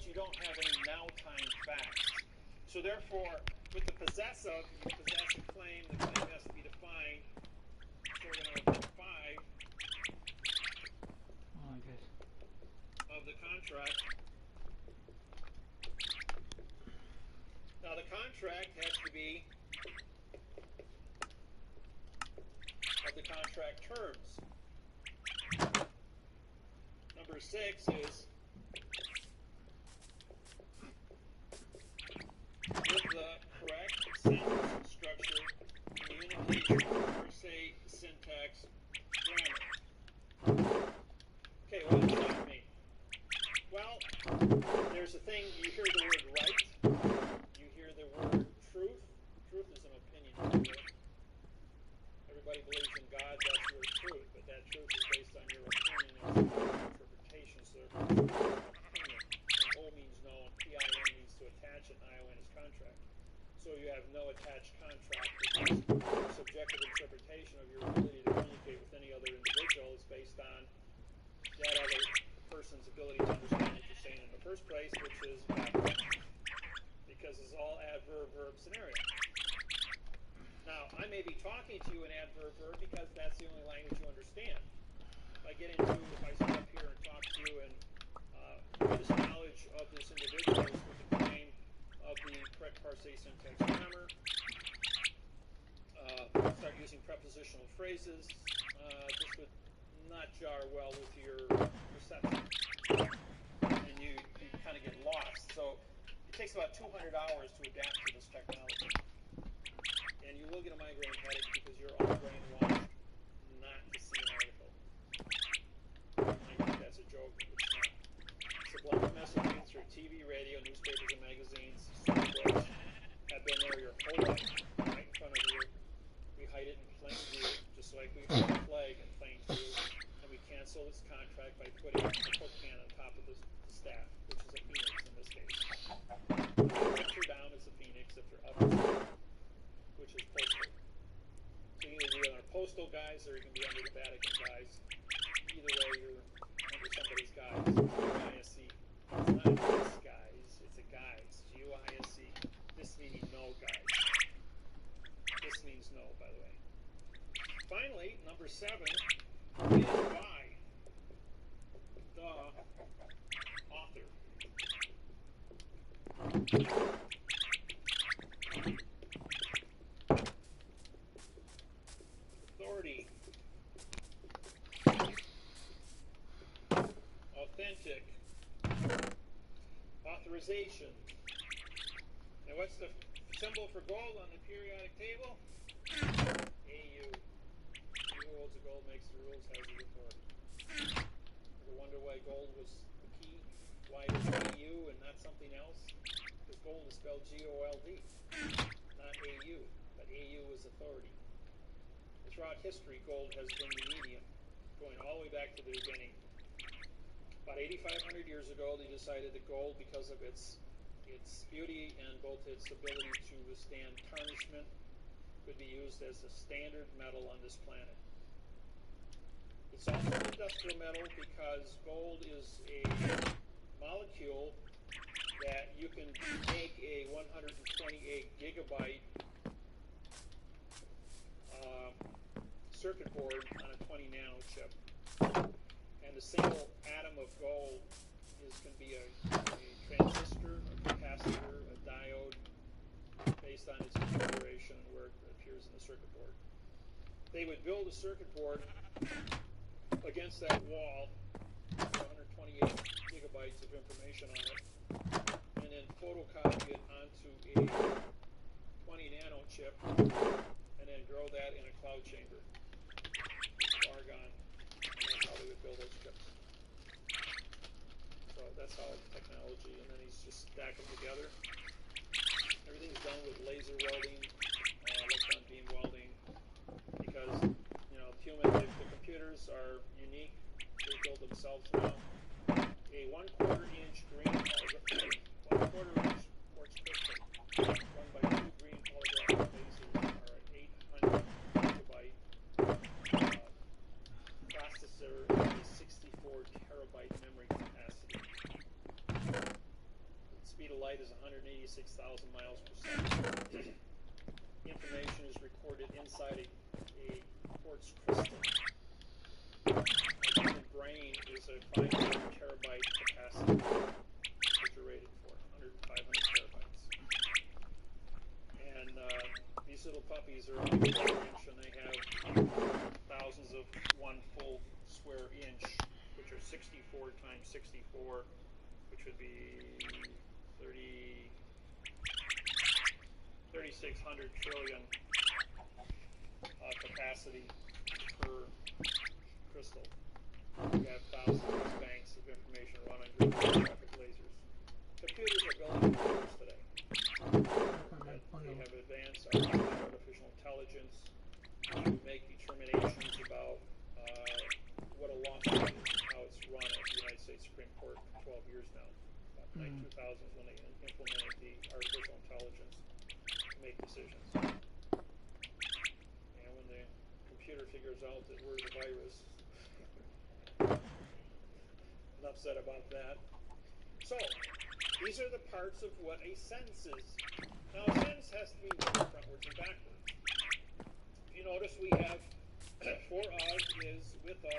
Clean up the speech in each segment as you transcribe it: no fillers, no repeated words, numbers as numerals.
but you don't have any now time facts. So therefore, with the possessive, you possess a claim, the claim has to be defined. So we're going to put 5 of the contract. Now the contract has to be of the contract terms. Number 6 is with the correct sentence structure, communication, per se, syntax, grammar. Okay, what does that mean? Well, there's a thing, you hear the word right, you hear the word truth. Truth is an opinion. Everybody believes in God, that's your truth, but that truth is based on your opinion and interpretation, so opinion. And O means no, and PIN means to attach, and ION is contract. So you have no attached contract because subjective interpretation of your ability to communicate with any other individual is based on that other person's ability to understand what you're saying in the first place, which is backward, because it's all adverb-verb scenario. Now, I may be talking to you in adverb-verb because that's the only language you understand. If I stand up here and talk to you and this knowledge of this individual is with the claim of the correct parse syntax grammar, start using prepositional phrases, this would not jar well with your perception, and you kind of get lost. So it takes about 200 hours to adapt to this technology, and you will get a migraine headache because you're all brainwashed not to see an article. I think that's a joke, but it's not. Subliminal messaging through TV, radio, newspapers, and magazines, storybooks have been there your whole life, right in front of you. We hide it in plain view, just like we hide the flag in plain view, and we cancel this contract by putting a Coke can on top of the staff, which is a phoenix in this case. If you're down, it's a phoenix. If you're up, it's a, which is postal. So you can either be under postal guise or you can be under the Vatican guise. Either way, you're under somebody's guise. G-U-I-S-E. It's not a disguise, it's a guise. G-U-I-S-E. This meaning no guise. This means no, by the way. Finally, number 7 is by the author. Authority. Authentic. Authorization. Now what's the symbol for gold on the periodic table? AU. He who holds the gold makes the rules, has the authority. Ever wonder why gold was the key? Why it is AU and not something else? Because gold is spelled G-O-L-D, not AU, but AU is authority. And throughout history, gold has been the medium, going all the way back to the beginning. About 8,500 years ago, they decided that gold, because of its beauty and both its ability to withstand tarnishment, could be used as a standard metal on this planet. It's also an industrial metal because gold is a molecule that you can make a 128 gigabyte circuit board on a 20 nano chip. And a single atom of gold can be a transistor, a capacitor, a diode, based on its configuration and where it appears in the circuit board. They would build a circuit board against that wall, 128 gigabytes of information on it, and then photocopy it onto a 20 nano chip, and then grow that in a cloud chamber, argon, and that's how they would build those chips. So that's how technology, and then he's just stack them together. Everything's done with laser welding, electron beam welding, because the computers are unique. They build themselves now. A 1/4 inch green hologram, 1/4 inch quartz crystal, run by 2 green holographic lasers, are an 800 gigabyte processor and a 64 terabyte memory capacity. light is 186,000 miles per second. Information is recorded inside a quartz crystal. The human brain is a 500 terabyte capacity, which are rated for 500 terabytes. And these little puppies are only 1 inch, and they have thousands of 1 full square inch, which are 64 times 64, which would be 3,600 trillion capacity per crystal. You have thousands of these banks of information run on your graphic lasers. Computers are building computers today. They have advanced artificial intelligence to make determinations about what a lawsuit is and how it's run at the United States Supreme Court for 12 years now. About the late 2000s when they implemented the artificial intelligence to make decisions. And when the computer figures out that we're the virus, enough said about that. So, these are the parts of what a sense is. Now, a sense has to be moved frontwards and backwards. If you notice, we have for of is with 5.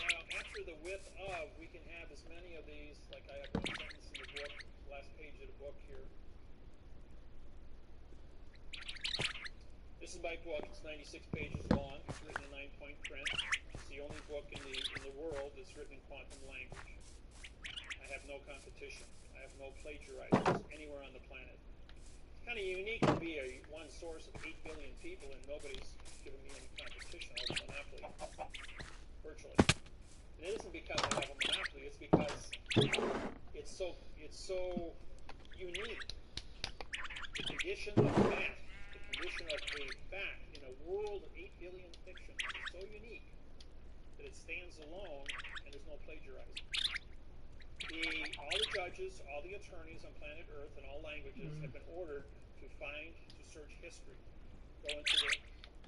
Now, after the with of, we can have as many of these, like I have one sentence in the book, last page of the book here. This is my book. It's 96 pages long. It's written in 9-point print. It's the only book in the world that's written in quantum language. I have no competition. I have no plagiarizers anywhere on the planet. It's kind of unique to be one source of 8 billion people, and nobody's given me any competition. I have a monopoly, virtually. And it isn't because I have a monopoly. It's because it's so unique. The condition of math, the condition of a fact in a world of 8 billion fiction is so unique that it stands alone, and there's no plagiarizing. All the judges, all the attorneys on planet Earth in all languages have been ordered to search history. Go into the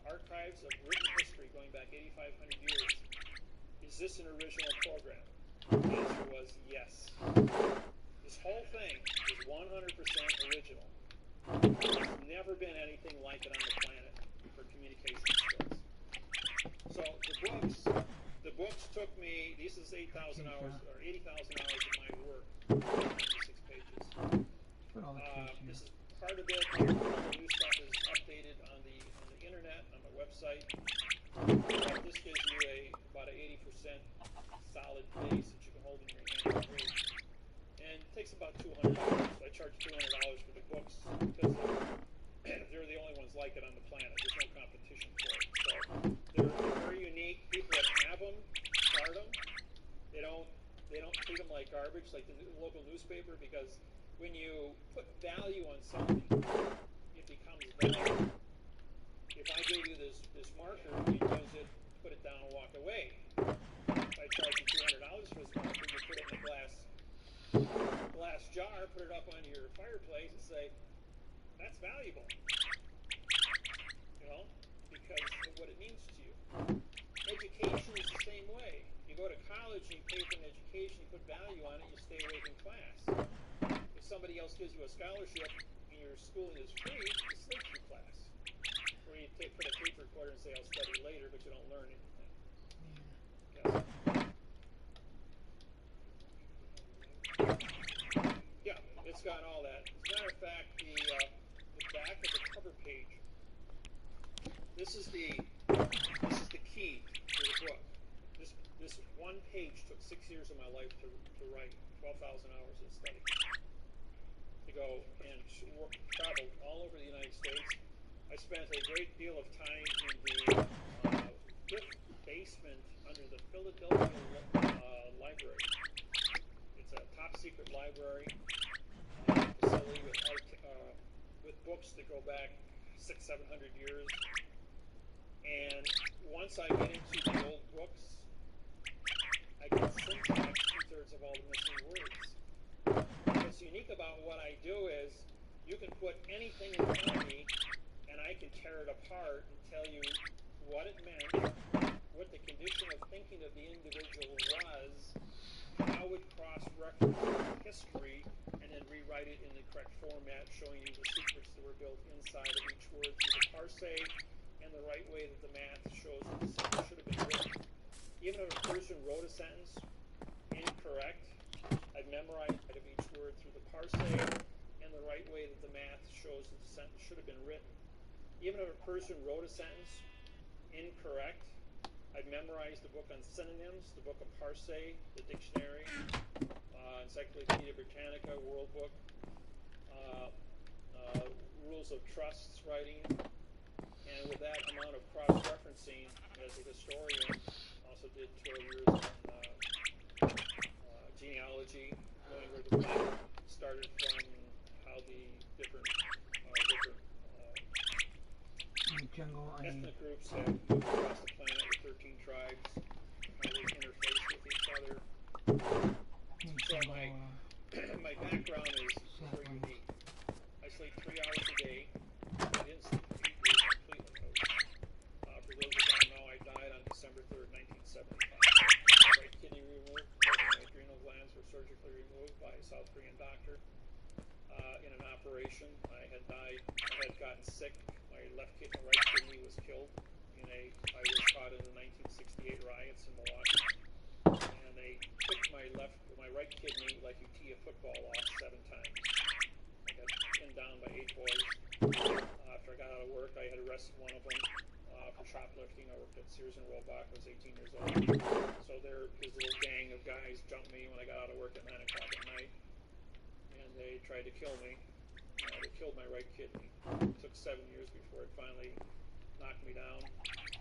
archives of written history going back 8,500 years. Is this an original program? The answer was yes. This whole thing is 100% original. There's never been anything like it on the planet for communication skills. So the books took me, this is 8,000 hours, or 80,000 hours of my work, 96 pages. This is part of it. All the new stuff is updated on the internet, on my website. This gives you about an 80% solid base that you can hold in your hand and read. And it takes about $200. I charge $200 for the books because they're the only ones like it on the planet. There's no competition for it. So they're very unique. People that have them start them. They don't treat them like garbage, like the local newspaper, because when you put value on something, it becomes value. If I gave you this marker, you'd use it, put it down, and walk away. If I charge you $200 for this marker, you put it in a glass jar, put it up on your fireplace, and say, "That's valuable." Because of what it means to you. Education is the same way. You go to college and you pay for an education, you put value on it, you stay away from class. If somebody else gives you a scholarship and your schooling is free, you sleep through class. Or you put a tape recorder and say, "I'll study later," but you don't learn anything. Yes. Yeah, it's got all that. As a matter of fact, the back of the cover page, this is the key to the book. This one page took 6 years of my life to write, 12,000 hours of study. To go and travel all over the United States. I spent a great deal of time in the fifth basement under the Philadelphia Library. It's a top secret library facility with books that go back 600-700 years. And once I get into the old books, I can syntax 2/3 of all the missing words. What's unique about what I do is you can put anything in front of me and I can tear it apart and tell you what it meant, what the condition of thinking of the individual was, how it cross-references history, format showing you the secrets that were built inside of each word through the parsing and the right way that the math shows that the sentence should have been written. Even if a person wrote a sentence incorrect, I've memorized of each word through the parsing and the right way that the math shows that the sentence should have been written. Even if a person wrote a sentence incorrect, I've memorized the book on synonyms, the book of Parsay, the dictionary, Encyclopedia Britannica, World Book, Rules of Trusts writing, and with that amount of cross-referencing as a historian, also did 12 years in genealogy, knowing where the planet started from, how the different ethnic groups have moved across the planet with 13 tribes, how they interface with each other. So my background is very unique. I sleep 3 hours a day. I didn't sleep for 8 years completely. For those who don't know, I died on December 3rd, 1975. My right kidney removed, my adrenal glands were surgically removed by a South Korean doctor in an operation. I had gotten sick. My right kidney was killed I was caught in the 1968 riots in Milwaukee. And they took my right kidney like you tee a football off 7 times. I got pinned down by 8 boys. After I got out of work, I had arrested one of them for shoplifting. I worked at Sears and Roebuck. I was 18 years old. So his little gang of guys jumped me when I got out of work at 9 o'clock at night. And they tried to kill me. They killed my right kidney. It took 7 years before it finally knocked me down.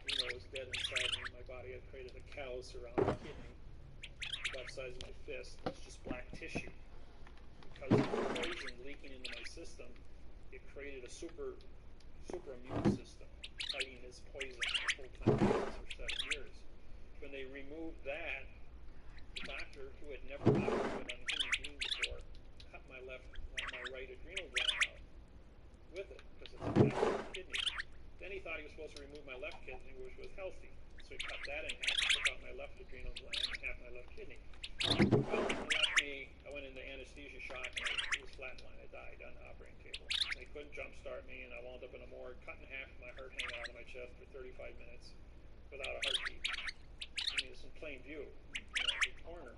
Even though it was dead inside me, my body had created a callus around the kidney, about the size of my fist. It's just black tissue. Because of the poison leaking into my system, it created a super immune system, fighting this poison the whole time for 7 years. When they removed that, the doctor, who had never operated on a human being before, cut my right adrenal gland out with it, because it's attached to the kidney. Then he thought he was supposed to remove my left kidney, which was healthy. So he cut that in half and took out my left adrenal gland and half my left kidney. Well, he left me. I went into anesthesia shock and it was flatline. I died on the operating table. They couldn't jumpstart me, and I wound up in a morgue, cut in half, my heart hanging out of my chest for 35 minutes without a heartbeat. I mean, it's in plain view, the coroner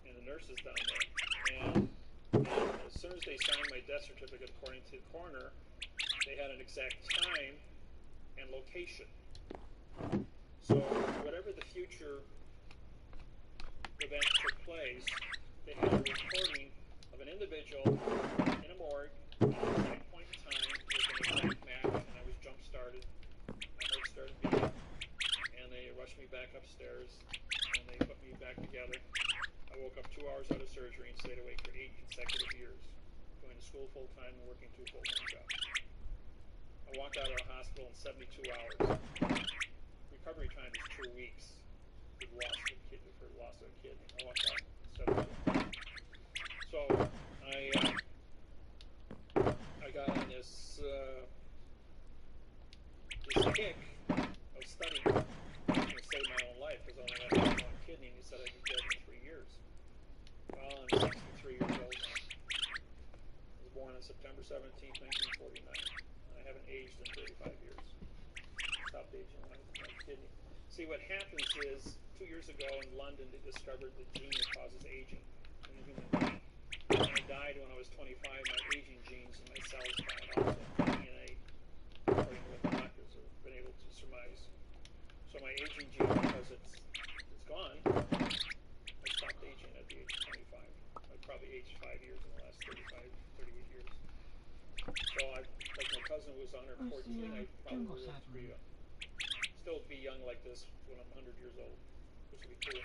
and the nurses down there. And as soon as they signed my death certificate, according to the coroner, they had an exact time and location. So whatever the future event took place, they had a recording of an individual in a morgue at an exact point in time with an exact match, and I was jump-started. My heart started beating, and they rushed me back upstairs, and they put me back together. I woke up 2 hours out of surgery and stayed awake for 8 consecutive years, going to school full-time and working 2 full-time jobs. I walked out of the hospital in 72 hours. Recovery time is 2 weeks for loss of a kidney. I walked out in 72 hours. So I got on this kick of studying. I was going to save my own life because I only had one kidney, and he said I could get it in 3 years. Well, I'm 63 years old now. I was born on September 17th, 1949. I haven't aged in 35 years. Stopped aging when I was my kidney. See, what happens is, 2 years ago in London, they discovered the gene that causes aging in the human being. When I died when I was 25, my aging genes in my cells died also. DNA, according to what the doctors have been able to surmise. So my aging gene, because it's gone, I stopped aging at the age of 25. I probably aged 5 years in the last 38 years. So like my cousin was 114, I probably will still be young like this when I'm 100 years old, which would be cool.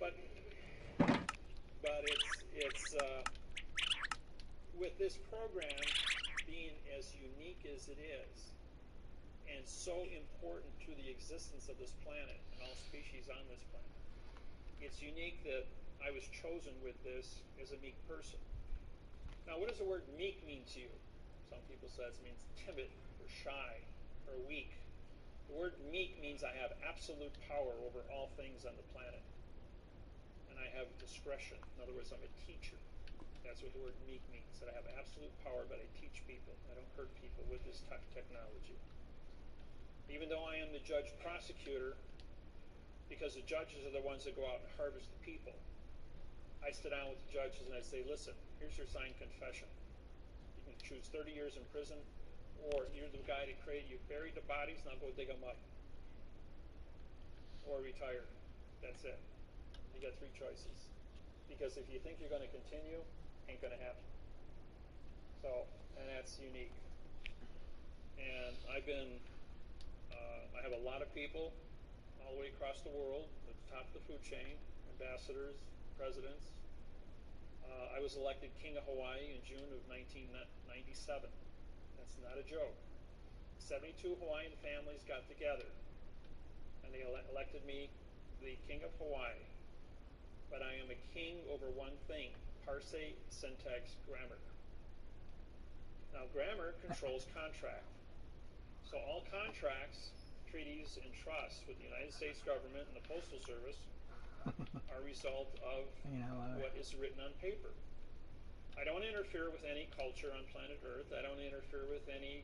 But it's with this program being as unique as it is, and so important to the existence of this planet and all species on this planet, it's unique that I was chosen with this as a meek person. Now, what does the word meek mean to you? Some people say it means timid or shy or weak. The word meek means I have absolute power over all things on the planet. And I have discretion. In other words, I'm a teacher. That's what the word meek means, that I have absolute power, but I teach people. I don't hurt people with this type of technology. Even though I am the judge prosecutor, because the judges are the ones that go out and harvest the people, I sit down with the judges and I say, listen, here's your signed confession. You can choose 30 years in prison, or you're the guy that you buried the bodies, now go dig them up. Or retire. That's it. You got 3 choices. Because if you think you're going to continue, ain't going to happen. So, and that's unique. And I have a lot of people all the way across the world at the top of the food chain, ambassadors, presidents. I was elected King of Hawaii in June of 1997. That's not a joke. 72 Hawaiian families got together and they elected me the King of Hawaii. But I am a king over one thing: parse, syntax, grammar. Now, grammar controls contract. So all contracts, treaties, and trusts with the United States government and the Postal Service are a result of what is written on paper. I don't interfere with any culture on planet Earth. I don't interfere with any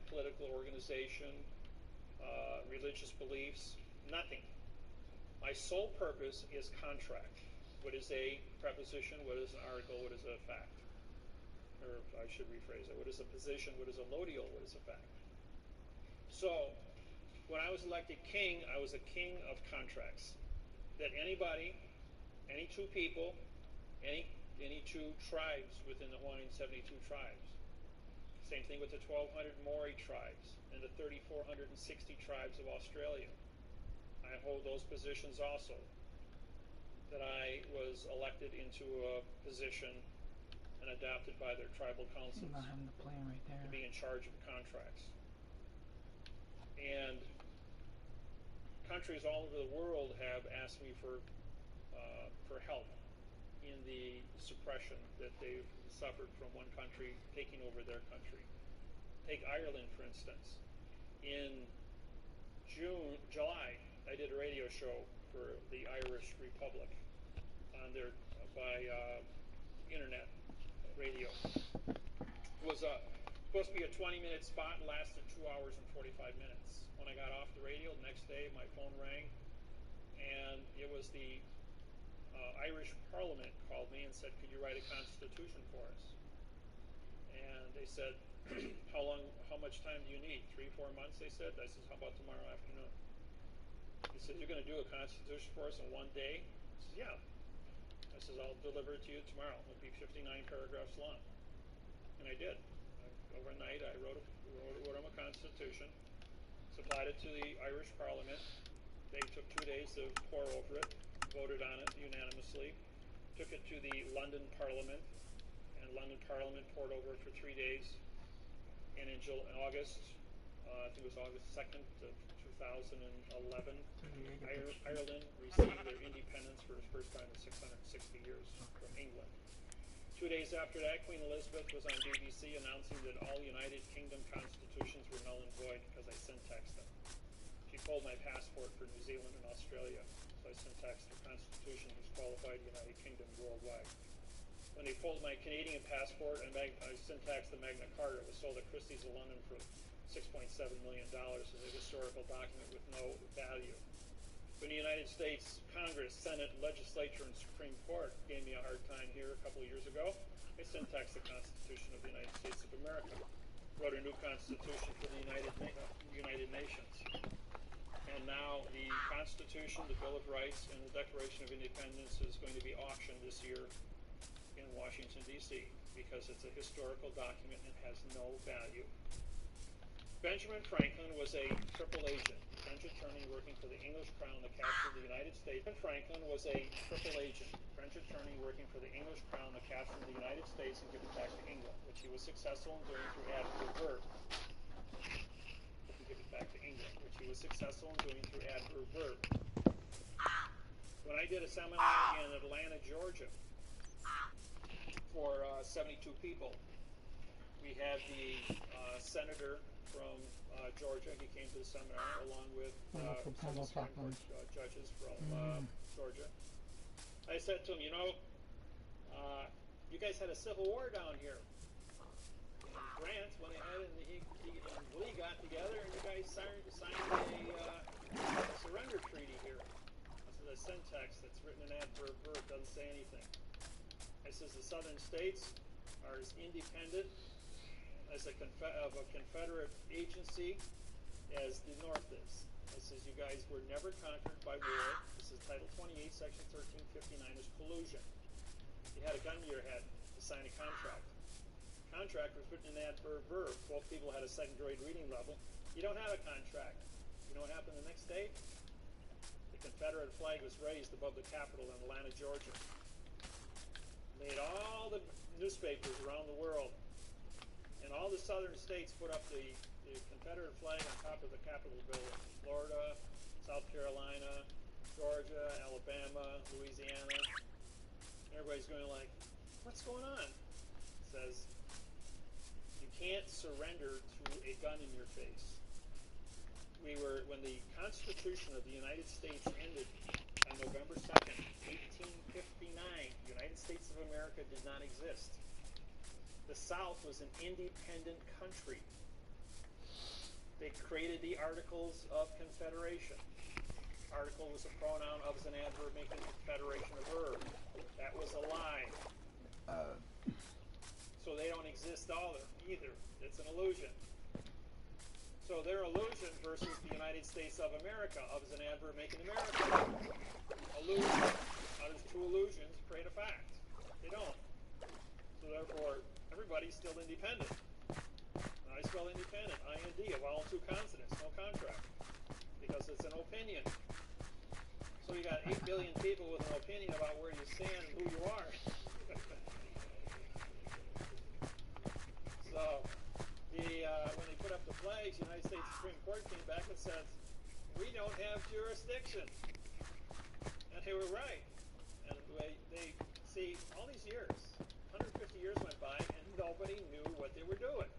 political organization, religious beliefs, nothing. My sole purpose is contract. What is a preposition? What is an article? What is a fact? Or I should rephrase it. What is a position? What is a lodial? What is a fact? So, when I was elected king, I was a king of contracts. That anybody, any 2 people, any 2 tribes within the Hawaiian 72 tribes. Same thing with the 1,200 Maori tribes and the 3,460 tribes of Australia. I hold those positions also. That I was elected into a position and adopted by their tribal councils to be in charge of contracts. And countries all over the world have asked me for help in the suppression that they've suffered from one country taking over their country. Take Ireland, for instance. In July, I did a radio show for the Irish Republic on their by internet radio. It was supposed to be a 20-minute spot and lasted 2 hours and 45 minutes. When I got off the radio, the next day my phone rang, and it was the Irish Parliament called me and said, could you write a constitution for us? And they said, how much time do you need? 3-4 months, they said. I said, how about tomorrow afternoon? He said, you're going to do a constitution for us in 1 day? I said, yeah. I said, I'll deliver it to you tomorrow. It'll be 59 paragraphs long. And I did. Overnight, I wrote them a constitution, supplied it to the Irish Parliament. They took 2 days to pore over it, voted on it unanimously, took it to the London Parliament, and London Parliament pored over it for 3 days. And in August, I think it was August 2nd of 2011, Ireland received their independence for the first time in 660 years from England. 2 days after that, Queen Elizabeth was on BBC announcing that all United Kingdom constitutions were null and void because I syntaxed them. She pulled my passport for New Zealand and Australia, so I syntaxed the constitution disqualified the United Kingdom worldwide. When they pulled my Canadian passport and I syntaxed the Magna Carta, it was sold at Christie's of London for $6.7 million as a historical document with no value. When the United States Congress, Senate, Legislature, and Supreme Court gave me a hard time here a couple of years ago, I syntaxed the Constitution of the United States of America, wrote a new Constitution for the United Nations. And now the Constitution, the Bill of Rights, and the Declaration of Independence is going to be auctioned this year in Washington, D.C., because it's a historical document and has no value. Benjamin Franklin was a triple agent, French attorney working for the English Crown to capture the United States. Franklin was a triple agent, French attorney working for the English Crown to capture the United States and give it back to England, which he was successful in doing through adverb verb. Give it back to England, which he was successful in doing through adverb verb. When I did a seminar in Atlanta, Georgia, for 72 people, we had the senator from Georgia. He came to the seminar along with some Supreme Court judges from Georgia. I said to him, you guys had a civil war down here. And Grant went ahead and he and Lee got together, and you guys signed a surrender treaty here. This is a syntax that's written in adverb verb, doesn't say anything. It says the southern states are as independent as a Confederate agency as the North is. It says you guys were never conquered by war. This is Title 28, Section 1359 is collusion. You had a gun to your head to sign a contract. Contract was written in adverb verb. Both people had a second grade reading level. You don't have a contract. You know what happened the next day? The Confederate flag was raised above the Capitol in Atlanta, Georgia. Made all the newspapers around the world, and all the southern states put up the Confederate flag on top of the Capitol building. Florida, South Carolina, Georgia, Alabama, Louisiana. Everybody's going like, what's going on? It says, you can't surrender to a gun in your face. When the Constitution of the United States ended on November 2nd, 1859, the United States of America did not exist. The South was an independent country. They created the Articles of Confederation. Article was a pronoun, of was an adverb, making confederation a verb. That was a lie. So they don't exist either. It's an illusion. So their illusion versus the United States of America, of is an adverb, making America. Illusion. How does two illusions create a fact? They don't. So therefore, everybody's still independent. I spell independent, I-N-D, a vowel, two consonants, no contract. Because it's an opinion. So you got 8 billion people with an opinion about where you stand and who you are. So, when they put up the flags, the United States Supreme Court came back and said, we don't have jurisdiction. And they were right. And they see, all these years, 150 years went by, and nobody knew what they were doing.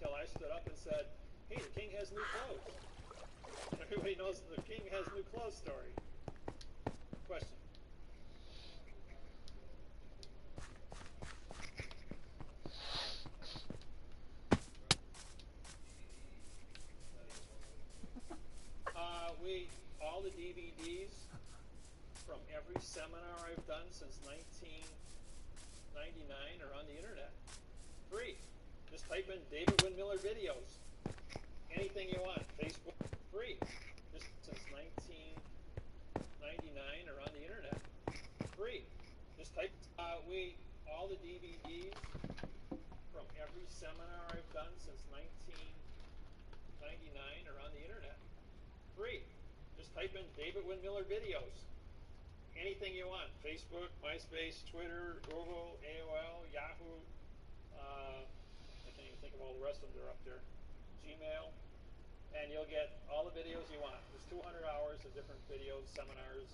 Until I stood up and said, hey, the king has new clothes. Everybody knows the king has new clothes story. Question? All the DVDs from every seminar I've done since 1999 are on the internet. Free. Just type in David Windmiller videos. Anything you want. Facebook, free. Just since 1999 are on the internet. Free. Just type, all the DVDs from every seminar I've done since 1999 are on the internet. Free. Just type in David Windmiller videos. Anything you want. Facebook, MySpace, Twitter, Google, AOL, Yahoo. I can't even think of all the rest of them. They're up there. Gmail. And you'll get all the videos you want. There's 200 hours of different videos, seminars.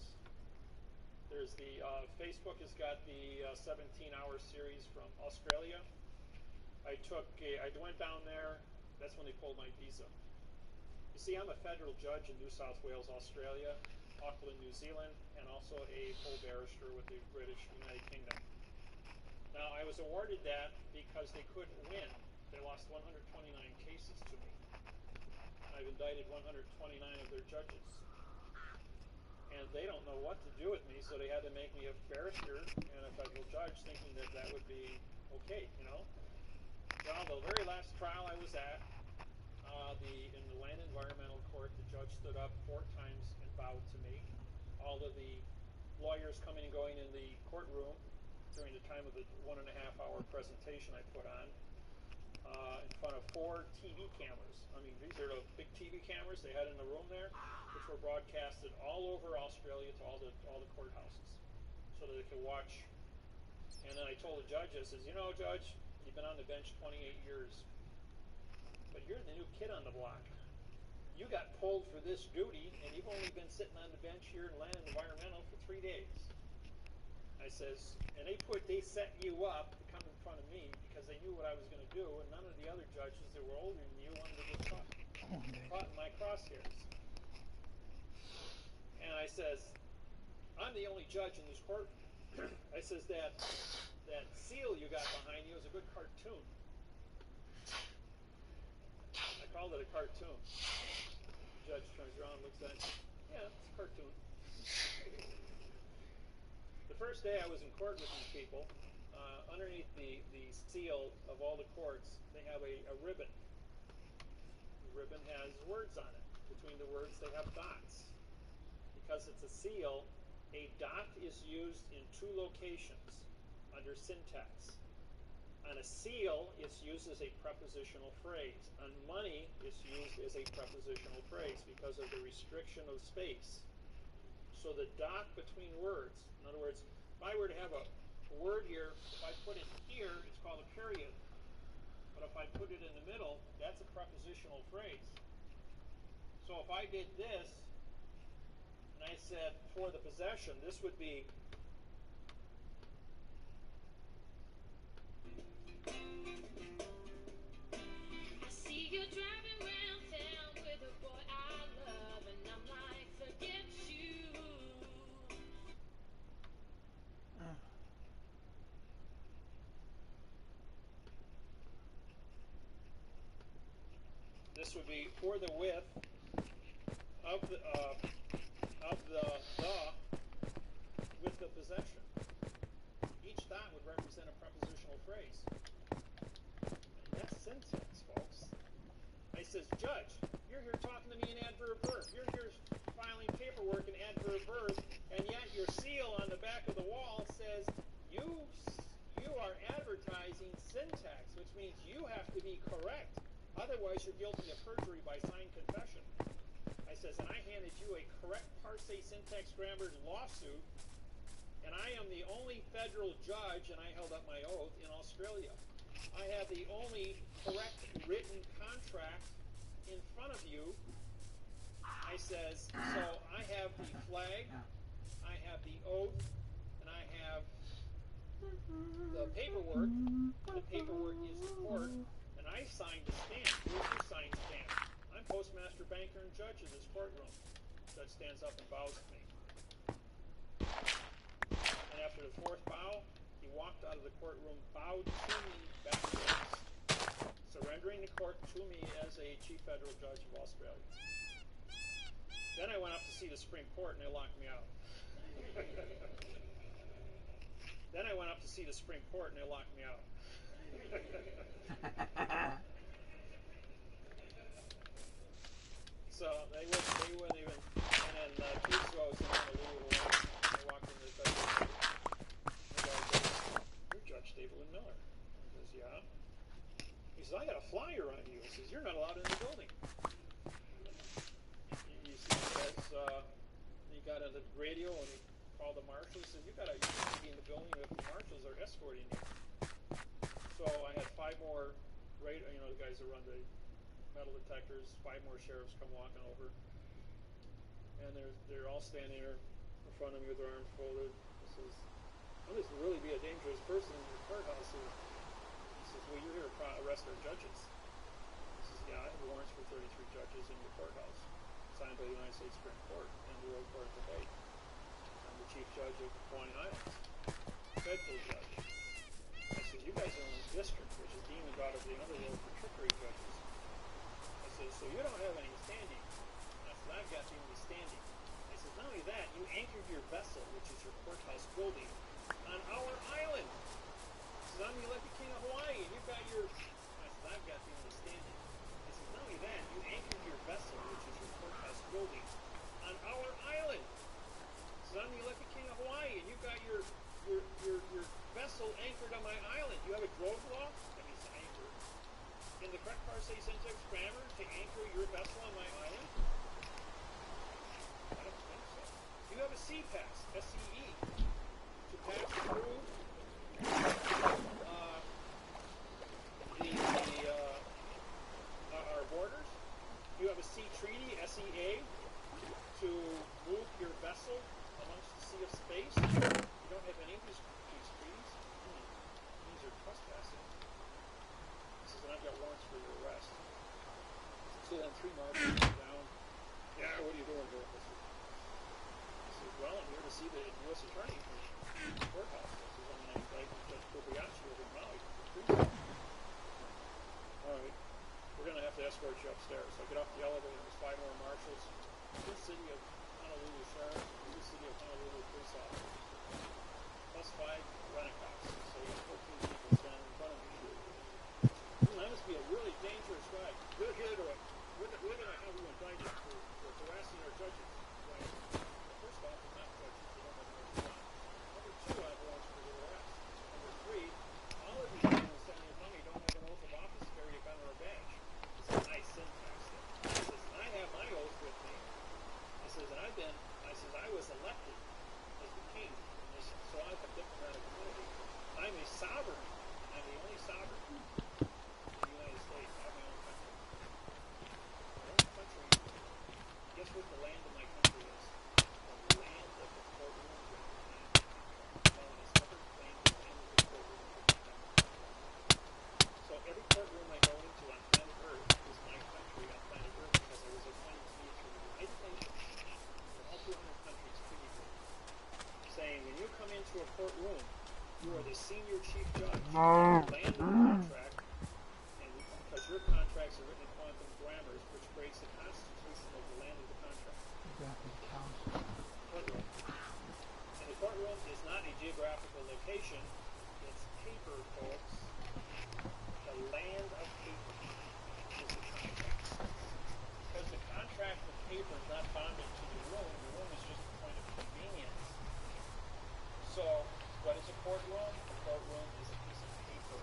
There's the Facebook has got the 17-hour series from Australia. I went down there. That's when they pulled my visa. You see, I'm a federal judge in New South Wales, Australia, Auckland, New Zealand, and also a full barrister with the British United Kingdom. Now, I was awarded that because they couldn't win. They lost 129 cases to me. I've indicted 129 of their judges. And they don't know what to do with me, so they had to make me a barrister and a federal judge, thinking that that would be okay, you know? Well, the very last trial I was at, in the Land Environmental Court, the judge stood up 4 times and bowed to me. All of the lawyers coming and going in the courtroom during the time of the 1.5-hour presentation I put on, in front of 4 TV cameras. I mean, these are the big TV cameras they had in the room there, which were broadcasted all over Australia to all the courthouses, so that they could watch. And then I told the judge, I says, you know, Judge, you've been on the bench 28 years. But you're the new kid on the block. You got pulled for this duty, and you've only been sitting on the bench here in Land Environmental for 3 days. I says, and they set you up to come in front of me because they knew what I was going to do, and none of the other judges that were older than you wanted to get caught in my crosshairs. And I says, I'm the only judge in this court. I says that seal you got behind you is a good cartoon. I called it a cartoon. The judge turns around and looks at it. Yeah, it's a cartoon. The first day I was in court with these people, underneath the seal of all the courts, they have a ribbon. The ribbon has words on it. Between the words, they have dots. Because it's a seal, a dot is used in two locations under syntax. On a seal, it's used as a prepositional phrase. On money, it's used as a prepositional phrase because of the restriction of space. So the dot between words, in other words, if I were to have a word here, if I put it here, it's called a period. But if I put it in the middle, that's a prepositional phrase. So if I did this, and I said for the possession, this would be I see you driving around town with a boy I love, and I'm like, forget you. this would be for the width of the with the possession. Each dot would represent a prepositional phrase. And that's syntax, folks. I says, Judge, you're here talking to me in adverb verb. You're here filing paperwork in adverb verb, and yet your seal on the back of the wall says you are advertising syntax, which means you have to be correct. Otherwise, you're guilty of perjury by signed confession. I says, and I handed you a correct parse syntax grammar lawsuit, and I am the only federal judge, and I held up my oath, in Australia. I have the only correct written contract in front of you. I says, so I have the flag, I have the oath, and I have the paperwork. The paperwork is the court, and I signed the stamp. Here's your signed stamp. I'm postmaster, banker, and judge in this courtroom. Judge stands up and bows at me. And after the fourth bow, he walked out of the courtroom, bowed to me backwards, surrendering the court to me as a chief federal judge of Australia. Then I went up to see the Supreme Court, and they locked me out. Then I went up to see the Supreme Court, and they locked me out. So they wouldn't even. And then Keith was in the Louisville. I walked into the federal court. The guy goes, "You're Judge Stapleton Miller." He says, "Yeah." He says, "I got a flyer on you." He says, "You're not allowed in the building." You see, he got on the radio and he called the marshal. He said, "You got to be in the building if the marshals are escorting you." So I had 5 more, the guys that run the metal detectors. 5 more sheriffs come walking over, and they're all standing there in front of me with their arms folded. He says, "Well, this would really be a dangerous person in your courthouse." He says, "Well, you're here to arrest our judges." He says, "Yeah, I have warrants for 33 judges in your courthouse, signed by the United States Supreme Court and the World Court of The Hague. I'm the chief judge of Hawaiian Islands, federal judge." I said, "You guys are in this district, which is deemed out of the underworld for trickery judges." I said, "So you don't have any standing." I said, "I've got the only standing." I said, "Not only that, you anchored your vessel, which is your courthouse building, on our island." I said, "I'm the elected king of Hawaii, and you've got your..." I said, "I've got the only standing." I said, "Not only that, you anchored your vessel, which is your courthouse building, on our island." I said, "I'm the elected king of Hawaii, and you've got your vessel anchored on my island. You have a drove law?" That means to anchor. "In the correct parse syntax grammar to anchor your vessel on my island?" I don't think so. "Do you have a sea pass, S-E-E, to pass through our borders? Do you have a sea treaty, S-E-A, to move your vessel amongst the sea of space?" You don't have any of these treaties? These are trespassing. He says, "And I've got warrants for your arrest." So then 3 marshals come down. "Yeah, what are you doing here?" I said, "Well, I'm here to see the U.S. Attorney." into a courtroom, you are the senior chief judge. You land the contract, and because your contracts are written in quantum grammars, which breaks the constitution of the land of the contract. Courtroom. And the courtroom is not a geographical location. It's paper, folks. The land of paper is the contract. Because the contract with paper is not bonded to the room is just a point of convenience. So, what is a courtroom? A courtroom is a piece of paper.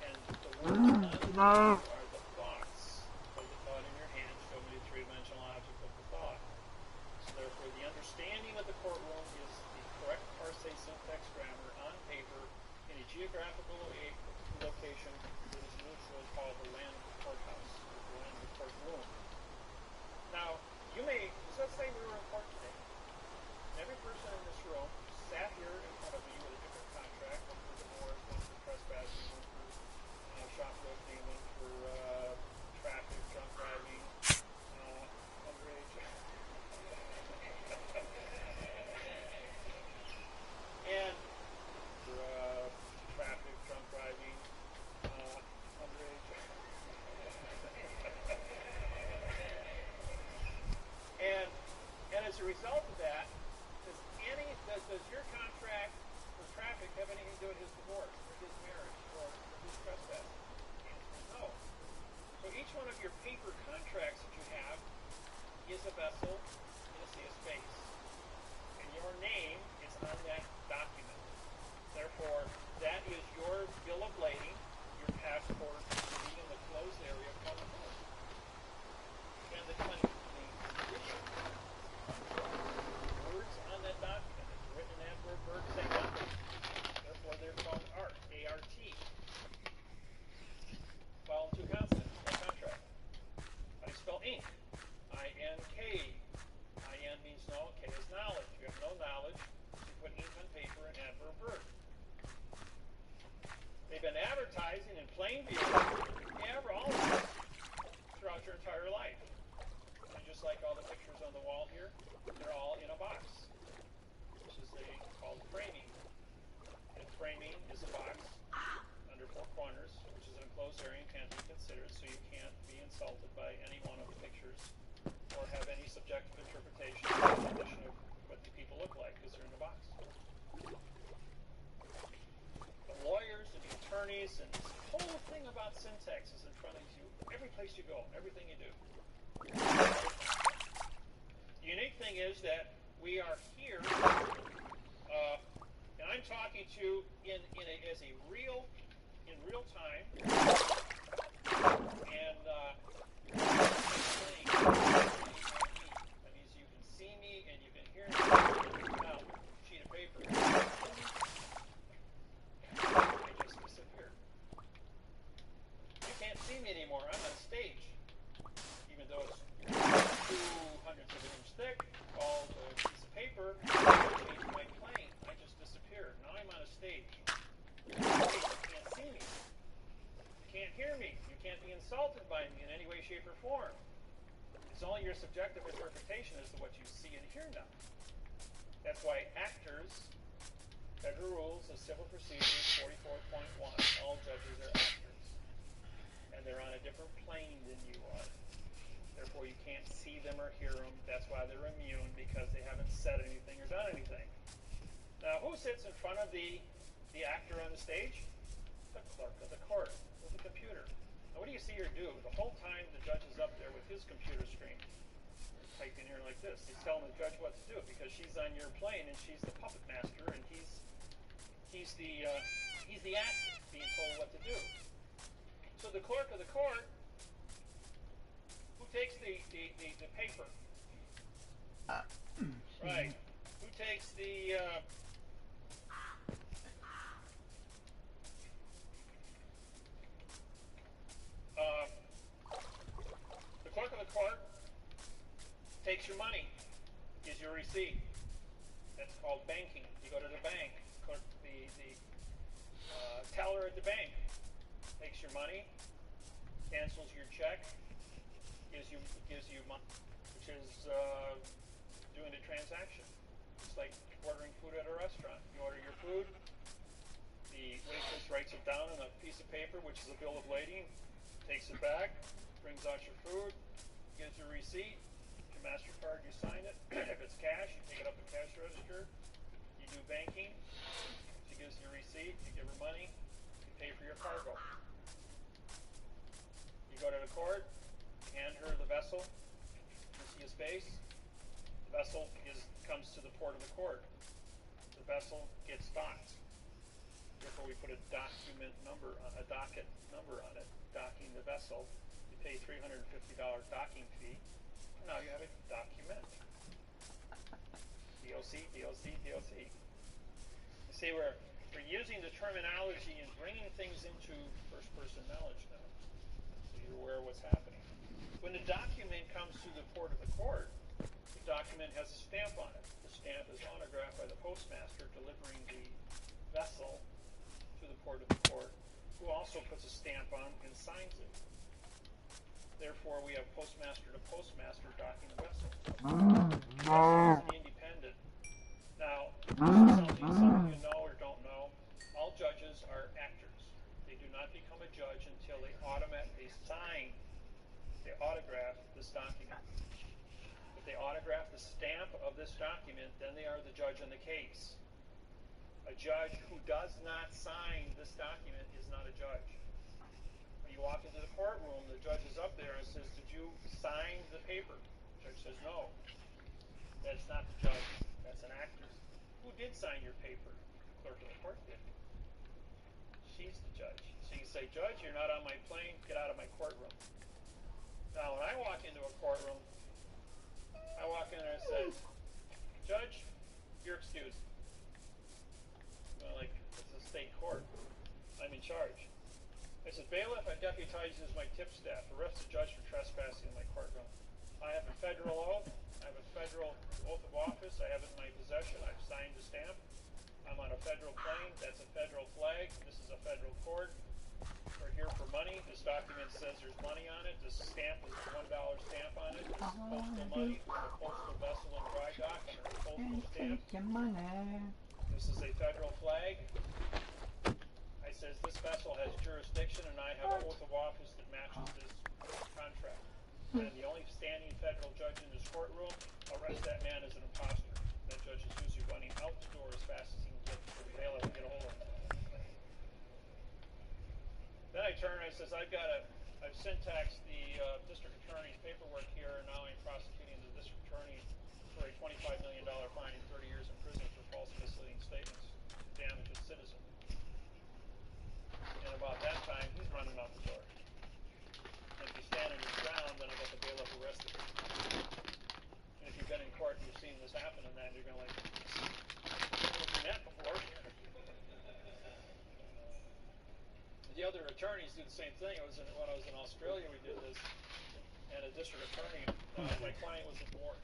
And the words on the paper are the thoughts. Hold the thought in your hand, show me the three-dimensional object of the thought. So therefore, the understanding of the courtroom is the correct parse syntax grammar on paper in a geographical location that is neutral, called the land of the courthouse, or the land of the courtroom. Now, you may, let's say we were in court today. Every person in this room sat here in front of me with a different contract, one for divorce, one for trespassing, one for shoplifting, one for traffic, drunk driving, underage. And for traffic, drunk driving, underage. And as a result of that, does your contract for traffic have anything to do with his divorce, or his marriage, or his trespassing? The answer is no. So each one of your paper contracts that you have is a vessel in a sea of space. And your name is on that document. Therefore, that is your bill of lading, your passport, to be in the closed area of the court. And the words on that document, it's written in that word say nothing. Therefore, they're called ART, A-R-T. Follow two consonants, no contract. How do you spell ink? I-N-K. I-N means no, K is knowledge. You have no knowledge, so you put ink on paper and adverb verb. They've been advertising in plain view, all of this, throughout your entire life. And just like all the pictures on the wall here, they're all in a box, which is called framing. And framing is a box under four corners, which is an enclosed area and can't be considered, so you can't be insulted by any one of the pictures or have any subjective interpretation or definition of what the people look like because they're in the box. The lawyers and the attorneys and this whole thing about syntax is in front of you every place you go, everything you do. The unique thing is that we are here, and I'm talking to you in real time, and that means you can see me and you can hear me. Now, sheet of paper. I just disappeared. You can't see me anymore. I'm on stage, even though it's 200 of an inch thick, called a piece of paper. I changed my plane. I just disappeared. Now I'm on a stage. You can't see me. You can't hear me. You can't be insulted by me in any way, shape, or form. It's only your subjective interpretation as to what you see and hear now. That's why actors, Federal Rules of Civil Procedure 44.1, all judges are actors. And they're on a different plane than you are. Therefore, you can't see them or hear them. That's why they're immune, because they haven't said anything or done anything. Now, who sits in front of the actor on the stage? The clerk of the court with the computer. Now, what do you see her do? The whole time the judge is up there with his computer screen, typing here like this. He's telling the judge what to do because she's on your plane and she's the puppet master and he's the actor being told what to do. So the clerk of the court, who takes the paper? Right. Who takes the clerk of the court takes your money, gives you a receipt. That's called banking. You go to the bank. The teller at the bank takes your money, cancels your check, gives you money, which is doing a transaction. It's like ordering food at a restaurant. You order your food, the waitress writes it down on a piece of paper, which is a bill of lading, takes it back, brings out your food, gives you a receipt, your MasterCard, you sign it. If it's cash, you take it up at cash register, you do banking, she gives you a receipt, you give her money, you pay for your cargo. You go to the court, you hand her the vessel, you see a space, the vessel comes to the port of the court. The vessel gets docked. Therefore, we put a document number, a docket number on it, docking the vessel. You pay $350 docking fee. Now you have a document. DOC, DOC, DOC. You see, we're using the terminology and bringing things into first-person knowledge now, so you're aware of what's happening. When the document comes to the port of the court, the document has a stamp on it. The stamp is autographed by the postmaster delivering the vessel to the port of the court, who also puts a stamp on and signs it. Therefore, we have postmaster to postmaster docking the vessel. The vessel is independent. Now, something some of you know or don't know, all judges are actors. They do not become a judge until they automatically sign, they autograph this document. If they autograph the stamp of this document, then they are the judge in the case. A judge who does not sign this document is not a judge. When you walk into the courtroom, the judge is up there and says, "Did you sign the paper?" The judge says, "No." That's not the judge. That's an actor. Who did sign your paper? The clerk of the court did. She's the judge. So you say, "Judge, you're not on my plane. Get out of my courtroom." Now, when I walk into a courtroom, I walk in there and says, "Judge, you're excused." Like, this is a state court. I'm in charge. I said, "Bailiff, I deputize you as my tip staff. Arrest the judge for trespassing in my courtroom. I have a federal oath. I have a federal oath of office. I have it in my possession. I've signed the stamp. I'm on a federal plane. That's a federal flag. This is a federal court. We're here for money. This document says there's money on it. This stamp is a $1 stamp on it. This is postal money from a postal vessel in dry dock under a postal stamp. This is a federal flag." I says, "This vessel has jurisdiction and I have an oath of office that matches this contract. And the only standing federal judge in this courtroom, arrest that man as an imposter." That judge is usually running out the door as fast as he can get to the bailiff to get a hold of him. Then I turn and I says, I've syntaxed the district attorney's paperwork here, and now I'm prosecuting the district attorney for a $25 million fine and 30 years in prison for false misleading statements to damage a citizen. And about that time, he's running out the door. And if you stand on your ground, then I got the bailiff arrested. And if you've been in court and you've seen this happen and that, you're going to like, "I've seen that before." The other attorneys do the same thing. When I was in Australia, we did this, and a district attorney, my client was at war.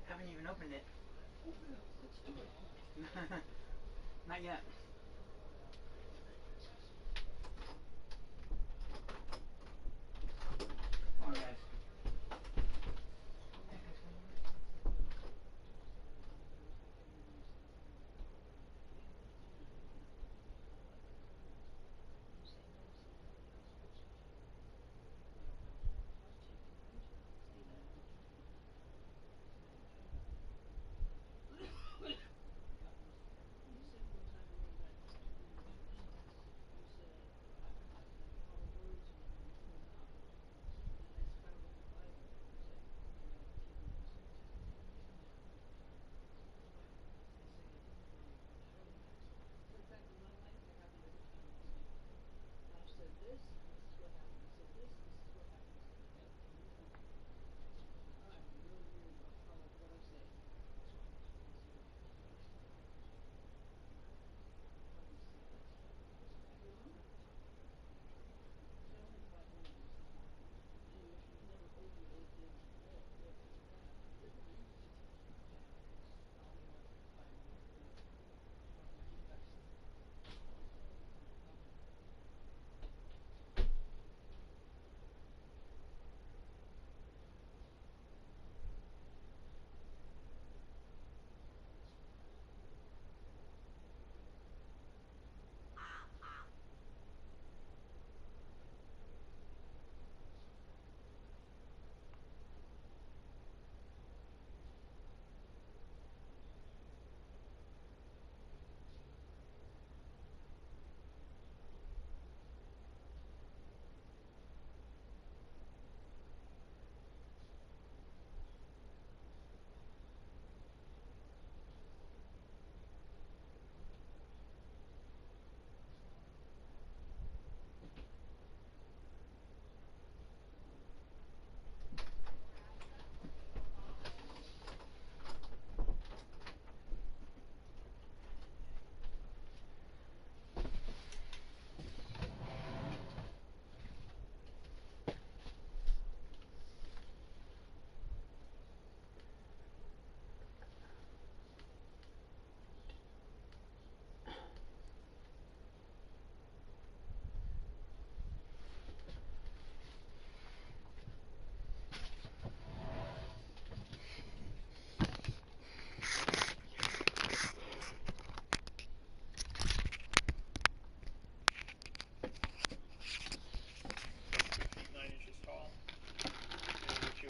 Haven't even opened it. Not yet. Come on, guys.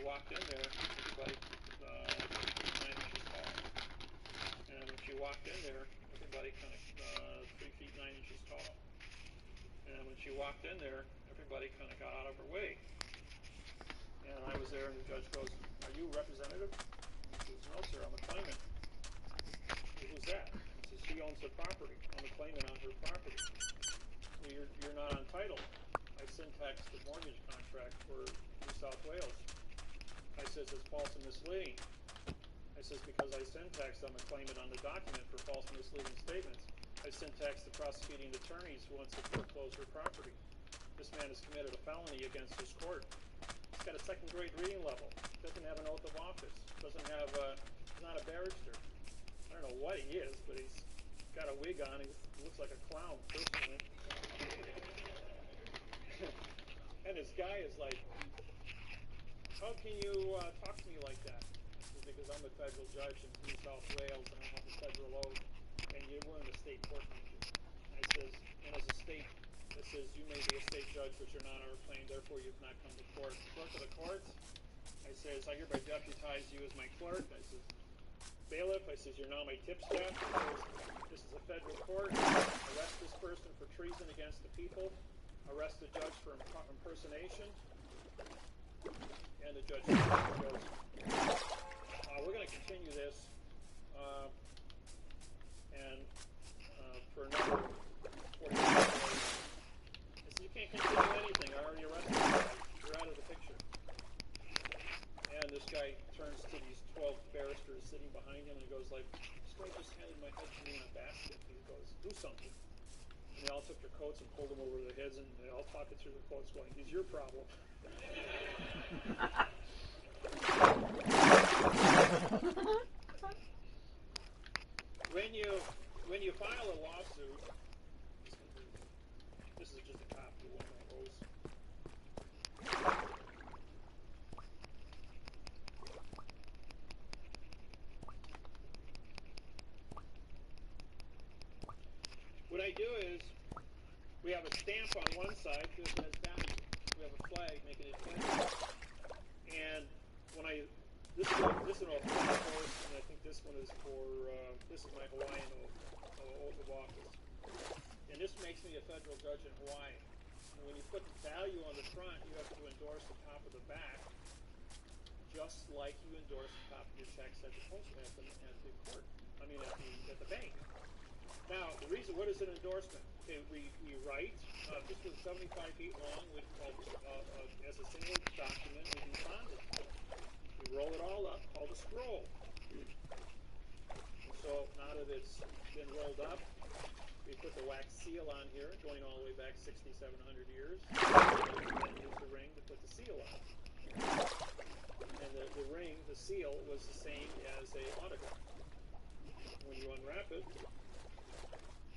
Walked in there, everybody 9 inches tall. And when she walked in there, everybody kind of 3 feet 9 inches tall. And when she walked in there, everybody kind of got out of her way. And I was there, and the judge goes, "Are you a representative?" And he says, "No, sir, I'm a claimant." Who's that? He says, "She owns the property. I'm a claimant on her property." "Well, you're not entitled. I syntaxed the mortgage contract for New South Wales." I says, "It's false and misleading." I says, "Because I syntaxed, I'm a claimant on the document for false and misleading statements. I syntaxed the prosecuting attorneys who wants to foreclose her property. This man has committed a felony against this court. He's got a second grade reading level. Doesn't have an oath of office. Doesn't have he's not a barrister. I don't know what he is, but he's got a wig on. He looks like a clown, personally." And this guy is like, "How can you talk to me like that?" I said, "Because I'm a federal judge in New South Wales, and I have a federal oath, and we're in the state court meeting." I says, "And as a state, it says you may be a state judge, but you're not on our plane, therefore you've not come to court. Clerk of the courts," I says, "I hereby deputize you as my clerk." I says, "Bailiff," I says, "you're now my tipstaff." I says, "This is a federal court. Arrest this person for treason against the people. Arrest the judge for impersonation." And the judge goes, "We're going to continue this and for another 45 days. I said, "You can't continue anything. I already arrested you. You're out of the picture." And this guy turns to these 12 barristers sitting behind him, and he goes like, "This guy just handed my head to me in a basket." He goes, "Do something." And they all took their coats and pulled them over their heads, and they all talking through their coats going, "He's your problem." do is we have a stamp on one side because it has value. We have a flag making it federal. And when this one will fly course, and I think this one is for this is my Hawaiian oath of office. And this makes me a federal judge in Hawaii. And when you put the value on the front, you have to endorse the top of the back, just like you endorse the top of your checks at the court. At the bank. Now, the reason, what is an endorsement? Okay, we write, this was 75 feet long, as a single document, we do bond it. We roll it all up, called a scroll. And so, now that it's been rolled up, we put the wax seal on here, going all the way back 6,700 years. And then use the ring to put the seal on. And the ring, the seal, was the same as a autograph. When you unwrap it,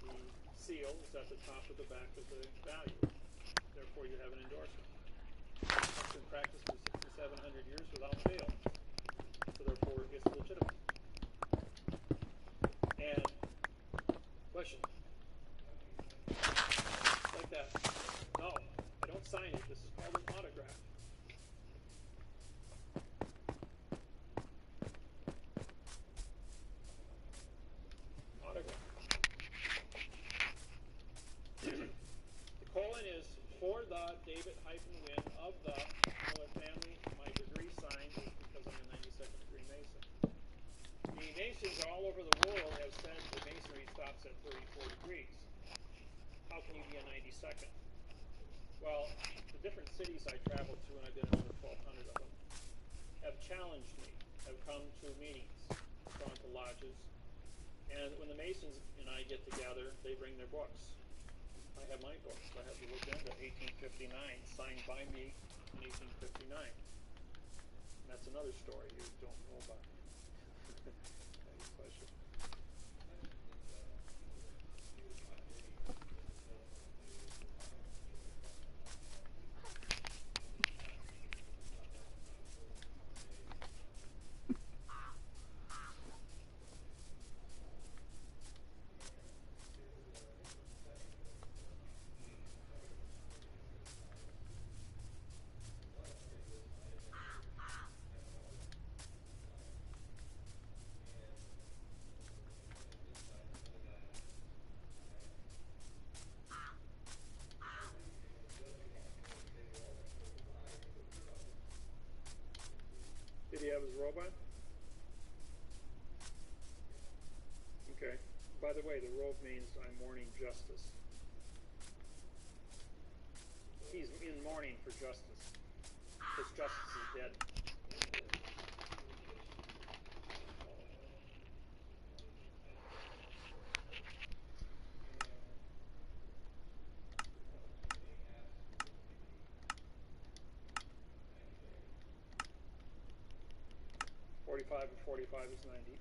the seal is at the top of the back of the value. Therefore, you have an endorsement. It's been practiced for 6,700 years without fail. So therefore, it's legitimate. And question. Like that. No, I don't sign it. This is called an autograph. For the David-Wynn of the Miller family, my degree signed is because I'm a 92nd degree Mason. The Masons all over the world have said the Masonry stops at 34 degrees. How can you be a 92nd? Well, the different cities I traveled to, and I've been in over 1,200 of them, have challenged me, have come to meetings, gone to lodges, and when the Masons and I get together, they bring their books. I have my books. I have the Legenda 1859, signed by me in 1859. And that's another story you don't know about. Any question? Did he have his robe on? Okay. By the way, the robe means I'm mourning justice. He's in mourning for justice. Because justice is dead. 45 and 45 is 90.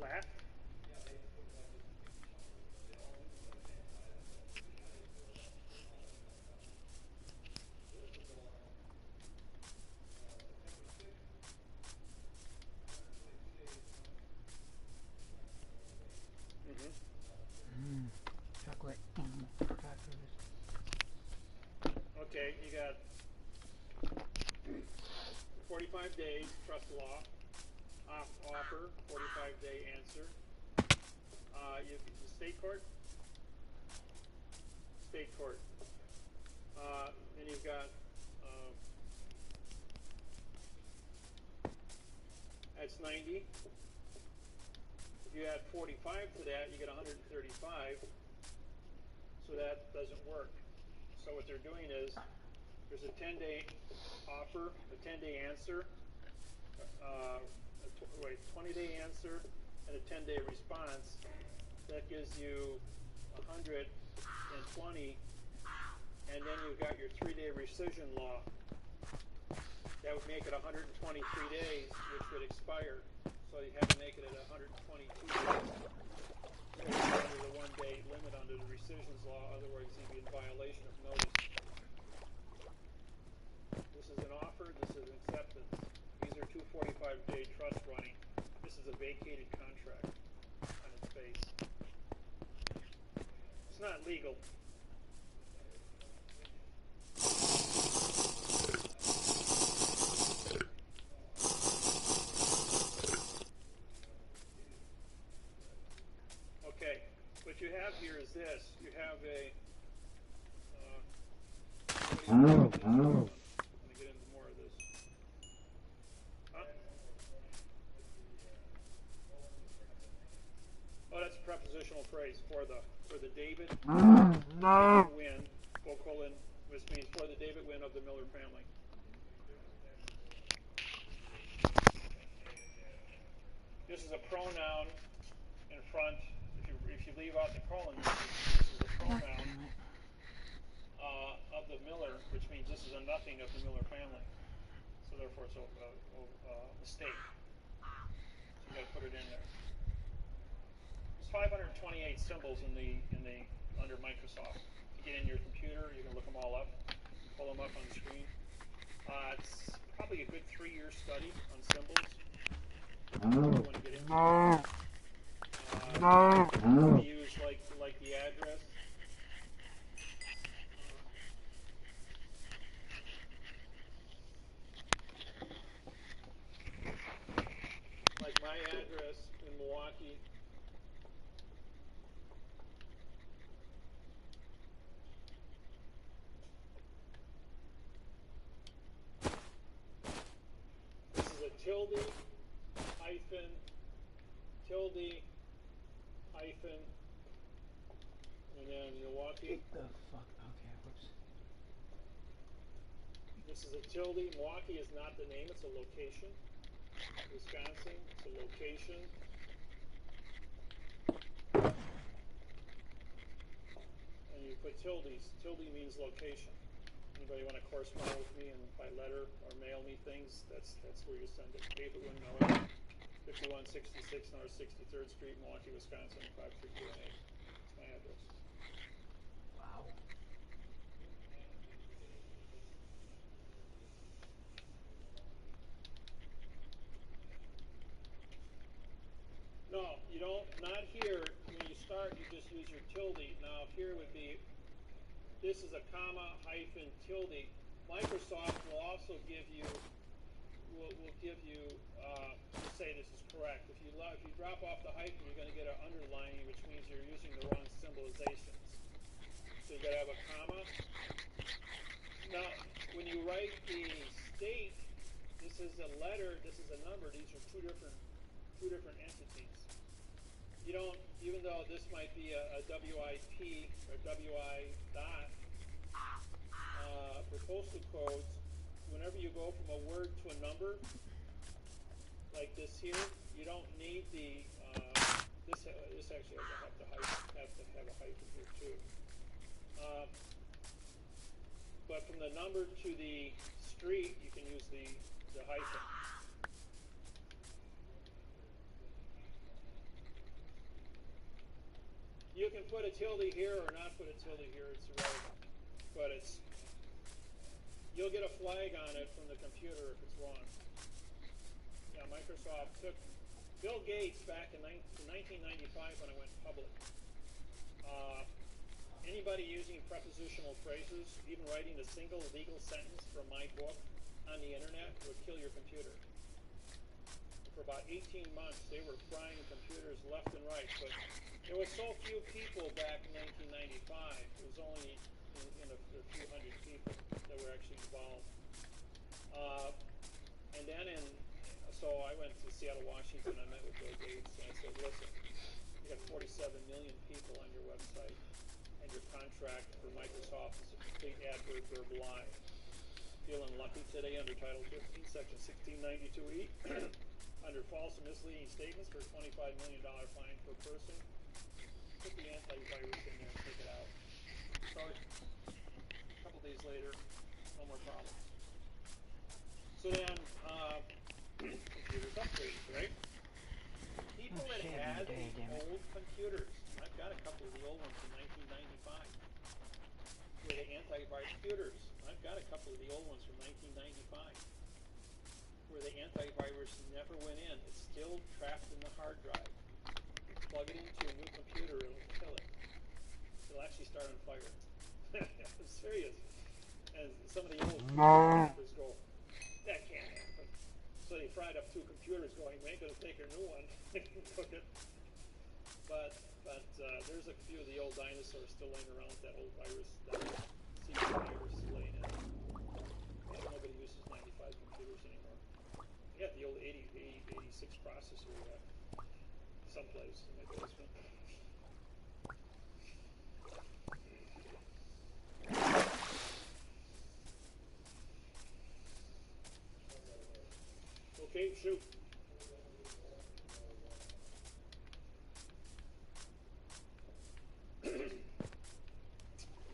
Left. Chocolate. Okay, you got 45 days, trust law, offer, 45-day answer. The state court? State court. Then you've got, that's 90. If you add 45 to that, you get 135. So that doesn't work. So what they're doing is, there's a 10-day offer, a 10-day answer, 20-day answer, and a 10-day response. That gives you 120, and then you've got your 3-day rescission law. That would make it 123 days, which would expire. So you have to make it at 122 days. So you're under the 1-day limit under the rescissions law, otherwise you'd be in violation of notice. This is an offer. This is acceptance. These are 245-day trust running. This is a vacated contract on its face. It's not legal. Okay, what you have here is this. You have a. Let me get into more of this. Huh? Oh, that's a prepositional phrase for the David Wynn, colon, which means for the David Wynn of the Miller family. This is a pronoun in front. If you leave out the colon, this is a pronoun of the Miller, which means this is a nothing of the Miller family. So therefore, it's a mistake. So you got to put it in there. There's 528 symbols in the under Microsoft. You get in your computer, you can look them all up, pull them up on the screen. It's probably a good 3-year study on symbols. You want to get into it. Use like the address. Like my address in Milwaukee. This is a tilde, hyphen, tilde, hyphen, and then Milwaukee. Get the fuck. Okay, whoops. This is a tilde. Milwaukee is not the name, it's a location. Wisconsin, it's a location. And you put tildes. Tilde means location. Anybody want to correspond with me and by letter or mail me things? That's where you send it. David Wynn Miller, 5166 North 63rd Street, Milwaukee, Wisconsin, 53218. That's my address. Wow. No, you don't, not here. When you start, you just use your tilde. Now, here would be, this is a comma, hyphen, tilde. Microsoft will also give you, will give you, to say this is correct. If you drop off the hyphen, you're going to get an underlining, which means you're using the wrong symbolizations. So you got to have a comma. Now, when you write the state, this is a letter, this is a number. These are two different entities. You don't, even though this might be a WIP or WI dot for postal codes, whenever you go from a word to a number, like this here, you don't need the, this actually has to have a hyphen here too. But from the number to the street, you can use the hyphen. You can put a tilde here or not put a tilde here, it's irrelevant. But you'll get a flag on it from the computer if it's wrong. Yeah, Microsoft took Bill Gates back in 1995 when I went public. Anybody using prepositional phrases, even writing a single legal sentence from my book on the internet would kill your computer. For about 18 months, they were frying computers left and right, but there were so few people back in 1995. It was only a few hundred people that were actually involved. And then so I went to Seattle, Washington. I met with Bill Gates, and I said, "Listen, you got 47 million people on your website, and your contract for Microsoft is a complete adverb lie. Feeling lucky today under Title 15, Section 1692E." Under false and misleading statements for a $25 million fine per person. Put the antivirus in there and take it out. So a couple days later, no more problems. So then, computers upgraded, right? People that had old computers, I've got a couple of the old ones from 1995, where the antivirus computers. I've got a couple of the old ones from 1995 where the antivirus never went in. It's still trapped in the hard drive. You plug it into a new computer, it'll kill it. It'll actually start on fire. I'm serious. And some of the old computers go, that can't happen. So they fried up 2 computers going, we ain't going to take a new one. But there's a few of the old dinosaurs still laying around with that old virus, that CD virus laying in. Yeah, nobody uses 95 computers anymore. You got the old 86 processor we have someplace in my basement. Okay, shoot.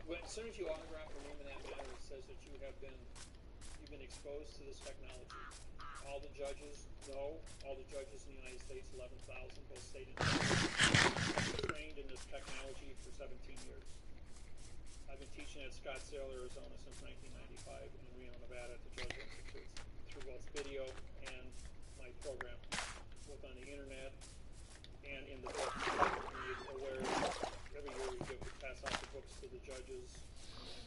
Well, as soon as you autograph your name in that manner, it says that you've been exposed to this technology. All the judges know, all the judges in the United States, 11,000, both state and federal, have been trained in this technology for 17 years. I've been teaching at Scottsdale, Arizona since 1995 and in Reno, Nevada at the Judge Institute through both video and my program, both on the internet and in the book. Where every year we pass out the books to the judges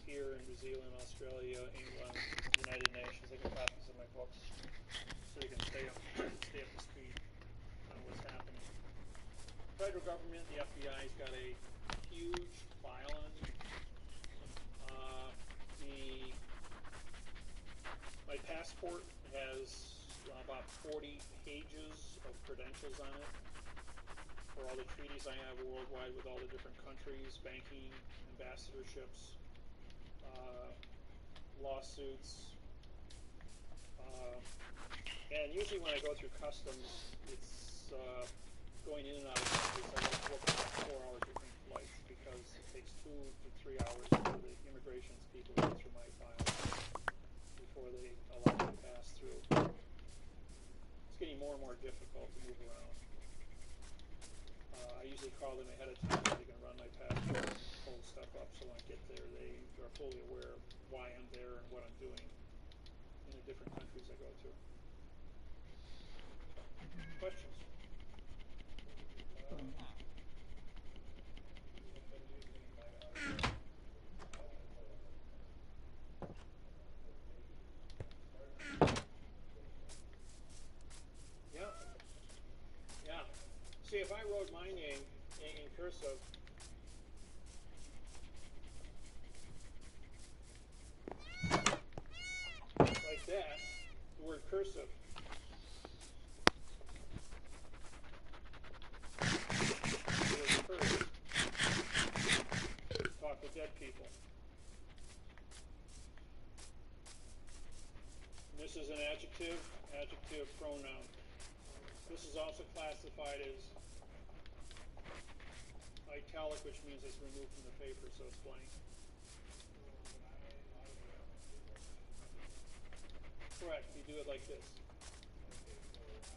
here in New Zealand, Australia, England, United Nations. They get copies of my books so they can stay up to speed on what's happening. Federal government, the FBI's got a huge file on me. My passport has about 40 pages of credentials on it for all the treaties I have worldwide with all the different countries, banking, ambassadorships, lawsuits. And usually when I go through customs, it's going in and out of countries. I like to book about 4-hour different flights because it takes 2 to 3 hours for the immigration people to go through my files before they allow me to pass through. It's getting more and more difficult to move around. I usually call them ahead of time so they can run my passport and pull stuff up so when I get there they are fully aware of why I'm there and what I'm doing in the different countries I go to. Questions? Yeah. See, if I wrote my name in cursive, like that, the word cursive, the word curse, talk to dead people. And this is an adjective pronoun. This is also classified as italic, which means it's removed from the paper, so it's blank. Correct, you do it like this.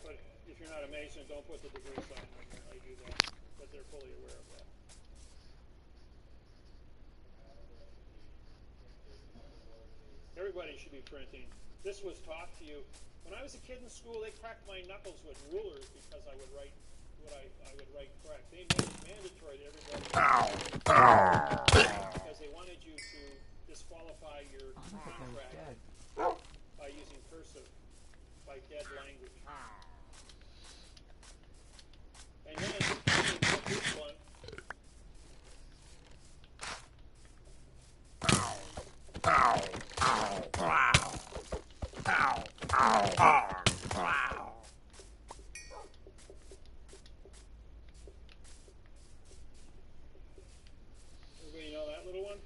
But if you're not a Mason, don't put the degree sign on there. I do that, but they're fully aware of that. Everybody should be printing. This was taught to you. When I was a kid in school, they cracked my knuckles with rulers because I would write what I would write correct. They made it mandatory to everybody because they wanted you to disqualify your contract by using cursive, by dead language. And then this one. Everybody know that little one?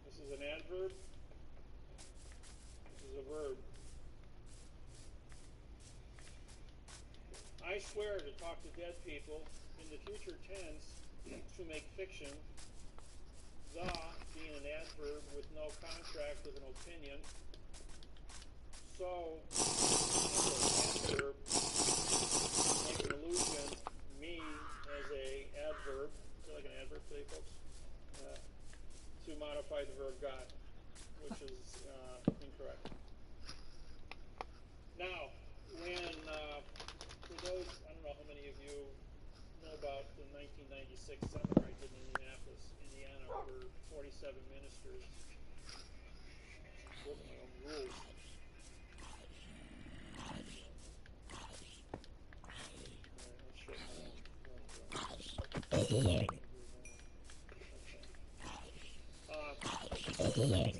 This is an adverb. This is a verb. I swear to talk to dead people in the future tense to make fiction. The being an adverb with no contract with an opinion. So, adverb, make an allusion, me as a adverb. Is that like an adverb today, folks? 1996 seminar I did in Indianapolis, Indiana, over 47 ministers. Broke my own rules. Let's show my own rule.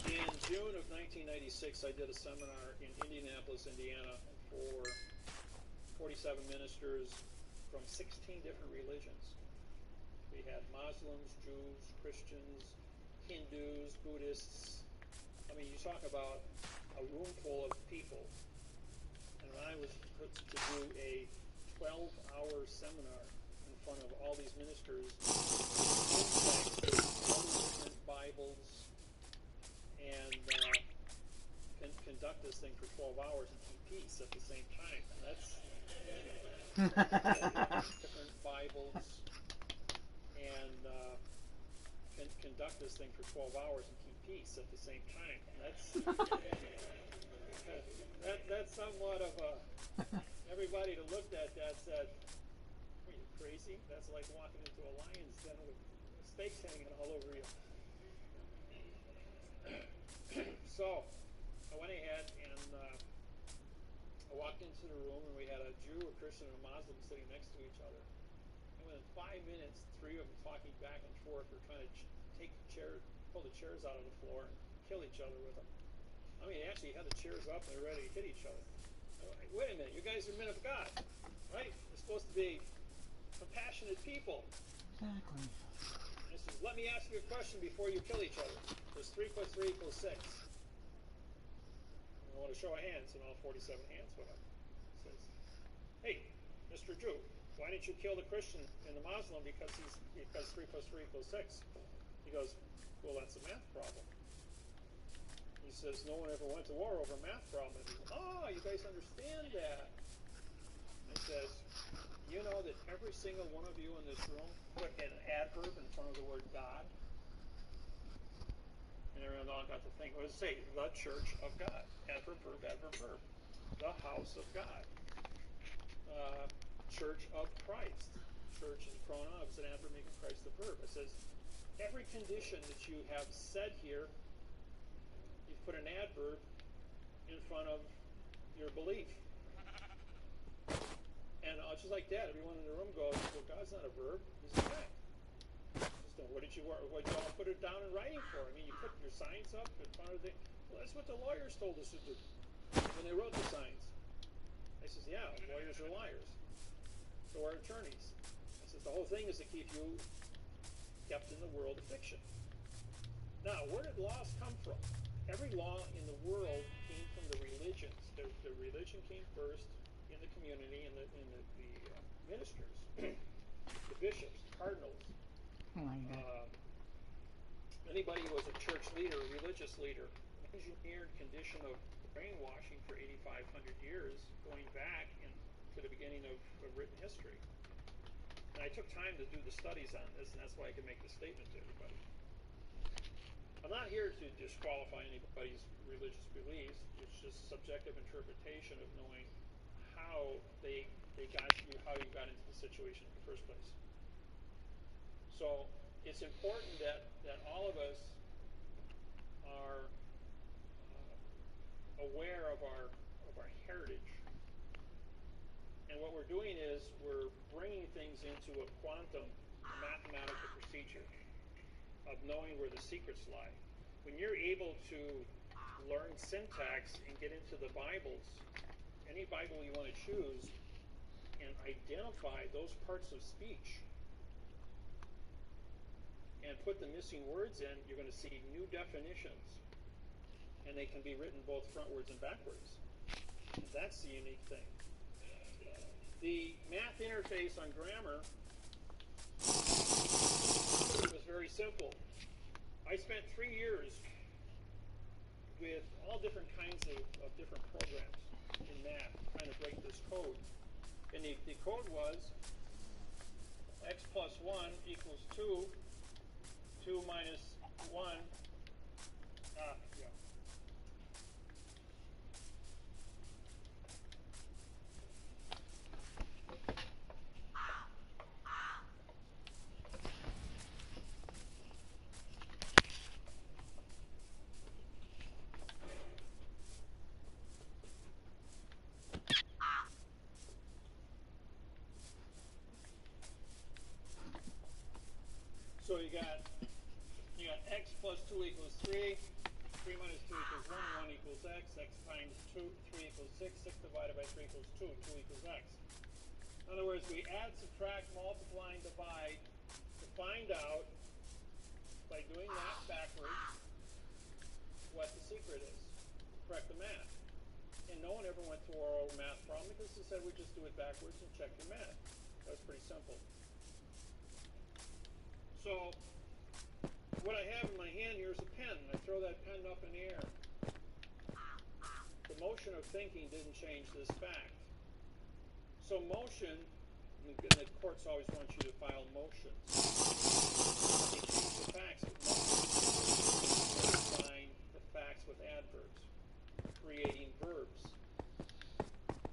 In June of 1996, I did a seminar in Indianapolis, Indiana, for 47 ministers from 16 different religions. We had Muslims, Jews, Christians, Hindus, Buddhists. I mean, you talk about a room full of people. And when I was put to do a 12-hour seminar in front of all these ministers, all these different Bibles, and conduct this thing for 12 hours and keep peace at the same time. And that's different Bibles, and conduct this thing for 12 hours and keep peace at the same time. And that's somewhat of a, everybody that looked at that said, "Are you crazy? That's like walking into a lion's den with steaks hanging all over you." So I went ahead and I walked into the room, and we had a Jew, a Christian, and a Muslim sitting next to each other. And within 5 minutes, three of them talking back and forth were trying to pull the chairs out of the floor and kill each other with them. I mean, they actually had the chairs up and they were ready to hit each other. Like, wait a minute, you guys are men of God, right? You're supposed to be compassionate people. Exactly. I said, let me ask you a question before you kill each other. Does 3 + 3 = 6? I want to show of hands, and all 47 hands went up. He says, "Hey, Mr. Jew, why didn't you kill the Christian and the Muslim because 3 + 3 = 6? He goes, "Well, that's a math problem." He says, "No one ever went to war over a math problem." And he goes, "Oh, you guys understand that." He says, "You know that every single one of you in this room put an adverb in front of the word God?" And everyone all got to think, what does it say? The church of God. Adverb, verb, adverb, verb. The house of God. Church of Christ. Church is a pronoun, it's an adverb making Christ the verb. It says, every condition that you have said here, you've put an adverb in front of your belief. And just like that, everyone in the room goes, well, God's not a verb, he's a fact. What did you all put it down in writing for? I mean, you put your signs up in front of the... Well, that's what the lawyers told us to do when they wrote the signs. I says, yeah, lawyers are liars. So are attorneys. I says, the whole thing is to keep you kept in the world of fiction. Now, where did laws come from? Every law in the world came from the religions. The religion came first in the community, in the ministers, the bishops, cardinals. Anybody who was a church leader, a religious leader, engineered condition of brainwashing for 8,500 years, going back to the beginning of written history. And I took time to do the studies on this, and that's why I can make this statement to everybody. I'm not here to disqualify anybody's religious beliefs. It's just subjective interpretation of knowing how how you got into the situation in the first place. So it's important that all of us are aware of our heritage. And what we're doing is we're bringing things into a quantum mathematical procedure of knowing where the secrets lie. When you're able to learn syntax and get into the Bibles, any Bible you want to choose, and identify those parts of speech and put the missing words in, you're going to see new definitions. And they can be written both frontwards and backwards. And that's the unique thing. The math interface on grammar was very simple. I spent 3 years with all different kinds of different programs in math trying to break this code. And the code was x plus 1 equals 2, 2 minus 1, plus 2 equals 3. 3 minus 2 equals 1. 1 equals x. X times 2. 3 equals 6. 6 divided by 3 equals 2. 2 equals x. In other words, we add, subtract, multiply, and divide to find out, by doing that backwards, what the secret is. Correct the math. And no one ever went through our old math problem because they said we just do it backwards and check your math. That's pretty simple. So, what I have in my hand here is a pen. I throw that pen up in the air. The motion of thinking didn't change this fact. So motion, and the courts always want you to file motions. They change the facts with motion, modifying the facts with adverbs, creating verbs.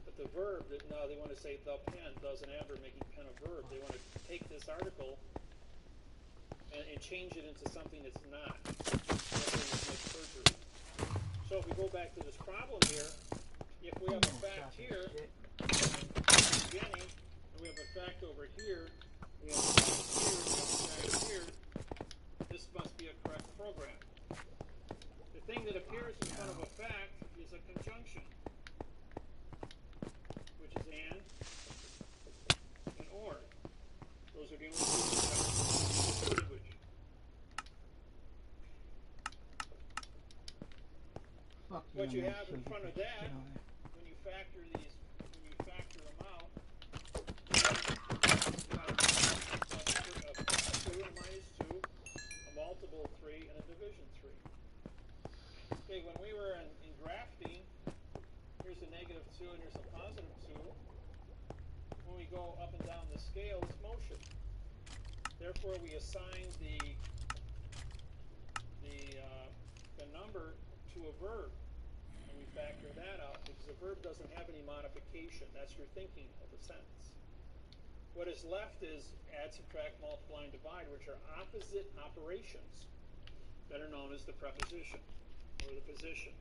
But the verb, no, they want to say the pen does an adverb, making pen a verb. They want to take this article and change it into something it's not. So if we go back to this problem here, if we have a fact here, beginning, and we have a fact over here, we have a fact here, we have a fact here, this must be a correct program. The thing that appears in front of a fact is a conjunction, which is and or. Those are the only two conjunctions in language. What you have in front of that, when you factor these, when you factor them out, you have a 2 and a minus 2, a multiple of 3, and a division 3. Okay, when we were in grafting, here's a negative 2 and here's a positive 2. When we go up and down the scale, it's motion. Therefore, we assign the number to a verb. Factor that out because a verb doesn't have any modification. That's your thinking of the sentence. What is left is add, subtract, multiply, and divide, which are opposite operations that are known as the preposition or the position.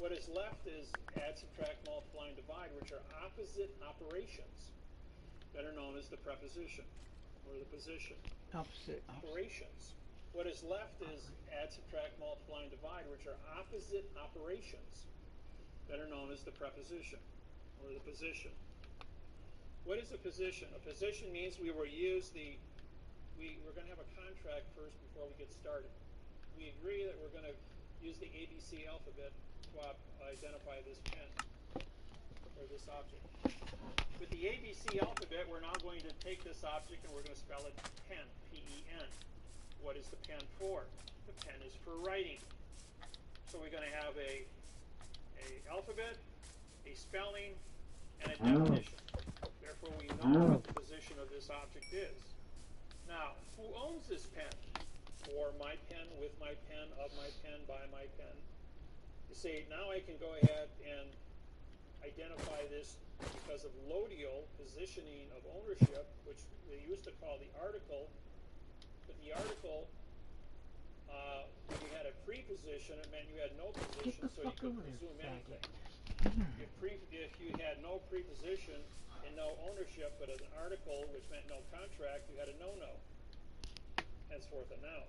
What is left is add, subtract, multiply, and divide, which are opposite operations that are known as the preposition or the position. Opposite operations. What is left is add, subtract, multiply, and divide, which are opposite operations that are known as the preposition or the position. What is a position? A position means we will use we're going to have a contract first before we get started. We agree that we're going to use the ABC alphabet to identify this pen or this object. With the ABC alphabet, we're now going to take this object and we're going to spell it pen, P-E-N. What is the pen for? The pen is for writing. So we're going to have a alphabet, a spelling, and a definition. Therefore, we know what the position of this object is. Now, who owns this pen? For my pen, with my pen, of my pen, by my pen. You see, now I can go ahead and identify this because of lodial positioning of ownership, which we used to call the article. But the article, when you had a preposition, it meant you had no position, so you could presume anything. If you had no preposition and no ownership, but an article, which meant no contract, you had a no-no. Henceforth a noun.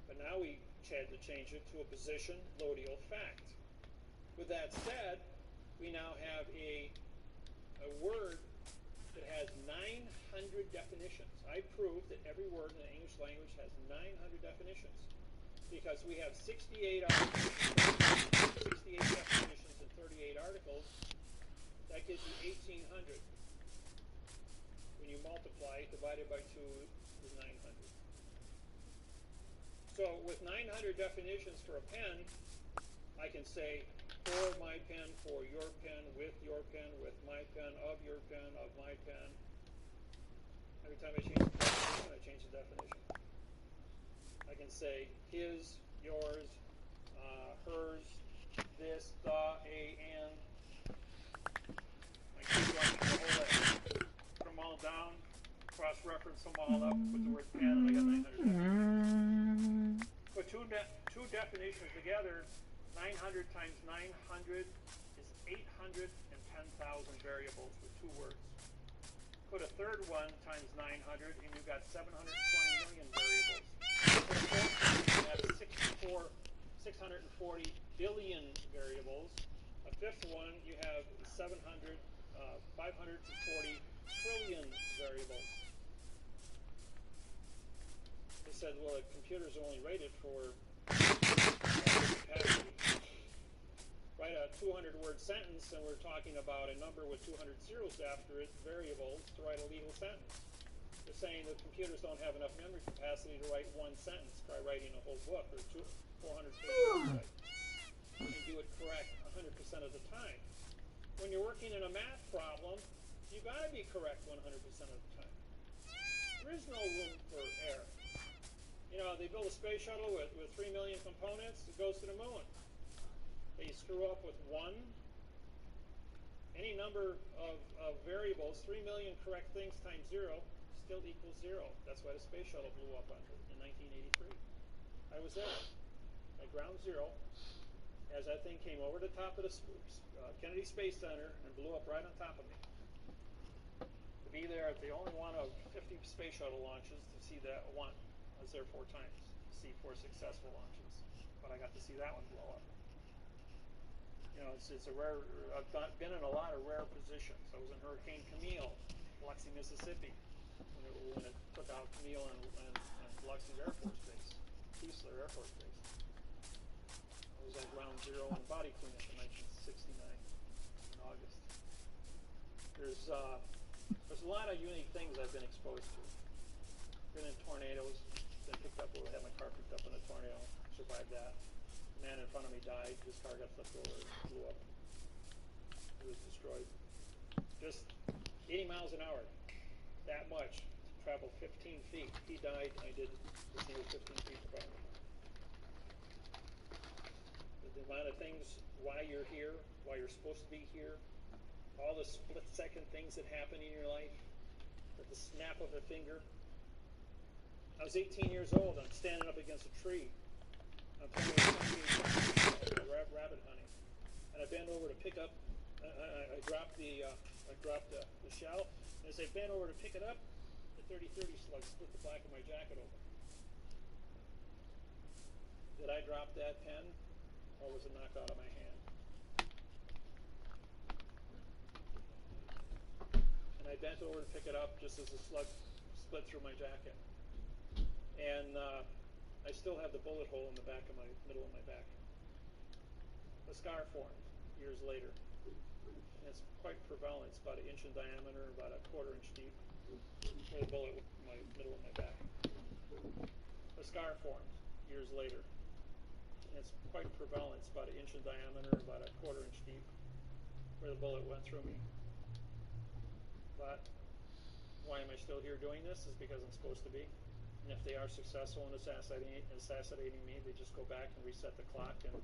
But now we had to change it to a position, lodial fact. With that said, we now have a word that has 900 definitions. I proved that every word in the English language has 900 definitions because we have 68 definitions and 38 articles. That gives you 1,800. When you multiply it, divided by 2 is 900. So with 900 definitions for a pen, I can say for my pen, for your pen, with my pen, of your pen, of my pen. Every time I change the definition, I change the definition. I can say his, yours, hers, this, the, a, and. I keep going through the whole list. Put them all down, cross-reference them all up, put the word pen, and I got 900 definitions. Put two definitions together, 900 times 900 is 810,000 variables with 2 words. Put a third one times 900 and you've got 720 million variables. For the fourth one, you have 640 billion variables. A fifth one, you have 540 trillion variables. They said, well, the computers are only rated for capacity. Write a 200-word sentence, and we're talking about a number with 200 zeros after it, variables, to write a legal sentence. They're saying that computers don't have enough memory capacity to write one sentence by writing a whole book or 400-page website. You can do it correct 100% of the time. When you're working in a math problem, you got to be correct 100% of the time. There is no room for error. You know, they build a space shuttle with 3 million components. It goes to the moon. They screw up with one. Any number of variables, 3 million correct things times 0, still equals 0. That's why the space shuttle blew up in 1983. I was there at ground zero as that thing came over the top of the Kennedy Space Center and blew up right on top of me. To be there at the only one of 50 space shuttle launches to see that one. I was there 4 times to see 4 successful launches, but I got to see that one blow up. You know, it's a rare. I've been in a lot of rare positions. I was in Hurricane Camille, Biloxi, Mississippi, when it took out Camille and Biloxi's Air Force Base, Keesler Air Force Base. I was at ground zero in body cleanup in 1969 in August. There's a lot of unique things I've been exposed to. Been in tornadoes. Been picked up. Had my car picked up in a tornado. Survived that. The man in front of me died. His car got flipped over. Blew up. It was destroyed. Just 80 miles an hour. That much. Traveled 15 feet. He died. I did the same 15 feet above me. The amount of things, why you're here, why you're supposed to be here, all the split-second things that happen in your life, at the snap of a finger. I was 18 years old. I'm standing up against a tree. I'm playing rabbit hunting, and I bend over to pick up. I dropped the shell. And as I bent over to pick it up, the 30-30 slug split the back of my jacket open. Did I drop that pen, or was it knocked out of my hand? And I bent over to pick it up just as the slug split through my jacket. And I still have the bullet hole in the middle of my back. A scar formed years later. And it's quite prevalent. It's about 1 inch in diameter, about a 1/4 inch deep. Where the bullet was in the middle of my back. A scar formed years later. And it's quite prevalent. It's about 1 inch in diameter, about a 1/4 inch deep. Where the bullet went through me. But why am I still here doing this? Is because I'm supposed to be. And if they are successful in assassinating me, they just go back and reset the clock and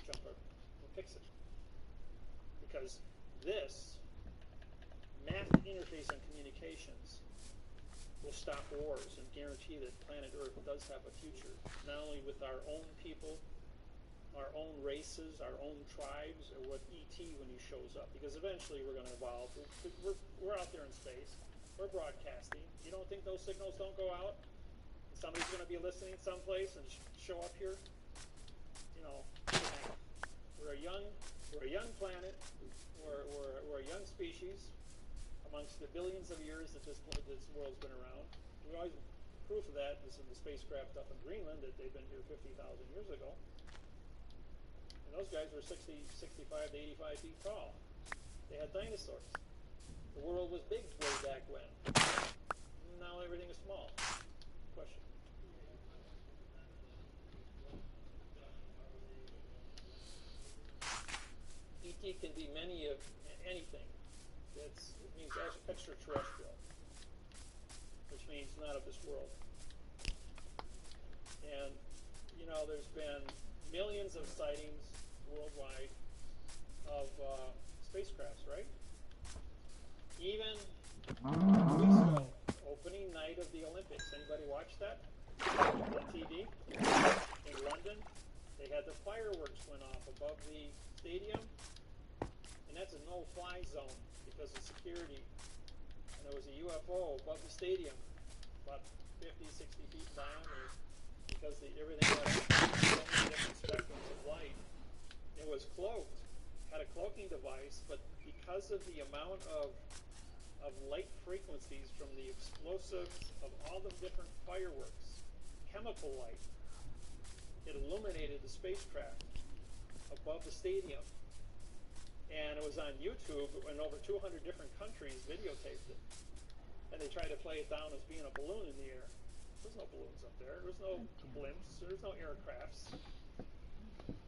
jump up and fix it. Because this math interface and communications will stop wars and guarantee that planet Earth does have a future, not only with our own people, our own races, our own tribes, or with ET when he shows up. Because eventually we're going to evolve. We're out there in space. We're broadcasting. You don't think those signals don't go out? Somebody's going to be listening someplace and show up here? You know, we're a young planet. We're a young species amongst the billions of years that this world's been around. We always proof of that is in the spacecraft up in Greenland that they've been here 50,000 years ago. And those guys were 65 to 85 feet tall. They had dinosaurs. The world was big way back when. Now everything is small. Question. ET can be anything. It means extraterrestrial, which means not of this world. And, you know, there's been millions of sightings worldwide of spacecrafts, right? Even weeks ago, opening night of the Olympics. Anybody watch that on TV? In London, they had the fireworks went off above the stadium, and that's a no-fly zone because of security. And there was a UFO above the stadium, about 50, 60 feet in diameter because everything had so many different spectrums of light. It was cloaked, had a cloaking device, but because of the amount of light frequencies from the explosives of all the different fireworks, chemical light, it illuminated the spacecraft above the stadium. And it was on YouTube, and over 200 different countries videotaped it. And they tried to play it down as being a balloon in the air. There's no balloons up there. There's no blimps. There's no aircrafts.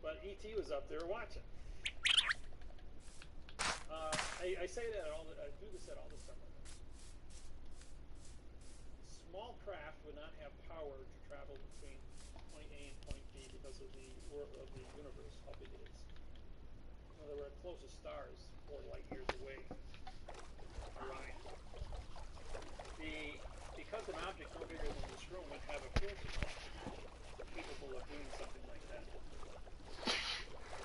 But ET was up there watching. I say that I do this at all the seminars. Small craft would not have power to travel between point A and point B because of the universe, how big it is. They were at closest stars 4 light years away. Orion. Because an object no bigger than this room would have a fuel supply capable of doing something like that.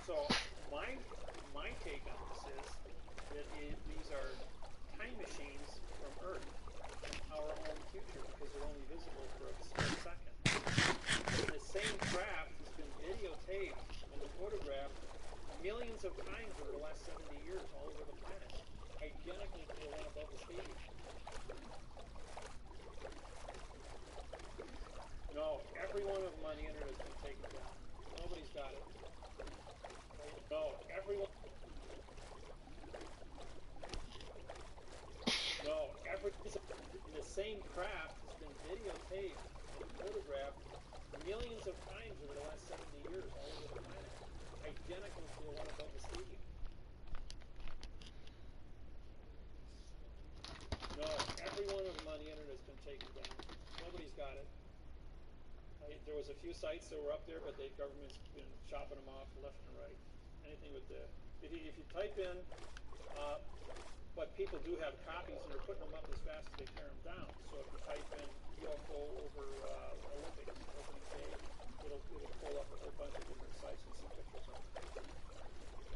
So my take on this is that these are time machines from Earth and our own future because they're only visible for a split second. And the same craft has been videotaped and photographed millions of times over the last 70 years all over the planet, identical to the one above the stadium. No, every one of them on the internet has been taken down. Nobody's got it. No, everyone. No, the same craft has been videotaped and photographed millions of times over the last 70 years all over the planet, identical to the one above the stadium. No, every one of them on the internet has been taken down. Nobody's got it. There was a few sites that were up there, but the government's been chopping them off left and right. Anything with the, if you type in, but people do have copies and they're putting them up as fast as they tear them down. So if you type in UFO over Olympics opening day, it'll pull up a whole bunch of different sites and see pictures of them.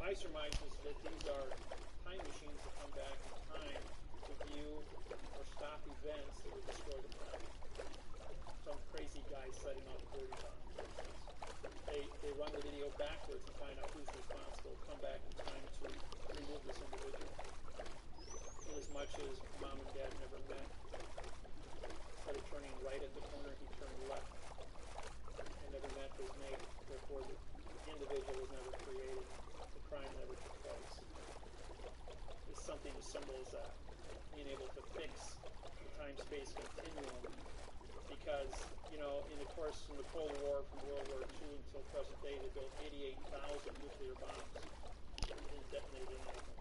My surmise is that these are time machines that come back in time to view or stop events that would destroy the planet. Some crazy guy setting off a dirty bomb, for instance. They run the video backwards to find out who's responsible, come back in time to remove this individual. In as much as mom and dad never met, instead of turning right at the corner, he turned left and never met his mate. Therefore, the individual was never created. The crime never took place. It's something as simple as that. Being able to fix the time-space continuum. Because, in the course of the Cold War from World War II until present day, they built 88,000 nuclear bombs and detonated any of them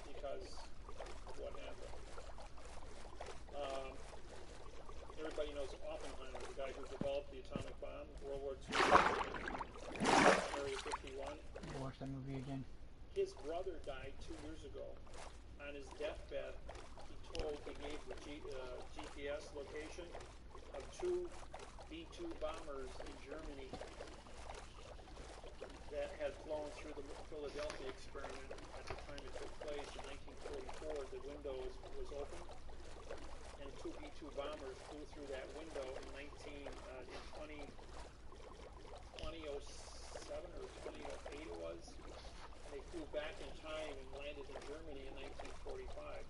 because of what happened. Everybody knows Oppenheimer, the guy who developed the atomic bomb, World War II, Area 51. Watch that movie again. His brother died 2 years ago. On his deathbed, he gave the GPS location of 2 B-2 bombers in Germany that had flown through the Philadelphia experiment at the time it took place in 1944. The window was open, and 2 B-2 bombers flew through that window in 2007 or 2008 it was. And they flew back in time and landed in Germany in 1945.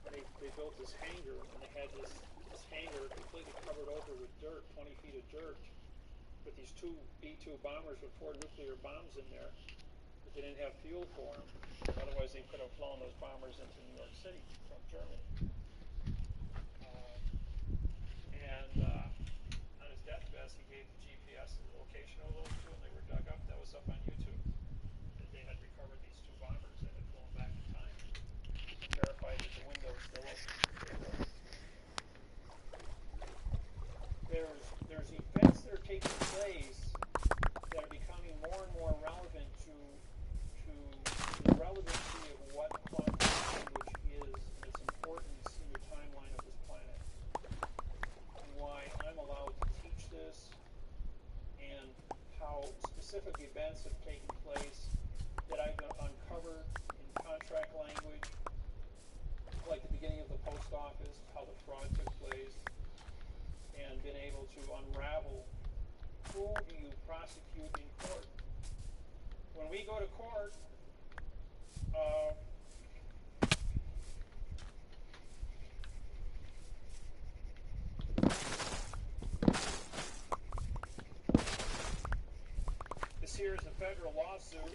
And they built this hangar, and they had this hangar completely covered over with dirt, 20 feet of dirt, with these 2 B-2 bombers with 4 nuclear bombs in there, but they didn't have fuel for them. Otherwise, they could have flown those bombers into New York City from Germany. On his deathbed, he gave the GPS and the location of those 2, and they were dug up. That was up on YouTube. They had recovered these 2 bombers that had flown back in time, verified that the window was still open. There's events that are taking place that are becoming more and more relevant to the relevancy of what quantum language is and its importance lawsuit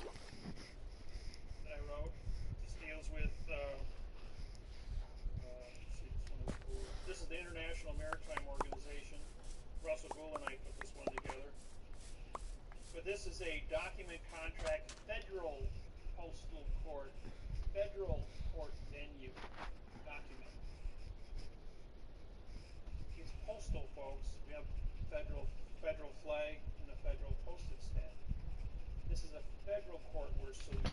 that I wrote. This deals with, let's see, this is the International Maritime Organization. Russell Gould and I put this one together. But this is a document contract, federal postal court, federal court venue document. It's postal, folks. We have federal flag and a federal postage stamp. This is a federal court we're suing.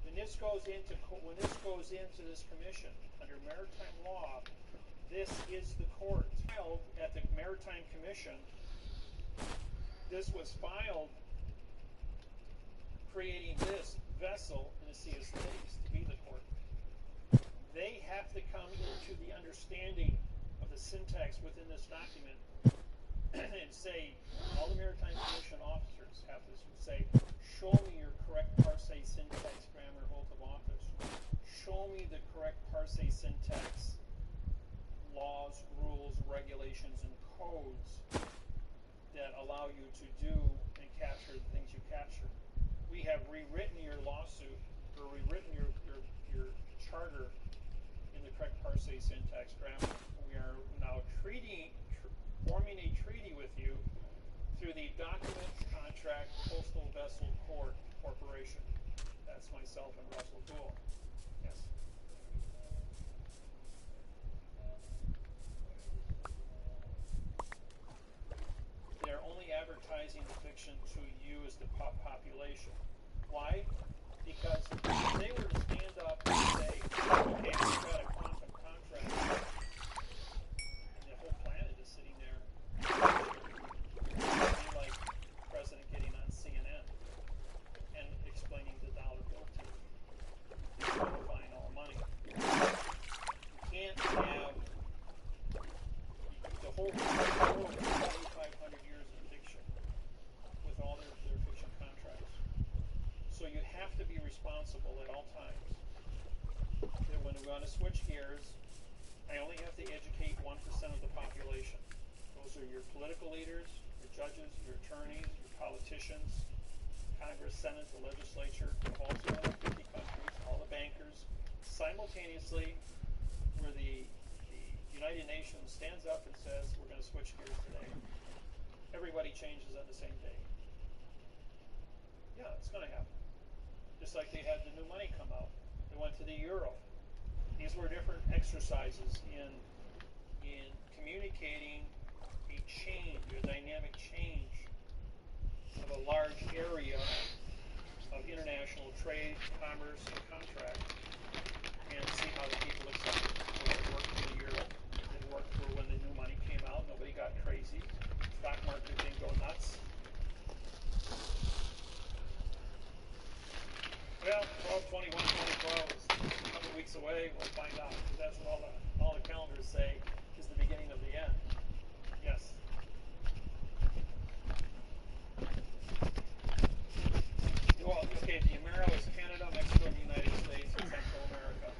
When this goes into this commission under maritime law, this is the court. Filed at the Maritime Commission. This was filed creating this vessel in the Sea of Cities to be the court. They have to come into the understanding of the syntax within this document and say, all the Maritime Commission officers have to say, show me your correct parse syntax, grammar, oath of office. Show me the correct parse syntax, laws, rules, regulations, and codes that allow you to do and capture the things you capture. We have rewritten your lawsuit, or rewritten your charter in the correct parse syntax grammar. We are now forming a treaty with you through the Document Contract Postal Vessel Corporation. That's myself and Russell Gould. Yes. They're only advertising the fiction to you as the population. Why? Because if they were to stand up and say, okay, we've got a quantum contract, and the whole planet is sitting there, it'd be like the president getting on CNN and explaining the dollar bill to you, qualifying all money. You can't have the whole world is 2,500 years of fiction with all their fiction contracts. So you have to be responsible at all times. When we want to switch gears, I only have to educate 1% of the population. Those are your political leaders, your judges, your attorneys, your politicians, Congress, Senate, the legislature, all 250 countries, all the bankers. Simultaneously, where the United Nations stands up and says, we're going to switch gears today. Everybody changes on the same day. Yeah, it's going to happen. Just like they had the new money come out. They went to the euro. These were different exercises in communicating a change, a dynamic change of a large area of international trade, commerce, and contract, and see how the people accept it. So it worked for the euro. It worked for when the new money came out. Nobody got crazy. Stock market didn't go nuts. Well, 12/21/2012 is a couple weeks away. We'll find out. That's what all the calendars say is the beginning of the end. Yes. Well, okay, the Amero is Canada, Mexico, and the United States, and Central America.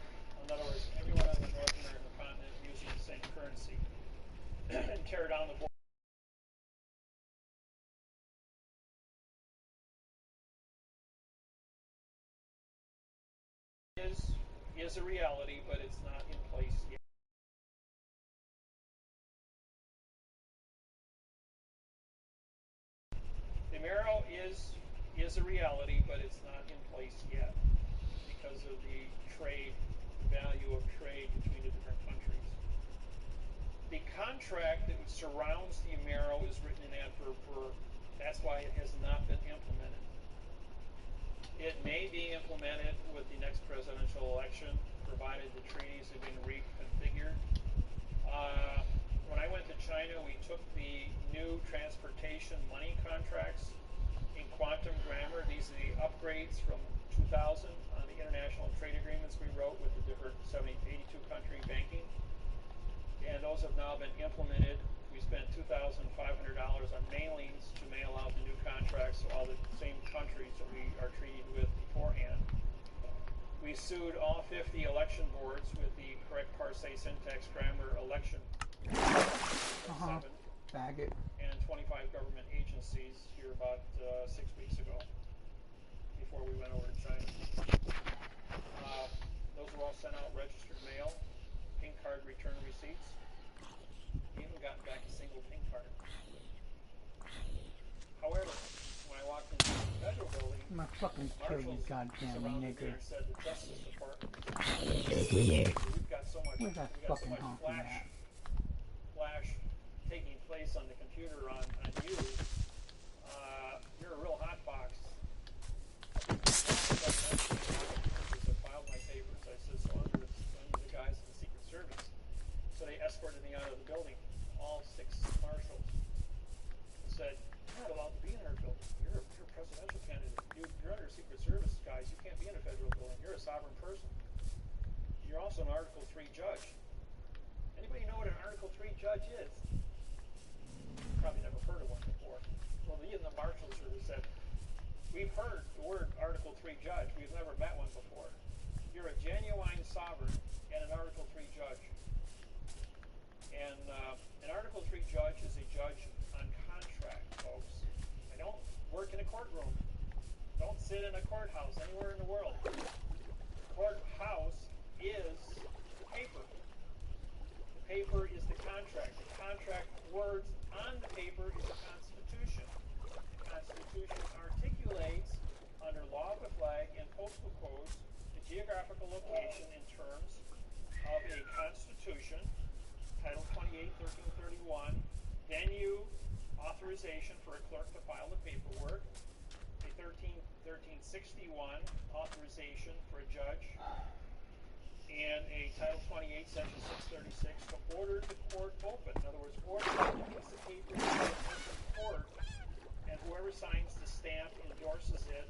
In other words, everyone on the North American continent using the same currency and tear down the border. Is a reality, but it's not in place yet. The Amero is a reality, but it's not in place yet because of the trade, value of trade between the different countries. The contract that surrounds the Amero is written in Adverb Verb. That's why it has not been implemented. It may be implemented with the next presidential election, provided the treaties have been reconfigured. When I went to China, we took the new transportation money contracts in quantum grammar. These are the upgrades from 2000 on the international trade agreements we wrote with the different 82 country banking. And those have now been implemented. We spent $2,500 on mailings to mail out the new contracts to all the same countries that we are treated with beforehand. We sued all 50 election boards with the correct parse syntax grammar election. Faggot. And 25 government agencies here about 6 weeks ago. before we went over to China. Those were all sent out registered mail, pink card return receipts. We haven't gotten back a single pink card. However, when I walked into the federal building, I'm gonna fucking kill you, marshals goddamn surrounded me nigger. and said the Justice Department. We've got so much, Where's that fucking honking at? flash taking place on the computer on you. You're a real hot box. I filed my papers. I said, so I'm the guys in the Secret Service. So they escorted me out of the building, all 6 marshals, and said, you're not allowed to be in our building. You're a presidential candidate. You're under Secret Service, guys. You can't be in a federal building. You're a sovereign person. You're also an Article 3 judge. Anybody know what an Article 3 judge is? Probably never heard of one before. Well, even the marshals said, we've heard the word Article 3 judge. We've never met one before. You're a genuine sovereign and an Article 3 judge. And an Article 3 judge is a judge on contract, folks. I don't work in a courtroom. Don't sit in a courthouse anywhere in the world. The courthouse is the paper. The paper is the contract. The contract words on the paper is the Constitution. The Constitution articulates, under law of the flag and postal codes, the geographical location in terms of a Constitution, Title 28, 1331, venue, authorization for a clerk to file the paperwork, a 1361 authorization for a judge, and a Title 28, Section 636 to order the court open. In other words, order the piece of paper to go into court, and whoever signs the stamp, endorses it,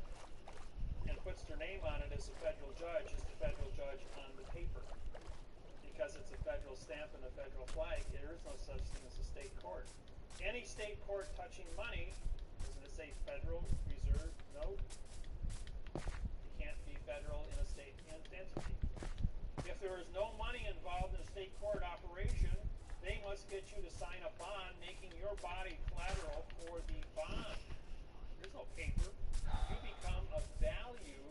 and puts their name on it as a federal judge is the federal judge on the paper. Because it's a federal stamp and a federal flag, there is no such thing as a state court. Any state court touching money, doesn't it say Federal Reserve note? You can't be federal in a state entity. If there is no money involved in a state court operation, they must get you to sign a bond making your body collateral for the bond. There's no paper. You become of value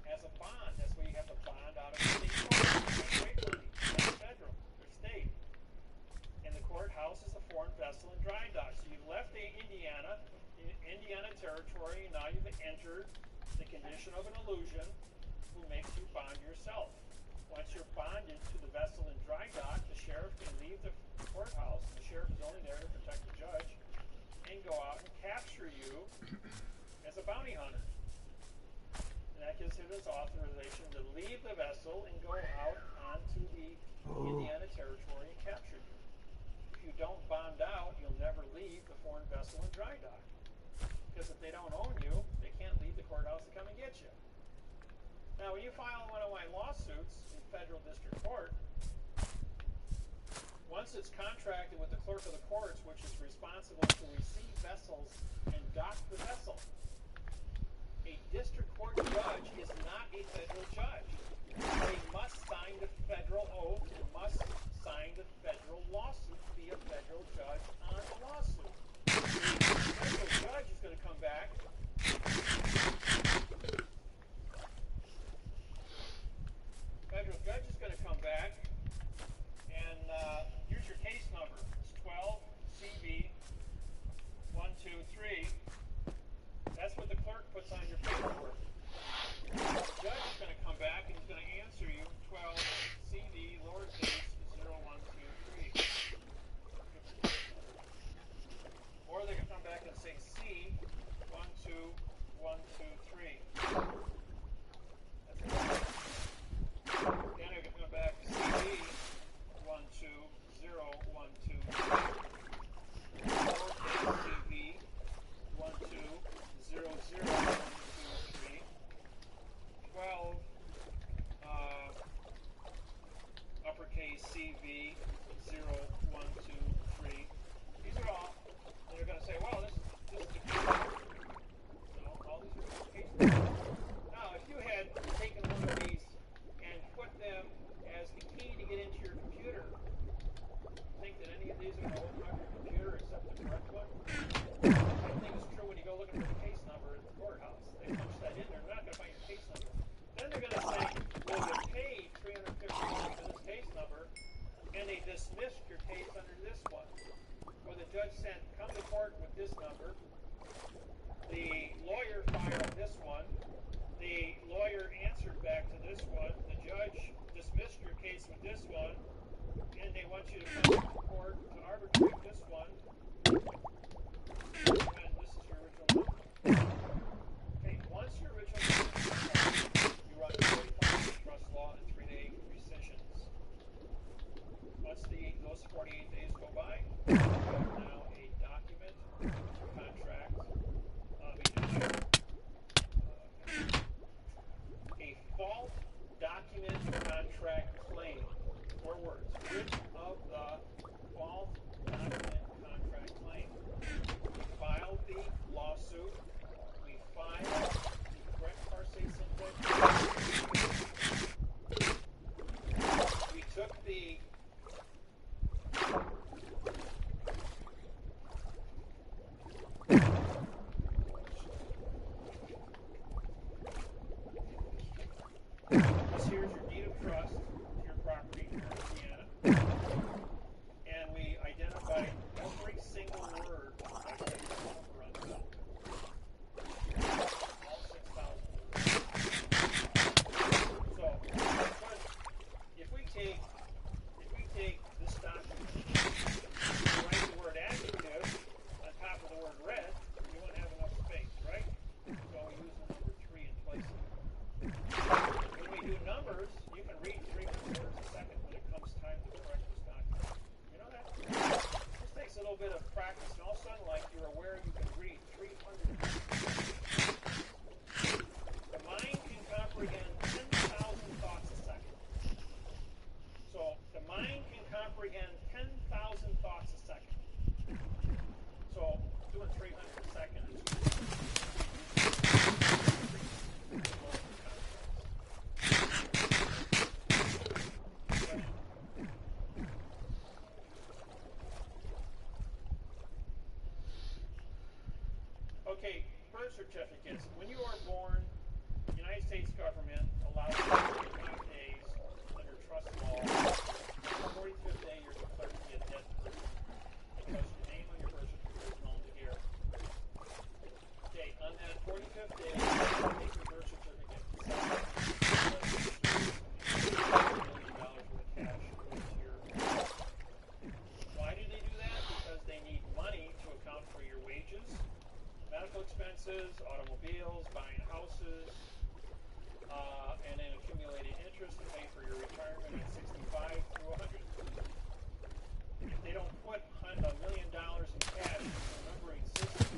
as a bond. That's why you have to bond out of the state court. You can't money. That's federal. They're state. And the courthouse is a foreign vessel and dry dock. So you've left Indiana territory, and now you've entered the condition of an illusion who makes you bond yourself. Once you're bonded to the vessel in dry dock, the sheriff can leave the courthouse. The sheriff is only there to protect the judge, and go out and capture you as a bounty hunter. And that gives him his authorization to leave the vessel and go out onto the Indiana territory and capture you. If you don't bond out, you'll never leave the foreign vessel in dry dock. Because if they don't own you, they can't leave the courthouse to come and get you. Now, when you file one of my lawsuits in federal district court, once it's contracted with the clerk of the courts, which is responsible to receive vessels and dock the vessel, a district court judge is not a federal judge. They must sign the federal oath and must sign the federal lawsuit to be a federal judge on the lawsuit. The federal judge is going to come back. Federal judge is going to come back, and here's your case number. It's 12 CB 123. That's what the clerk puts on your paperwork. The judge is going to come back and he's going to answer you 12 CD lowercase 0123. Or they can come back and say C 123 this number. The lawyer filed this one. The lawyer answered back to this one. The judge dismissed your case with this one. And they want you to come to court to arbitrate this one. And this is your original number. Okay, once your original number is filed, you run 45-day trust law and 3-day rescissions. Once those 48 days go by, you have now a document, contract, a fault document contract claim. 4 words. Writ of the fault document contract claim. We filed the lawsuit. We filed the correct parse syntax. We took the this here's your deed of trust to your property in Indiana. And we identified every single word that the number on top. All 6,000 words. So if we take this document, write the word adjective on top of the word red, you won't have enough space, right? So we use the number 3 in place of it. When we do numbers, you can read 300 words a second when it comes time to correct this document. You know that? This takes a little bit of practice, and all of a sudden, like, you're aware you can read 300 words. The mind can comprehend 10,000 thoughts a second. So the mind can comprehend 10,000 thoughts a second. So doing 300 a second is okay, birth certificates. When you are born, the United States government allows you 45 days under trust law. On the 45th day, you're declared to be a dead person because your name on your birth certificate is known to heir. Okay, on that 45th day, you take your birth certificate, sell it, $1 million worth of cash to your Why do they do that? Because they need money to account for your wages, medical expenses, automobiles, buying houses, and then accumulated interest to pay for your retirement at 65 through 100. If they don't put $1 million in cash in the numbering system,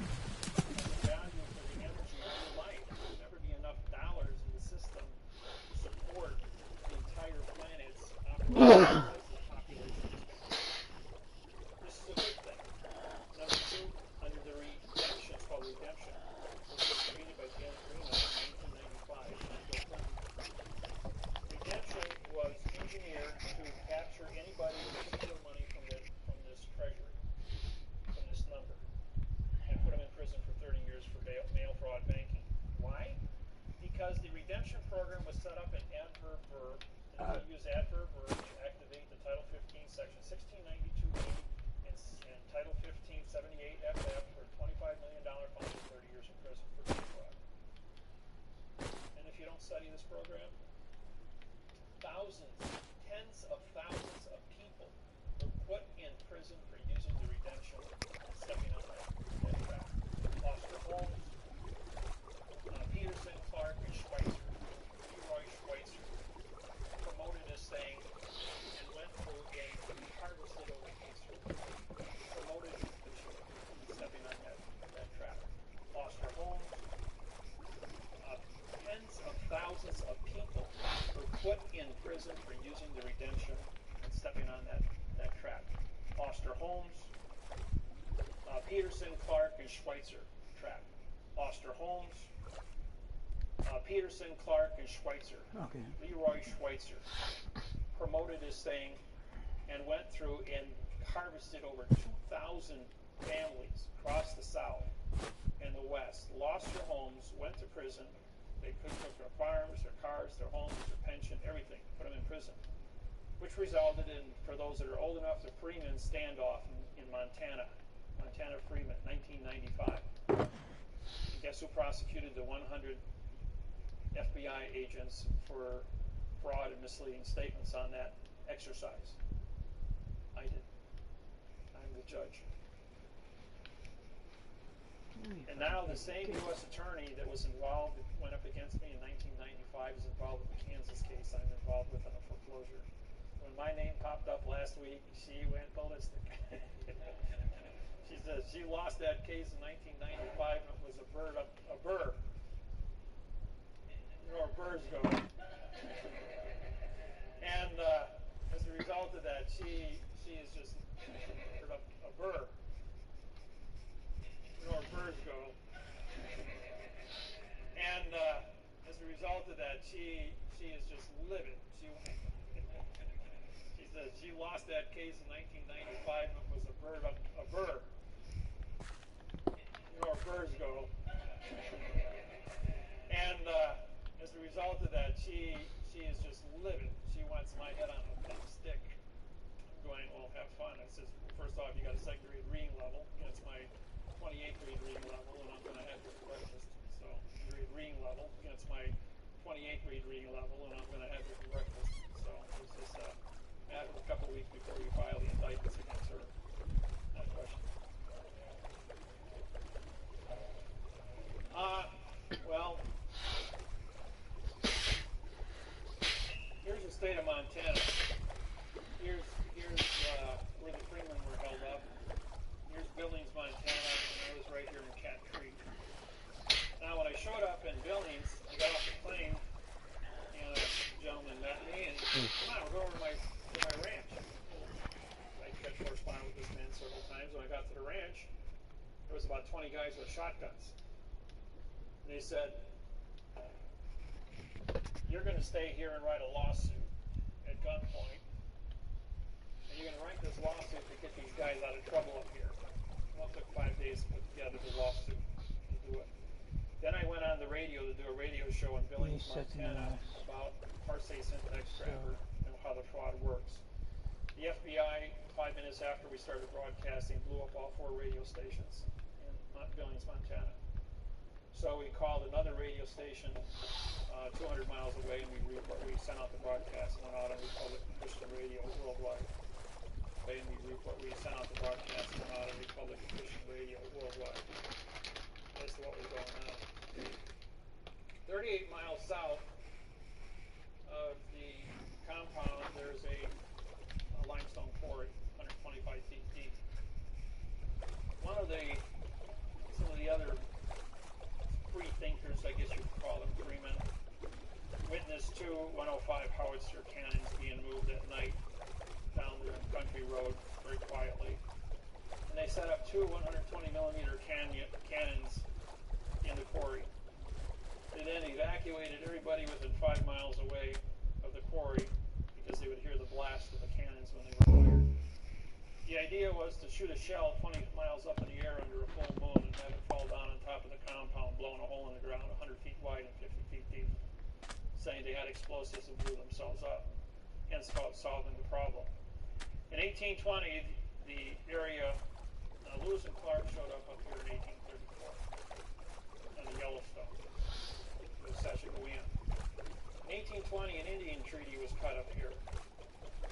the value for the energy of your life, there'll never be enough dollars in the system to support the entire planet's operation as the population expands. This is a good thing. Number 2, under the redemption, it's called redemption. This was created by Janet Reno in 1995 and Bill Clinton. Redemption was engineered to capture anybody who steal money from this treasury, from this number, and put them in prison for 30 years for mail fraud banking. Why? Because the redemption program was set up in adverb verb, and we use adverb verb to activate the Title 15, Section 1692A and Title 15, 78 FF for a $25 million fine and 30 years in prison for mail fraud. And if you don't study this program, thousands, tens of thousands of people were put in prison for using the redemption and stepping on that track. Oscar Holmes, Peterson, Clark, and Schweitzer, Leroy Schweitzer, promoted this thing and went through a harvested over case, promoted the stepping on that track. Oscar Holmes, tens of thousands of people were put in prison for using the redemption and stepping on that trap. Oster Holmes, Peterson, Clark, and Schweitzer trap. Oster Holmes, Peterson, Clark, and Schweitzer. Okay. Leroy Schweitzer promoted this thing and went through and harvested over 2,000 families across the South and the West. Lost their homes, went to prison. They took their farms, their cars, their homes, their pension, everything, put them in prison, which resulted in, for those that are old enough, the Freeman standoff in Montana. Montana Freeman, 1995. And guess who prosecuted the 100 FBI agents for fraud and misleading statements on that exercise? I did. I'm the judge. And now the same U.S. attorney that was involved, went up against me in 1995, is involved with the Kansas case I'm involved with on a foreclosure. When my name popped up last week, she went ballistic. She says she lost that case in 1995 and it was a burr. You know where burrs go. And as a result of that, she is just a burr. You know where birds go. And as a result of that, she is just livid. She says she lost that case in 1995 and it was a burr. You know where birds go. And as a result of that, she is just livid. She wants my head on a stick. I'm going, well, have fun. I says, first off, you got a second grade reading level against my 28th grade reading level, and I'm going to have you for breakfast. So, grade reading level against my 28th grade reading level, and I'm going to have you for breakfast. So, it was just a matter of a couple of weeks before we file the indictments against her. Not a question. Well, here's the state of Montana. Here's where the Freemen were held up. Here's Billings, Montana, and I was right here in Cat Creek. Now, when I showed up in Billings, I got off the plane, and a gentleman met me, and he said, come on, we'll go over to my ranch. I kept corresponding with this man several times. When I got to the ranch, there was about 20 guys with shotguns. And they said, you're going to stay here and write a lawsuit at gunpoint. And you're going to write this lawsuit to get these guys out of trouble up here. Well, it took 5 days to put together the lawsuit to do it. Then I went on the radio to do a radio show in Billings, Montana about Parsay syntax trapper and how the fraud works. The FBI, 5 minutes after we started broadcasting, blew up all 4 radio stations in Billings, Montana. So we called another radio station 200 miles away, and we sent out the broadcast and went out on Republic Christian Radio worldwide. And we sent out the broadcast and went out on Republic Christian Radio worldwide. As to what was going on. 38 miles south of the compound, there's a limestone quarry, 125 feet deep. Some of the other free thinkers, I guess you could call them, Freemen, witnessed 2 105 howitzer cannons being moved at night down the country road very quietly. And they set up 2 120 millimeter cannons in the quarry. They then evacuated everybody within 5 miles away of the quarry because they would hear the blast of the cannons when they were fired. The idea was to shoot a shell 20 miles up in the air under a full moon and have it fall down on top of the compound, blowing a hole in the ground 100 feet wide and 50 feet deep, saying they had explosives and blew themselves up, hence solving the problem. In 1820, the area, Lewis and Clark showed up here in 1834 on the Yellowstone, the Sashagowian. In 1820, an Indian treaty was cut up here.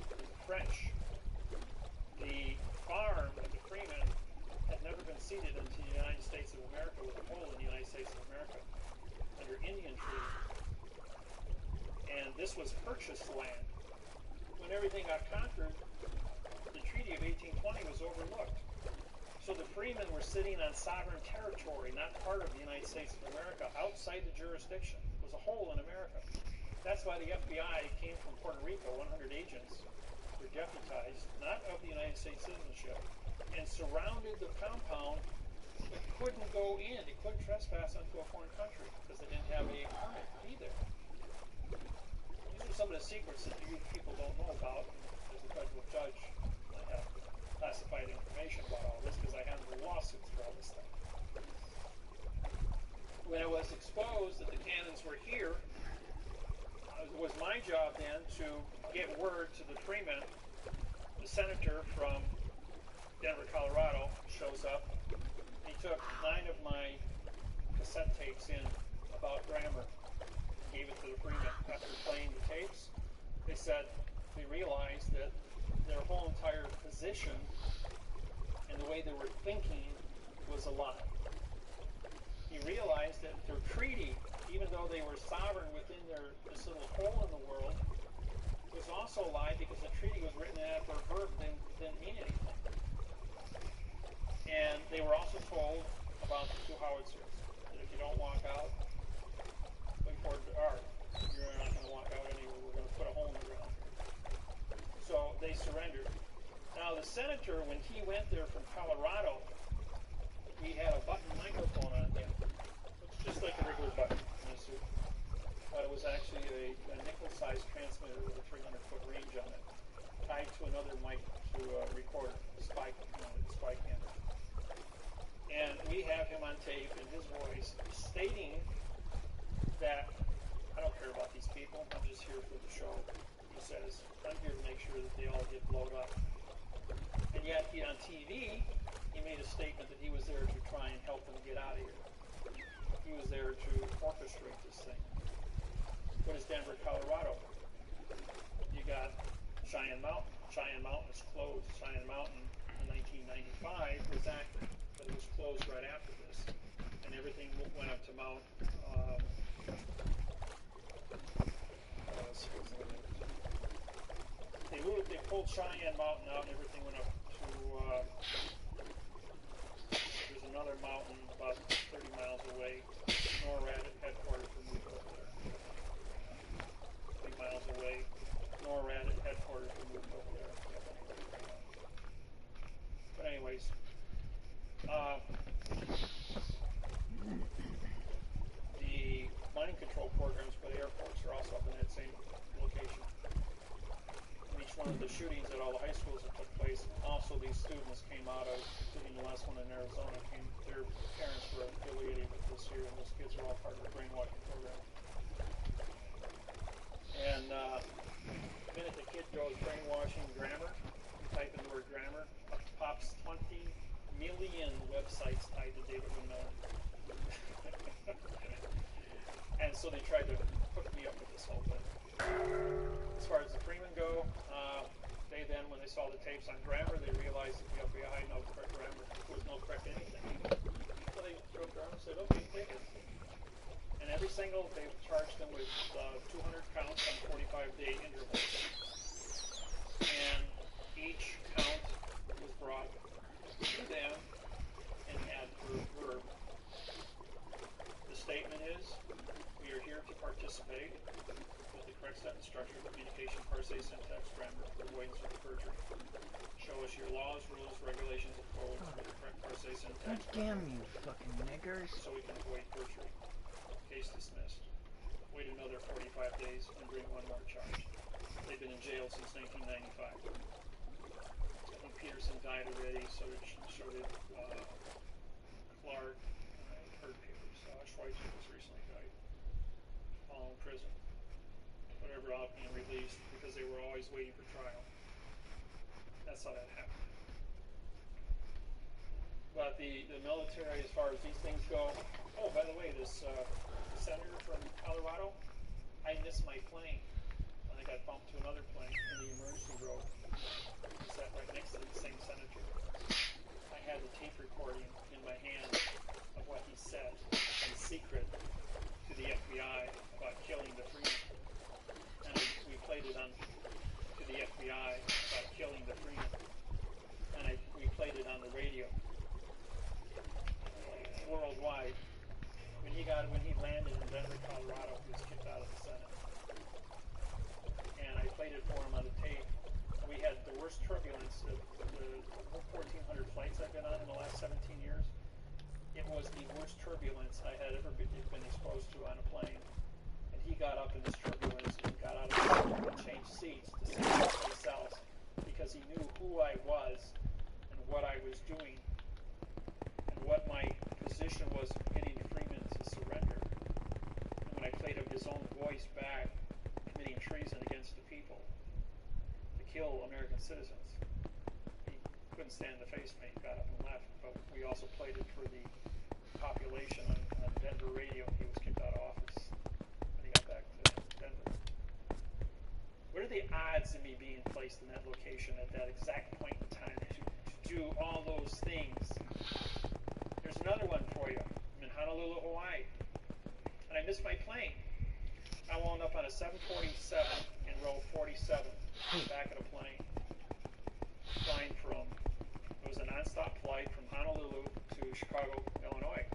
The French. The farm of the Freemen had never been ceded into the United States of America with a hole in the United States of America under Indian treaty. And this was purchased land. When everything got conquered, the Treaty of 1820 was overlooked. So the Freemen were sitting on sovereign territory, not part of the United States of America, outside the jurisdiction. It was a hole in America. That's why the FBI came from Puerto Rico, 100 agents were deputized, not of the United States citizenship, and surrounded the compound, but couldn't go in. They couldn't trespass onto a foreign country because they didn't have a permit to be there. These are some of the secrets that you people don't know about. As a federal judge, I have classified information about all this because I handle the lawsuits for all this stuff. When it was exposed that the cannons were here, it was my job then to get word to the Freemen, the senator from Denver, Colorado, shows up. He took 9 of my cassette tapes in about grammar and gave it to the Freemen. After playing the tapes, they said they realized that their whole entire position and the way they were thinking was a lie. He realized that their treaty, even though they were sovereign within this little hole in the world, was also a lie because the treaty was written after a verb didn't mean anything. And they were also told about the 2 howitzers, that if you don't walk out, wait for it to arc, you're not going to walk out anywhere. We're going to put a hole in the ground. So they surrendered. Now the senator, when he went there from Colorado, he had a button microphone on him. It's just like a regular button in a suit. But it was actually a nickel-sized transmitter with a 300-foot range on it, tied to another mic to a recorder, spike camera. And we have him on tape in his voice stating that, I don't care about these people, I'm just here for the show. He says, I'm here to make sure that they all get blown up. And yet, on TV, he made a statement that he was there to try and help them get out of here. He was there to orchestrate this thing. What is Denver, Colorado? You got Cheyenne Mountain. Cheyenne Mountain is closed. Cheyenne Mountain in 1995 was active, but it was closed right after this. And everything went up to Mount, they pulled Cheyenne Mountain out and everything went up to, there's another mountain about 30 miles away. NORAD headquarters were moved up there. 30 miles away. NORAD headquarters were moved over there. But anyways, the mining control programs for the airports are also up in that same location. In each one of the shootings at all the high schools that took place, also these students came out of, including the last one in Arizona, their parents were affiliated with this here, and those kids are all part of the brainwashing program. And the minute the kid goes brainwashing grammar, you type in the word grammar, up pops 20 million websites tied to David Windmiller. And so they tried to hook me up with this whole thing. As far as the Freemen go, they then, when they saw the tapes on grammar, they realized that the FBI no correct grammar was no correct anything. So they wrote grammar and said, okay, take it. And every single, they've charged them with 200 counts on 45-day intervals. And each count was brought to them and had verb. The statement is, we are here to participate with the correct sentence structure, communication, parse, syntax, grammar, avoidance of perjury. Show us your laws, rules, regulations, and codes with the correct parse, syntax, God damn you fucking niggers. so we can avoid perjury. Case dismissed. Wait another 45 days and bring one more charge. They've been in jail since 1995. I think Peterson died already, so did Clark, and I heard papers. Schweitzer was recently died. All in prison. Whatever, out being released because they were always waiting for trial. That's how that happened. But the military, as far as these things go, oh, by the way, this senator from Colorado, I missed my plane. And I got bumped to another plane in the emergency road. I sat right next to the same senator. I had the tape recording in my hand of what he said in secret to the FBI about killing the Freemen. And we played it on to the FBI about killing the Freemen. And we played it on the radio worldwide. When he landed in Denver, Colorado, he was kicked out of the Senate. And I played it for him on the tape. And we had the worst turbulence of the 1,400 flights I've been on in the last 17 years. It was the worst turbulence I had ever been exposed to on a plane. And he got up in this turbulence and got out of the seat and changed seats to sit someplace else because he knew who I was and what I was doing and what my position was getting Freemen to surrender. And when I played up his own voice back, committing treason against the people to kill American citizens, couldn't stand the face paint, got up and left. But we also played it for the population on Denver radio. He was kicked out of office when he got back to Denver. What are the odds of me being placed in that location at that exact point in time to do all those things? There's another one for you. I'm in Honolulu, Hawaii, and I missed my plane. I wound up on a 747 in row 47, back of the plane, flying from, it was a nonstop flight from Honolulu to Chicago, Illinois.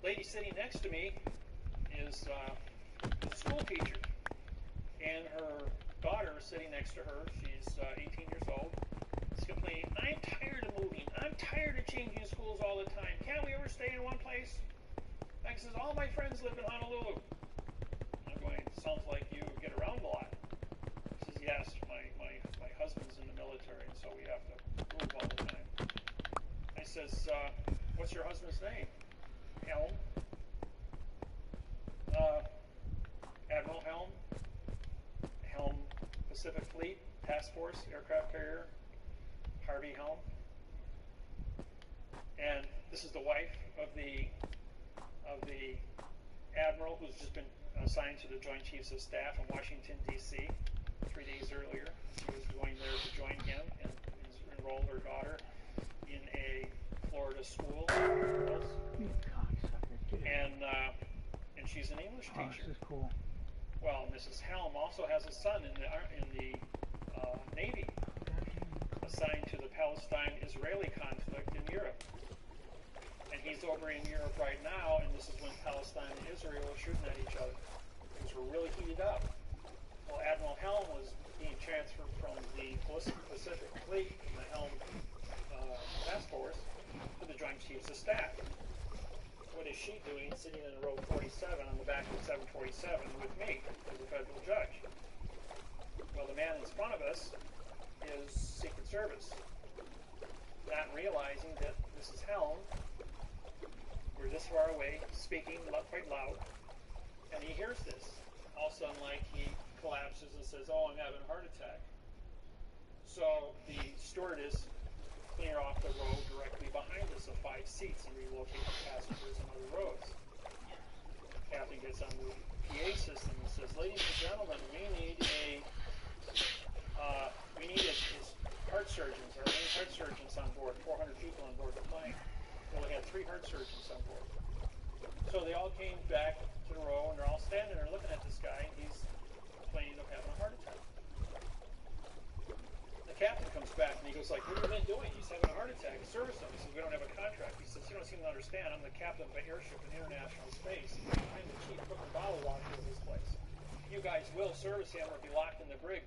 Lady sitting next to me is a school teacher, and her daughter is sitting next to her. She's 18 years old. She's complaining, I'm tired of moving. I'm tired of changing schools all the time. Can't we ever stay in one place? Like says, all my friends live in Honolulu. I'm going, sounds like you get around a lot. She says, yes, my husband's in the military, and so we have to move all the time. I says, what's your husband's name? Helm. Admiral Helm. Helm Pacific Fleet Task Force Aircraft Carrier. Harvey Helm. And this is the wife of the admiral who's just been assigned to the Joint Chiefs of Staff in Washington, D.C. 3 days earlier. She was going there to join him and enroll her daughter in a Florida school. You cocksucker. Get out. And she's an English Oh, teacher. this is cool. Well, Mrs. Helm also has a son in the Navy, assigned to the Palestine-Israeli conflict in Europe. And he's over in Europe right now, and this is when Palestine and Israel are shooting at each other. Things were really heated up. Well, Admiral Helm was being transferred from the Pacific Fleet in the Helm Task Force to the Joint Chiefs of Staff. What is she doing sitting in row 47 on the back of 747 with me as a federal judge? Well, the man in front of us is Secret Service. Not realizing that Mrs. Helm, we're this far away, speaking quite loud, and he hears this. All of a sudden, like, he collapses and says, oh, I'm having a heart attack. So the stewardess clear off the row directly behind us of 5 seats and relocate the passengers in other rows. The captain gets on the PA system and says, ladies and gentlemen, we need heart surgeons, our main heart surgeons on board, 400 people on board the plane. We only had 3 heart surgeons on board. So they all came back to the row, and they're all standing there looking at this guy, and he's complaining of having a heart attack. The captain comes back, and he goes like, what have you been doing? He's having a heart attack. Service him. He says, we don't have a contract. He says, you don't seem to understand. I'm the captain of an airship in international space. I'm the chief cook and bottle washer of this place. You guys will service him or be locked in the brig.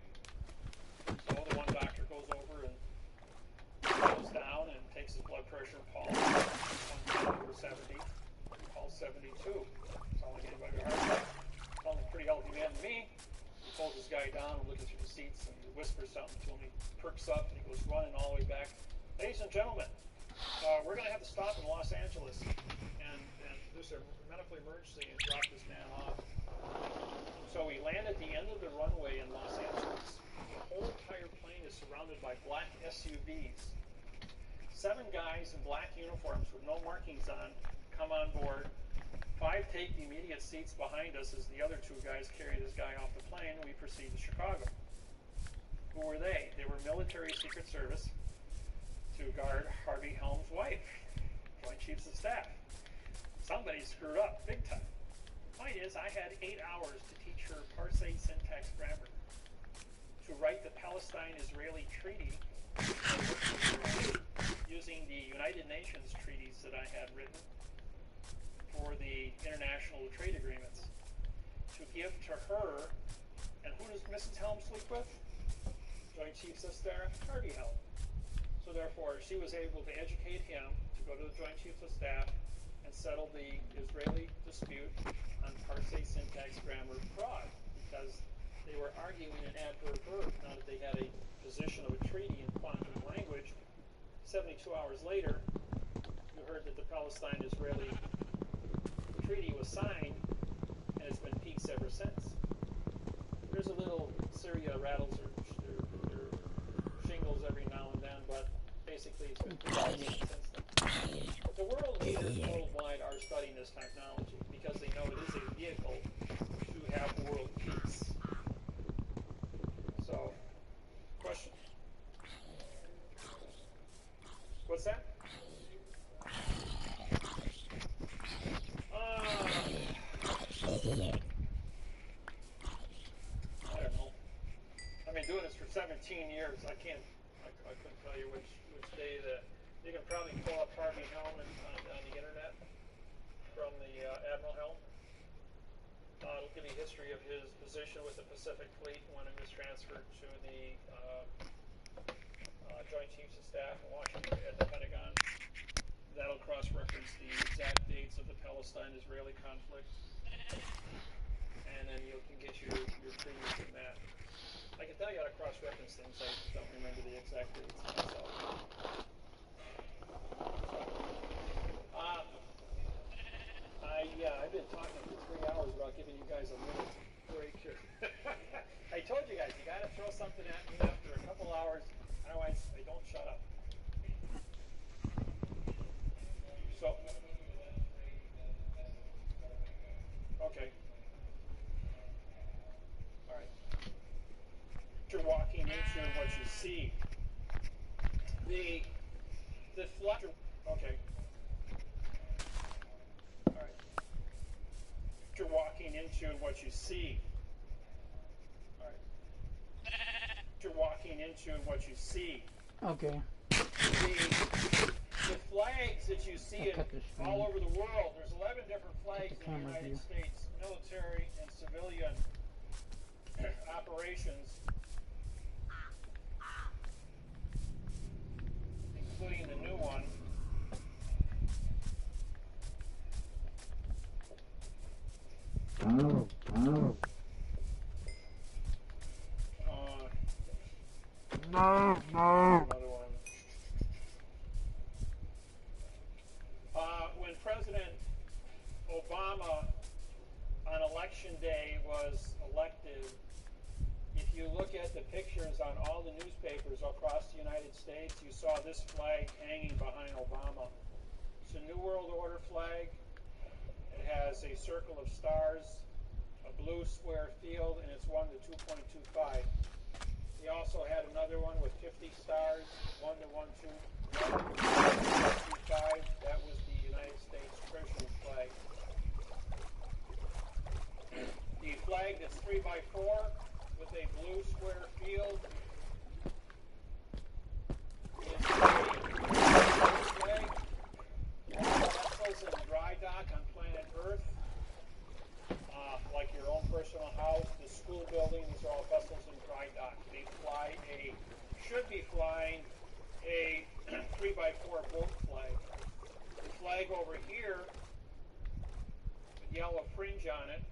So the one doctor goes over and goes down and takes his blood pressure and pulse. Over 70. Pulse 72. Sound like anybody with a heart attack? Sounds like a pretty healthy man to me. He pulls this guy down and looking through the seats and he whispers something to him. He perks up and he goes running all the way back. Ladies and gentlemen, we're going to have to stop in Los Angeles and there's a medical emergency and drop this man off. So we land at the end of the runway in Los Angeles. The whole entire plane is surrounded by black SUVs. 7 guys in black uniforms with no markings on come on board. 5 take the immediate seats behind us as the other 2 guys carry this guy off the plane, and we proceed to Chicago. Who were they? They were military Secret Service to guard Harvey Helm's wife, Joint Chiefs of Staff. Somebody screwed up big time. Point is, I had 8 hours to teach her Parsay syntax grammar, to write the Palestine-Israeli treaty using the United Nations treaties that I had written for the international trade agreements, to give to her, and who does Mrs. Helm sleep with? Joint Chiefs of Staff, Harvey Helm. So therefore, she was able to educate him to go to the Joint Chiefs of Staff and settle the Israeli dispute on Parsay syntax grammar fraud, because they were arguing an adverb verb. Now that they had a position of a treaty in quantum language, 72 hours later, you heard that the Palestine-Israeli treaty was signed, and it's been peace ever since. There's a little Syria rattles their shingles every now basically it's been provided since then. But the world leaders worldwide are studying this technology because they know it is a vehicle to have world peace. So, question? What's that? I don't know. I've been doing this for 17 years. I couldn't tell you which day you can probably pull up Harvey Hellman on the internet from the Admiral Helm. It'll give you a history of his position with the Pacific Fleet when it was transferred to the Joint Chiefs of Staff in Washington at the Pentagon. That'll cross-reference the exact dates of the Palestine-Israeli conflict. And then you can get your preview from that. I can tell you how to cross-reference things. I don't remember the exact dates myself. I've been talking for 3 hours about giving you guys a minute break here. I told you guys, you got to throw something at me after a couple hours, otherwise they don't shut up. So, okay. All right. You're walking into what you see. The flat. Okay. All right. You're walking into what you see. All right. You're walking into what you see. Okay. The flags that you see all over the world, there's 11 different flags in the United States, military and civilian operations, including the new one. Another one. When President Obama on election day was elected, if you look at the pictures on all the newspapers across the United States, you saw this flag hanging behind Obama. It's a New World Order flag. It has a circle of stars, a blue square field, and it's 1 to 2.25. He also had another one with 50 stars, 1 to 1.25. That was the United States Treasury flag. The flag that's 3x4 with a blue square field is a flag. Vessels in dry dock on planet Earth, like your own personal house, the school building, these are all vessels in dry dock. They should be flying a 3x4 boat flag. The flag over here, with yellow fringe on it,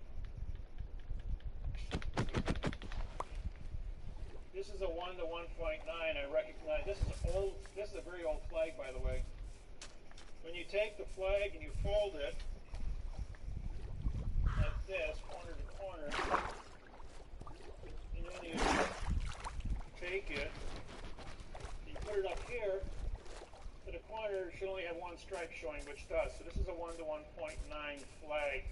this is a 1 to 1.9. I recognize this is old. This is a very old flag, by the way. When you take the flag and you fold it like this, corner to corner, and then you take it, you put it up here, to the corner, it should only have one stripe showing, which does. So this is a 1 to 1.9 flag.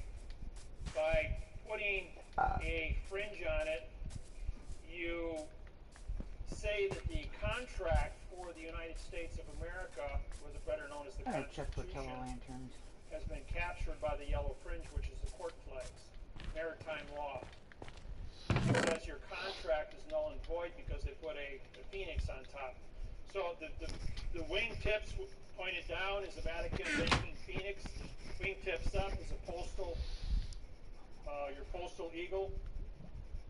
By putting a fringe on it, you say that the contract for the United States of America, or the better known as the Constitution, has been captured by the yellow fringe, which is the court flags, maritime law. It says your contract is null and void because they put a phoenix on top. So the wing tips pointed down is the Vatican making phoenix. Wing tips up is a postal, your postal eagle.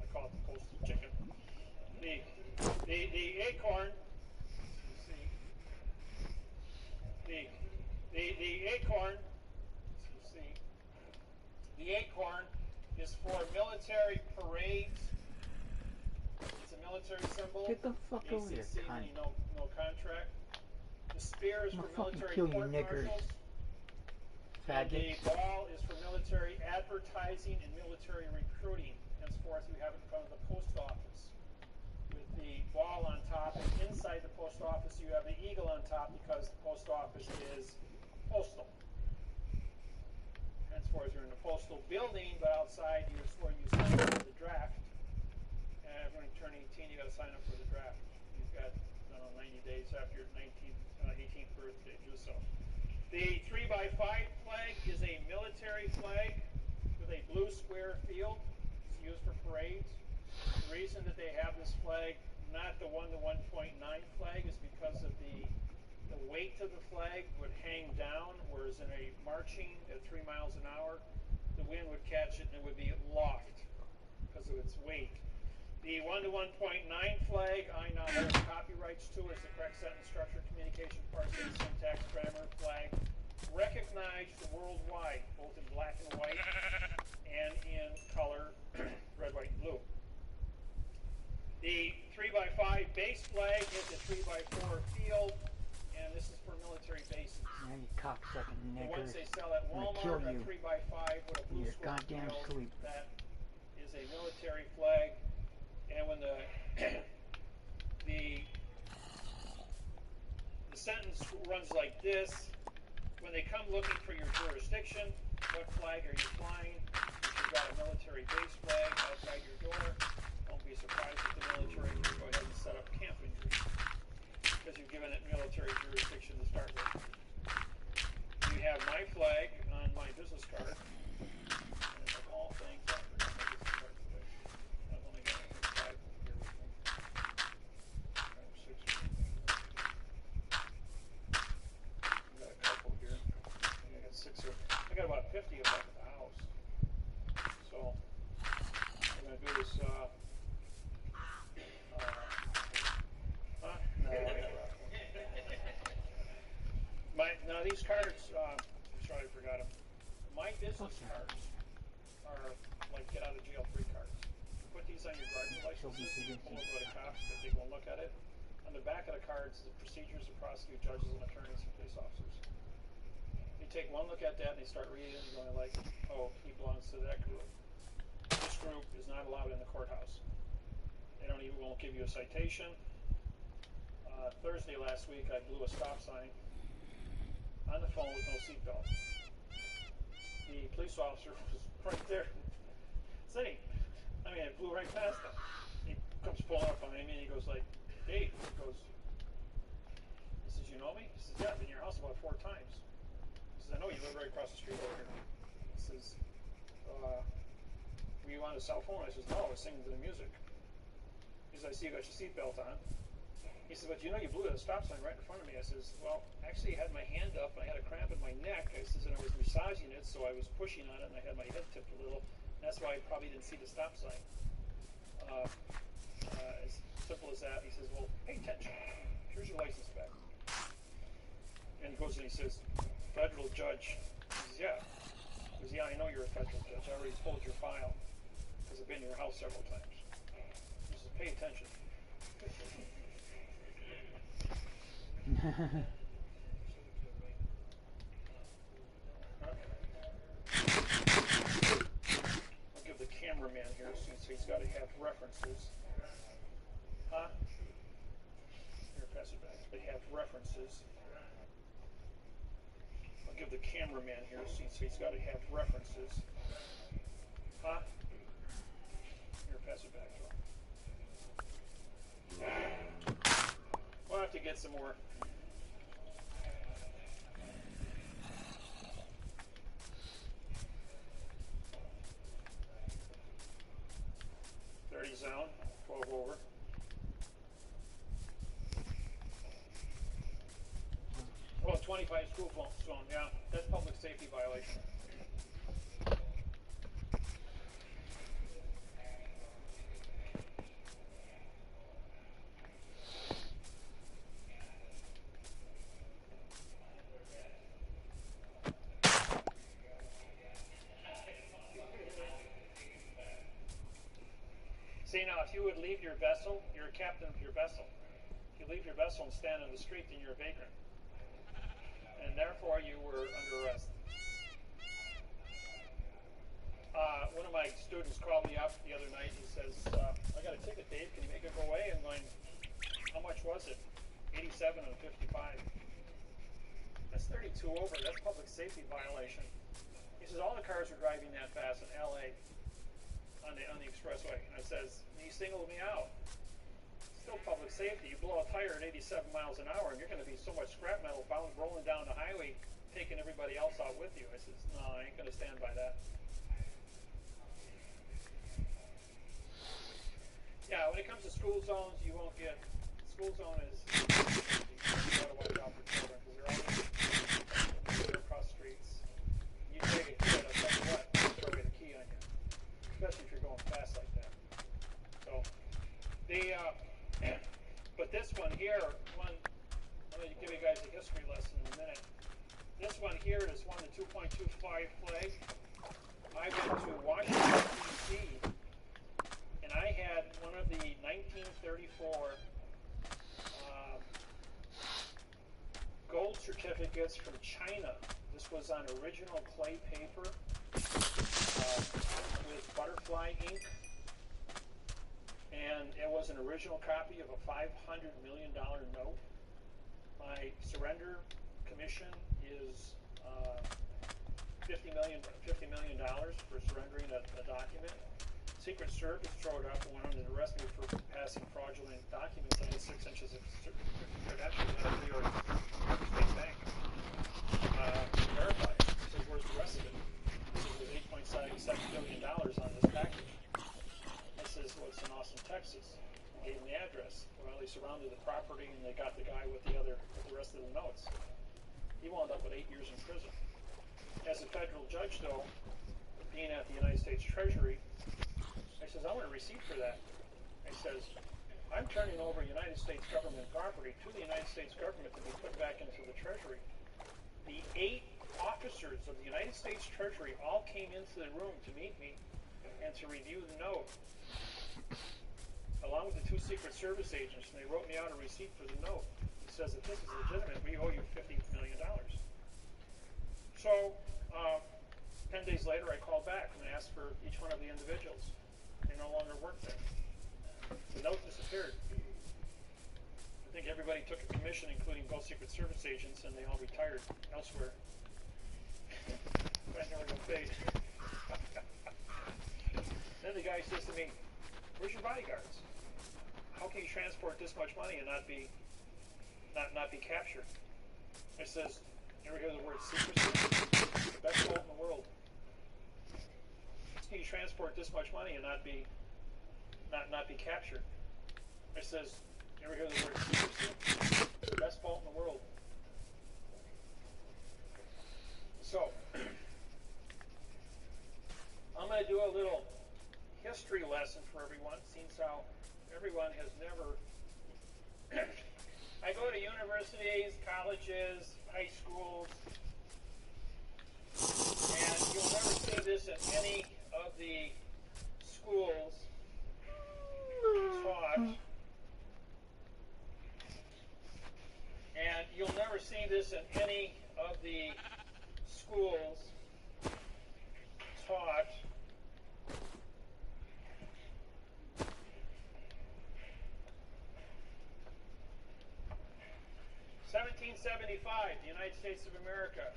I call it the postal chicken. The acorn. The acorn. The acorn is for military parades. It's a military symbol. Get the fuck over here, cunt. No contract. The spear is I'm for gonna fucking military kill you, court niggers. martials. And the ball is for military advertising and military recruiting. Henceforth, you have it in front of the post office with the ball on top, and inside the post office you have the eagle on top because the post office is postal. Henceforth, you're in the postal building, but outside is where you sign up for the draft. And when you turn 18, you got to sign up for the draft. You've got 90 days after your 18th birthday, do so. The 3x5 flag is a military flag with a blue square field. It's used for parades. The reason that they have this flag, not the 1 to 1.9 flag, is because of the weight of the flag would hang down, whereas in a marching at 3 miles an hour, the wind would catch it and it would be aloft because of its weight. The 1 to 1.9 flag, I now hold copyrights to, is the correct sentence structure, communication, parsing, syntax, grammar flag, recognized worldwide, both in black and white and in color, red, white, and blue. The 3x5 base flag is a 3x4 field, and this is for military bases. Yeah, you cocksucking The niggers. ones they sell at I'm gonna kill Walmart are you. 3x5 with a blue Your square goddamn field. sleep. That is a military flag. And when the sentence runs like this, when they come looking for your jurisdiction, what flag are you flying? If you've got a military base flag outside your door, don't be surprised if the military can go ahead and set up camp in your because you've given it military jurisdiction to start with. You have my flag on my business card. And of all things, I forgot my business card today. I've only got 5 here with me. 5 or 6. I've got a couple here. I think I got 6 here. I got about 50 of them at the house. So what I'm going to do is huh? No, I got now these cards, I'm sorry I forgot them. My business cards are like get out of jail free cards. You put these on your driver's license, you pull over to the cops, they take one look at it. On the back of the cards, the procedures to prosecute judges and attorneys and police officers. You take one look at that and they start reading and going like, oh, he belongs to that group. This group is not allowed in the courthouse. They won't give you a citation. Thursday last week, I blew a stop sign on the phone with no seatbelt. The police officer was right there. Sitting. I flew right past him. He comes pulling up on me and he goes like, Dave, he says, you know me? He says, yeah, I've been in your house about 4 times. He says, I know you live right across the street over here. He says, were you on a cell phone? I says, no, I was singing to the music. He says, I see you got your seatbelt on. He says, but you know you blew a stop sign right in front of me. I says, well, actually I had my hand up and I had a cramp in my neck. I says, and I was massaging it, so I was pushing on it and I had my head tipped a little. And that's why I probably didn't see the stop sign. As simple as that. He says, well, pay attention. Here's your license back. And he goes and he says, federal judge. He says, yeah. He says, yeah, I know you're a federal judge. I already pulled your file because I've been in your house several times. He says, pay attention. I'll give the cameraman here since he's got to have references. Huh? Here, pass it back. They have references. I'll give the cameraman here since he's got to have references. Huh? Here, pass it back to him. We'll have to get some more. Zone, 12 over. Oh, 25 school zone, yeah, that's public safety violation. See, now, if you would leave your vessel, you're a captain of your vessel. If you leave your vessel and stand on the street, then you're a vagrant. And therefore, you were under arrest. One of my students called me up the other night. He says, I got a ticket, Dave. Can you make it go away? I'm going, 32 over. That's public safety violation. He says all the cars are driving that fast in LA on the expressway. And I says, he singled me out. Still public safety. You blow a tire at 87 miles an hour and you're going to be so much scrap metal rolling down the highway, taking everybody else out with you. I says, no, I ain't going to stand by that. Yeah, when it comes to school zones, you won't get, school zone is, you got to watch out for children because they're always across streets. You take a kid, I'll tell you what, they'll throw away the key on you, especially if you're going fast like that. So, but this one here, I'm going to give you guys a history lesson in a minute. This one here is one of the 2.25 flag. I went to Washington, D.C., and I had one of the 1934 gold certificates from China. This was on original clay paper with butterfly ink. And it was an original copy of a $500 million note. My surrender commission is $50 million for surrendering a document. Secret Service showed up and wanted to arrest me for passing fraudulent documents. I had 6 inches of credentials at a New York State Bank. Verified. He says, where's the rest of it? He says, there's $8.7 billion on this package. I says, well, it's in Austin, Texas. I gave him the address. Well, they surrounded the property and they got the guy with the rest of the notes. He wound up with 8 years in prison. As a federal judge, though, being at the United States Treasury, I says, I want a receipt for that. I says, I'm turning over United States government property to the United States government to be put back into the Treasury. The 8 officers of the United States Treasury all came into the room to meet me and to review the note, along with the 2 Secret Service agents, and they wrote me out a receipt for the note. It says, if this is legitimate, we owe you $50 million. So, 10 days later, I called back and I asked for each one of the individuals. They no longer work there. The note disappeared. I think everybody took a commission, including both Secret Service agents, and they all retired elsewhere. I never got paid. Then the guy says to me, where's your bodyguards? How can you transport this much money and not be captured? I says, you ever hear the word secrecy? The best vault in the world. How can you transport this much money and not be captured? I says, you ever hear the word secrecy? The best vault in the world. So, I'm going to do a little history lesson for everyone, since how everyone has never... I go to universities, colleges, high schools, and you'll never see this in any of the schools taught. And you'll never see this in any of the schools taught. $1775, the United States of America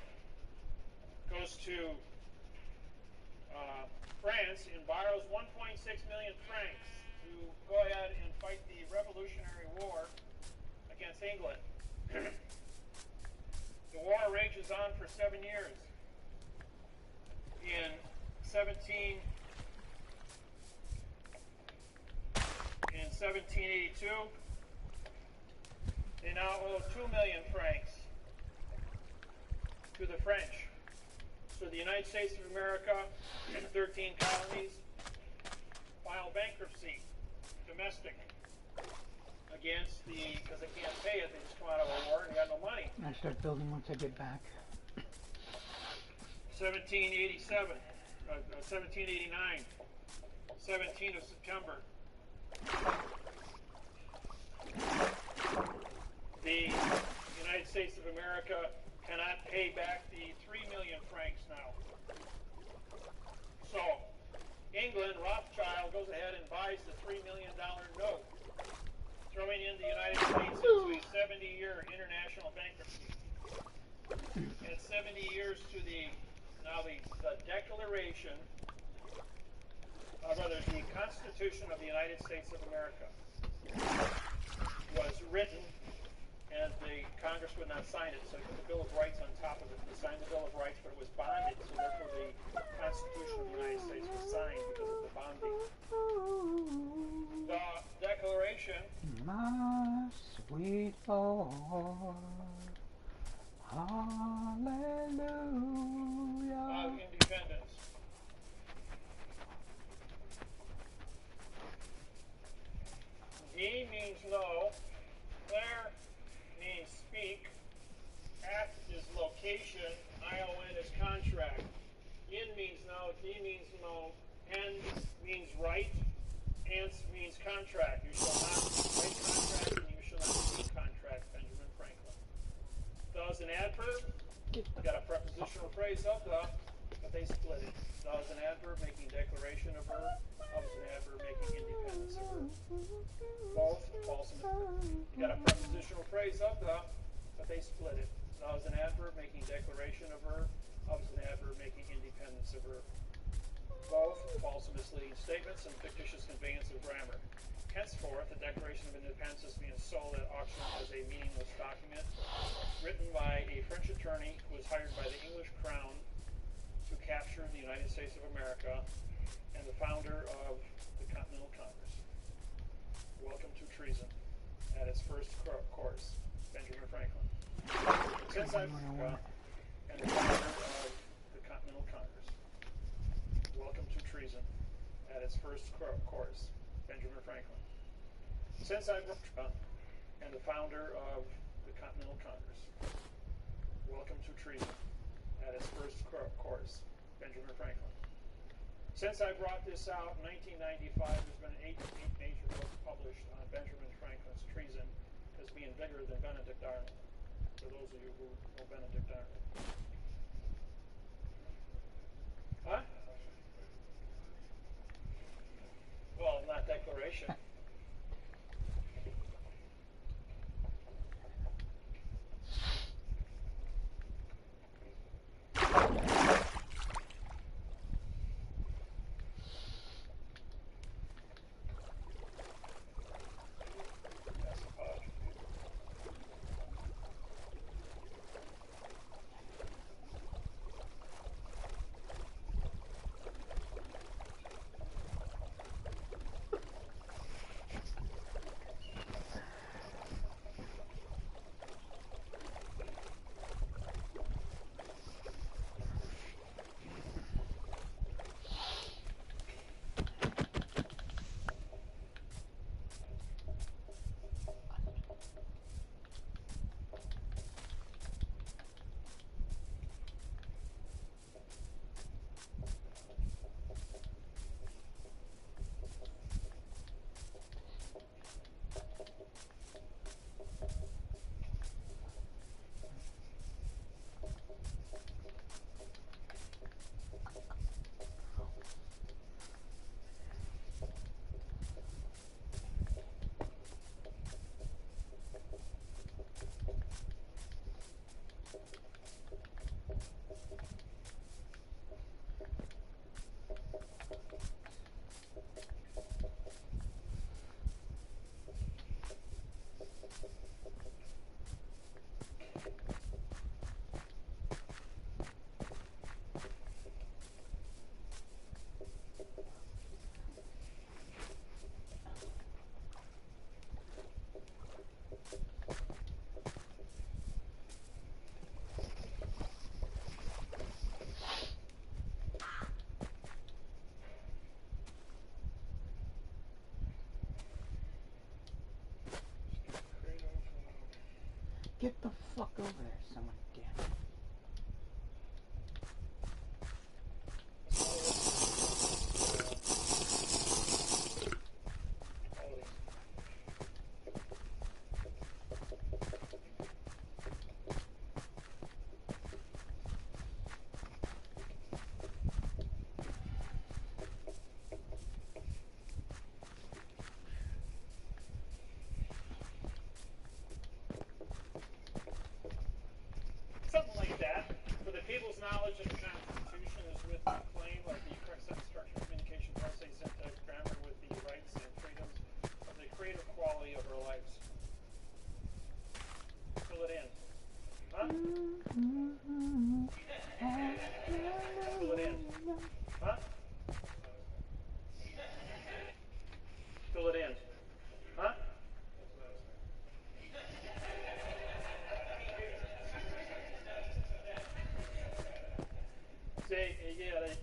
goes to France and borrows 1.6 million francs to go ahead and fight the Revolutionary War against England. The war rages on for 7 years. In 1782, they now owe 2 million francs to the French. So the United States of America and 13 colonies file bankruptcy, domestic, against because they can't pay it, they just come out of a war and got no money. I start building once I get back. 1787, 1789, 17th of September. The United States of America cannot pay back the 3 million francs now. So, England, Rothschild, goes ahead and buys the $3 million note, throwing in the United States into a 70-year international bankruptcy. and 70 years to the Declaration, rather the Constitution of the United States of America was written, and the Congress would not sign it, so they put the Bill of Rights on top of it. They signed the Bill of Rights, but it was bonded, so therefore the Constitution of the United States was signed because of the bonding. The Declaration, My sweet Lord, hallelujah. of Independence. D means no, declare means speak, act is location, ION is contract, in means no, D means no, N means right, ants means contract. You shall not write contract and you shall not speak contract, Benjamin Franklin. The is an adverb, you got a prepositional phrase of the, but they split it. The is an adverb making declaration of verb, of is an adverb making independence of verb. Both false and you got a prepositional phrase of the, but they split it. The is an adverb making declaration of verb, of is an adverb making independence of verb. Both false and misleading statements and fictitious conveyance of grammar. Henceforth, the Declaration of Independence is being sold at auction as a meaningless document written by a French attorney who was hired by the English Crown to capture the United States of America and the founder of the Continental Congress. Welcome to treason at its first course, Benjamin Franklin. Since and the founder of the Continental Congress. Welcome to treason at its first course, Benjamin Franklin. Since I and the founder of the Continental Congress. Welcome to treason at its first course, Benjamin Franklin. Since I brought this out in 1995, there's been eight major books published on Benjamin Franklin's treason as being bigger than Benedict Arnold, for those of you who know Benedict Arnold. Huh? Well, not declaration. Get the fuck over there, someone. Damn it. Something knowledge of the Constitution is with the claim of the correct sentence structure, communication, process, syntax, grammar with the rights and freedoms of the creative quality of our lives. Fill it in. Huh? Fill it in. Huh? Fill it in. Huh? Say, yeah, they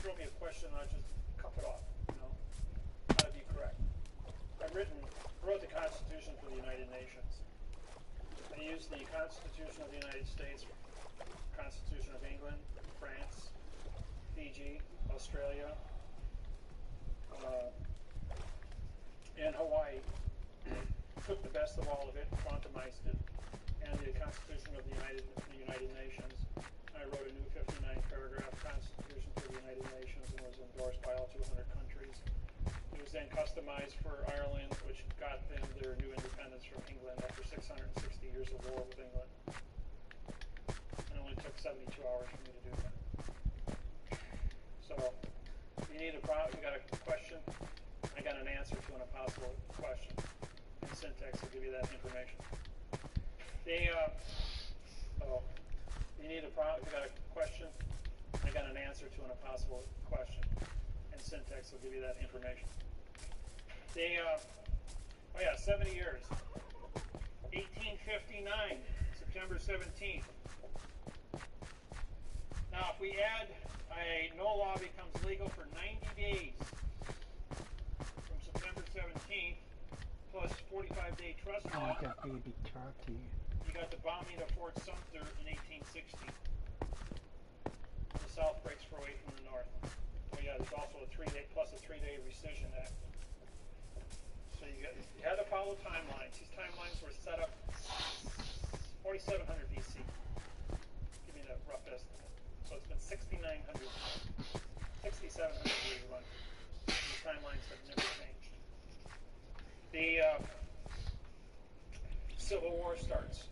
throw me a question and I just cup it off, you know, how to be correct. I wrote the Constitution for the United Nations. I used the Constitution of the United States, Constitution of England, France, Fiji, Australia, and Hawaii. Took the best of all of it, quantumized it, and the Constitution of the United Nations. I wrote a new 59-paragraph Constitution for the United Nations and was endorsed by all 200 countries. It was then customized for Ireland, which got them their new independence from England after 660 years of war with England. It only took 72 hours for me to do that. So, you need a problem, you got a question, I got an answer to an impossible question. And syntax will give you that information. You need a problem, you got a question, I got an answer to an impossible question. And syntax will give you that information. 70 years. 1859, September 17th. Now, if we add no law becomes legal for 90 days from September 17th, plus 45-day trust law. Oh, that baby turkey. You got the bombing of Fort Sumter in 1860. The South breaks away from the North. Oh yeah, there's also a 3-day plus a 3-day rescission act. So you had to follow timelines. These timelines were set up 4700 BC. Give me a rough estimate. So it's been 6700 years run. These timelines have never changed. The Civil War starts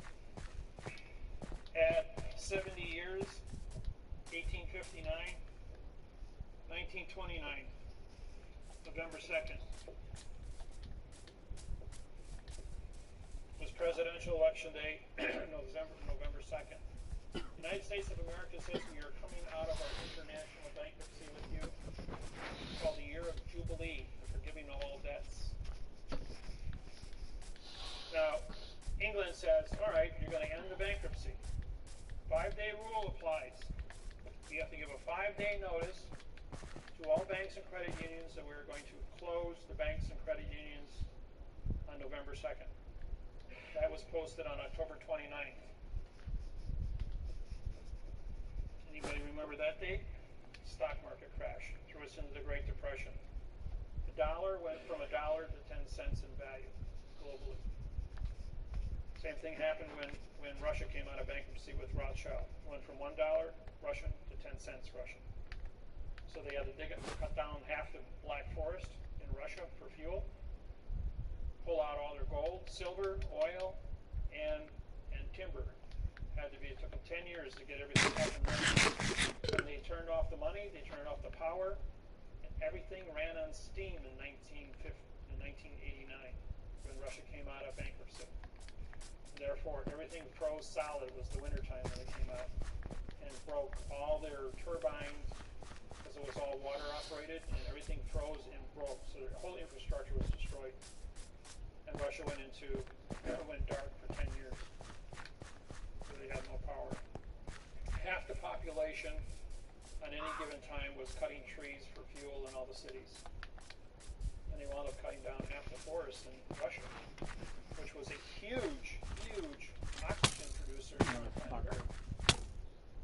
at 70 years, 1859, 1929, November 2nd. Was presidential election day, November 2nd. United States of America says we are coming out of our international bankruptcy with you. It's called the Year of Jubilee, forgiving all debts. Now, England says, all right, you're going to end the bankruptcy. 5-day rule applies. You have to give a 5-day notice to all banks and credit unions that we're going to close the banks and credit unions on November 2nd. That was posted on October 29th. Anybody remember that date? Stock market crash. Threw us into the Great Depression. The dollar went from $1 to 10 cents in value globally. Same thing happened when Russia came out of bankruptcy with Rothschild. It went from $1 Russian to 10 cents Russian. So they had to cut down half the Black Forest in Russia for fuel, pull out all their gold, silver, oil, and timber. It took them 10 years to get everything up and running. When they turned off the money, they turned off the power, and everything ran on steam in 1989 when Russia came out of bankruptcy. Therefore, everything froze solid. It was the wintertime when it came out, and broke all their turbines because it was all water operated, and everything froze and broke. So their whole infrastructure was destroyed, and Russia went dark for 10 years. So they had no power. Half the population on any given time was cutting trees for fuel in all the cities, and they wound up cutting down half the forests in Russia, which was a huge oxygen producer on the planet Earth.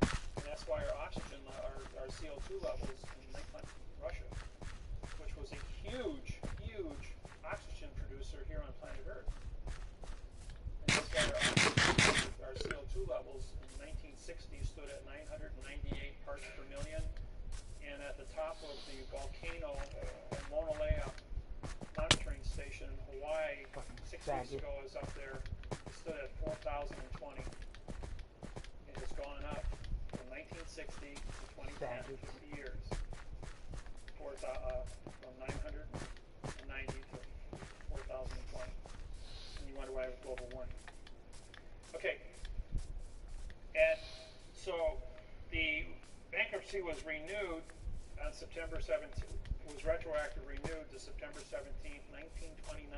And that's why our oxygen, our CO2 levels in Russia, which was a huge oxygen producer here on planet Earth. And that's why our CO2 levels in 1960 stood at 998 parts per million. And at the top of the volcano Mauna Loa monitoring station in Hawaii 6 weeks ago is up there. It stood at 4,020. It has gone up from 1960 to 2010, Savage. 50 years. From 990 to 4,020. And you wonder why it was global warming. Okay. And so the bankruptcy was renewed on September 17th. It was retroactive renewed to September 17th, 1929.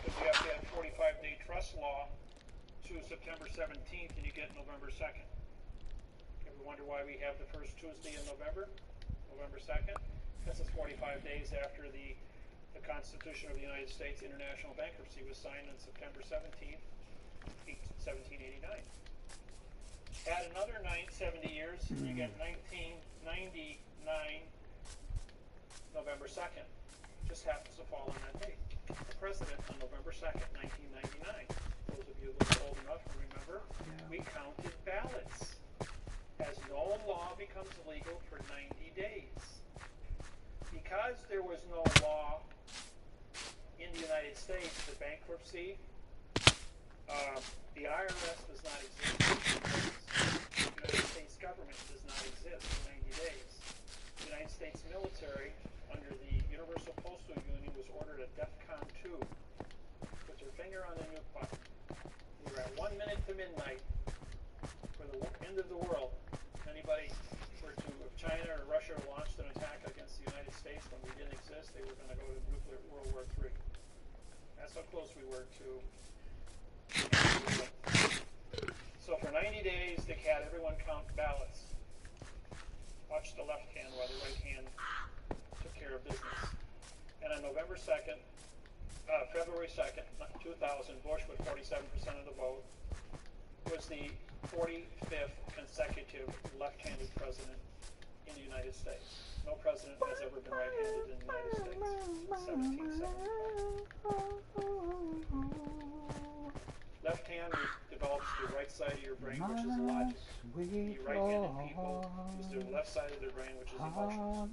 Because you have to have 45-day trust law to September 17th, and you get November 2nd. Ever wonder why we have the first Tuesday in November, November 2nd? Because it's 45 days after the Constitution of the United States International Bankruptcy was signed on September 17th, 1789. Add another 70 years, and you get 1999, November 2nd. Just happens to fall on that date. The president on November 2nd, 1999. Those of you who are old enough to remember, we counted ballots. As no law becomes legal for 90 days. Because there was no law in the United States for bankruptcy, the IRS does not exist. The United States government does not exist for 90 days. The United States military, under the Universal Postal Union, was ordered at DEFCON 2. Put your finger on the nuke button. We were at 1 minute to midnight for the end of the world. If anybody were to, if China or Russia launched an attack against the United States when we didn't exist, they were going to go to nuclear World War III. That's how close we were to. So for 90 days, they had everyone count ballots. Watch the left hand while the right hand took care of business. And on November 2nd, February 2nd, 2000, Bush with 47% of the vote was the 45th consecutive left-handed president in the United States. No president has ever been right-handed in the United States since 1770. Left hand develops the right side of your brain, which is logic. The right-handed people use the left side of their brain, which is emotions.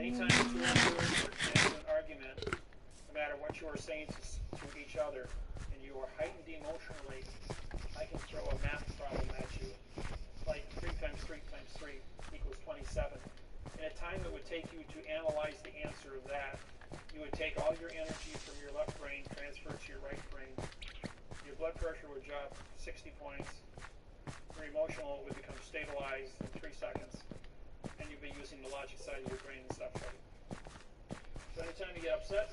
Anytime you two are into an argument, no matter what you are saying to each other, and you are heightened emotionally, I can throw a math problem at you, like 3 times 3 times 3 equals 27. In a time that would take you to analyze the answer of that, you would take all your energy from your left brain, transfer it to your right brain. Your blood pressure would drop 60 points. Your emotional would become stabilized in 3 seconds. And you'd be using the logic side of your brain and stop fighting. So anytime you get upset,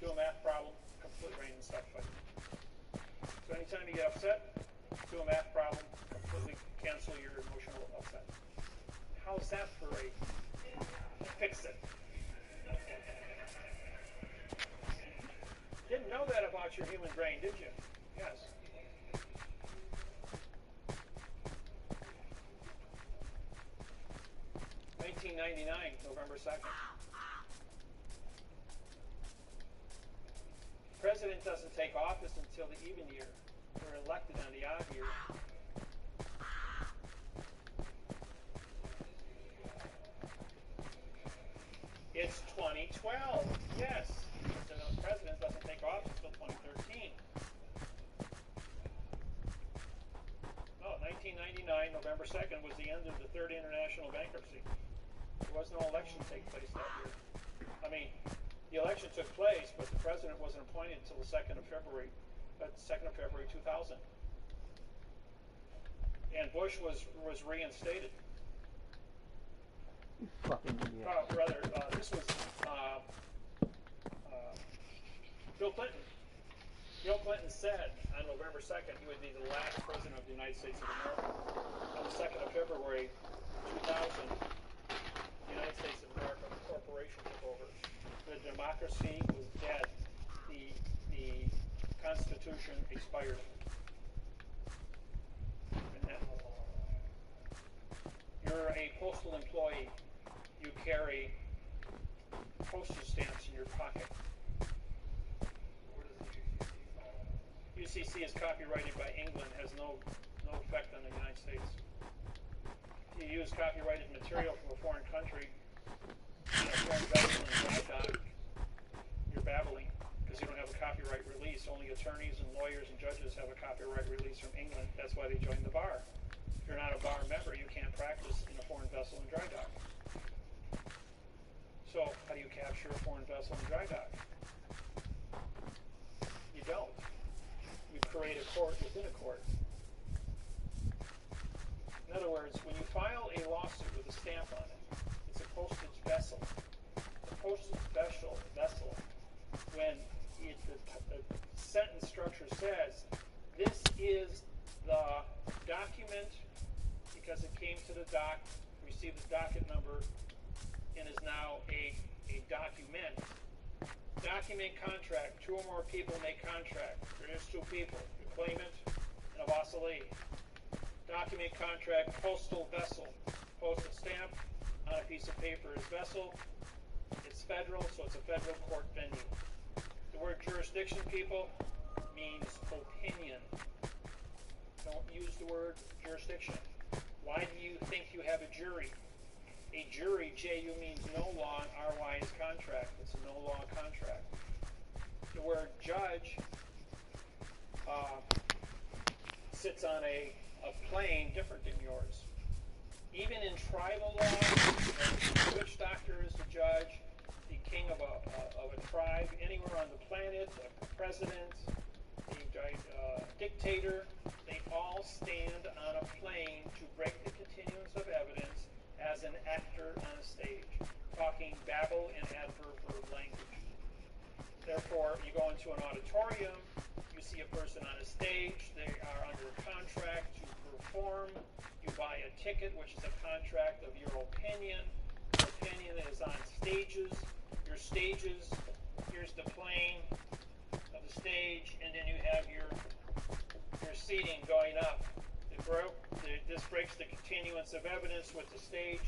do a math problem, complete brain and stop fighting. So anytime you get upset, do a math problem, completely cancel your emotional upset. How's that for a fix it? Didn't know that about your human brain, did you? Yes. $1999, November 2nd. President doesn't take office until the even year. They're elected on the odd year. It's 2012. Yes. The president doesn't take office until 2013. No, 1999, November 2nd was the end of the Third International Bankruptcy. There was no election take place that year. I mean, the election took place, but the president wasn't appointed until the 2nd of February 2000. And Bush was reinstated. You fucking idiot. This was Bill Clinton. Bill Clinton said on November 2nd he would be the last president of the United States of America. On the 2nd of February 2000, the United States of America, the corporation took over. The democracy was dead. The Constitution expired. You're a postal employee. You carry postage stamps in your pocket. UCC is copyrighted by England, has no effect on the United States. If you use copyrighted material from a foreign country, in a foreign vessel in a dry dock, you're babbling because you don't have a copyright release. Only attorneys and lawyers and judges have a copyright release from England. That's why they joined the bar. If you're not a bar member, you can't practice in a foreign vessel in dry dock. So, how do you capture a foreign vessel in dry dock? You don't. You create a court within a court. In other words, when you file a lawsuit with a stamp on it, it's a postage vessel. A postage vessel, when the sentence structure says, this is the document because it came to the dock, received the docket number, and is now a document. Document contract. 2 or more people make contract. There's 2 people, the claimant and a vassallee. Document contract, postal vessel. Postal stamp on a piece of paper is vessel. It's federal, so it's a federal court venue. The word jurisdiction, people, means opinion. Don't use the word jurisdiction. Why do you think you have a jury? A jury, J-U means no law, and R-Y is contract. It's a no law contract. The word judge sits on a plane different than yours. Even in tribal law, the witch doctor is the judge, the king of a tribe, anywhere on the planet, a president, a dictator, they all stand on a plane to break the continuance of evidence as an actor on a stage, talking babble and adverb language. Therefore, you go into an auditorium, you see a person on a stage, they are under contract to perform, you buy a ticket, which is a contract of your opinion. Your opinion is on stages. Your stages, here's the plane of the stage, and then you have your seating going up. This breaks the continuance of evidence with the stage,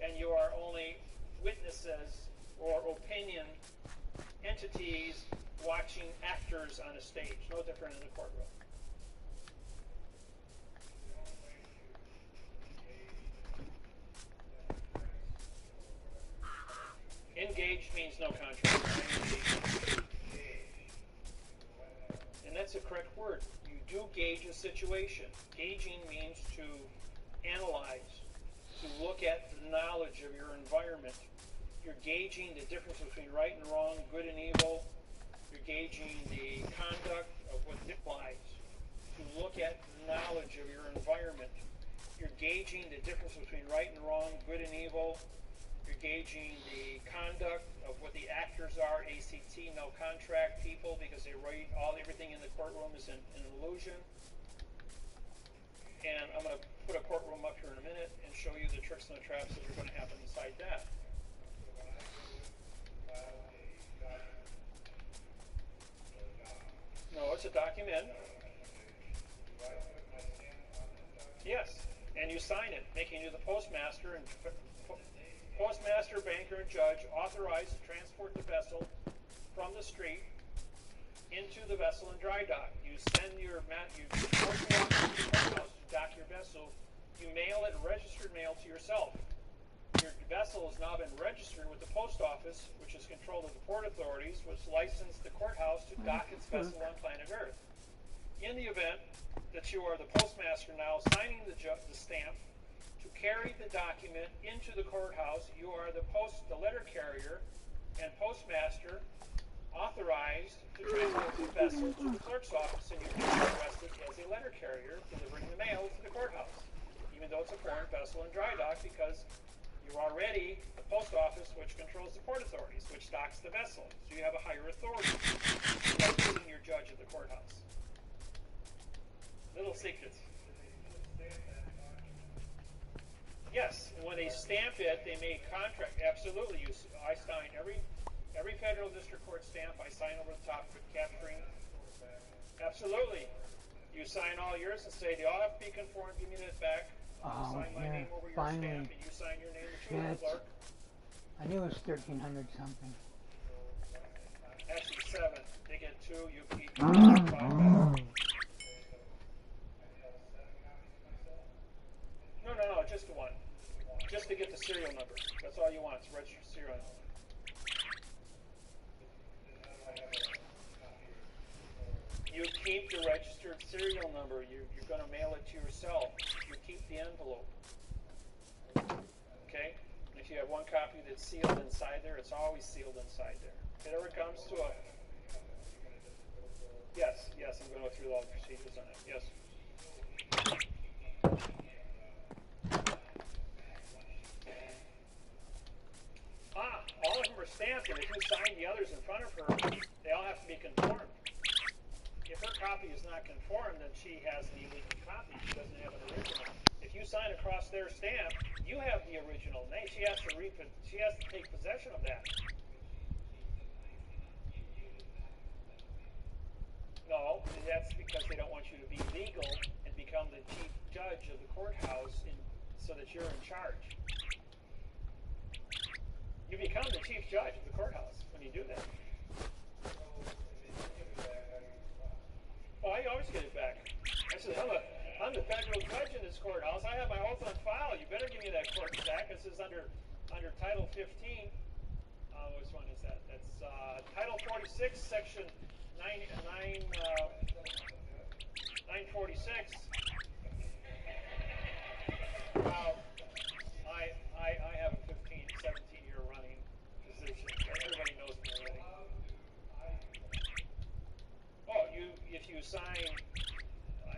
and you are only witnesses or opinion entities watching actors on a stage, no different in the courtroom. Engaged means no contract. And that's the correct word. You do gauge a situation. Gauging means to analyze, to look at the knowledge of your environment. You're gauging the difference between right and wrong, good and evil. You're gauging the conduct of what applies. To look at the knowledge of your environment. You're gauging the difference between right and wrong, good and evil. You're gauging the conduct of what the actors are, ACT, no contract people, because they write everything in the courtroom is an illusion. And I'm going to put a courtroom up here in a minute and show you the tricks and the traps that are going to happen inside that. No, it's a document. Yes, and you sign it, making you the postmaster, and postmaster, banker, and judge authorized to transport the vessel from the street into the vessel in dry dock. You send your you transport it to the courthouse to dock your vessel. You mail it, registered mail to yourself. Your vessel has now been registered with the post office, which is controlled of the port authorities, which licensed the courthouse to dock its vessel on planet Earth. In the event that you are the postmaster now signing the stamp to carry the document into the courthouse, you are the letter carrier and postmaster authorized to transport the vessel to the clerk's office, and you can be arrested as a letter carrier delivering the mail to the courthouse, even though it's a foreign vessel in dry dock, because you're already the post office, which controls the port authorities, which docks the vessel. So you have a higher authority than being your judge at the courthouse. Little secrets. Yes, and when they stamp it, they make contract. Absolutely, I sign every federal district court stamp. I sign over the top for capturing. Absolutely, you sign all yours and say they all have to be conformed. Give me that back. Oh, sign my name over your finally. stamp, and you sign your name to Yeah, the clerk. I knew it was 1,300 something. Actually, 7. They get 2. You keep 5 back. No, just the 1. Just to get the serial number. That's all you want. It's registered serial number. You keep keep your registered serial number. You're going to mail it to yourself. You keep the envelope. Okay? If you have one copy that's sealed inside there, it's always sealed inside there. If it ever comes to a... Yes, I'm going to go through all the procedures on it. Yes. All of them are stamped, and if you sign the others in front of her, they all have to be conformed. If her copy is not conformed, then she has an illegal copy. She doesn't have an original. If you sign across their stamp, you have the original. She has to take possession of that. No, that's because they don't want you to be legal and become the chief judge of the courthouse so that you're in charge. You become the chief judge of the courthouse when you do that. Oh, I always get it back. I said, I'm the federal judge in this courthouse. I have my oath on file. You better give me that court back. This is under Title 15. Which one is that? That's Title 46, Section 946. I have a 17-year running position. Everybody knows me already. Oh, if you sign,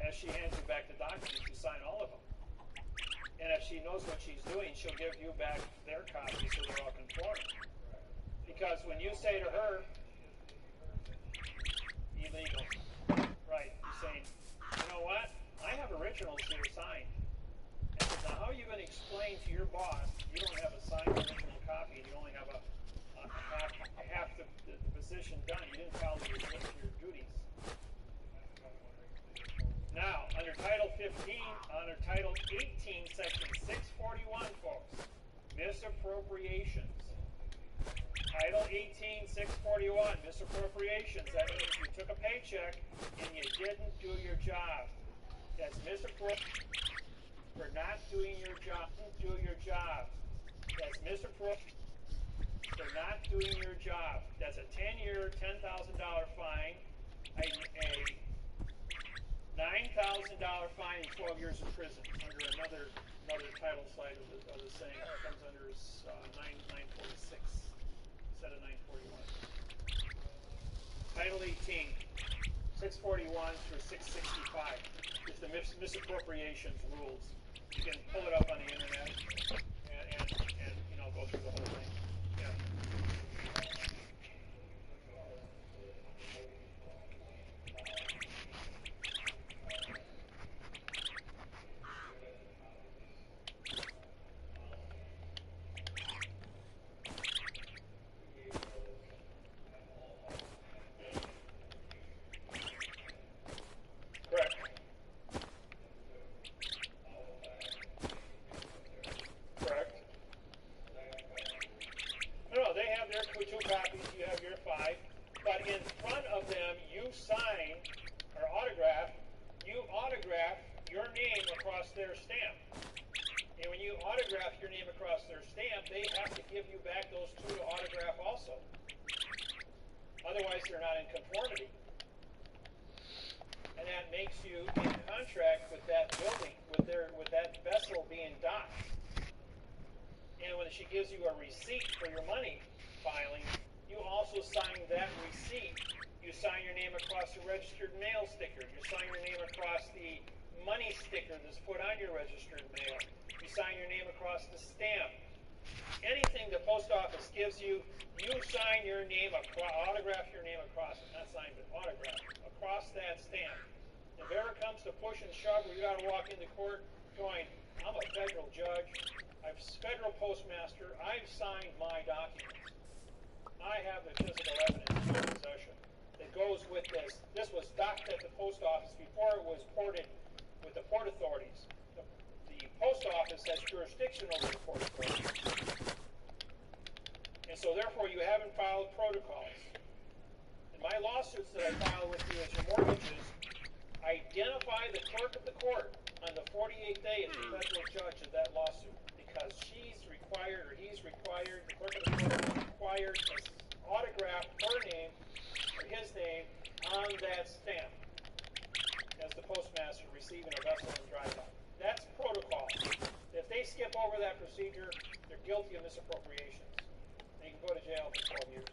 as she hands you back the documents, you sign all of them. And if she knows what she's doing, she'll give you back their copies so they're all conformed. Because when you say to her, illegal, right, you're saying, you know what, I have originals here signed. And now how are you going to explain to your boss you don't have a signed original copy and you only have half the position done? You didn't follow your duties. Now, under Title 15, under Title 18, Section 641, folks, misappropriations. Title 18, 641, misappropriations. That means you took a paycheck and you didn't do your job. That's misappropriation for not doing your job. Do your job. That's misappropriation for not doing your job. That's a 10-year, $10,000 fine, a $9,000 fine, and 12 years in prison under another title slide of the saying. It comes under 946 instead of 941. Title 18, 641 through 665 is the misappropriations rules. You can pull it up on the internet and go through the whole thing. Yeah. Otherwise, they're not in conformity. And that makes you in contract with that building, with that vessel being docked. And when she gives you a receipt for your money filing, you also sign that receipt. You sign your name across the registered mail sticker. You sign your name across the money sticker that's put on your registered mail. You sign your name across the stamp. Anything the post office gives you, you sign your name, autograph your name across it. Not sign, but autograph across that stamp. If it ever comes to push and shove where you got to walk into court going, I'm a federal judge, I'm federal postmaster, I've signed my documents. I have the physical evidence in my possession that goes with this. This was docked at the post office before it was ported with the port authorities. The post office has jurisdiction over the port authorities. And so therefore you haven't filed protocols. In my lawsuits that I file with you as your mortgages, identify the clerk of the court on the 48th day as the federal judge of that lawsuit, because she's required, or he's required, the clerk of the court is required to autograph her name or his name on that stamp. is the postmaster receiving a vessel in dry dock. That's protocol. If they skip over that procedure, they're guilty of misappropriations. And you can go to jail for 12 years.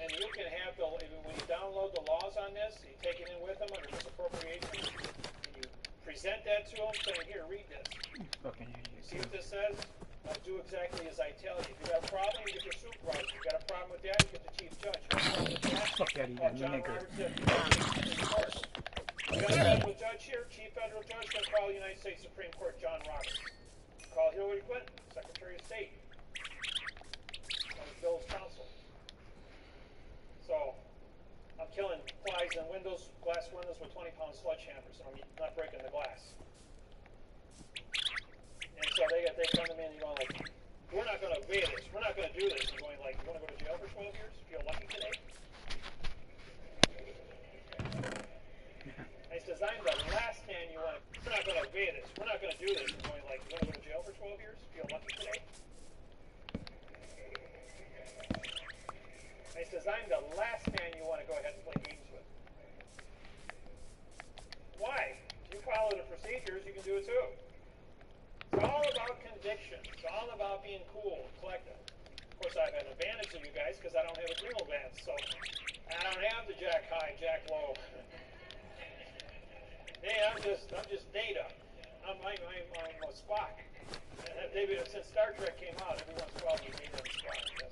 And you can have the, when you download the laws on this, you take it in with them under misappropriation, and you present that to them, saying, here, read this. Fucking You idiot. see what this says? Do exactly as I tell you. If you have a problem, you get your supervisor. If you got a problem with that, you get the chief judge. You have a problem with that, Fuck that, call you John nigger. Roberts in court. You got a federal judge here, chief federal judge, going to call the United States Supreme Court John Roberts. Call Hillary Clinton, Secretary of State. On the Bill's counsel. So, I'm killing flies in windows, glass windows with 20-pound sledgehammers, and I'm not breaking the glass. And so they come to me and going like, we're not going to obey this, we're not going to do this. I'm going like, you want to go to jail for 12 years if you're lucky today? I says, I'm the last man you want to, we're not going to obey this, we're not going to do this. I'm going like, you want to go to jail for 12 years if you're lucky today? I says, I'm the last man you want to go ahead and play games with. Why? If you follow the procedures, you can do it too. It's all about conviction. It's all about being cool, collective. Of course, I have an advantage of you guys because I don't have a criminal advance, so I don't have the Jack High, Jack Low. Hey, I'm just data. I'm a Spock. And since Star Trek came out, everyone's called me Data and Spock. Yes.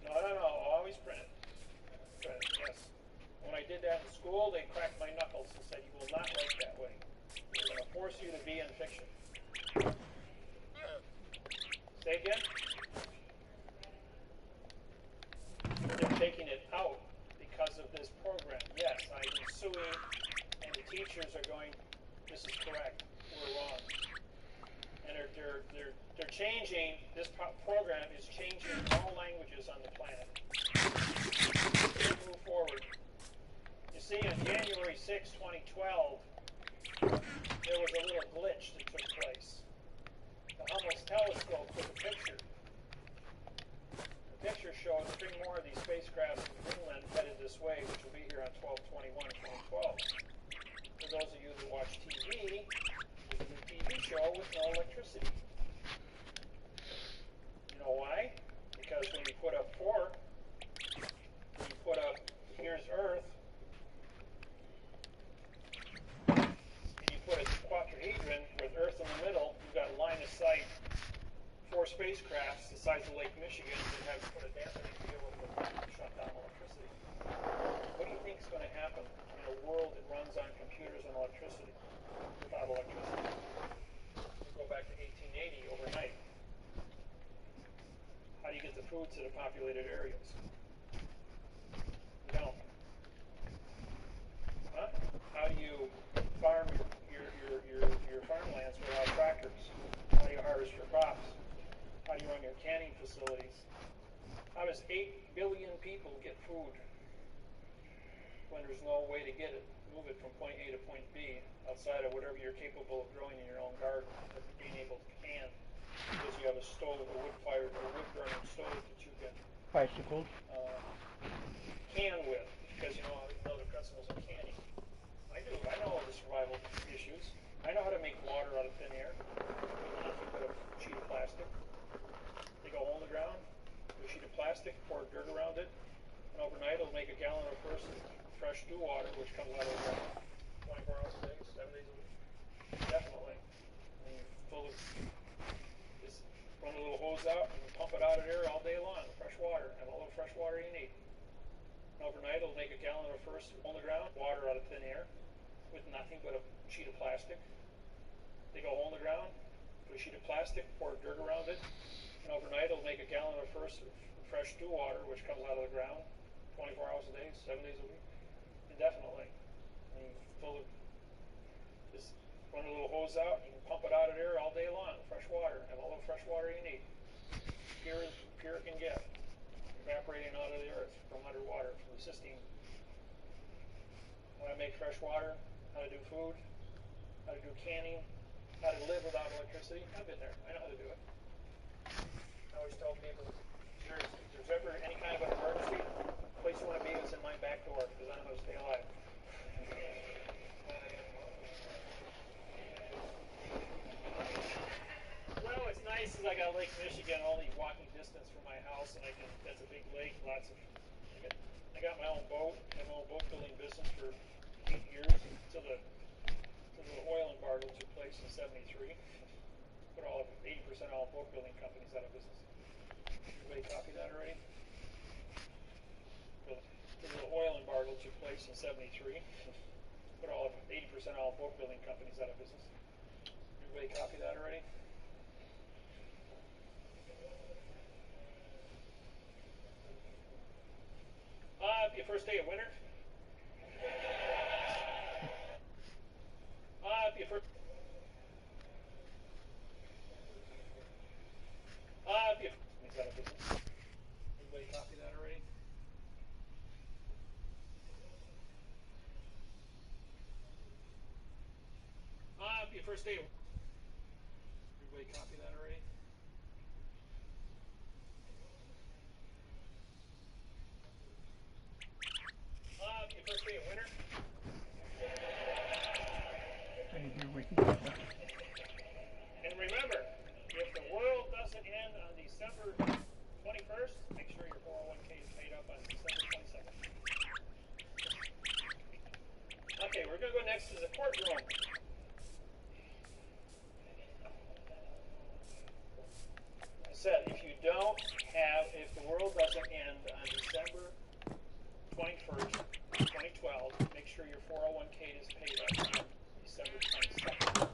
No. Always print. Print, yes. When I did that in school, they cracked my knuckles and said, you will not write that way. We're going to force you to be in fiction. Say again? They're taking it out because of this program. Yes, I'm suing, and the teachers are going, this is correct, we're wrong. And they're changing, this program is changing all languages on the planet. Move forward. You see, on January 6, 2012, there was a little glitch that took place. The Hubble telescope took a picture. The picture showed 3 more of these spacecrafts from Greenland headed this way, which will be here on 12/21/2012. For those of you that watch TV, this is a TV show with no electricity. You know why? Because when you put up 4, here's Earth, and you put a quadrihedron with Earth in the middle, you've got line of sight 4 spacecrafts the size of Lake Michigan that have to put a dampening to be able to shut down electricity. What do you think is going to happen in a world that runs on computers and electricity without electricity? We go back to 1880 overnight. How do you get the food to the populated areas? You don't. Huh? How do you farm your farmlands without tractors? How do you harvest your crops? How do you run your canning facilities? How does 8 billion people get food when there's no way to get it? Move it from point A to point B outside of whatever you're capable of growing in your own garden, or being able to can, because you have a stove, a wood-fired, or wood-burning stove that you can Bicycles. can with, because you know the principles of canning. I do. I know all the survival issues. I know how to make water out of thin air. You put a sheet of plastic. Dig a hole in the ground. Put a sheet of plastic. Pour dirt around it. And overnight, it'll make a gallon of fresh dew water, which comes out of the ground. 24 hours a day, 7 days a week. Definitely. And you just run a little hose out and pump it out of there all day long. Fresh water. Have all the fresh water you need. And overnight, it'll make a gallon of first on the ground, water out of thin air, with nothing but a sheet of plastic. Dig a hole in the ground, put a sheet of plastic, pour dirt around it, and overnight, it'll make a gallon of fresh dew water, which comes out of the ground, 24 hours a day, 7 days a week, indefinitely. And you just run a little hose out, and you can pump it out of there all day long, fresh water. Have all the fresh water you need. Pure it can get. Evaporating out of the earth from underwater, from the cistine. How to make fresh water, how to do food, how to do canning, how to live without electricity. I've been there. I know how to do it. I always tell people, you if there's ever any kind of an emergency, the place you want to be is in my back door because I know how to stay alive. Well, it's nice because I got Lake Michigan only walking distance from my house, and that's a big lake. I got my own boat. I have my own boat building business for 8 years until the oil embargo took place in '73. Put 80% of all boat building companies out of business. Everybody copy that already? The oil embargo took place in '73. Put 80% of all boat building companies out of business. Everybody copy that already? Your first day of winter? Your first. Your companies out of business. Everybody copy that already? Your first day of. Everybody copy that already? Your first day of winter? And remember, if the world doesn't end on December 21st, make sure your 401k is paid up on December 22nd. Okay, we're going to go next to the courtroom. I said, if the world doesn't end on December 21st, 2012, make sure your 401k is paid up on December 22nd.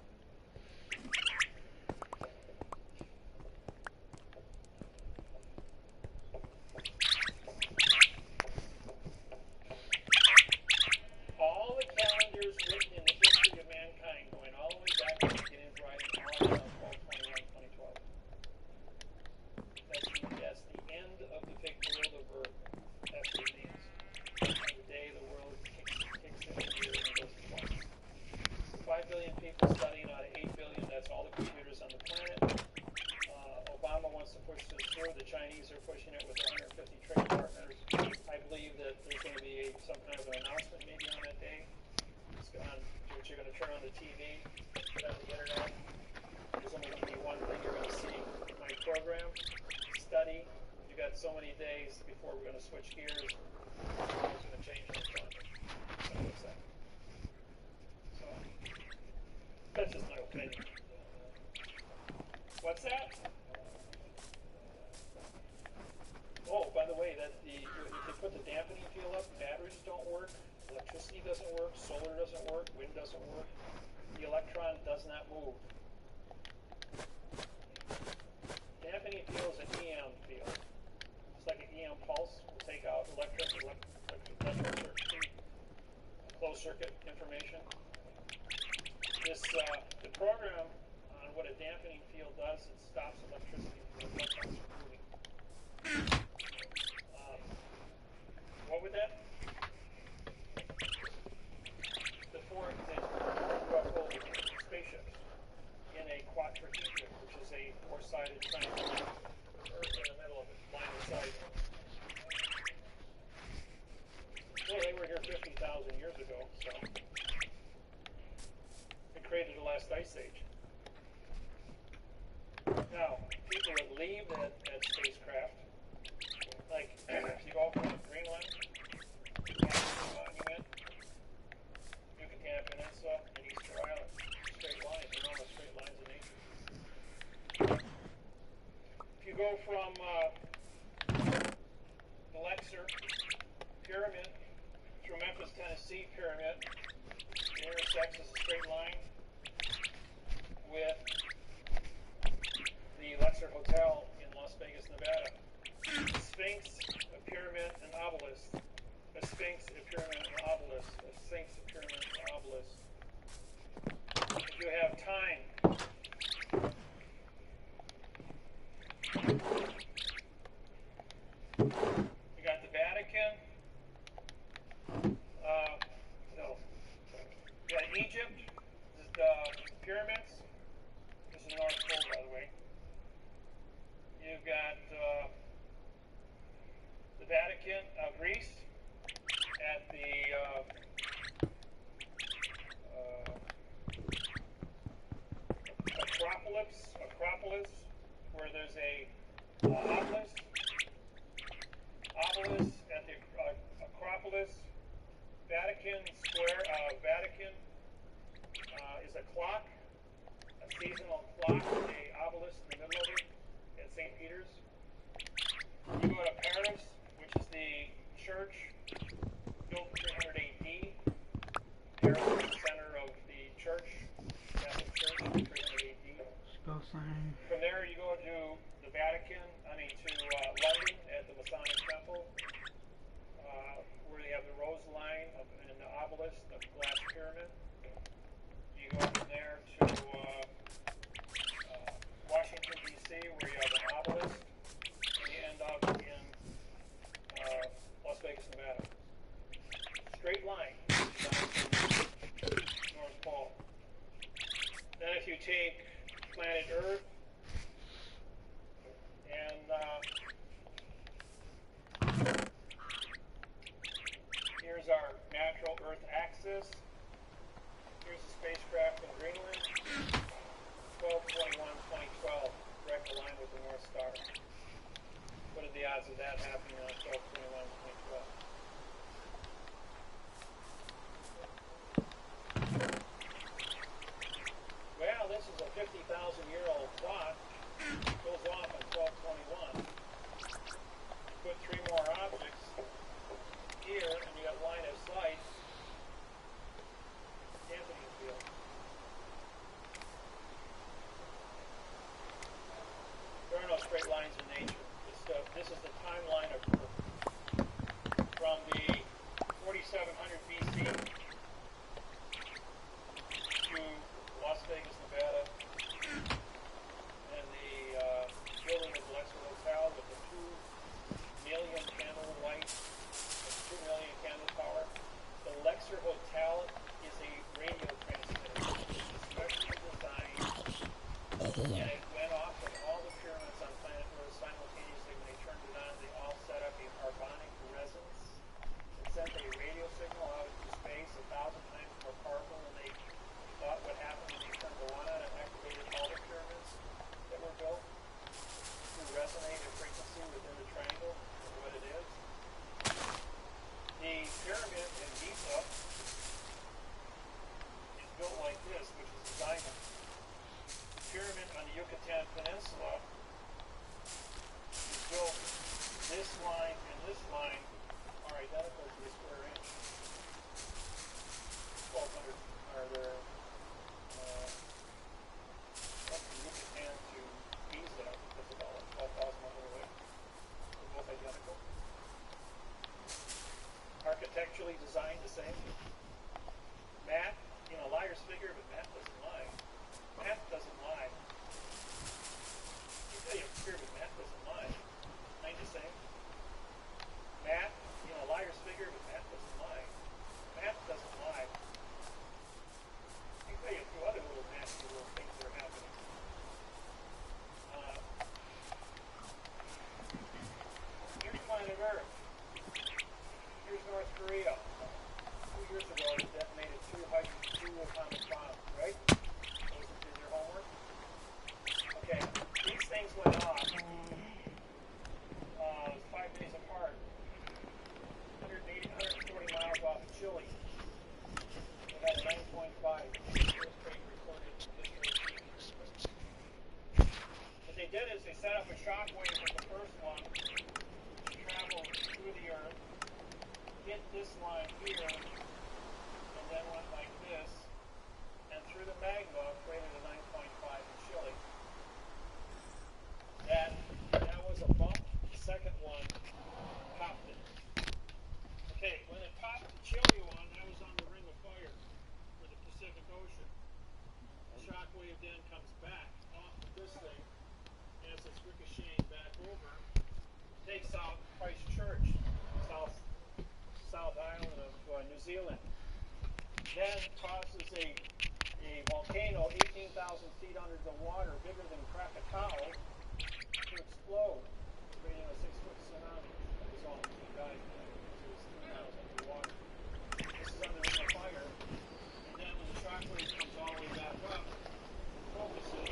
All the calendars written in the history of mankind, going all the way back to the beginning of writing, all around 12/21/2012. That's the end of the big world of Earth. That's what it means. On the day the world kicks into gear and goes to 5 billion people studying out of 8 billion. That's all the computers on the planet. Obama wants to push this through. The Chinese are pushing it with 150 trade partners. I believe that there's going to be some kind of an announcement maybe on that day. Which you're going to turn on the TV, put on the internet. There's only going to be one thing you're going to see. My program, study. You got so many days before we're going to switch gears. It's going to change the fun. So that's just my opinion. What's that? Oh, by the way, if they put the dampening field up, batteries don't work, electricity doesn't work, solar doesn't work, wind doesn't work. The electron does not move. Dampening field is an EM field. It's like an EM pulse. We'll take out electrical circuitry, closed circuit information. The program on what a dampening field does, it stops electricity from electrons from moving. What would that? The four UFO spaceships in a quadrihedron, which is a four-sided triangle, Earth in the middle of it, line of sight. Well, they were here 50,000 years ago, so it created the last ice age. Now, people that leave that spacecraft, like if you go from Greenland, Monument, Yucatan Peninsula, and Easter Island, straight lines, they're known as straight lines of nature. If you go from the Luxor Pyramid through Memphis, Tennessee Pyramid, it intersects as a straight line with the Luxor Hotel in Las Vegas, Nevada. Sphinx, a pyramid, an obelisk. A sphinx, a pyramid, an obelisk. A sphinx, a pyramid, an obelisk. If you have time, you got the Vatican. No. You got Egypt. This is the pyramids. This is the North Pole, by the way. You've got Acropolis, where there's a obelisk at the Acropolis. Vatican Square, Vatican is a clock, a seasonal clock, a obelisk in the middle of it at St. Peter's. You go to Paris, which is the church built in 300 AD. Paris is the center of the church, Catholic Church, 300 AD. From there, you go to the Vatican, to London at the Masonic Temple, where they have the rose line and the obelisk, the glass pyramid. You go from there to Washington, D.C., where you have an obelisk, and you end up in Las Vegas, Nevada. Straight line down to North Pole. Then if you take planet Earth and here's our natural Earth axis. Here's a spacecraft in Greenland. 12/21/2012, direct line with the North Star. What are the odds of that happening on 12/21/2012? Well, this is a 50,000-year-old clock. It goes off on 12/21. Put three more objects here, and you got line of sight. Anthony Field. There are no straight lines in nature. This is the timeline of Earth. From the 4700 BC to Las Vegas, Nevada, and the building of the Lexer Hotel with the 2 million candle light, the 2 million candle power. The Lexer Hotel is a radio transmitter, especially designed, and it went off with all the pyramids on planet Earth simultaneously. When they turned it on, they all set up a harmonic resonance. It sent a radio signal out into space 1,000 times more powerful than they thought would happen when they turned the one on and activated all the pyramids that were built to resonate at frequency within the triangle of what it is. The pyramid in Giza is built like this, which is a diamond. The pyramid on the Yucatan Peninsula is built, this line and this line are identical to the square inch. 1,200 are there. Up from Yucatan to Giza, that's about 12,000 miles away. They're both identical. Architecturally designed the same. Math, liar's figure, but math doesn't lie. Math doesn't lie. You tell you a figure, but math doesn't lie. Ain't the same. Math, liar's figure, but math doesn't lie. Math doesn't lie. I can tell you a few other little nasty little things that are happening. Here's planet Earth. Here's North Korea. 2 years ago, they detonated two atomic bombs, right? Did your homework? Okay, these things went off 5 days apart, 140 miles off of Chile. They had a 9.5 earthquake recorded in history. What they did is they set up a shock wave with the first one, traveled through the Earth, hit this line here, and then went like this, and through the magma created a 9.5 in Chile. That was a bump. The second one popped it. Okay, when it popped the Chile one, that was on the Ring of Fire for the Pacific Ocean. The shock wave then comes back off of this thing, as it's ricocheting back over, takes out Christchurch, South Island of New Zealand. Then causes a volcano 18,000 feet under the water, bigger than Krakatoa, to explode, creating a 6-foot tsunami. That was all he died because it was 3 miles under the water. This is under the Ring of Fire, and then when the shock wave comes all the way back up, focuses,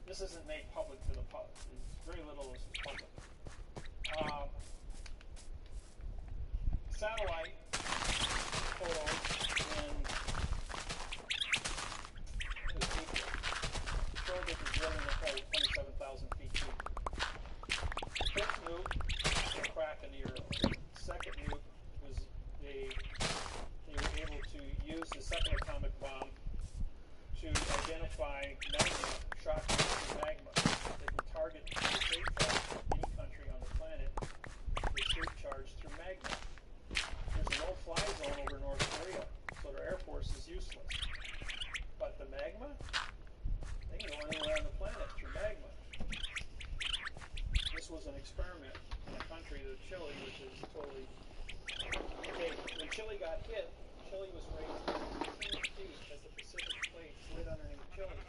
this isn't made public to the public. Very little is public. Satellite photos in showed that the drilling was probably 27,000 feet deep. First nuke was a crack in the earth. Second nuke was they were able to use the second atomic bomb to identify magma, shock waves through magma. They can target the shape charge of any country on the planet with shape charge through magma. There's a no-fly zone over North Korea, so their air force is useless. But the magma, they can go anywhere on the planet through magma. This was an experiment in a country, Chile, which is totally... Okay, when Chile got hit, Chile was raised 15 feet as the Pacific plate slid underneath Chile.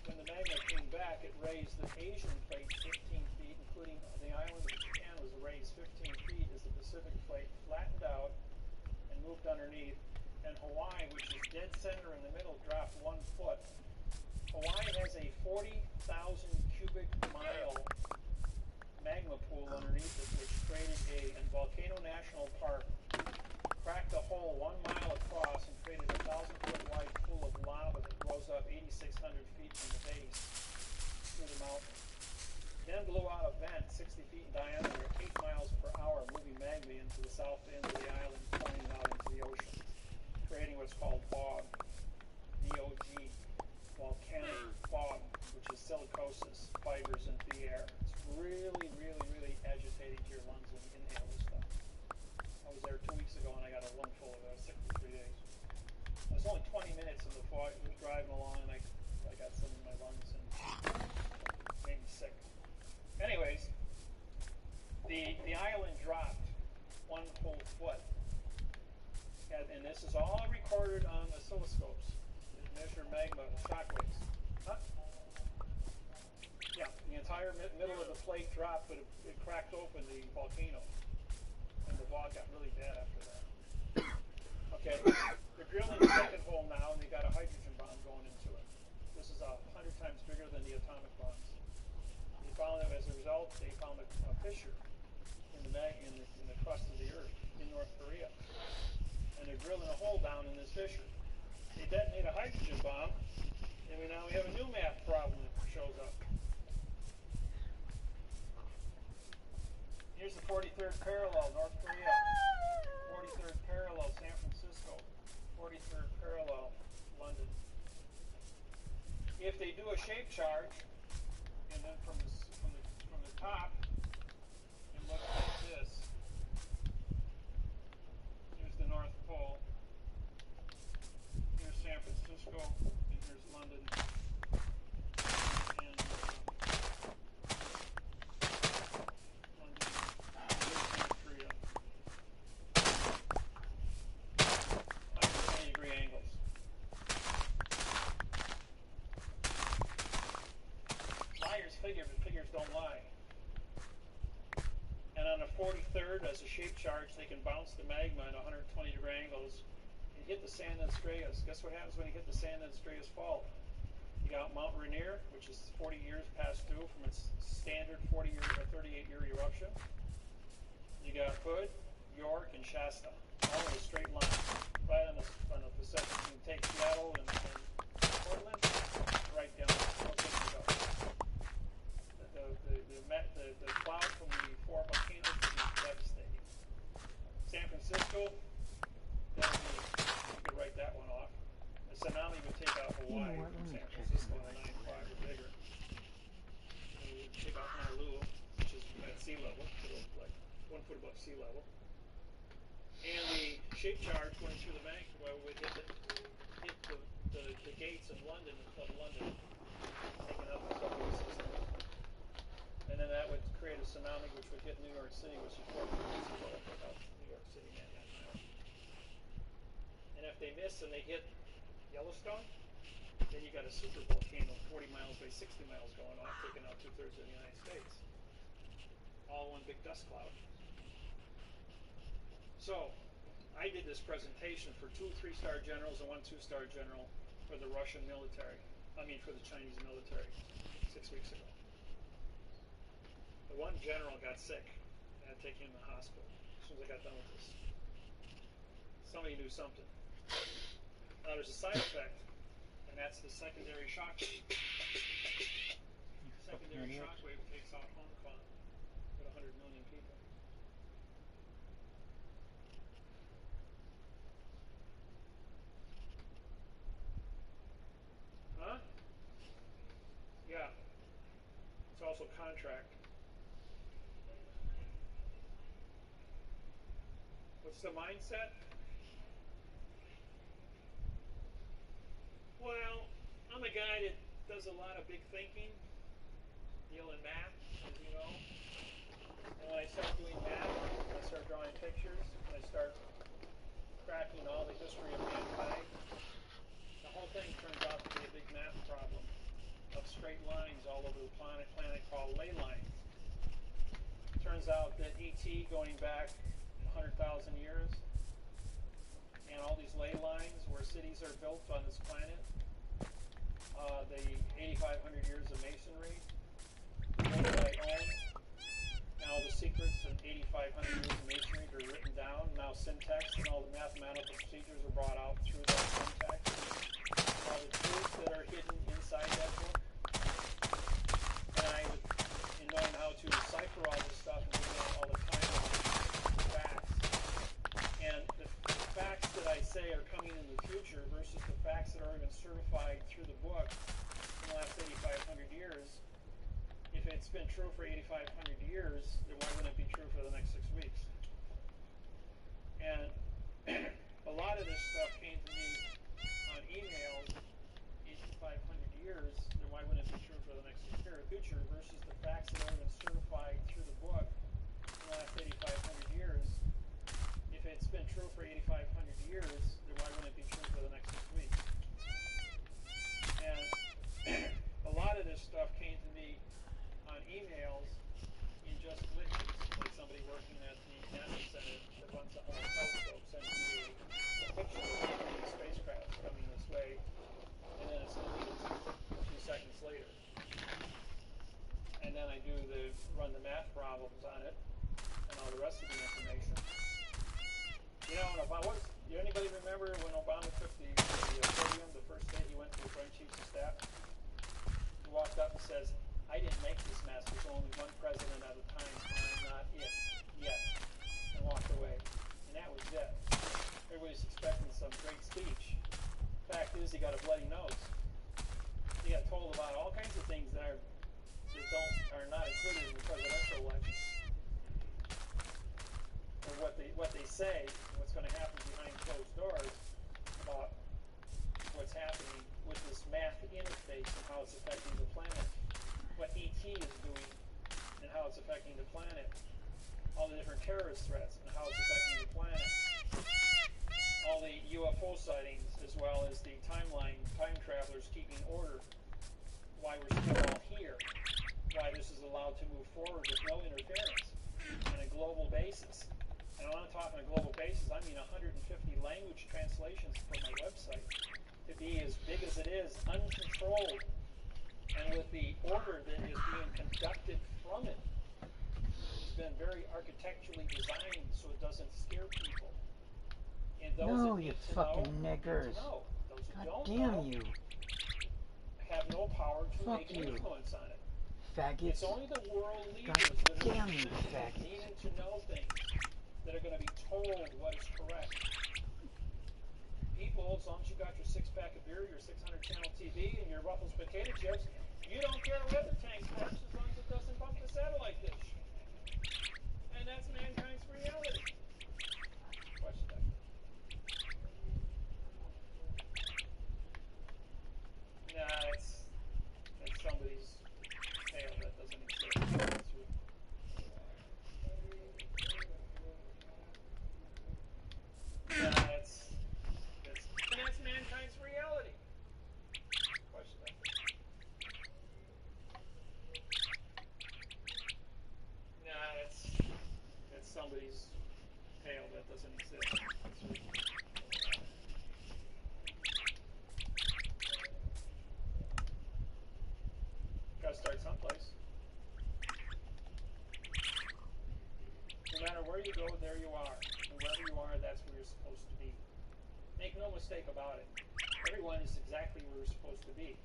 When the magma came back, it raised the Asian plate 15 feet, including the island of Japan was raised 15 feet as the Pacific plate flattened out and moved underneath. And Hawaii, which is dead center in the middle, dropped 1 foot. Hawaii has a 40,000 cubic mile magma pool underneath it, which created and Volcano National Park cracked a hole 1 mile across and created a 1,000-foot wide pool of lava that rose up 8,600 feet from the base through the mountain. Then blew out a vent 60 feet in diameter at 8 miles per hour, moving magma into the south end of the island, pouring it out into the ocean, creating what's called fog, VOG, volcanic fog, which is silicosis fibers into the air. It's really, really, really agitating to your lungs when you inhale this stuff. I was there 2 weeks ago and I got a lungful of it. I was sick for 3 days. It was only 20 minutes in the fog. I was driving along and I got some in my lungs and made me sick. Anyways, the island dropped 1 whole foot. And this is all recorded on oscilloscopes. It measure magma shock waves. Huh? Yeah, the entire middle of the plate dropped, but it cracked open the volcano. And the fog got really bad after that. Okay, they're drilling the second hole now, and they got a hydrogen bomb going into it. This is 100 times bigger than the atomic bombs. They found that as a result, they found a fissure in the crust of the earth in North Korea. And they're drilling a hole down in this fissure. They detonate a hydrogen bomb, and now we have a new math problem that shows up. Here's the 43rd parallel, North Korea. 43rd parallel, San Francisco. 43rd parallel, London. If they do a shape charge, and then from the top, it looks like this. Here's the North Pole. Here's San Francisco, and here's London. And Korea. 120-degree angles. Liars figure, but figures don't lie. And on the 43rd, as a shape charge, they can bounce the magma at 120-degree angles and hit the San Andreas. Guess what happens when you hit the San Andreas fault? You got Mount Rainier, which is 40 years past due from its standard 40-year or 38-year eruption. You got Hood, York, and Shasta, all in a straight line, right on the Pacific. You can take Seattle and Portland, right down. No places to go. The cloud from the 4 volcanoes would be devastating. San Francisco, you could write that one off. A tsunami would take out Hawaii from San Francisco in the 9.5 or bigger. It would take out Honolulu, which is at sea level, like 1 foot above sea level. And the shape charge going through the bank would hit the gates of London and flood London, taking out the subway system. And then that would create a tsunami which would hit New York City, which is 4 minutes ago, take out New York City, Manhattan Island. And if they miss and they hit Yellowstone, then you got a super volcano 40 miles by 60 miles going off, taking out 2/3 of the United States. All one big dust cloud. So, I did this presentation for 2 3-star generals and 1 2-star general for the Russian military. For the Chinese military. 6 weeks ago. The one general got sick. I had to take him to the hospital as soon as I got done with this. Somebody knew something. Now there's a side effect, and that's the secondary shockwave. Secondary shockwave takes out Hong Kong with 100 million people. Huh? Yeah. It's also contract. What's the mindset? Well, I'm a guy that does a lot of big thinking, deal in math, as you know. And when I start doing math, I start drawing pictures, I start tracking all the history of mankind. The whole thing turns out to be a big math problem of straight lines all over the planet called ley lines. Turns out that ET going back 100,000 years, and all these ley lines where cities are built on this planet, the 8,500 years of masonry, that I own. Now the secrets in 8,500 years of masonry are written down. Now syntax and all the mathematical procedures are brought out through that syntax. All the truths that are hidden inside that book. And in knowing how to decipher all this stuff and bring out all the facts. And the facts that I say are coming in the future versus the facts that are even certified through the book in the last 8,500 years. If it's been true for 8,500 years, then why wouldn't it be true for the next 6 weeks? And a lot of this stuff came to me on emails 8,500 years, then why wouldn't it be true for the next future versus the facts that are even certified through the book in the last 8,500 years? If it's been true for 8,500 years, then why wouldn't it be true for the next 6 weeks? And a lot of this stuff came to me on emails in just glitches, like somebody working at the NASA Center that runs the whole telescope sends me a picture of the spacecraft coming this way, and then it's deleted 2 seconds later. And then I run the math problems on it, and all the rest of the information. You know, anybody remember when Obama took the podium the first day he went to the Joint Chiefs of Staff? He walked up and says, "I didn't make this mess. There's only one president at a time, and I'm not it yet," and walked away. And that was it. Everybody's expecting some great speech. Fact is, he got a bloody nose. He got told about all kinds of things that are not included in the presidential election, or what they say, and what's going to happen behind closed doors about what's happening with this math interface and how it's affecting the planet, what ET is doing and how it's affecting the planet, all the different terrorist threats and how it's affecting the planet, all the UFO sightings, as well as the time travelers keeping order, why we're still all here, why this is allowed to move forward with no interference on a global basis. And when I'm talking a global basis, I mean 150 language translations for my website to be as big as it is, uncontrolled, and with the order that is being conducted from it. It's been very architecturally designed so it doesn't scare people. And those No, that you need to fucking know, niggers. those who God don't damn know you. have no power to Fuck make you. influence on it. Faggots. It's only the world leaders God that are damn you, faggots. needing to know things that are going to be told what is correct. People, as long as you got your 6-pack of beer, your 600-channel TV, and your Ruffles potato chips, you don't care whether tanks march as long as it doesn't bump the satellite dish. And that's mankind's reality. Question that. Nah, it's somebody's tale that doesn't exist. And that's mankind's reality. Question that. Nah, it's somebody's tale that doesn't exist. Gotta start there you are. And wherever you are, that's where you're supposed to be. Make no mistake about it. Everyone is exactly where you're supposed to be.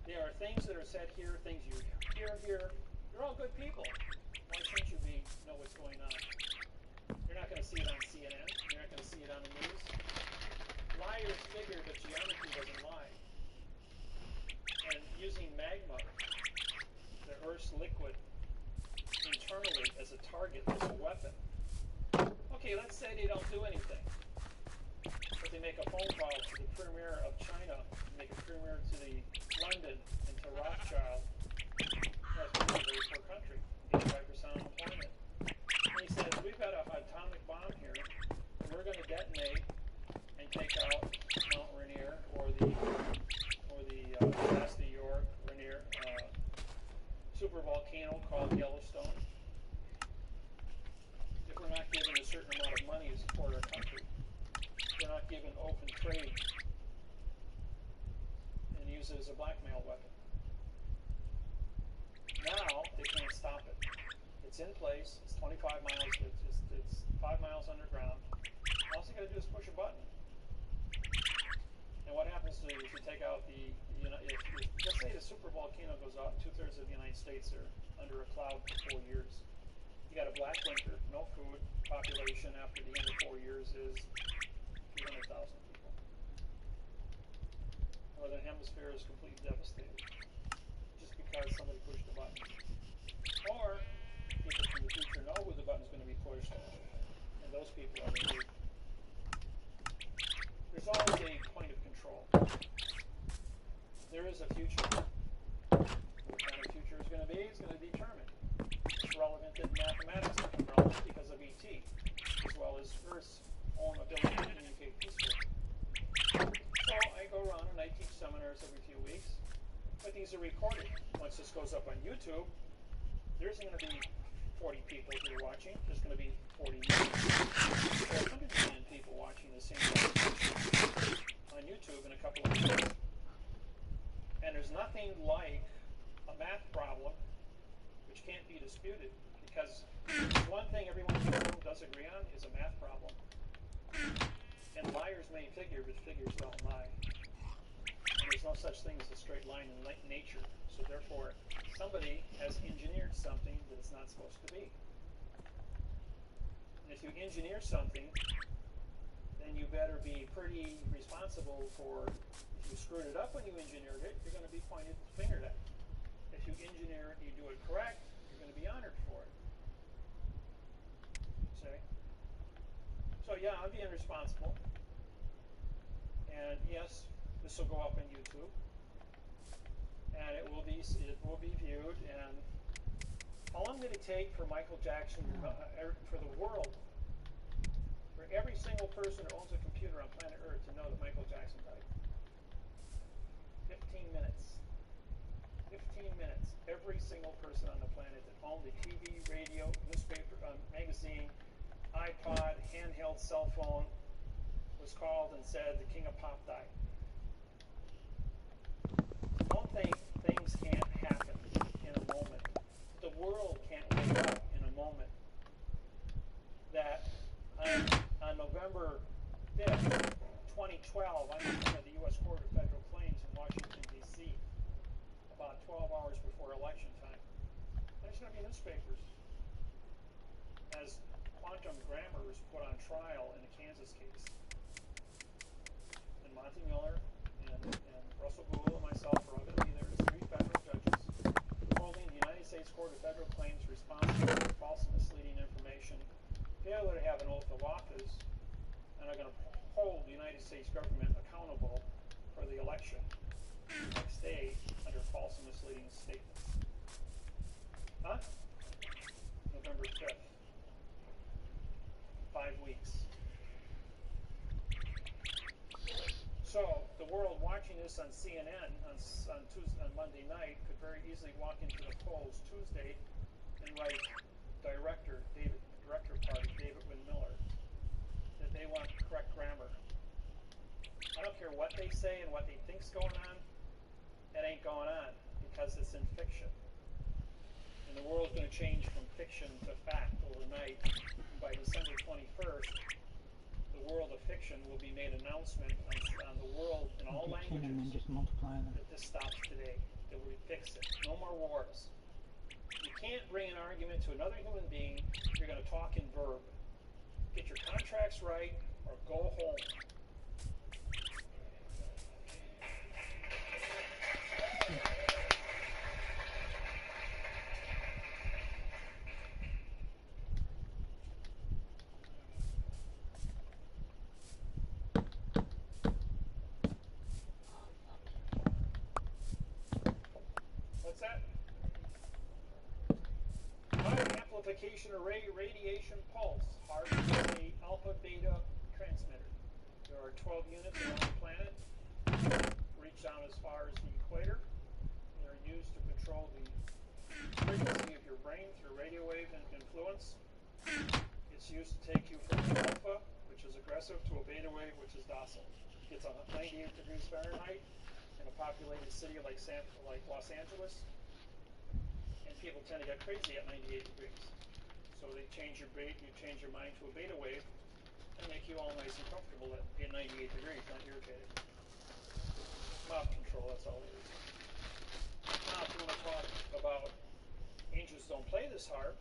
There are things that are said here, things you hear here. They're all good people. Why shouldn't you know what's going on? You're not going to see it on CNN. You're not going to see it on the news. Liars figure that geometry doesn't lie. And using magma, the Earth's liquid, internally as a target, as a weapon. Okay, let's say they don't do anything. But they make a phone call to the Premier of China, make a Premier to the London and to Rothschild. That's a very poor country, 85% unemployment. And he says, we've got an atomic bomb here, and we're going to detonate and take out Mount Rainier or the Shasta York Rainier supervolcano called Yellowstone. If we're not given a certain amount of money to support our country, we're not given open trade and use it as a blackmail weapon. Now they can't stop it. It's in place. It's 25 miles. It's 5 miles underground. All you got to do is push a button. And what happens to if you take out let's say the supervolcano goes out, 2/3 of the United States are under a cloud for 4 years. You got a black winter, no food, population after the end of 4 years is 200,000 people. The Northern Hemisphere is completely devastated just because somebody pushed a button. Or people from the future know where the button's going to be pushed, and those people are the group. There's always a point of control. There is a future. What kind of future is going to be is going to be determined. It's relevant that mathematics become relevant because of ET, as well as Earth's own ability to communicate peacefully. So I go around and I teach seminars every few weeks, but these are recorded. Once this goes up on YouTube, there isn't going to be 40 people here watching. There's going to be 40 million, 100 million people watching the same presentation on YouTube in a couple of weeks. And there's nothing like a math problem which can't be disputed, because one thing everyone in the room does agree on is a math problem. And liars may figure, but figures don't lie. And there's no such thing as a straight line in nature. So therefore, somebody has engineered something that it's not supposed to be. And if you engineer something, then you better be pretty responsible for, if you screwed it up when you engineered it, you're going to be pointed fingered at. If you engineer it and you do it correct, you're going to be honored for it. See? So yeah, I'm being responsible. And yes, this will go up on YouTube. And it will be viewed. And how long did it take for Michael Jackson, for the world, for every single person who owns a computer on planet Earth to know that Michael Jackson died? 15 minutes. 15 minutes. Every single person on the planet that owned a TV, radio, newspaper, magazine, iPod, handheld cell phone was called and said the King of Pop died. Don't think things can't happen in a moment. The world can't wake up in a moment. That on November 5th, 2012, I'm in front of the U.S. Court of Federal Claims in Washington, D.C., about 12 hours before election time. There's going to be newspapers as quantum grammar was put on trial in a Kansas case. And Monty Miller and Russell Gould and myself are all going to be there as 3 federal judges holding the United States Court of Federal Claims responsible for false and misleading information, failure to have an oath of office, and are going to hold the United States government accountable for the election next day under false and misleading statements. Huh? November 5th. 5 weeks. So the world watching this on CNN on Monday night could very easily walk into the polls Tuesday and write Director Party David Wynn Miller that they want correct grammar. I don't care what they say and what they think's going on. It ain't going on because it's in fiction. And the world's going to change from fiction to fact overnight. By December 21st, the world of fiction will be made announcement on the world in all Take 10 and then languages just multiply them. that this stops today, that we fix it. No more wars. You can't bring an argument to another human being. You're going to talk in verb. Get your contracts right or go home. What's that? High amplification array radiation pulse. HAARP is a alpha beta transmitter. There are 12 units around the planet. Reach down as far as the equator. They're used to control the frequency of your brain through radio wave influence. It's used to take you from an alpha, which is aggressive, to a beta wave, which is docile. It's 98 degrees Fahrenheit in a populated city like Los Angeles, and people tend to get crazy at 98 degrees. So they change your mind to a beta wave and make you all nice and comfortable at 98 degrees, not irritated. Mouth control, that's all it is. Now, if you want to talk about angels don't play this HAARP,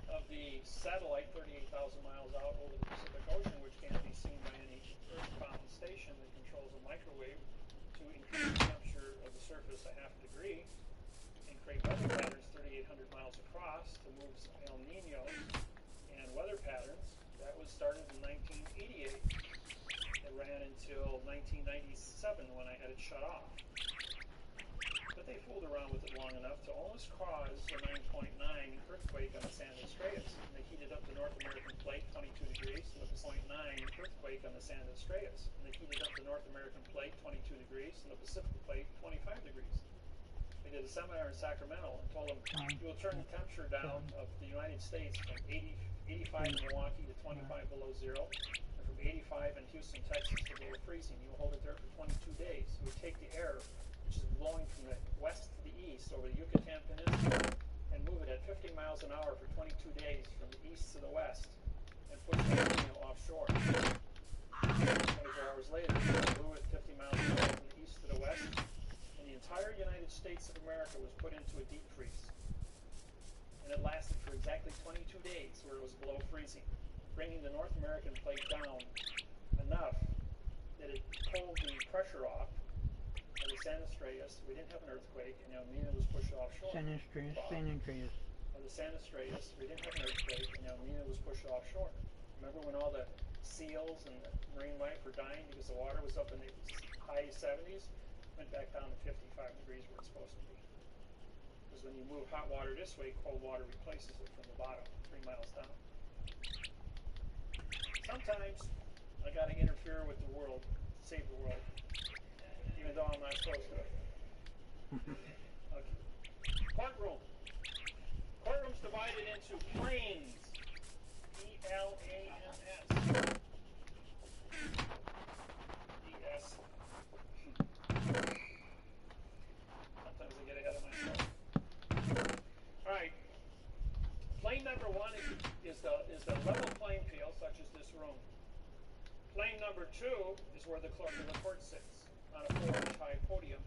of the satellite 38,000 miles out over the Pacific Ocean, which can't be seen by any Earth-bound station that controls a microwave to increase the temperature of the surface a half degree and create weather patterns 3,800 miles across to move El Niños and weather patterns. That was started in 1988. It ran until 1997 when I had it shut off. But they fooled around with it long enough to almost cause a 9.9 earthquake on the San Andreas. And they heated up the North American plate 22 degrees to a 0.9 earthquake on the San Andreas. And they heated up the North American plate 22 degrees and the Pacific plate 25 degrees. They did a seminar in Sacramento and told them, you will turn the temperature down of the United States from 85 in Milwaukee to 25 below zero, and from 85 in Houston, Texas to below freezing. You will hold it there for 22 days. You would take the air, which is blowing from the west to the east over the Yucatan Peninsula, and move it at 50 miles an hour for 22 days from the east to the west, and push it offshore. 24 hours later, you blew it 50 miles an hour from the east to the west, and the entire United States of America was put into a deep freeze. And it lasted for exactly 22 days where it was below freezing, bringing the North American plate down enough that it pulled the pressure off of the San Andreas. We didn't have an earthquake, and El Nino was pushed offshore. San Andreas. Of the San Andreas, we didn't have an earthquake, and El Nino was pushed offshore. Remember when all the seals and the marine life were dying because the water was up in the high 70s? Went back down to 55 degrees where it's supposed to be. Because when you move hot water this way, cold water replaces it from the bottom, 3 miles down. Sometimes I got to interfere with the world, save the world, even though I'm not supposed to. Okay. Courtroom. Courtroom's divided into planes. E-L-A-N-S. E-S. Sometimes I get ahead of myself. All right. Plane number one is the level playing field, such as this room. Plane number two is where the clerk of the court sits, on a 4-inch high podium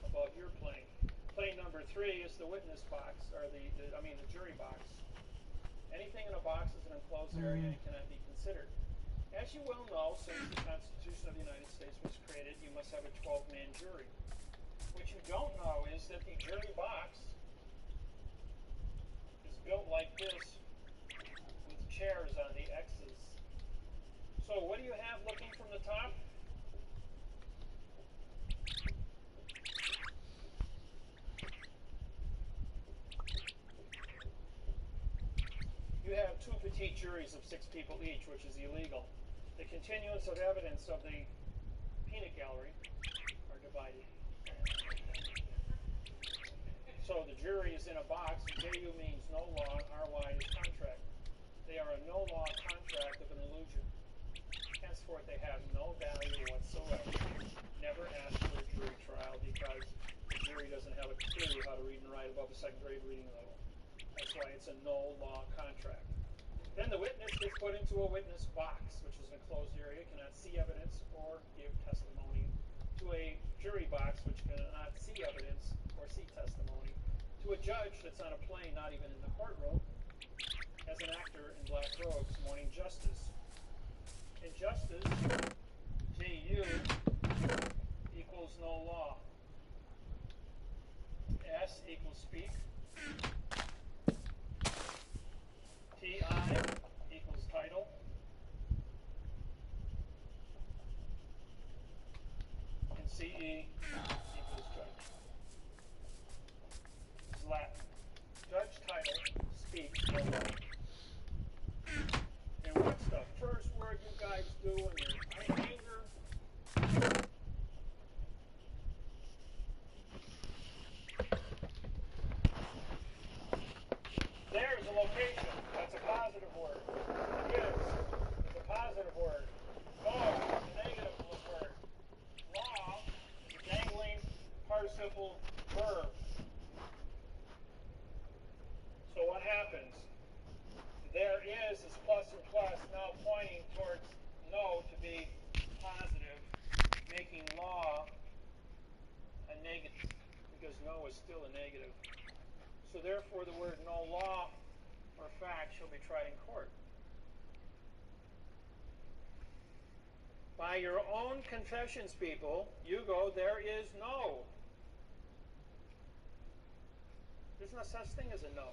above your plane. Plane number three is the witness box, or the jury box. Anything in a box is an enclosed area and cannot be considered. As you well know, since the Constitution of the United States was created, you must have a 12-man jury. What you don't know is that the jury box is built like this, with chairs on the X's. So what do you have looking from the top? You have 2 petite juries of 6 people each, which is illegal. The continuance of evidence of the peanut gallery are divided. So the jury is in a box. JU means no law, RY is contract. They are a no law contract of an illusion. Henceforth, they have no value whatsoever. Never ask for a jury trial because the jury doesn't have a clue how to read and write above a second grade reading level. That's why it's a no law contract. Then the witness gets put into a witness box, which is an enclosed area, cannot see evidence or give testimony, to a jury box, which cannot see evidence or see testimony, to a judge that's on a plane, not even in the courtroom, as an actor in black robes, mourning justice. In justice, JU equals no law. S equals speak. TI equals title. And CE equals judge. It's Latin. Judge, title, speak, no law. And what's the first word you guys do when you're in anger? There's a location. That's a positive word. Is is a positive word. Go is a negative word. Law is a dangling participle verb. So what happens? There is plus and plus, now pointing towards no to be positive, making law a negative, because no is still a negative. So therefore the word no law or fact shall be tried in court. By your own confessions, people, you go, there is no. There's no such thing as a no.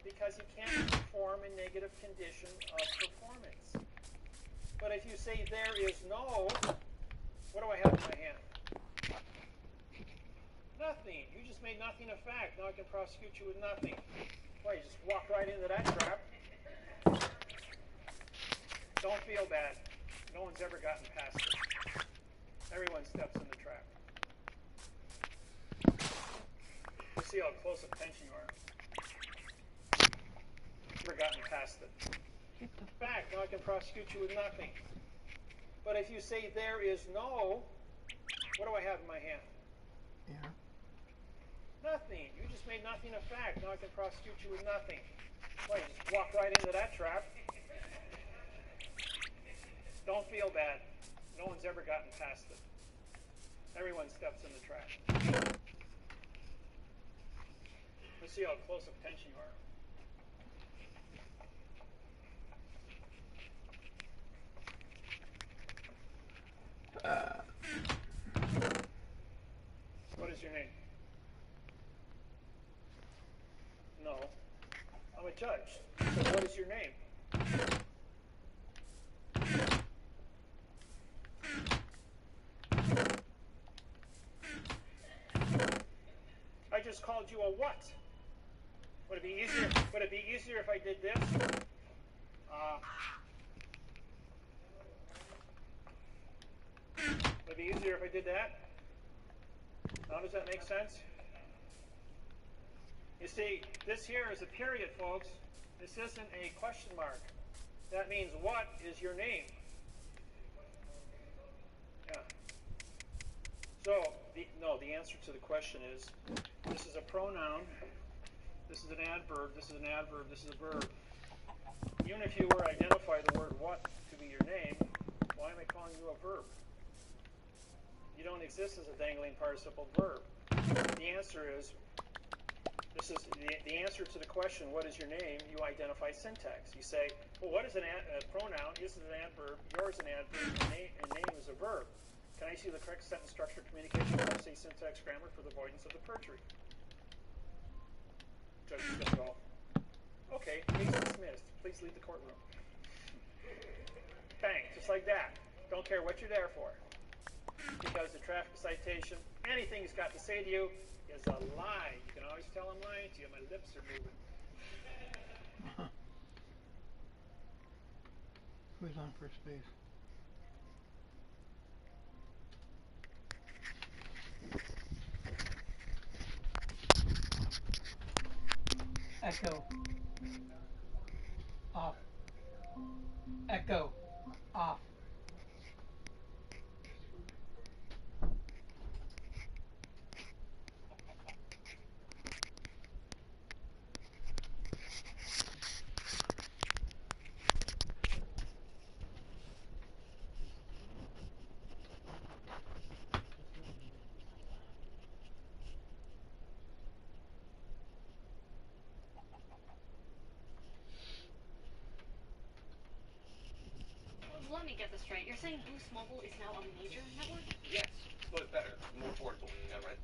Because you can't perform a negative condition of performance. But if you say there is no, what do I have in my hand? Nothing. You just made nothing a fact. Now I can prosecute you with nothing. Well, you just walked right into that trap. Don't feel bad. No one's ever gotten past it. Everyone steps in the trap. You see how close attention you are. Never gotten past it. In fact, now I can prosecute you with nothing. But if you say there is no, what do I have in my hand? Yeah. Nothing. You just made nothing a fact. Now I can prosecute you with nothing. Well, you just walked right into that trap. Don't feel bad. No one's ever gotten past it. Everyone steps in the trap. Let's see how close of attention you are. What is your name? No. I'm a judge. So what is your name? I just called you a what? Would it be easier? Would it be easier if I did this? Would it be easier if I did that? Now, does that make sense? You see, this here is a period, folks. This isn't a question mark. That means, what is your name? Yeah. So, the answer to the question is, this is a pronoun, this is an adverb, this is an adverb, this is a verb. Even if you were to identify the word what to be your name, why am I calling you a verb? You don't exist as a dangling participle verb. The answer is, this is the answer to the question, what is your name? You identify syntax. You say, well, what is a pronoun? Is it an adverb? Yours is an adverb, and name is a verb. Can I see the correct sentence structure, communication, say syntax, grammar for the avoidance of the perjury? Judge is going to go, okay, case dismissed. Please leave the courtroom. Bang, just like that. Don't care what you're there for. Because the traffic citation, anything he's got to say to you is a lie. You can always tell I'm lying to you. My lips are moving. Who's on first base? Echo. Off. Echo. Off. me get this straight. You're saying Boost Mobile is now a major network? Yes, but better, more portable. Yeah, right?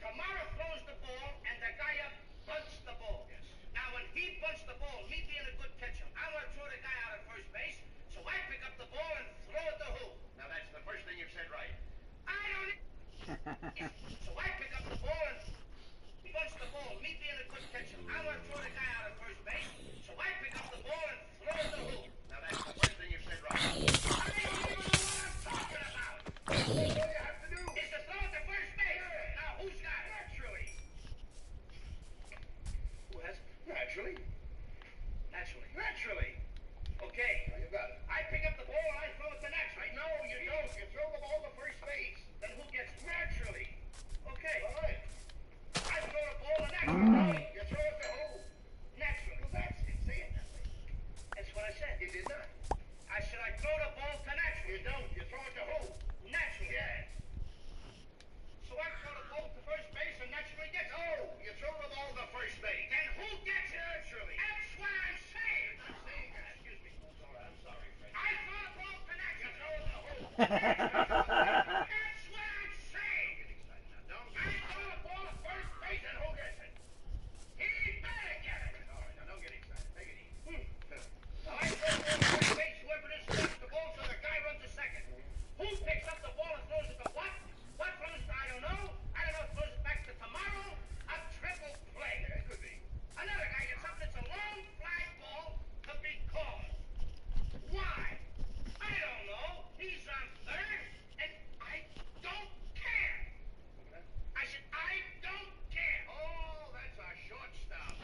Tomorrow throws the ball naturally. Okay. You got it. I pick up the ball and I throw it to next. Right? No, you don't. You throw the ball to first base. Then who gets naturally? Okay. All right. I throw the ball to next. No, you throw it to who? Naturally. Well, that's it. Say it that way. That's what I said. You did not. I said I throw the ball to naturally. You don't. You throw it to who? Naturally. Yes. So I throw the ball to first base and naturally gets it. No, you throw the ball to first base. Then who gets it? Naturally. That's what I'm saying. I'm saying that. Excuse me. All right, I'm sorry, Fred. I throw the ball to You naturally. throw it to who? That's what I'm saying. Get excited now. Don't. I throw the ball to first base Then and who gets it? he better get it. All right, now don't get excited. Take it easy. Now I throw the ball to first base, whoever it is stops the ball, so the guy runs to second. Who picks up the ball and throws it to what? What throws it? I don't know. I don't know if throws it back to tomorrow. A triple play. Yeah, it could be. Another guy gets up, it's a long fly ball to be called. Why? I don't know. He's on third, and I don't care. Okay. I said, I don't care. Oh, that's our shortstop.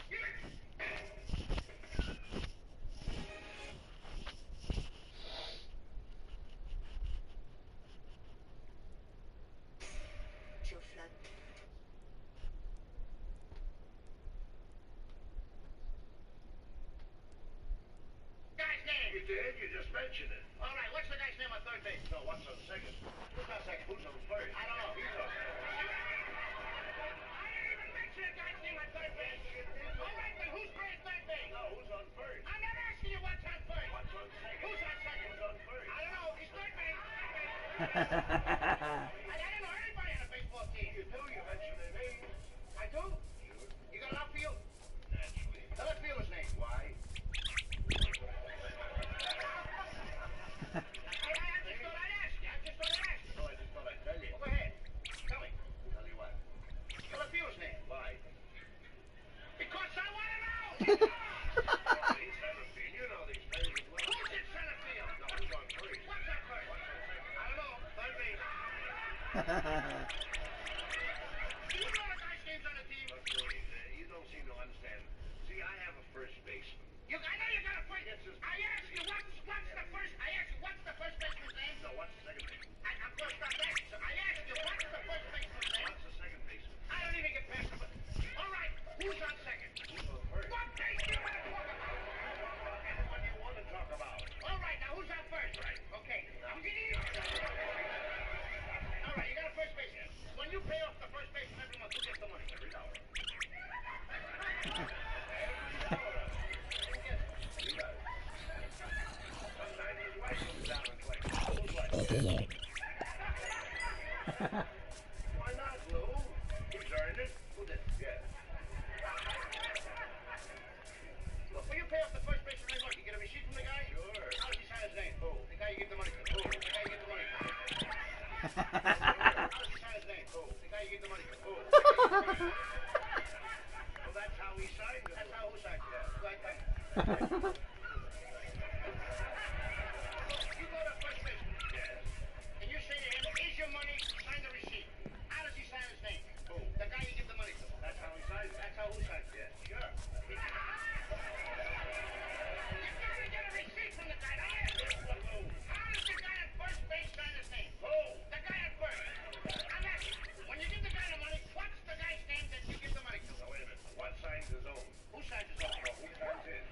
Joe Flood. Guy's name. You did. You just mentioned it. All right, what's the guy's name on third base? No, what's on second? Who's on second? Who's on first? I don't know. He's on second. I didn't even mention a guy's name on third base. All right, then who's playing third base? No, who's on first? I'm not asking you what's on first. What's on second? Who's on second? Who's on first? I don't know. He's third base. I didn't know anybody on a baseball team. You do. You mentioned their name. I do? You got an outfield? Naturally. Tell that fielder's name. Why? I just thought I'd ask you. I just thought I'd ask you. No, I just thought I'd tell you. Well, go ahead. Tell me. Tell you what. Tell the fielder's name. Why? Because I want to know. Oh, he's center field. You know these players as well. Who's in center field? No, who's on first? What's on first? What's on second? I don't know. Third base. Do you know the guy's names on the team? Look, Louis, you don't seem to understand. See, I have a first baseman. I know you got a first. Yes, it's- I asked you what's the first. I asked you what's the first baseman's name. No, what's the second baseman? I'm going to start asking. So I asked you what's the first baseman's name. What's the second baseman? I don't even get past the. All right, who's on second? Who's on first? What base do you want to talk about? Anyone you want to talk about. All right, now who's on first? Right. Okay. I'm getting. All right, you got a first baseman. When you pay off the first baseman every month, who gets the money? Every dollar. You got it. Sometimes his wife comes down and collects. Who's wife? Why not, Lou? He's earned it. Who did? Yeah. Look, when you pay off the first baseman every month, you get a receipt from the guy? Sure. How does he sign his name? Who? The guy you give the money to. Who? The guy you give the money to. How does he sign his name? Who? The guy you give the money to. Who? Well, that's how he signed it. That's how who signs it? Right there. You go to first baseman. Yes. And you say to him, here's your money, sign the receipt. How does he sign his name? Who? The guy you give the money to. That's how he signed it. That's how who signs it? Yes. Sure. You gotta get a receipt from the guy. Now ask him. How does the guy at first base sign his name? Who? The guy at first. I'm asking. When you give the guy the money, what's the guy's name that you give the money to? Now, wait a minute. What signs his own? Who signs his own? No, who signs his?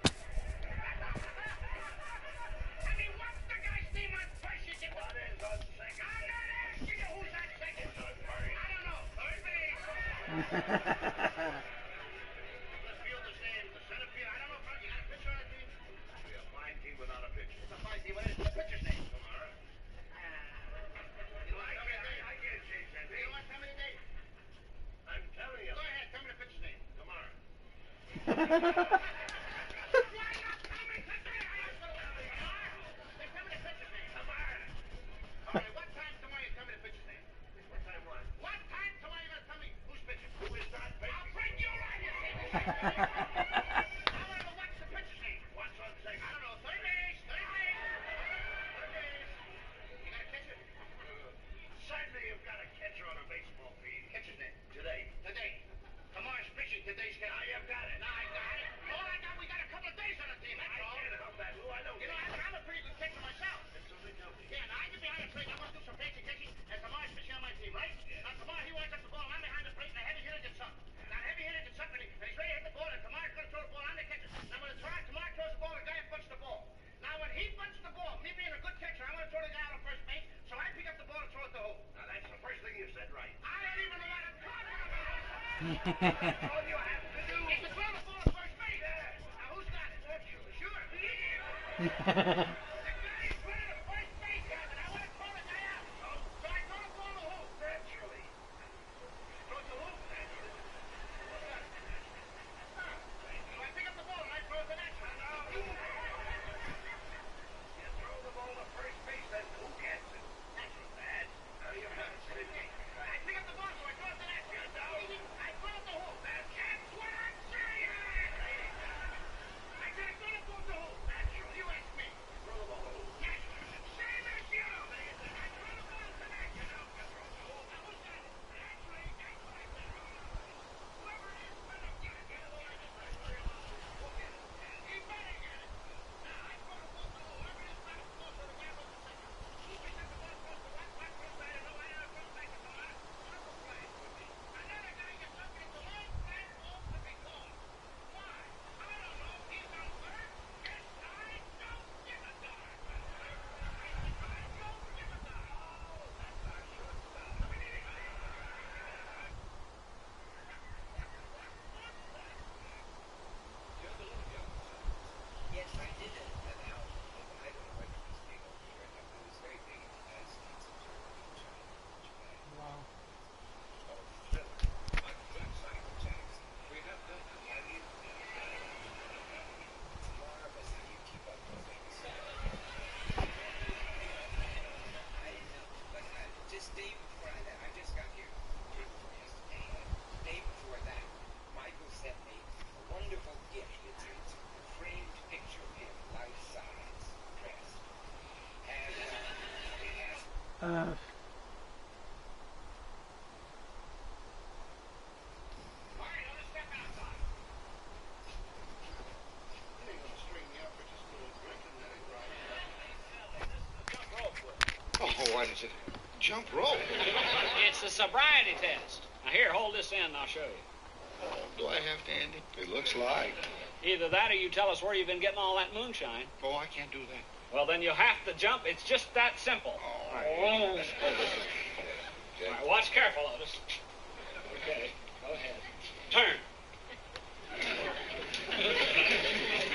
I mean, what's the guy's name on first? You give What is on second? I'm not asking you who's on second. Who's on first? I don't know. Third base. The fielder's name, the center field. I don't know. You got a pitcher on the team? We have a fine team without a pitcher. It's a fine team. What is the pitcher's name? Tomorrow. You know what? I can't change that You name. know what? Tell me the name. I'm telling you. Go ahead. Tell me the pitcher's name. Tomorrow. Why not tell me today? I asked for tomorrow. Then tell me the pitcher's name. Tomorrow. All right. What time tomorrow you tell me the pitcher's name? What time what? What time tomorrow you gonna tell me who's pitching? Who is not I'll pitching? bring you right here. I want to know what's the pitcher's name. What's on second? I don't know. Third base. Third base. Third base. You got a catcher? Certainly you've got a catcher on a baseball field. Catcher's name. Today. Today. Tomorrow's pitching. Today's catcher. Now you've got it. Now I got it. All you have to do is to throw the ball to first base. Now who's got it? Sure, me. The guy's running to first base, Captain. I want to throw the guy out. So I throw the ball to who? Naturally. Throw it to who? Naturally. What's that? So I pick up the ball and I throw it to naturally. You throw the ball to first base, then who gets it? Naturally, Dad. You have it. I pick up the ball, so I throw it to naturally. I throw it to who? That's what I'm saying. I said I throw the ball to who? Naturally. You ask me. Throw the ball to who? Naturally. Same as you. I throw the ball to naturally. Throw it to who? Now who's got it? Naturally. That's what I said. Whoever it is, better get it. Get it the way I just said. We'll get it. He better get it. Now I throw the ball to whoever it is, better throw to the guy who's the second. Who picks up the ball, throws to what? What throws? I don't know. I don't throw back to the left. Triple play. Another guy gets up and it's a long flat ball to be called. Why? I don't know. He's on third. Yes, I don't give a darn. I don't give a darn. Oh, that's our shortstop. Yes, I did it at the house. I don't know why this thing over here. I thought it was very big in the United States and Germany and China and Japan. Wow. Oh, Philip, I'm good psychotax. We have done it. Have you? It's marvelous how you keep up with things. I didn't know, but just day before I just got here, day before yesterday, day before that, Michael sent me a wonderful gift. It's a framed picture of him, life size, dressed. And it has All right, let's step outside. You ain't gonna string me up for just a little drinking, that ain't right. Oh, what is it? Jump rope? It's a sobriety test. Now here, hold this in and I'll show you. Do I have to, Andy? It looks like. Either that or you tell us where you've been getting all that moonshine. Oh, I can't do that. Well, then you'll have to jump. It's just that simple. Oh. All right, watch careful, Otis. Okay, go ahead. Turn.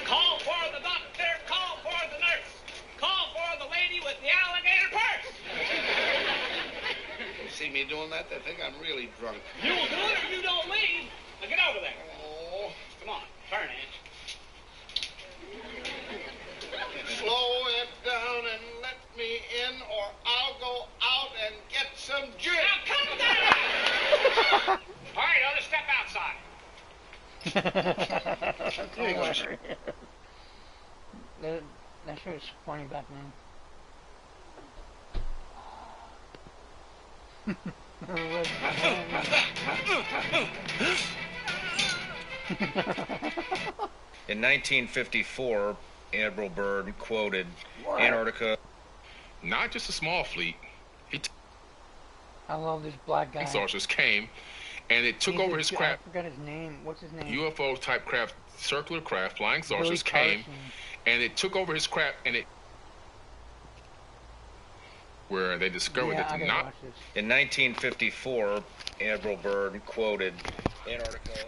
Call for the doctor. Call for the nurse. Call for the lady with the alligator purse. You see me doing that? They think I'm really drunk. You'll do it or you don't leave. Now get over there. Oh. Come on, turn, Ange. Slow it down and let me in, or I'll go out and get some gin. Now come down! All right, Otis, step outside. There you go. That shit was funny back then. In 1954, Admiral Byrd quoted Antarctica. Not just a small fleet. I love this black guy. Saucers came, and it took over his craft. I forgot his name. What's his name? UFO type craft, circular craft, flying Billy saucers came, Carson. and it took over his craft, and it where they discovered Yeah, that I the gotta not watch this. In 1954, Admiral Byrd quoted Antarctica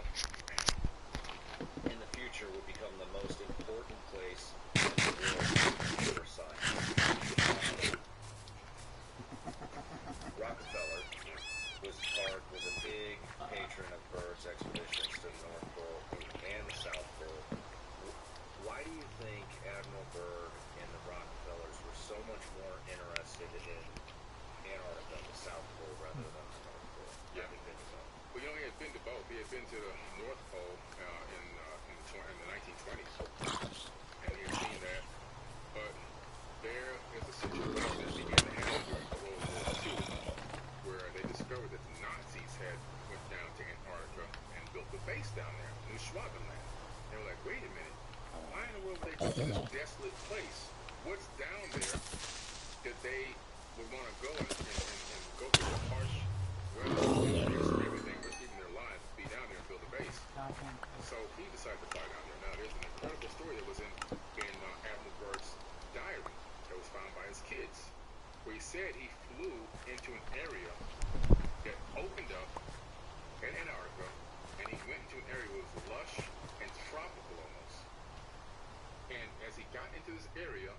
in the future will become the most important place in the world for science. Rockefeller was a big patron of Byrd's expeditions to the North Pole and the South Pole. Why do you think Admiral Byrd and the Rockefellers were so much more interested in Antarctica, the South Pole, rather than the North Pole? Yeah. Having been to both. Well, he had been to both. He had been to the North Pole in the 1920s, and he had seen that. But there is a situation that began to happen during World War II, where they discovered that the Nazis had went down to Antarctica and built a base down there, New Schwabenland. They were like, wait a minute, why in the world would they go to this desolate place? What's down there that they would want to go and go through the harsh weather, everything, risking their lives to be down there and build a base? So he decided to fly down there. Now, there's an incredible story that was in Admiral Byrd's diary that was found by his kids, where he said he flew into an area that opened up in Antarctica went into an area that was lush and tropical almost. And as he got into this area,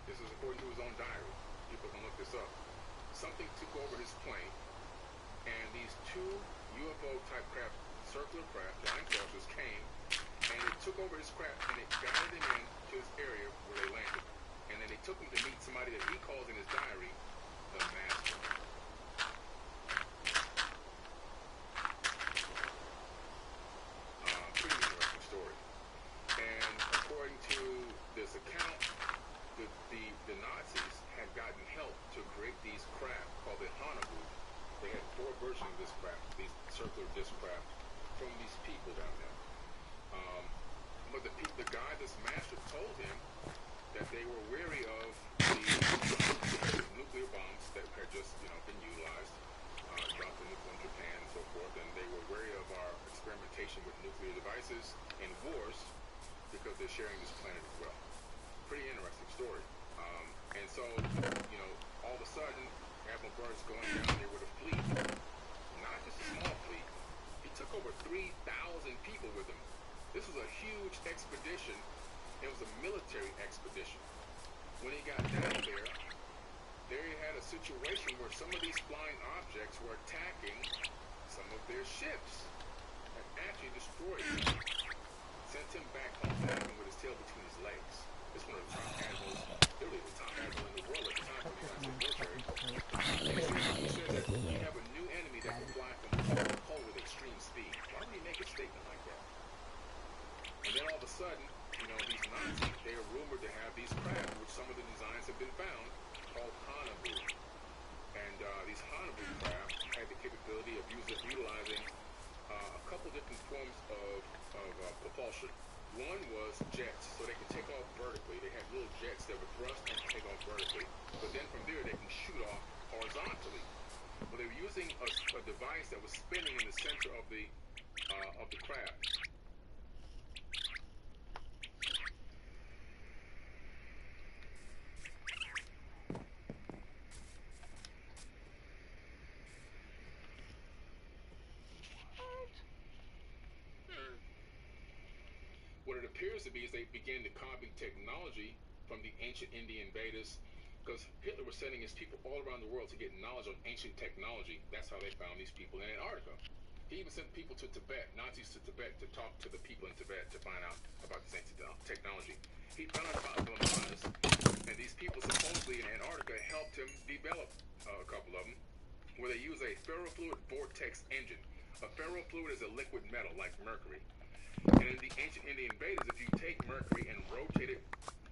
this is according to his own diary, people can look this up, something took over his plane, and these two UFO-type craft, circular craft, flying saucers came, and it took over his craft, and it guided him into this area where they landed. And then they took him to meet somebody that he calls in his diary the Master. Pretty interesting story. And according to this account, the Nazis had gotten help to create these craft called the Haunebu. They had 4 versions of this craft, these circular disc craft, from these people down there. But the guy, this master, told him that they were wary of the nuclear bombs that had just, been utilized, dropped in Japan and so forth, and they were wary of our experimentation with nuclear devices in wars because they're sharing this planet as well. Pretty interesting story. And so, all of a sudden, Admiral Byrd's going down there with a fleet, not just a small fleet. He took over 3,000 people with him. This was a huge expedition. It was a military expedition. When he got down there he had a situation where some of these flying objects were attacking some of their ships and actually destroyed him. Sent him back home with his tail between his legs. This one of the top admirals, literally the top admiral in the world at the time for the United States military. He said that we have a new enemy that can fly from pole to pole with extreme speed. Why would he make a statement like that? And then all of a sudden, these Nazis, they are rumored to have these craft, which some of the designs have been found, called Haunebu. And these Haunebu craft had the capability of utilizing a couple different forms of propulsion. One was jets, so they could take off vertically. They had little jets that would thrust and take off vertically. But then from there, they can shoot off horizontally. But they were using a device that was spinning in the center of the craft. What it appears to be is they began to copy technology from the ancient Indian Vedas, because Hitler was sending his people all around the world to get knowledge on ancient technology. That's how they found these people in Antarctica. He even sent people to Tibet, Nazis to Tibet, to talk to the people in Tibet to find out about this ancient technology. He found out about Vimanas, and these people supposedly in Antarctica helped him develop a couple of them, where they use a ferrofluid vortex engine. A ferrofluid is a liquid metal like mercury. And in the ancient Indian Vedas, if you take mercury and rotate it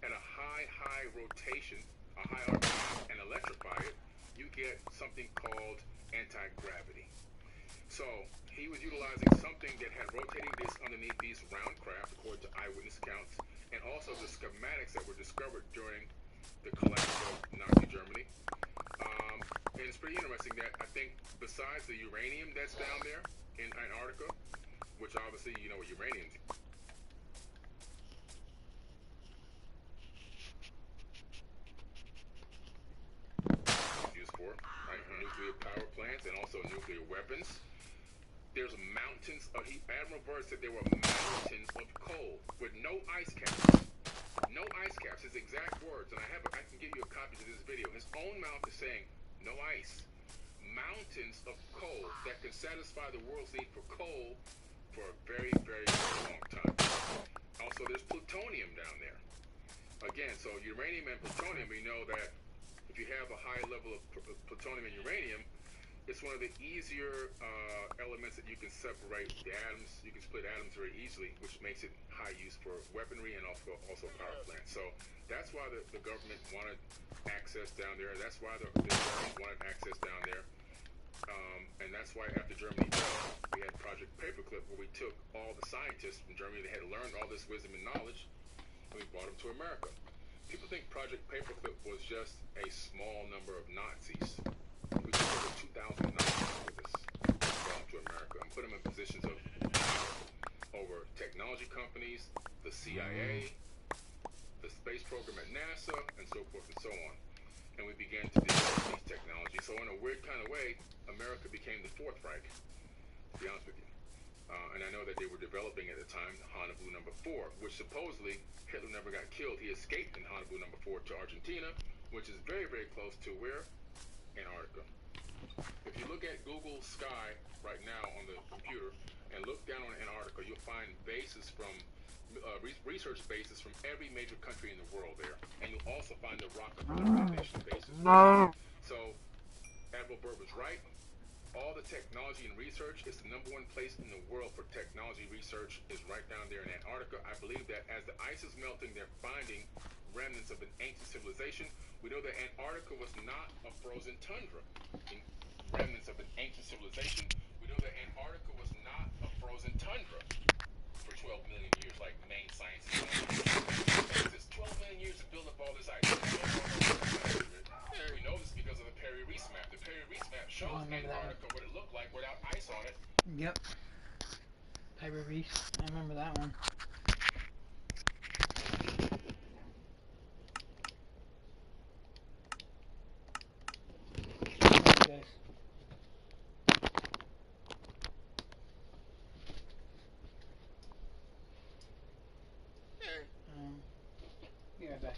at a high rotation, a high RPM, and electrify it, you get something called anti-gravity. So he was utilizing something that had rotating discs underneath these round craft, according to eyewitness accounts, and also the schematics that were discovered during the collapse of Nazi Germany. And it's pretty interesting that I think besides the uranium that's down there in Antarctica, which obviously, what uranium is used for, right? Nuclear power plants and also nuclear weapons. There's mountains of Admiral Byrd said there were mountains of coal with no ice caps. No ice caps, his exact words, and I can give you a copy of this video. His own mouth is saying, no ice. Mountains of coal that can satisfy the world's need for coal for a very, very, very long time. Also, there's plutonium down there. Again, so uranium and plutonium, we know that if you have a high level of plutonium and uranium, it's one of the easier elements that you can separate the atoms. You can split atoms very easily, which makes it high use for weaponry and also power plants. So that's why the government wanted access down there. That's why the Germans wanted access down there. And that's why after Germany fell, we had Project Paperclip, where we took all the scientists from Germany that had learned all this wisdom and knowledge, and we brought them to America. People think Project Paperclip was just a small number of Nazis. We took over 2,000 Nazis with us, brought them to America, and put them in positions of over technology companies, the CIA, the space program at NASA, and so forth and so on. And we began to develop these technologies. So in a weird kind of way, America became the Fourth Reich, to be honest with you. And I know that they were developing at the time Hanabu number 4, which supposedly Hitler never got killed. He escaped in Hanabu number 4 to Argentina, which is very, very close to where? Antarctica. If you look at Google Sky right now on the computer and look down on Antarctica, you'll find bases from research bases from every major country in the world there, and you'll also find the Rockefeller Foundation bases. So Admiral Byrd was right. All the technology and research is the #1 place in the world for technology research is right down there in Antarctica. I believe that as the ice is melting, they're finding remnants of an ancient civilization. We know that Antarctica was not a frozen tundra. Remnants of an ancient civilization. We know that Antarctica was not a frozen tundra for 12 million years like main science is done. It's 12 million years to build up all this ice. We know this because of the Perry-Reese map. The Perry-Reese map shows Antarctica what it looked like without ice on it. Yep. Perry-Reese. I remember that one. Guys. Be right back.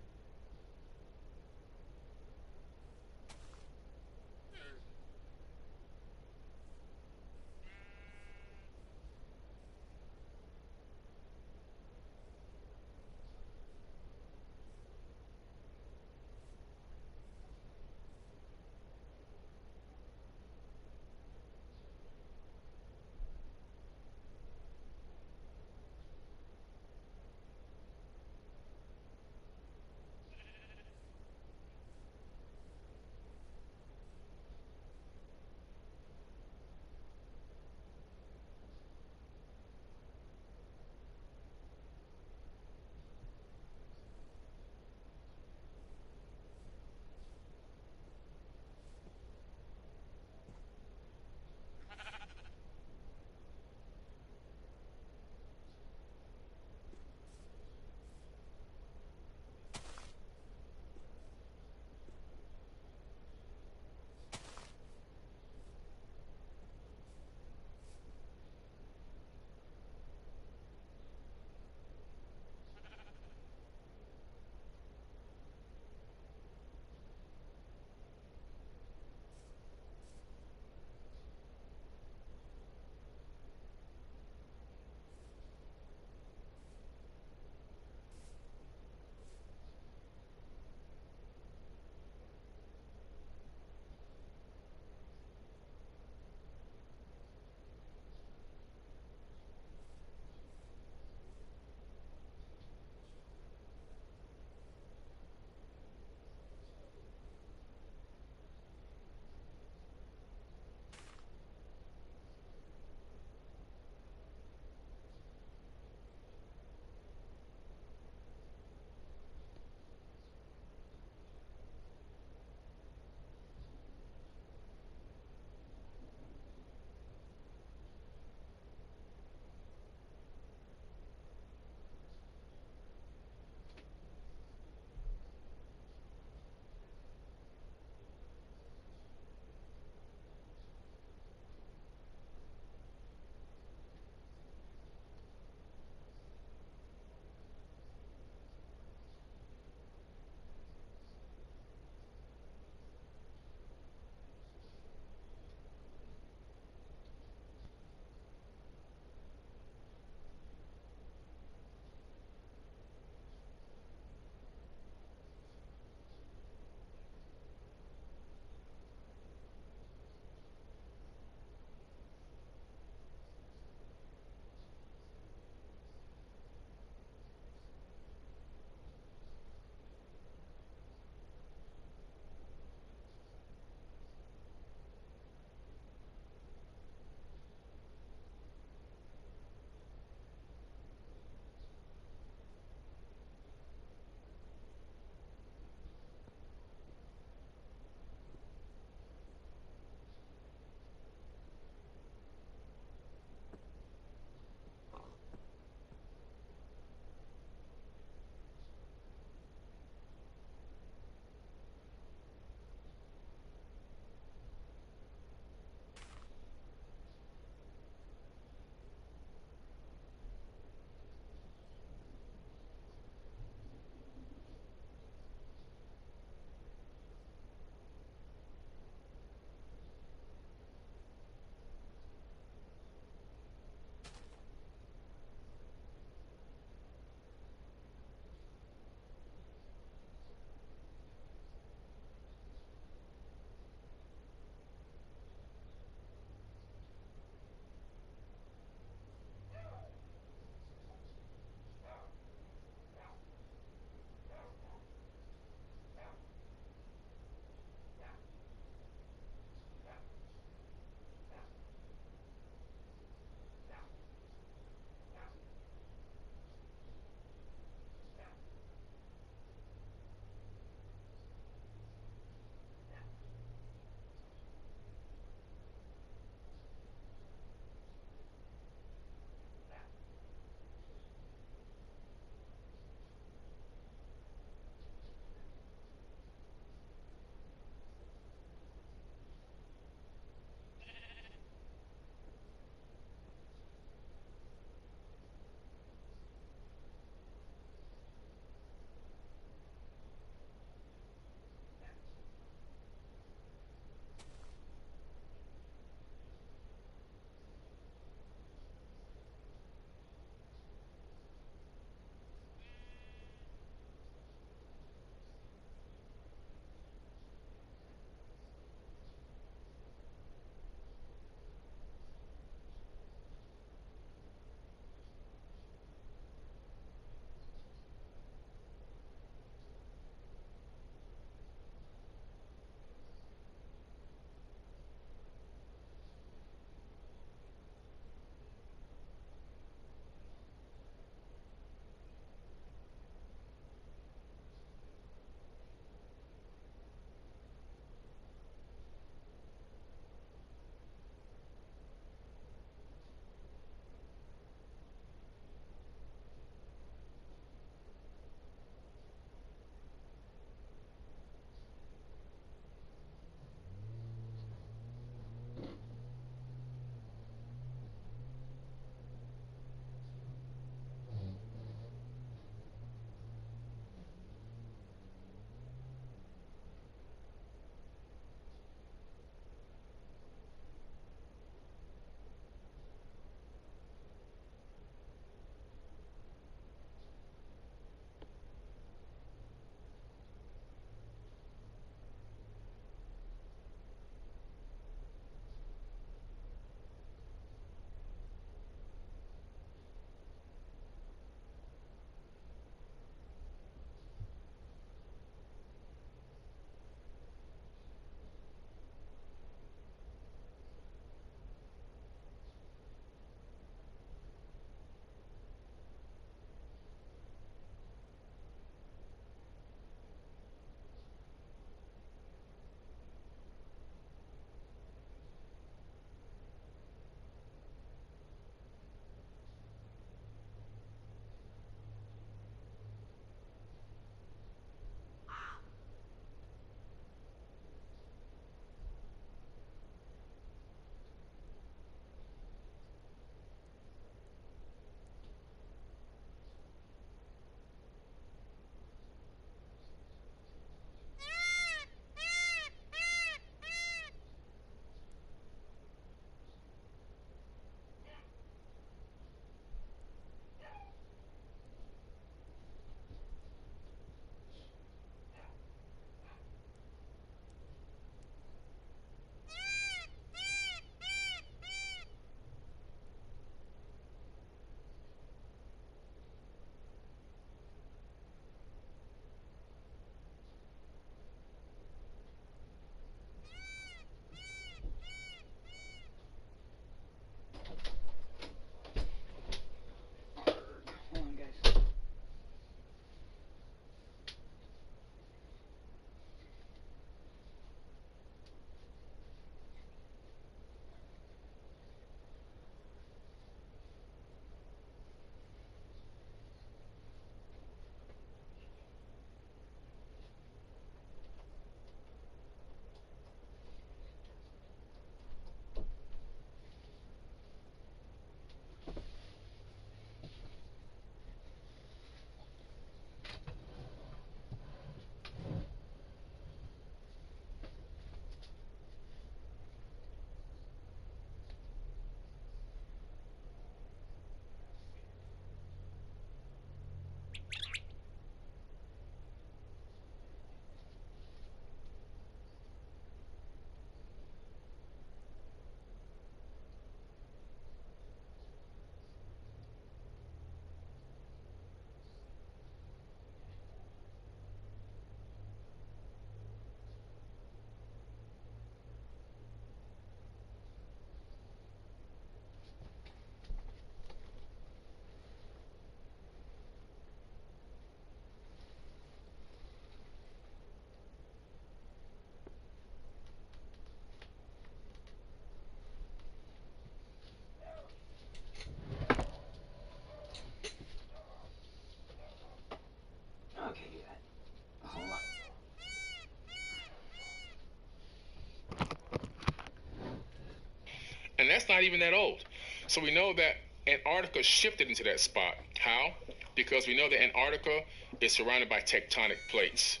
that's not even that old. So we know that Antarctica shifted into that spot. How? Because we know that Antarctica is surrounded by tectonic plates.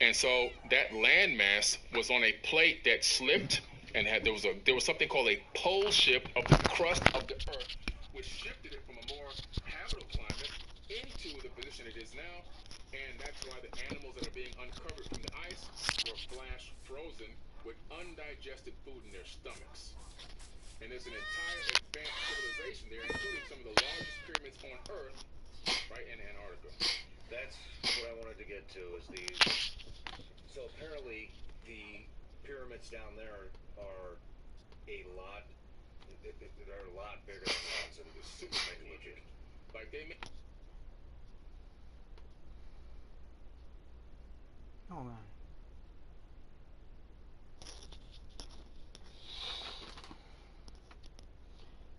And so that landmass was on a plate that slipped and there was something called a pole shift of the crust of the Earth, which shifted it from a more habitable climate into the position it is now. And that's why the animals that are being uncovered from the ice were flash frozen with undigested food in their stomachs. And there's an entire advanced civilization there, including some of the largest pyramids on Earth, right in Antarctica. That's what I wanted to get to, is these. So apparently the pyramids down there are a lot, they're a lot bigger than the ones in the super mega look at. Like they make. Hold on.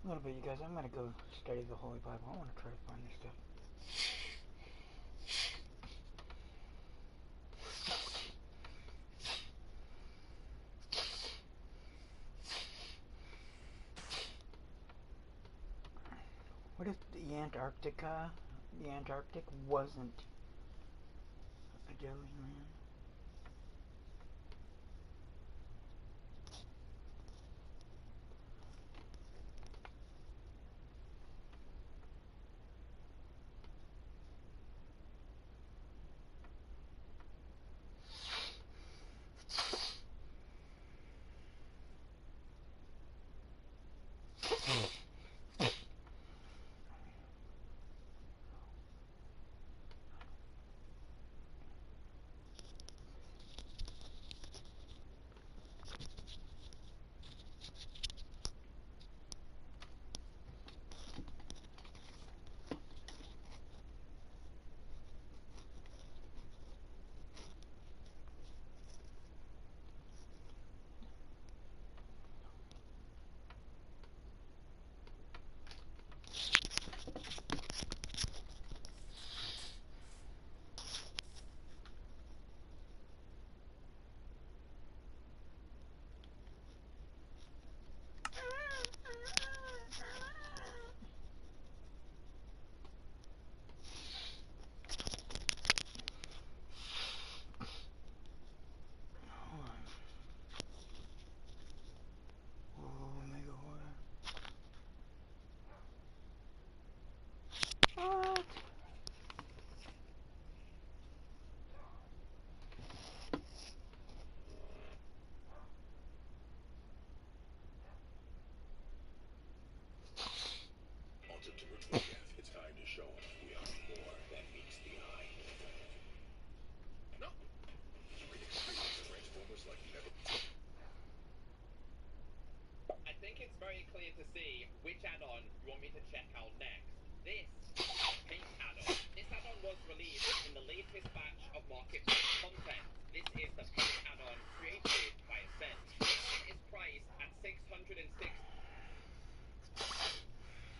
A little bit, you guys. I'm gonna go study the Holy Bible. I want to try to find this stuff. What if the Antarctica, the Antarctic wasn't a jelly land? What? On September 20th, it's time to show them we are more than meets the eye. No! You can experience Transformers like never. I think it's very clear to see which add-on you want me to check out next. This Paint add-on. This add-on was released in the latest batch of Marketplace content. This is the Paint add-on created by Ascent. It is priced at $606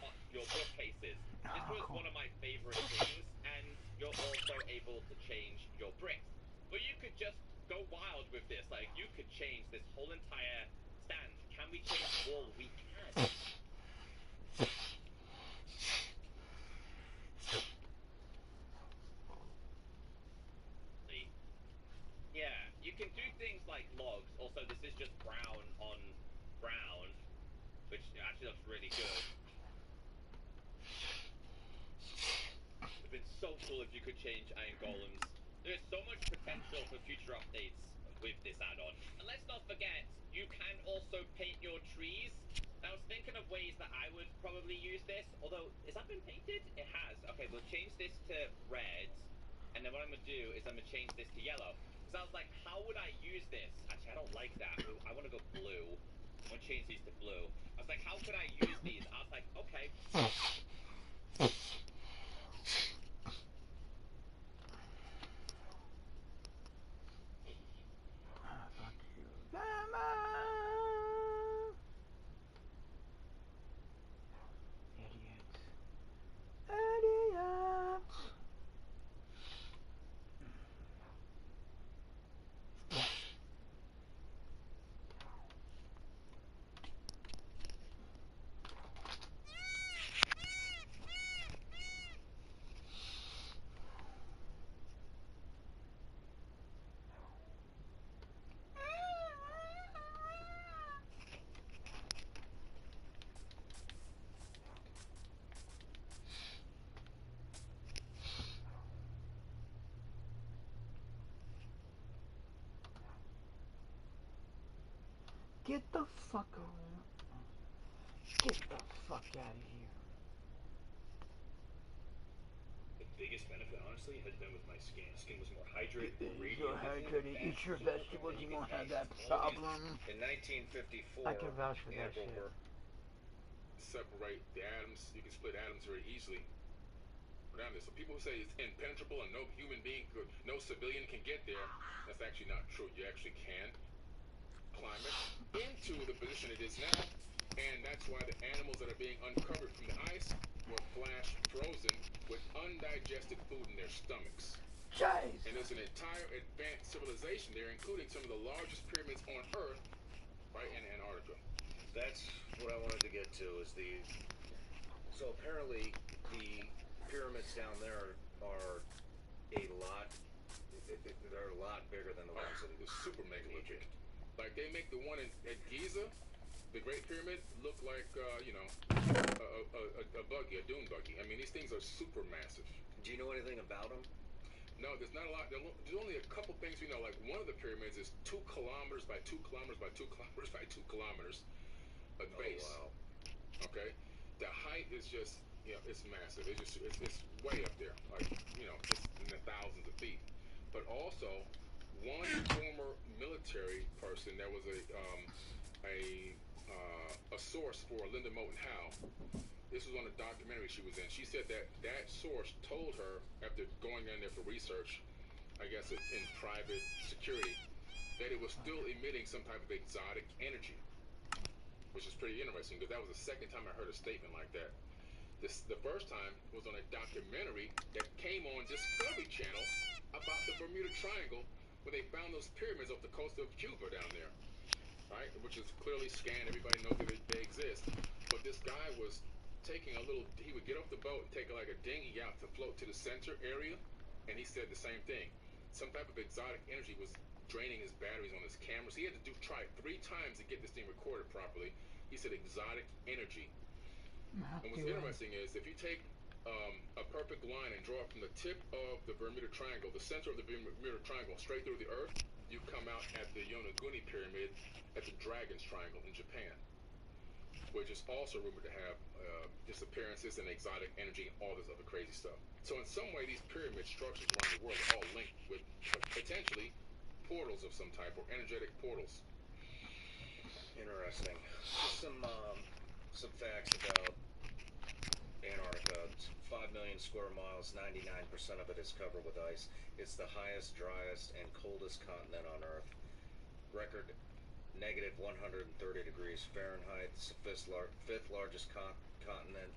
on your bookcases. This was one of my favorite things, and you're also able to change your bricks. But you could just go wild with this. Like, you could change this whole entire stand. Can we change the wall? We can. Yeah, you can do things like logs. Also, this is just brown on brown, which actually looks really good. It would have been so cool if you could change iron golems. There's so much potential for future updates with this add-on. And let's not forget, you can also paint your trees. I was thinking of ways that I would probably use this, although, has that been painted? It has. Okay, we'll change this to red, and then what I'm going to do is I'm going to change this to yellow. So I was like, how would I use this? Actually, I don't like that. I want to go blue. I want to change these to blue. I was like, how could I use these? I was like, okay. Fuck you, Llama! Idiots. Idiots! Get the fuck around. Get the fuck out of here. The biggest benefit, honestly, has been with my skin. Skin was more hydrated, more You're radiant. hydrated, eat your vegetables, you won't have that problem. In 1954, I can vouch for that Admiral shit. Byrd Separate the atoms. You can split atoms very easily around this. So people who say it's impenetrable and no human being could, no civilian can get there, that's actually not true. You actually can climb it into the position it is now, and that's why the animals that are being uncovered from the ice were flash frozen with undigested food in their stomachs. Jeez. And there's an entire advanced civilization there, including some of the largest pyramids on Earth, right in Antarctica. That's what I wanted to get to. So apparently the pyramids down there are a lot. They're a lot bigger than the ones in The super megalithic. Egypt. Like they make the one at Giza, the Great Pyramid, look like a buggy, a dune buggy. I mean, these things are super massive. Do you know anything about them? No, there's not a lot. There's only a couple things we know. Like one of the pyramids is 2 kilometers by 2 kilometers by 2 kilometers by 2 kilometers at base. Oh, wow. Okay, the height is just, it's massive. It's way up there. Like, it's in the thousands of feet. But also, one former military person that was a source for Linda Moulton Howe. This was on a documentary she was in. She said that source told her, after going in there for research, I guess in private security, that it was still emitting some type of exotic energy, which is pretty interesting because that was the second time I heard a statement like that. The first time was on a documentary that came on Discovery Channel about the Bermuda Triangle when they found those pyramids off the coast of Cuba down there, right? Which is clearly scanned. Everybody knows that they exist. But this guy was taking he would get off the boat and take like a dinghy out to float to the center area, and he said the same thing. Some type of exotic energy was draining his batteries on his cameras. He had to try 3 times to get this thing recorded properly. He said exotic energy. And what's interesting is if you take a perfect line and draw it from the tip of the Bermuda Triangle, the center of the Bermuda Triangle, straight through the Earth, you come out at the Yonaguni Pyramid at the Dragon's Triangle in Japan, which is also rumored to have disappearances and exotic energy and all this other crazy stuff. So in some way, these pyramid structures around the world are all linked with potentially portals of some type or energetic portals. Interesting. Just some facts about Antarctica. It's 5 million square miles, 99% of it is covered with ice. It's the highest, driest, and coldest continent on Earth. Record negative 130 degrees Fahrenheit. It's the fifth largest continent,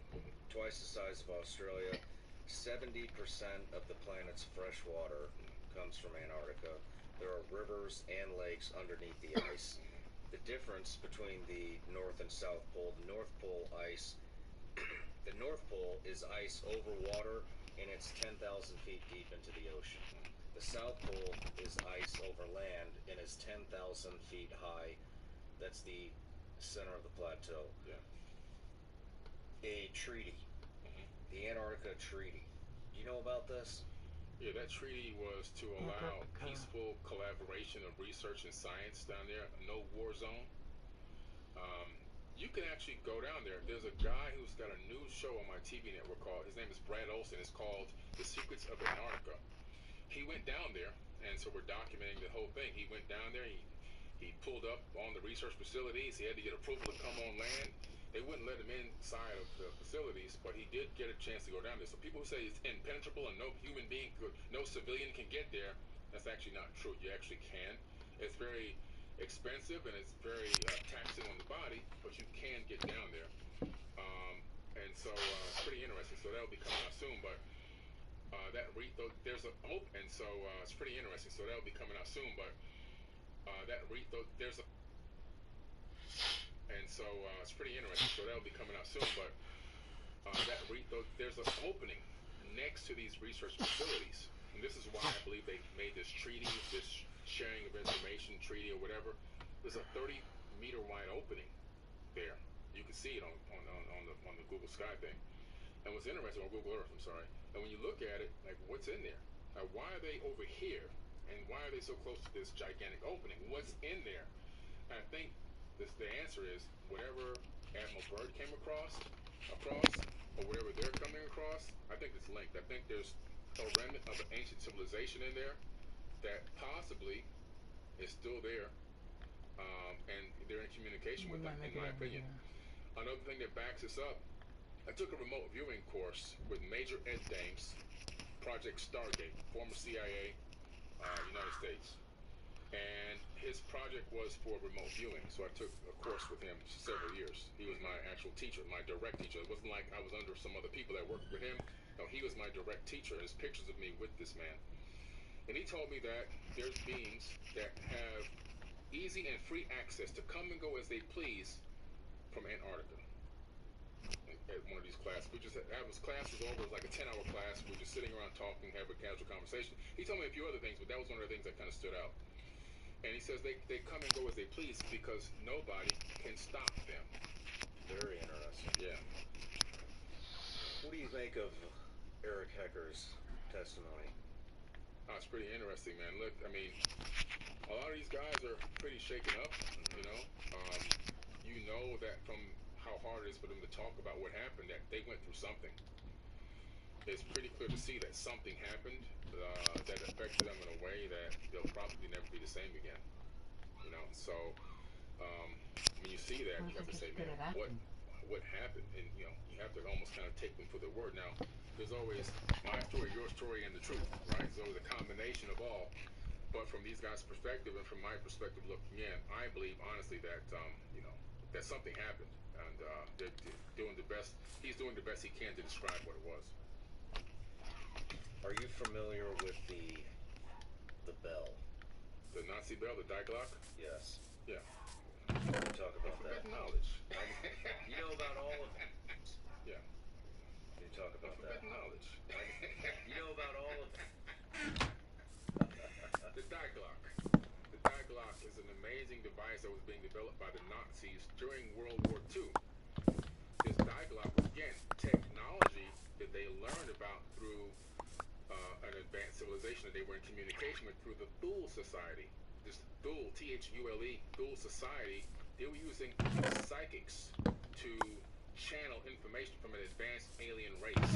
twice the size of Australia. 70% of the planet's fresh water comes from Antarctica. There are rivers and lakes underneath the ice. The difference between the North and South Pole, the North Pole ice, the North Pole is ice over water, and it's 10,000 feet deep into the ocean. The South Pole is ice over land and is 10,000 feet high. That's the center of the plateau. Yeah. A treaty, the Antarctica Treaty. Do you know about this? Yeah, that treaty was to allow peaceful collaboration of research and science down there. No war zone. You can actually go down there. There's a guy who's got a news show on my TV network his name is Brad Olson. It's called The Secrets of Antarctica. He went down there, and so we're documenting the whole thing. He went down there. He pulled up on the research facilities. He had to get approval to come on land. They wouldn't let him inside of the facilities, but he did get a chance to go down there. So people who say it's impenetrable and no human being no civilian can get there, that's actually not true. You actually can. It's very expensive and it's very taxing on the body, but you can get down there. And so it's pretty interesting. So that'll be coming out soon, but it's pretty interesting. So that'll be coming out soon, but it's pretty interesting. So that'll be coming out soon, but there's an opening next to these research facilities, and this is why I believe they made this treaty, this sharing of information treaty or whatever. There's a 30-meter wide opening there. You can see it on the Google Sky thing. And what's interesting on Google Earth, I'm sorry. And when you look at it, like what's in there? Like, why are they over here? And why are they so close to this gigantic opening? What's in there? And I think the answer is whatever Admiral Byrd came across, or whatever they're coming across, I think it's linked. I think there's a remnant of an ancient civilization in there that possibly is still there, and they're in communication with them, in my opinion. Another thing that backs this up, I took a remote viewing course with Major Ed Dames, Project Stargate, former CIA, United States. And his project was for remote viewing, so I took a course with him for several years. He was my actual teacher, my direct teacher. It wasn't like I was under some other people that worked with him. No, he was my direct teacher. There's pictures of me with this man. And he told me that there's beings that have easy and free access to come and go as they please from Antarctica. At one of these classes, class was over. It was like a 10-hour class. We were just sitting around talking, having a casual conversation. He told me a few other things, but that was one of the things that kind of stood out. And he says they come and go as they please because nobody can stop them. Very interesting. Yeah. What do you think of Eric Hecker's testimony? It's pretty interesting, man. Look, I mean, a lot of these guys are pretty shaken up, you know. You know that from how hard it is for them to talk about what happened, that they went through something. It's pretty clear to see that something happened that affected them in a way that they'll probably never be the same again. You know, so when you see that, you have to say, man, what happened? And you know, you have to almost kind of take them for their word. Now, there's always my story, your story, and the truth, right? There's always a combination of all. But from these guys' perspective and from my perspective looking in, I believe honestly that you know, that something happened, and they're doing the best. He's doing the best he can to describe what it was. Are you familiar with the bell? The Nazi bell, the Die Glock? Yes. Yeah. Can you talk about that? Knowledge. You know about all of them? Yeah. Can you talk about that? Knowledge. You know about all of them? The Die Glock. The Die Glock is an amazing device that was being developed by the Nazis during World War II. This Die Glock was, again, technology that they learned about through an advanced civilization that they were in communication with through the Thule Society. This Thule, Thule, Thule Society, they were using psychics to channel information from an advanced alien race.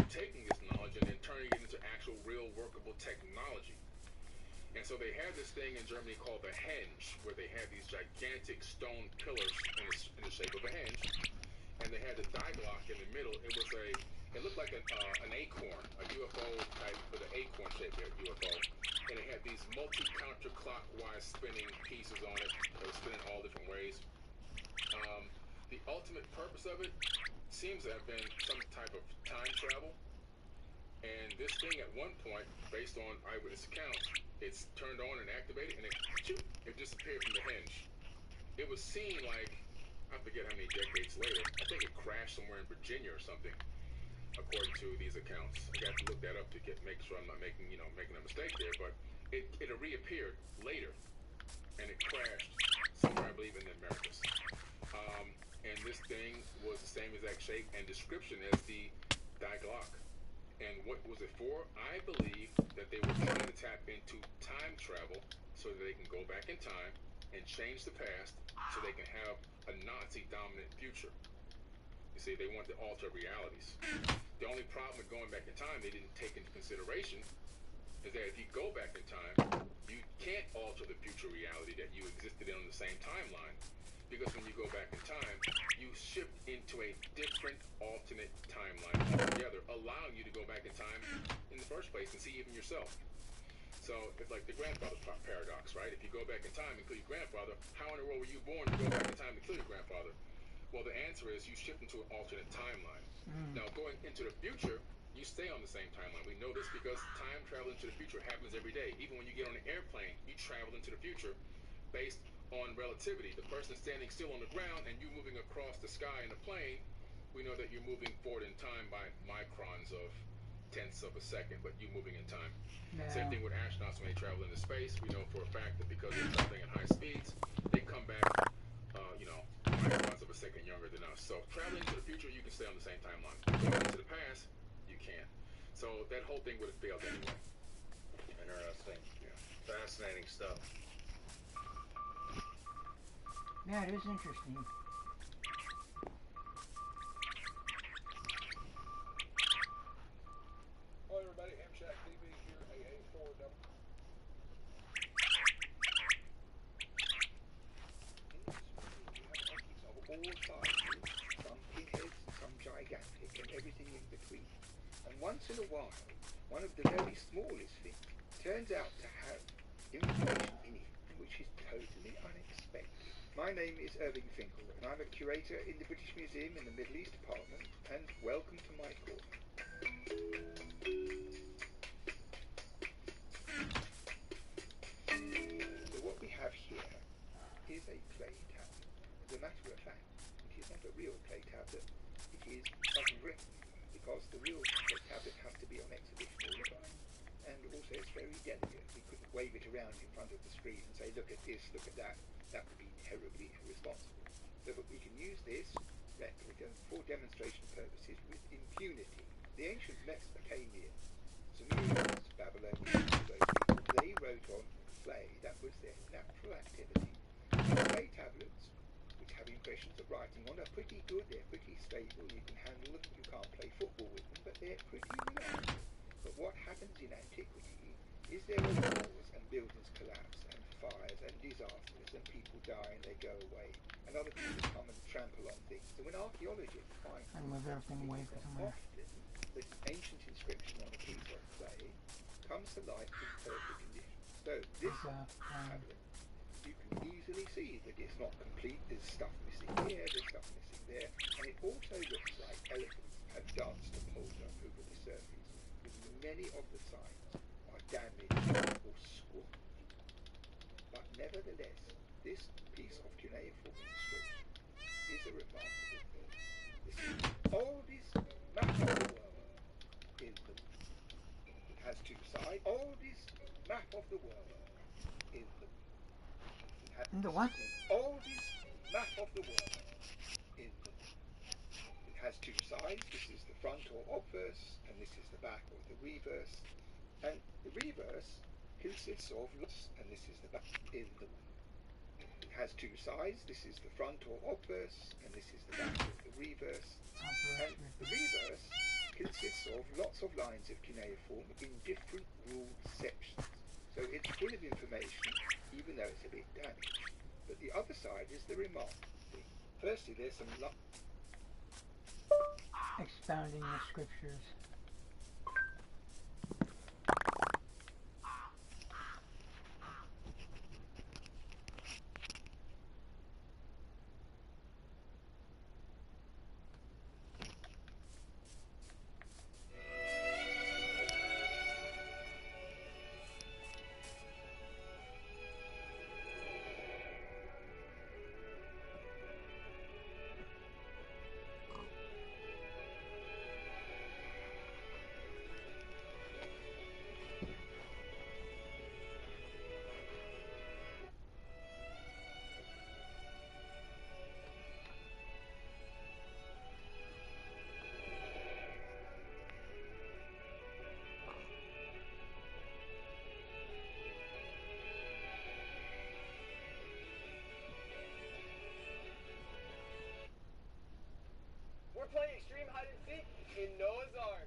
Taking this knowledge and then turning it into actual real workable technology. And so they had this thing in Germany called the henge, where they had these gigantic stone pillars in the shape of a henge, and they had the Die Glock in the middle. It looked like an acorn, a UFO type with an acorn shaped UFO, and it had these multi-counterclockwise spinning pieces on it that were spinning all different ways. The ultimate purpose of it seems to have been some type of time travel. And this thing at one point, based on eyewitness accounts, it's turned on and activated, and it disappeared from the hinge. It was seen like, I forget how many decades later, I think it crashed somewhere in Virginia or something, according to these accounts. I got to look that up to make sure I'm not making a mistake there, but it reappeared later, and it crashed somewhere, I believe, in the Americas. And this thing was the same exact shape and description as the Die Glock. And what was it for? I believe that they were trying to tap into time travel so that they can go back in time and change the past so they can have a Nazi-dominant future. You see, they want to alter realities. The only problem with going back in time they didn't take into consideration is that if you go back in time, you can't alter the future reality that you existed in on the same timeline. Because when you go back in time, you shift into a different alternate timeline altogether, allowing you to go back in time in the first place and see even yourself. So it's like the grandfather paradox, right? If you go back in time and kill your grandfather, how in the world were you born to go back in time to kill your grandfather? Well, the answer is you shift into an alternate timeline. Now, going into the future, you stay on the same timeline. We know this because time travel into the future happens every day. Even when you get on an airplane, you travel into the future based on relativity. The person standing still on the ground and you moving across the sky in a plane, we know that you're moving forward in time by microns of tenths of a second, but you moving in time. Same thing with astronauts when they travel into space. We know for a fact that because they're traveling at high speeds, they come back, microns of a second younger than us. So traveling to the future, you can stay on the same timeline. Going into the past, you can't. So that whole thing would have failed anyway. Interesting. Yeah. Fascinating stuff. Yeah, it is interesting. Hello everybody, Amshack TV here, AA4W. In this movie, we have monkeys of all sizes, some pinheads, some gigantic, and everything in between. And once in a while, one of the very smallest things turns out to have information in it, which is totally unexpected. My name is Irving Finkel, and I'm a curator in the British Museum in the Middle East Department, and welcome to my corner. So what we have here is a clay tablet. As a matter of fact, it is not a real clay tablet, it is a replica, because the real clay tablet has to be on exhibition all the time. And also it's very delicate. We couldn't wave it around in front of the screen and say, look at this, look at that. That would be terribly irresponsible. So that we can use this replica for demonstration purposes with impunity. The ancient Mesopotamians, Sumerians, Babylonians, all those people, they wrote on clay. That was their natural activity. Clay tablets, which have impressions of writing on, are pretty good. They're pretty stable. You can handle them. You can't play football with them, but they're pretty reliable. But what happens in antiquity is there are wars and buildings collapse and fires and disasters and people die and they go away and other people come and trample on things. And when archaeologists find I move everything away from somewhere. often that ancient inscription on a piece of clay comes to life in perfect condition. So this tablet, you can easily see that it's not complete. There's stuff missing here, there's stuff missing there, and it also looks like elephants have danced a polka over the surface. Many of the signs are damaged or squashed. But nevertheless, this piece of cuneiform inscription is a remarkable thing. This is the oldest map of the world in the world. It has two sides. Oldest map of the world in the world. It has The what? the oldest map of the world in the world. It has two sides. This is the front or obverse, and this is the back or the reverse. And the reverse consists of lots, and this is the back in the world. It has two sides. This is the front or obverse, and this is the back or the reverse. And the reverse consists of lots of lines of cuneiform in different ruled sections. So it's full of information, even though it's a bit damaged. But the other side is the remarkable thing. Firstly, there's some Expounding the scriptures. We're playing extreme hide and seek in Noah's Ark.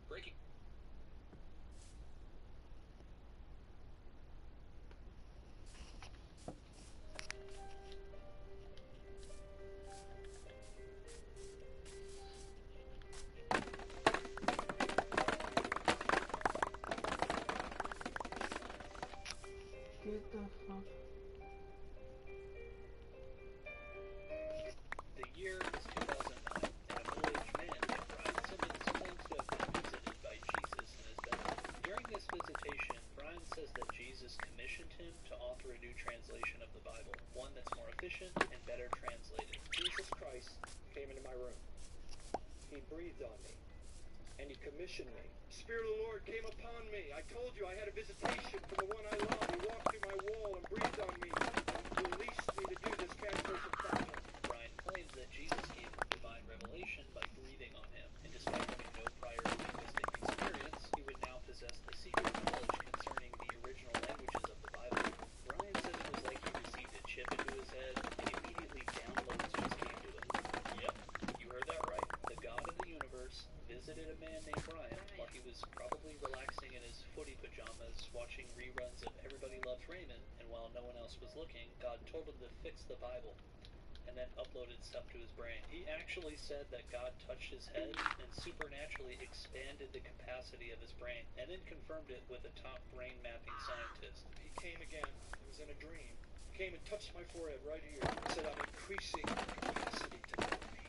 Breaking. Get the fuck. The year is 2009, and a middle-aged man named Brian Simmons claims to have been visited by Jesus in his bed. During this visitation, Brian says that Jesus commissioned him to author a new translation of the Bible, one that's more efficient and better translated. Jesus Christ came into my room. He breathed on me. and he commissioned me. The Spirit of the Lord came upon me. I told you I had a visitation from the one I love. He walked through my wall and breathed on me and released me to do this translation project. Brian claims that Jesus gave him divine revelation by breathing on him, and despite having no prior linguistic experience, he would now possess the secret knowledge concerning the original languages of the Bible. Brian says it was like he received a chip into his head, and immediately downloads just came to him. Yep, you heard that right. The God of the universe visited a man named Brian while he was probably relaxing in his footy pajamas, watching reruns of Everybody Loves Raymond, and while no one else was looking, God told him to fix the Bible, and then uploaded stuff to his brain. He actually said that God touched his head and supernaturally expanded the capacity of his brain, and then confirmed it with a top brain mapping scientist. He came again. It was in a dream. He came and touched my forehead right here. He said, I'm increasing the capacity to know me.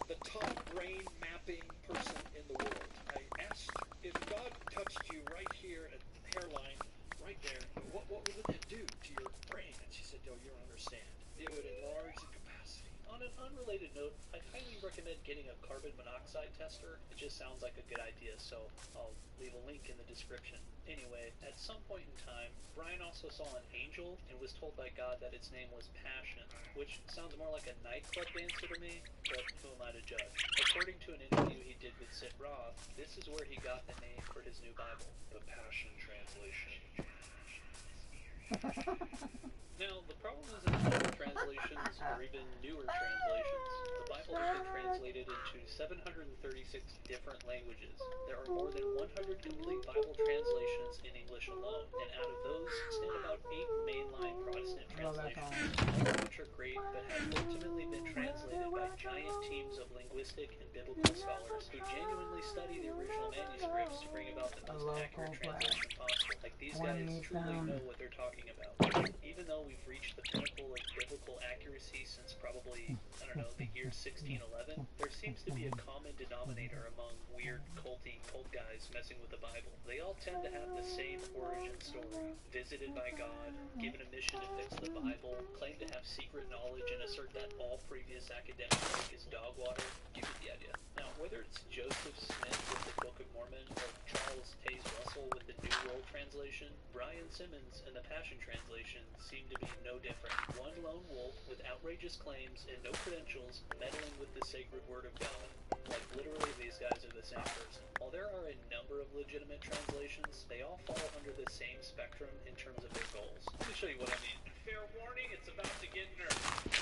The top brain mapping person in the world. I asked if God touched you right here at the hairline, right there, what would it do to your brain? And she said, oh, you don't understand. It would enlarge the capacity. On an unrelated note, I highly recommend getting a carbon monoxide tester. It just sounds like a good idea, so I'll leave a link in the description. Anyway, at some point in time, Brian also saw an angel and was told by God that its name was Passion, which sounds more like a nightclub dancer to me, but who am I to judge? According to an interview he did with Sid Roth, this is where he got the name for his new Bible, the Passion Translation. Now, the problem isn't older translations or even newer translations. The Bible has been translated into 736 different languages. There are more than 100 complete Bible translations in English alone, and out of those stand about 8 mainline Protestant translations, all of which are great but have ultimately been translated by giant teams of linguistic and biblical scholars who genuinely study the original manuscripts to bring about the most accurate translation possible. Like, these guys truly know what they're talking about. Even though we've reached the pinnacle of biblical accuracy since probably, I don't know, the year 1611, there seems to be a common denominator among weird culty cult guys messing with the Bible. They all tend to have the same origin story. Visited by God, given a mission to fix the Bible, claim to have secret knowledge and assert that all previous academic work is dog water. You get the idea. Now, whether it's Joseph Smith with the Book of Mormon or Charles Taze Russell with the New World Translation, Brian Simmons and the Passion Translation seem to be no different. One lone wolf with outrageous claims and no credentials meddling with the sacred word of God. Like, literally, these guys are the same person. While there are a number of legitimate translations, they all fall under the same spectrum in terms of their goals. Let me show you what I mean. Fair warning, it's about to get nerdy.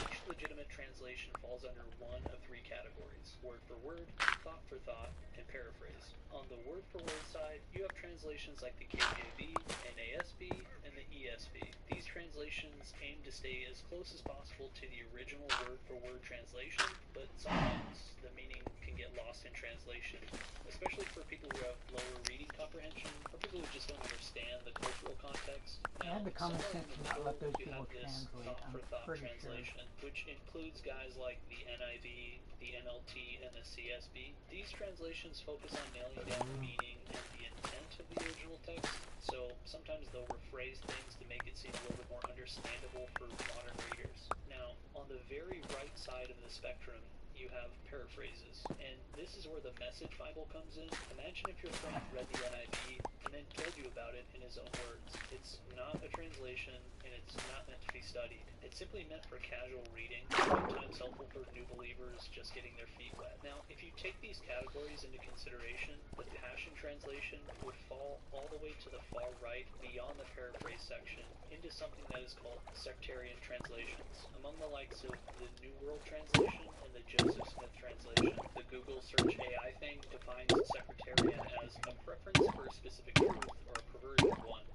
Each legitimate translation falls under one of 3 categories: word for word, thought for thought, and paraphrase. On the word for word side, you have translations like the KJV, NASB, and the ESV. These translations aim to stay as close as possible to the original word for word translation, but sometimes the meaning can get lost in translation, especially for people who have lower reading comprehension or people who just don't understand the cultural context. I had the common sense to not let those people this translate. thought for thought I'm pretty translation, which includes guys like the NIV, the NLT, and the CSB. These translations focus on nailing down the meaning and the intent of the original text, so sometimes they'll rephrase things to make it seem a little bit more understandable for modern readers. Now, on the very right side of the spectrum, you have paraphrases, and this is where the Message Bible comes in. Imagine if your friend read the NIV and then told you about it in his own words. It's not a translation, and it's not meant to be studied. It's simply meant for casual reading, sometimes helpful for new believers just getting their feet wet. Now, if you take these categories into consideration, the Passion Translation would fall all the way to the far right, beyond the paraphrase section, into something that is called sectarian translations. Among the likes of the New World Translation and the Joseph Smith Translation, the Google search AI thing defines sectarian as a preference for a specific truth or a perversion of one,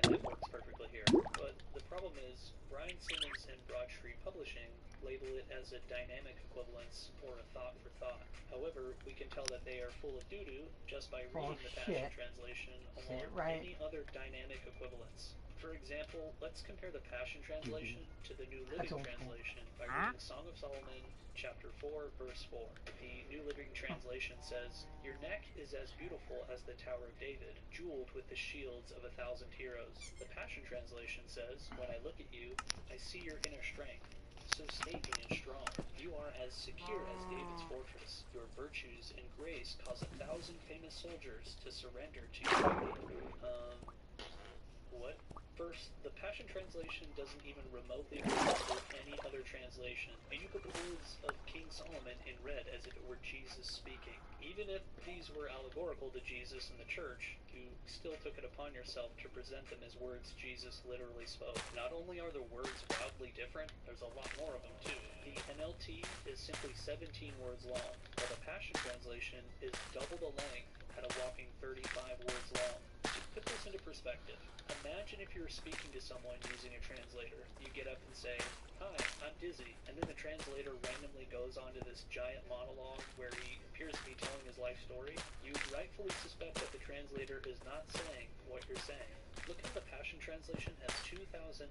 and that works perfectly here. But the problem is, Brian Simmons and Broad Street Publishing label it as a dynamic equivalence or a thought for thought. However, we can tell that they are full of doo-doo just by reading the Passion Translation along with any other dynamic equivalence. For example, let's compare the Passion Translation to the New Living Translation by reading Song of Solomon, chapter 4, verse 4. The New Living Translation says, "Your neck is as beautiful as the Tower of David, jeweled with the shields of 1,000 heroes." The Passion Translation says, "When I look at you, I see your inner strength, so stately and strong. You are as secure as David's fortress. Your virtues and grace cause 1,000 famous soldiers to surrender to your duty. What? First, the Passion Translation doesn't even remotely resemble any other translation, and you put the words of King Solomon in red as if it were Jesus speaking. Even if these were allegorical to Jesus and the church, you still took it upon yourself to present them as words Jesus literally spoke. Not only are the words wildly different, there's a lot more of them too. The NLT is simply 17 words long, while the Passion Translation is double the length at a whopping 35 words long. To put this into perspective, imagine if you were speaking to someone using a translator. You get up and say, "Hi, I'm Dizzy," and then the translator randomly goes on to this giant monologue where he appears to be telling his life story. You'd rightfully suspect that the translator is not saying what you're saying. Look at the Passion Translation has 2,919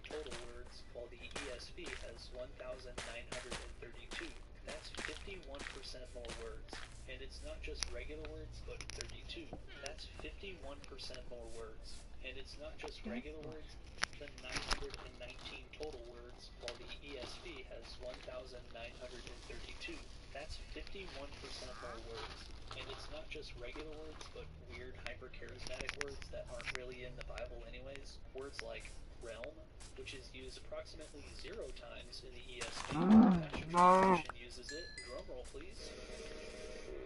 total words, while the ESV has 1,932. That's 51% more words. And it's not just regular words, but 32. That's 51% more words. And it's not just regular words, the 919 total words, while the ESV has 1,932. That's 51% more words. And it's not just regular words, but weird hyper-charismatic words that aren't really in the Bible anyways. Words like realm, which is used approximately 0 times in the ESV. The Passion Translation uses it. Drumroll, please.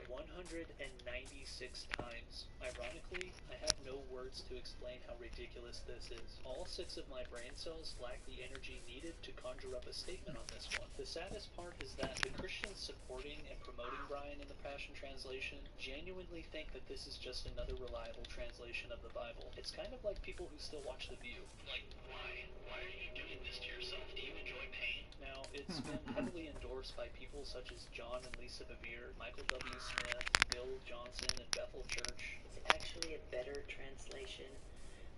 196 times. Ironically, I have no words to explain how ridiculous this is. All 6 of my brain cells lack the energy needed to conjure up a statement on this one. The saddest part is that the Christians supporting and promoting Brian in the Passion Translation genuinely think that this is just another reliable translation of the Bible. It's kind of like people who still watch The View. Like, why? Why are you doing this to yourself? Do you enjoy pain? Now, it's been heavily endorsed by people such as John and Lisa Bevere, Michael W. Smith, Bill Johnson, and Bethel Church. It's actually a better translation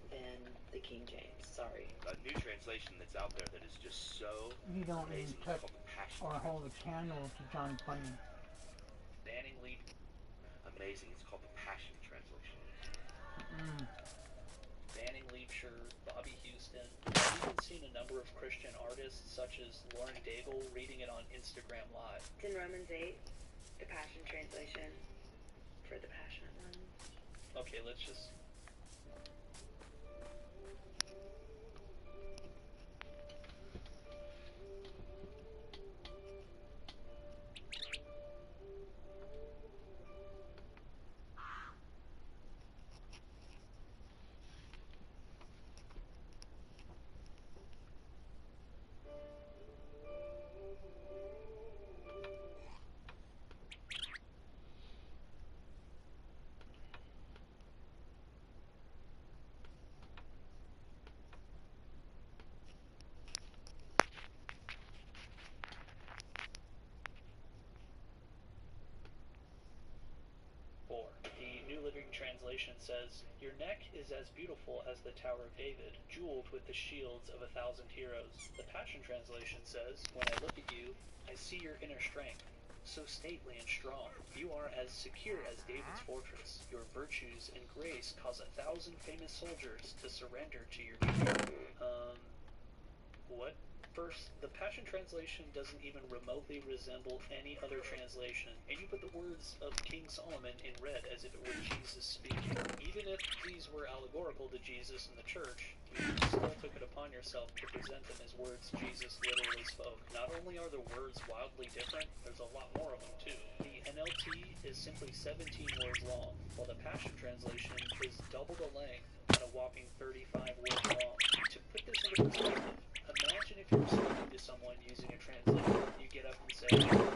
than the King James. Sorry. A new translation that's out there that is just so You don't even amazing. touch It's called the Passion or hold a Translation. candle to John Bunyan. Banning Lee. Amazing. It's called the Passion Translation. Banning Liebscher, Bobby Houston. I've even seen a number of Christian artists such as Lauren Daigle reading it on Instagram Live. It's in Romans 8, the Passion Translation for the Passionate Ones. Okay, let's just... The New Living Translation says, "Your neck is as beautiful as the Tower of David, jeweled with the shields of 1,000 heroes." The Passion Translation says, "When I look at you, I see your inner strength, so stately and strong. You are as secure as David's fortress. Your virtues and grace cause 1,000 famous soldiers to surrender to your duty." What? First, the Passion Translation doesn't even remotely resemble any other translation, and you put the words of King Solomon in red as if it were Jesus speaking. Even if these were allegorical to Jesus and the church, you still took it upon yourself to present them as words Jesus literally spoke. Not only are the words wildly different, there's a lot more of them too. The NLT is simply 17 words long, while the Passion Translation is double the length at a whopping 35 words long. To put this into perspective, imagine if you were speaking to someone using a translator. You get up and say,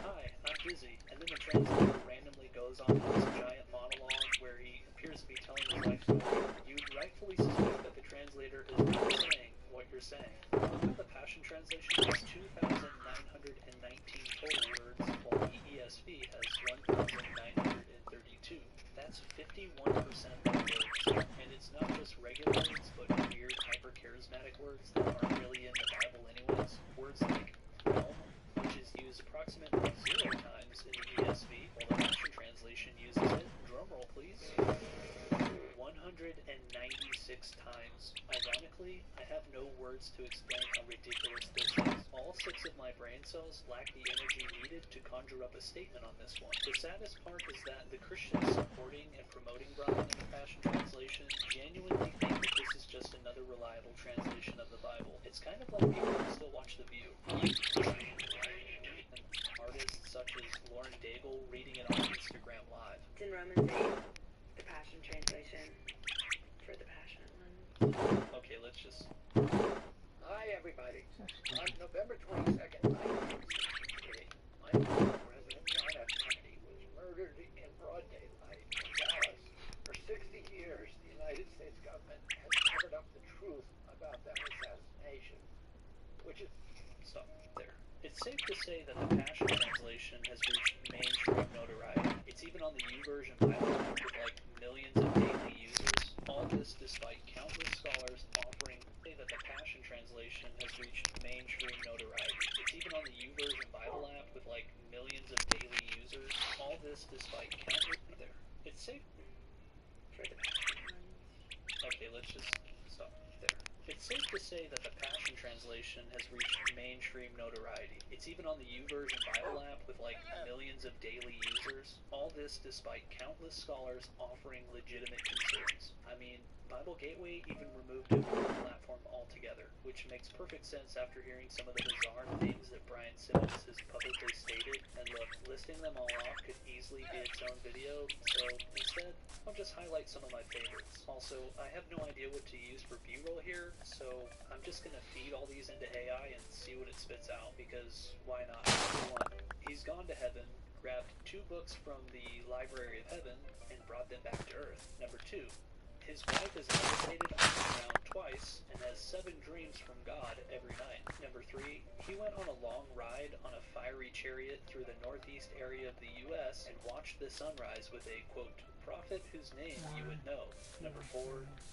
"Hi, I'm Dizzy," and then the translator randomly goes on to this giant monologue where he appears to be telling his life story. You'd rightfully suspect that the translator is not saying what you're saying. The Passion Translation has 2,919 total words, while the ESV has 1,932. That's 51% more words. And it's not just regular words, but weird hyper-charismatic words that aren't really in the Bible anyways. Words like realm, which is used approximately 0 times in the ESV, while the Passion Translation uses it. Drumroll, please. 196 times. Ironically, I have no words to explain how ridiculous this is. All 6 of my brain cells lack the energy needed to conjure up a statement on this one. The saddest part is that the Christians supporting and promoting Brian in the Passion Translation genuinely think that this is just another reliable translation of the Bible. It's kind of like people who still watch The View. And artists such as Lauren Daigle reading it on Instagram Live. It's in Romans 8, the Passion Translation, for the Passion one. Okay, let's just... Hi, everybody. On November 22nd, 1968, my fellow President John F. Kennedy was murdered in broad daylight in Dallas. For 60 years, the United States government has covered up the truth about that assassination, which is... Stop there. It's safe to say that the Passion Translation has reached mainstream notoriety. It's even on the YouVersion Bible app with like millions of daily users. All this despite countless scholars offering that the Passion Translation has reached mainstream notoriety. It's even on the YouVersion Bible app with like millions of daily users. All this despite countless... There. It's safe... For the Passion ones. Okay, let's just stop there. It's safe to say that the Passion Translation has reached mainstream notoriety. It's even on the YouVersion Bible app with like millions of daily users. All this despite countless scholars offering legitimate concerns. I mean, Bible Gateway even removed it from the platform altogether, which makes perfect sense after hearing some of the bizarre things that Brian Simmons has publicly stated. And look, listing them all off could easily be its own video, so instead, I'll just highlight some of my favorites. Also, I have no idea what to use for B-roll here, so I'm just gonna feed all these into AI and see what it spits out, because why not? Number 1, he's gone to heaven, grabbed 2 books from the Library of Heaven, and brought them back to Earth. Number 2, his wife is levitated on the ground twice and has 7 dreams from God every night. Number 3, he went on a long ride on a fiery chariot through the northeast area of the U.S. and watched the sunrise with a, quote, prophet whose name you would know. Number 4,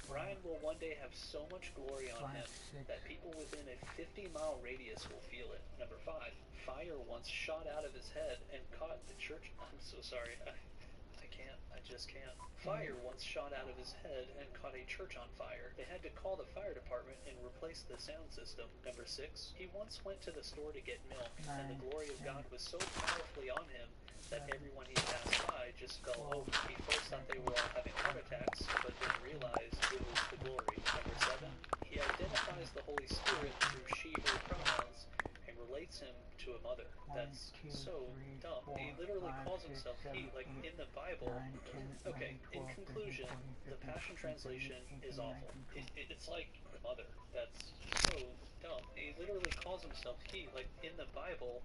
Brian will one day have so much glory on him that people within a 50-mile radius will feel it. Number 5, fire once shot out of his head and caught the church... I'm so sorry. I just can't. Fire once shot out of his head and caught a church on fire. They had to call the fire department and replace the sound system. Number 6, he once went to the store to get milk, and the glory of God was so powerfully on him that everyone he passed by just fell over. He first thought they were all having heart attacks, but then realized it was the glory. Number 7, he identifies the Holy Spirit through she/her pronouns and relates him to a mother. That's so dumb. He literally calls himself he, like in the Bible. Okay, in conclusion, the Passion Translation is awful. It's like mother. That's so dumb. He literally calls himself he, like in the Bible.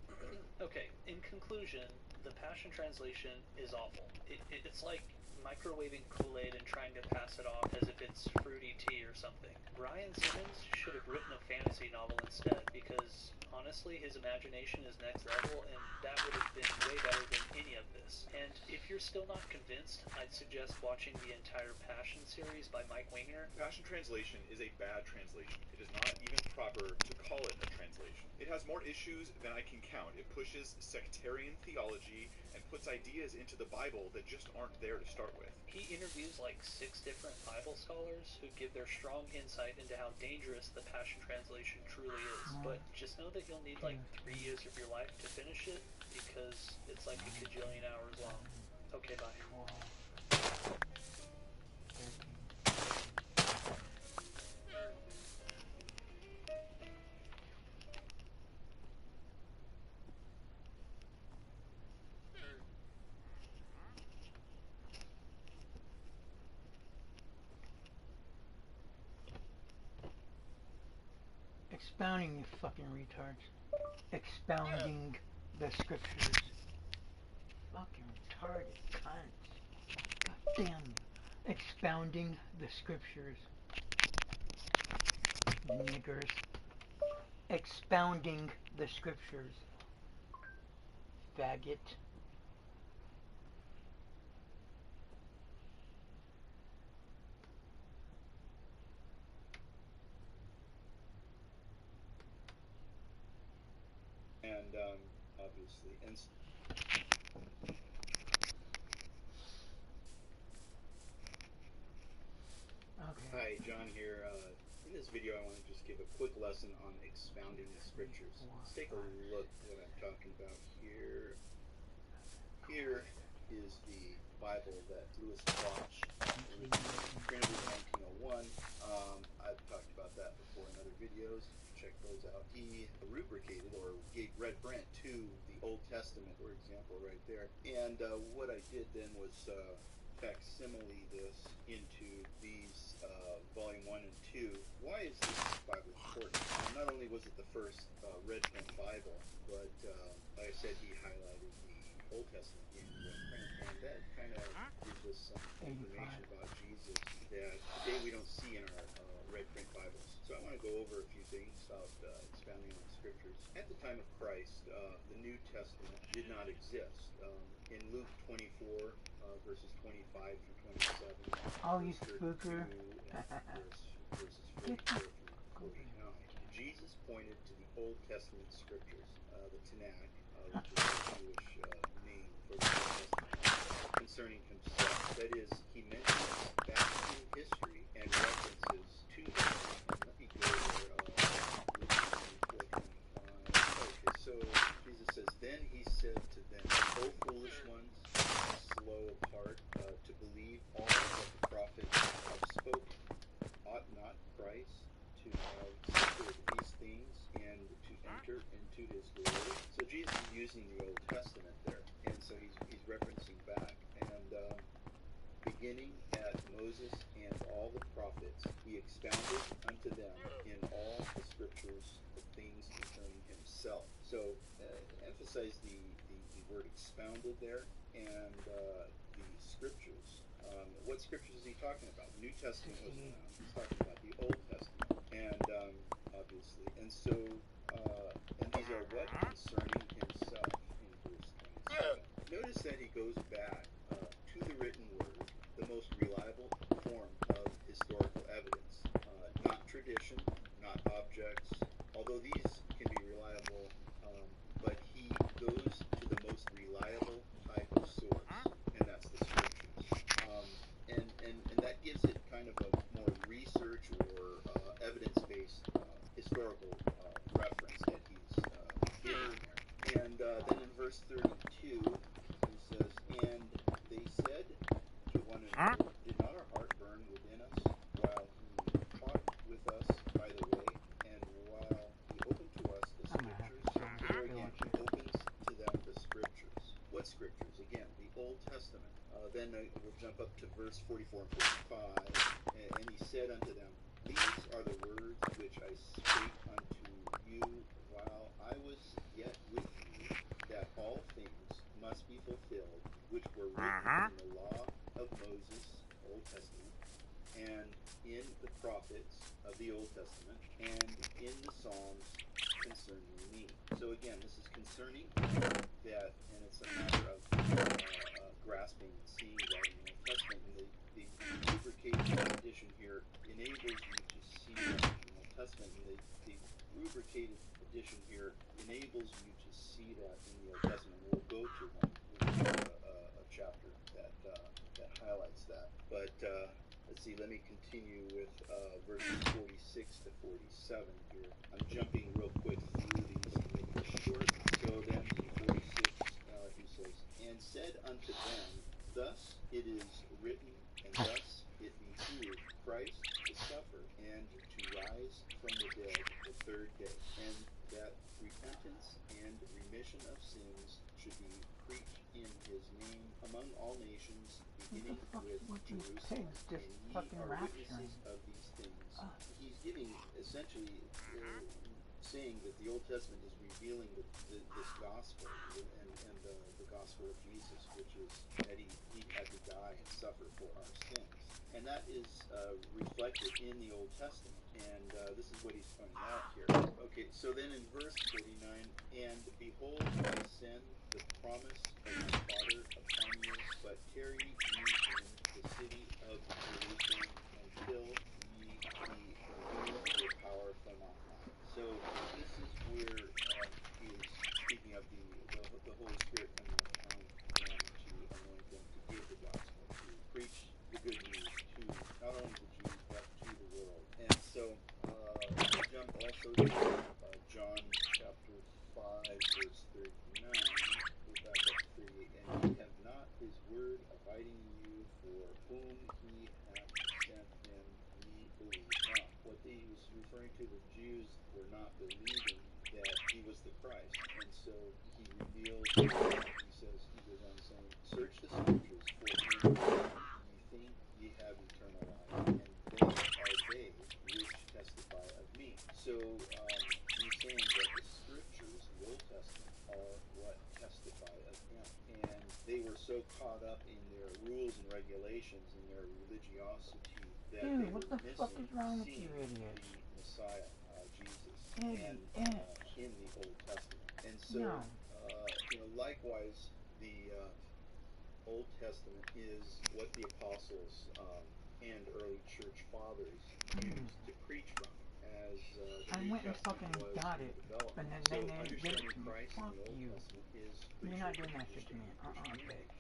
Okay, in conclusion, the Passion Translation is awful. It's like microwaving Kool-Aid and trying to pass it off as if it's fruity tea or something. Brian Simmons should have written a fantasy novel instead, because honestly his imagination is next level and that would have been way better than any of this. And if you're still not convinced, I'd suggest watching the entire Passion series by Mike Winger. Passion Translation is a bad translation. It is not even proper to call it a translation. It has more issues than I can count. It pushes sectarian theology and puts ideas into the Bible that just aren't there to start with. He interviews like 6 different Bible scholars who give their strong insight into how dangerous the Passion Translation truly is. But just know that you'll need like 3 years of your life to finish it, because it's like a gajillion hours long. Okay, bye. Expounding, you fucking retards. Expounding the scriptures. Fucking retarded cunts. God damn you. Expounding the scriptures. Niggers. Expounding the scriptures. Faggot. And obviously, Hey, John here. In this video, I want to just give a quick lesson on expounding the scriptures. Let's take a look at what I'm talking about here. Here is the Bible that Louis Quach originally printed in 1901. I've talked about that before in other videos. Check those out. He rubricated or gave red print to the Old Testament, for example, right there. And what I did then was facsimile this into these volume 1 and 2. Why is this Bible important? Not only was it the first red print Bible, but like I said, he highlighted the Old Testament in red print, and that kind of gives us some information about Jesus that today we don't see in our red print Bibles. So I want to go over a few things about expounding on scriptures. At the time of Christ, the New Testament did not exist. In Luke 24, verses 25 through 27, oh, you spooker. verses 44 through 49, Jesus pointed to the Old Testament scriptures, the Tanakh, which is a Jewish name for the Old Testament, concerning himself. That is, he mentions back in history and references to them. And let me go there. Luke 24, 25. Okay, so Jesus says, "Then he said to them, O foolish ones, slow of heart to believe all that the prophets have spoken. Ought not Christ to have suffered these things and to enter into his glory?" So Jesus is using the Old Testament there, and so he's referencing back. And beginning at Moses and all the prophets, he expounded unto them in all the scriptures the things concerning himself. So emphasize the word expounded there, and the scriptures. What scriptures is he talking about? The New Testament was around. He's talking about the Old Testament, and obviously, and so, and these are what? Concerning himself in verse 27. Notice that he goes back to the written word, the most reliable form of historical evidence, not tradition, not objects, although these can be reliable, but he goes to the most reliable type of source, and that's the scriptures. And that gives it kind of a more research or evidence-based historical reference that he's giving there. And then in verse 32, he says, "And they said to one another, Did not our heart burn within us while he talked with us by the way, and while he opened to us the scriptures?" So here again, he opens to them the scriptures. What scriptures? Again, the Old Testament. Then we'll jump up to verse 44 and 45. And he said unto them, "These are the words which I spake unto you while I was yet with you, that all things must be fulfilled, which were written in the law of Moses, Old Testament, and in the prophets of the Old Testament, and in the Psalms concerning me." So again, this is concerning that, and it's a matter of grasping and seeing that in the Old Testament. And the rubricated edition here enables you to see that in the Old Testament, and the rubricated edition here enables you to see that in the Old Testament. We'll go to one. We'll go to a chapter that highlights that. But let's see. Let me continue with verses 46 to 47 here. I'm jumping real quick through these to make it short. So then in 46, he says, "And said unto them, Thus it is written, and thus it behooved Christ to suffer, and to rise from the dead the third day, and that repentance and remission of sins should be preached in his name among all nations, beginning with Jerusalem. And ye are witnesses of these things." He's giving, essentially, saying that the Old Testament is revealing this gospel, and the gospel of Jesus, which is that he had to die and suffer for our sins. And that is reflected in the Old Testament. And this is what he's pointing out here. Okay, so then in verse 49, "And behold, I send the promise of my Father upon you, but tarry ye in the city of Jerusalem until ye be endued with power from on high." So this is where he is speaking of the Holy Spirit coming upon them to anoint them to give the gospel, to preach the good news to not only the Jews but to the also to John chapter 5, verse 39. Go back up to 38. And ye have not his word abiding in you, for whom he hath sent him, ye believe not. What he was referring to, the Jews were not believing that he was the Christ. And so he reveals, he goes on saying, search the scriptures, for in them ye think ye have eternal life, and they are they which testify of me. So he's saying that the scriptures, the Old Testament, are what testify of him. And they were so caught up in their rules and regulations and their religiosity that Dude, they what were the fuck is wrong with missing you, idiot? the Messiah, Jesus, Eddie, and in the Old Testament. And so, No. Likewise, the Old Testament is what the apostles and early church fathers used to preach from, as the I New went and Testament fucking was got in it, development. and then So they didn't give understanding it to me. Christ in Fuck the Old you. Testament is You're not doing crucial that shit to me. Christianity. Bitch.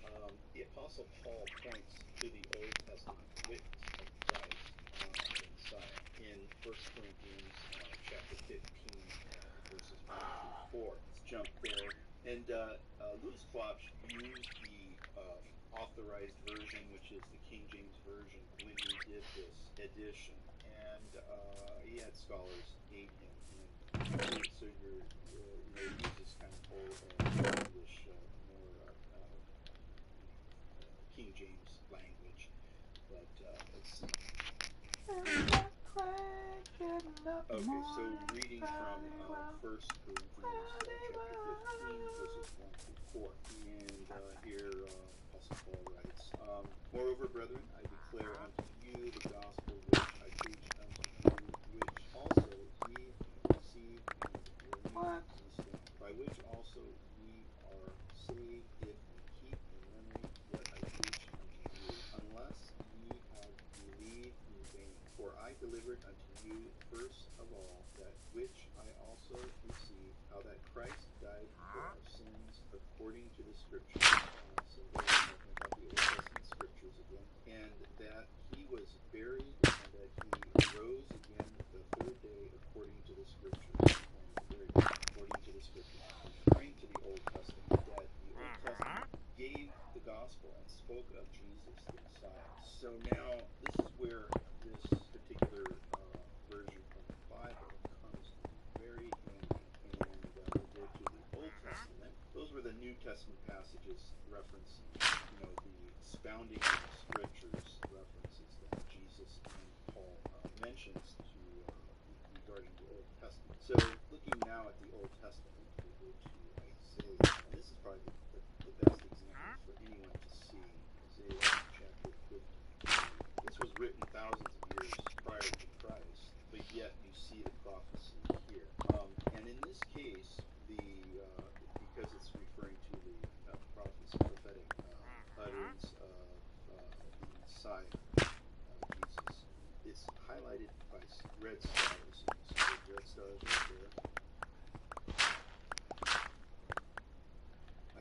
The Apostle Paul points to the Old Testament witness of Christ, the Messiah, in 1 Corinthians chapter 15, verses 1 through 4. Let's jump there. And Louis Klopsch used the authorized version, which is the King James Version, when he did this edition. And he had scholars aid him. And so he uses kind of old English, more King James language. But let's see. Okay, so reading from 1 Corinthians chapter 15, verses 1 through 4. And here Apostle Paul writes, moreover, brethren, I declare unto you the gospel which I preached unto you, which also ye received, and wherein ye stand, by which also ye are saved, if ye keep in memory what I preached unto you, unless ye have believed in vain. For I delivered unto you first of all that which I also received, how that Christ died for our sins according to the Scriptures. So we're talking about the Old Testament Scriptures again, and that he was buried, and that he rose again the third day according to the Scriptures. According to the Scriptures, referring to the Old Testament, that the Old Testament gave the gospel and spoke of Jesus the Messiah. So now this is where this particular version of the Bible comes to be very handy. And we go to the Old Testament. Those were the New Testament passages referencing, the expounding of the Scriptures references that Jesus and Paul mentions to regarding the Old Testament. So looking now at the Old Testament, we go to Isaiah, and this is probably the best example for anyone to see. Isaiah chapter 50. This was written thousands of years prior to Christ, but yet you see the prophecy here. And in this case, because it's referring to the prophetic utterance of the Messiah, Jesus, it's highlighted by red stars. You see the red stars right there.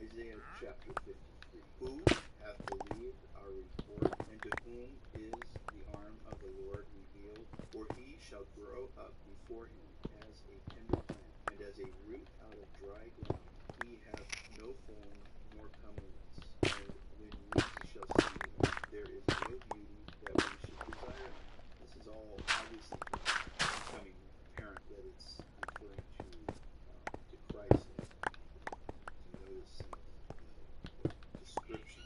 Isaiah chapter 53. Who hath believed our report, and to whom is the arm of the Lord revealed? For he shall grow up before him as a tender plant, and as a root out of dry ground. He hath no form nor comeliness, and when we shall see him, there is no beauty that we should desire him. This is all obviously becoming apparent that it's referring to Christ. Notice the description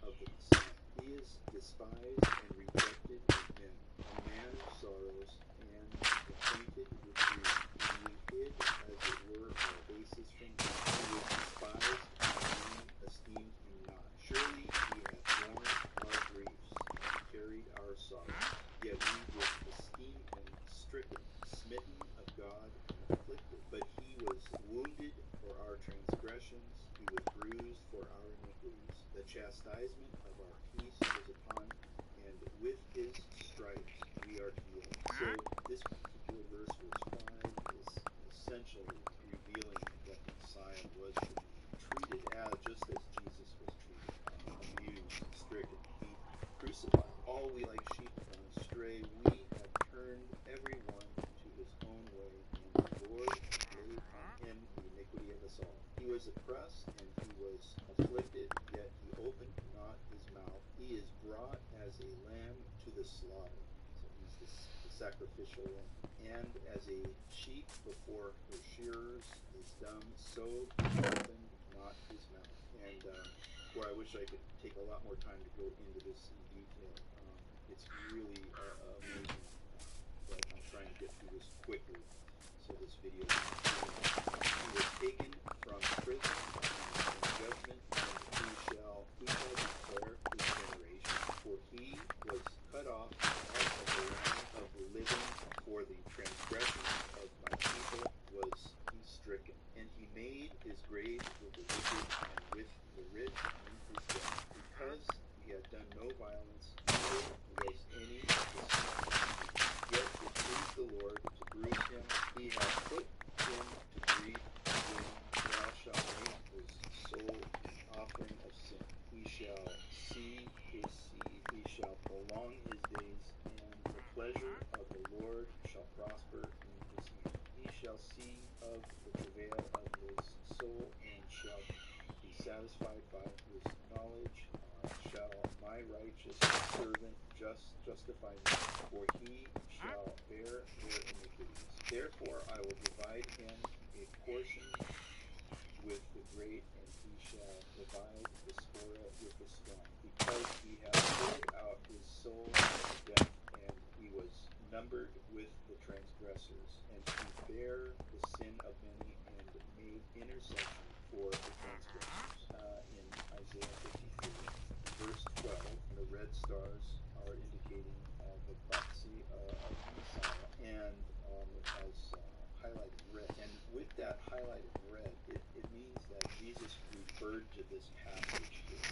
of the Messiah. He is despised and rejected of men, a man of sorrows and acquainted with grief. And we hid, as it were, our faces from him. He was despised, and men esteemed him not. Surely he hath borne our griefs, and carried our sorrows. Yet we did esteem him stricken, smitten of God, and afflicted. But he was wounded for our transgressions, he was bruised for our iniquities. The chastisement of our peace was upon him, and with his stripes we are healed. So this particular verse, verse 5, is essentially revealing that the Messiah was to be treated as, just as Jesus was treated, abused, stricken, beaten, crucified. All we like sheep have gone astray, we have turned every one to his own way, sacrificial lamb. And as a sheep before her shearers is dumb, so he opened not his mouth. And where I wish I could take a lot more time to go into this in detail. It's really amazing, but I'm trying to get through this quickly so this video he was taken from prison and judgment, and who shall declare his generation? For he was cut off out of the land of the living, for the transgression of my people was he stricken. And he made his grave with the wicked and with the rich in his death, because he had done no violence, neither was any deceit. Yet it pleased the Lord to bruise him. He hath put him to grief. When thou shalt make his soul an offering of sin, he shall see his seed. He shall prolong his days, and the pleasure of the Lord shall prosper in his hand. He shall see of the travail of his soul, and shall be satisfied by his knowledge. Shall my righteous servant justify me, for he shall bear their iniquities. Therefore I will divide him a portion with the great, and he shall divide the spoil with the strong, because he hath poured out his soul to death, and he was numbered with the transgressors, and he bare the sin of many, and made intercession for the transgressors. In Isaiah 53, verse 12, the red stars are indicating the prophecy of Messiah, and it has highlighted red. And with that highlighted red, it means that Jesus referred to this passage here.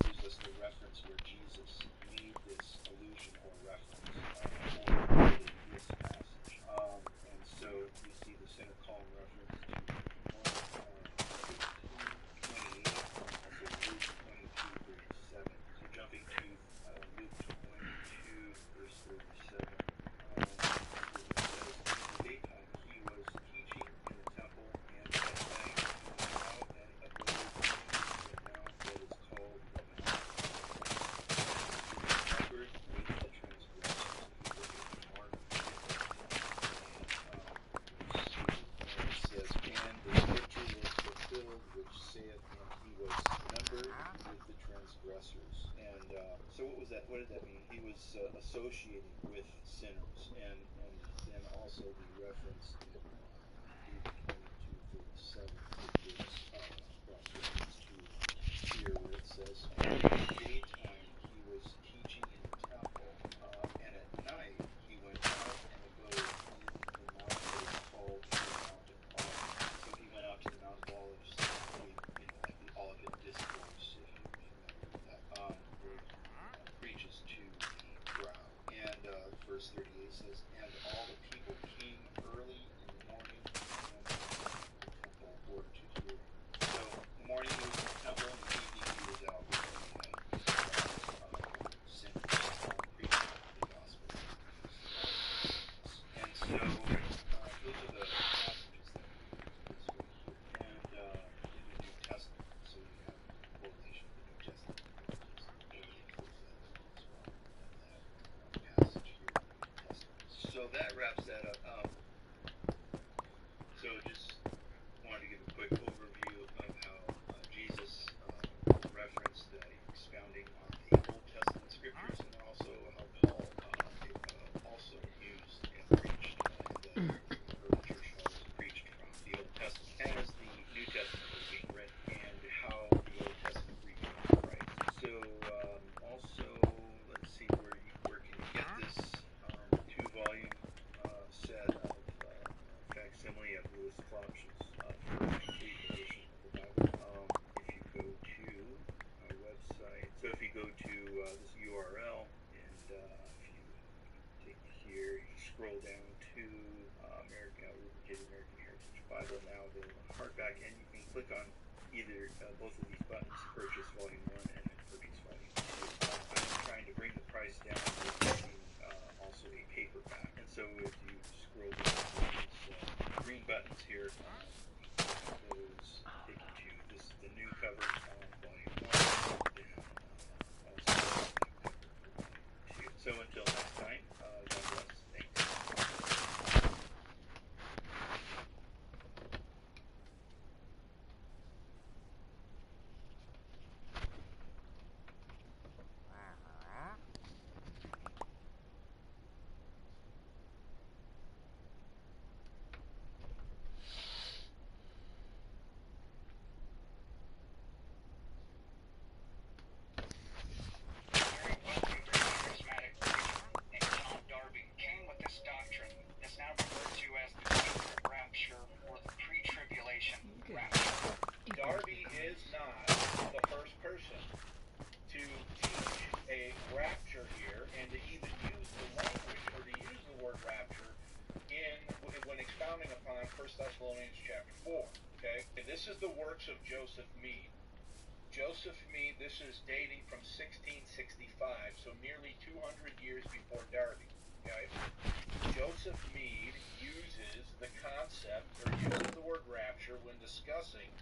Gives us the reference where Jesus made this allusion or reference for this passage. And so you see the center column reference to 28, also Luke 22, verse 7. So jumping to Luke 22, verse 37. It says, in the daytime he was teaching in the temple, and at night he went out and abode in the mount that is called the Mount of Olives. He was numbered with the transgressors. If you look at Mark 15, it says, and the scripture was fulfilled, which saith, and he was numbered with the transgressors. And so what was that? What did that mean? He was associating with sinners, and then also the reference in Luke 22, verse 7, which is cross reference to here, where it says, in the daytime he was teaching in the temple, and at night he went out and abode in the mount that is called the Mount of Olives. So he went out to the Mount of Olives, like the Olivet Discourse, if you're familiar with that, where he preaches to the crowd. And verse 38 says, and all the people came early in the morning and the temple for to hear him. So in the morning he was in the temple, and in the evening he was out with sinners, preaching the gospel. And so those are the passages that we use right here. And in the New Testament, so you have a correlation with the New Testament, because it includes that as well, that passage here in the New Testament. So that wraps that up. So just wanted to give a quick overview of how Jesus referenced expounding on the Old Testament scriptures, and also how Paul also used and preached in the early church fathers preached from the Old Testament as the New Testament was being written, and how the Old Testament revealed Christ. So also, let's see, where can you get this 2-volume set of facsimile of Louis Klopsch's first complete edition of the Bible. If you go to our website, so if you go to this URL, and if you take it here, you scroll down to American Heritage Bible, now available in hardback, and you can click on either both of these buttons, purchase volume 1 and then purchase volume 2. I'm trying to bring the price down with using also a paperback, and so if you scroll down to these green buttons here, those take you to covered on volume 1. Also covered for volume 2. So until next time, God bless. Thanks. Charismatic preacher named John Darby came with this doctrine that's now referred to as the secret rapture or the pre-tribulation rapture. Darby is not the first person to teach a rapture here and to even use the language or to use the word rapture when expounding upon 1 Thessalonians chapter 4. Okay? And this is the works of Joseph Mead. Joseph Mead, this is dating from 1665, so nearly 200 years before Darby. Okay? Joseph Mead uses the concept or uses the word rapture when discussing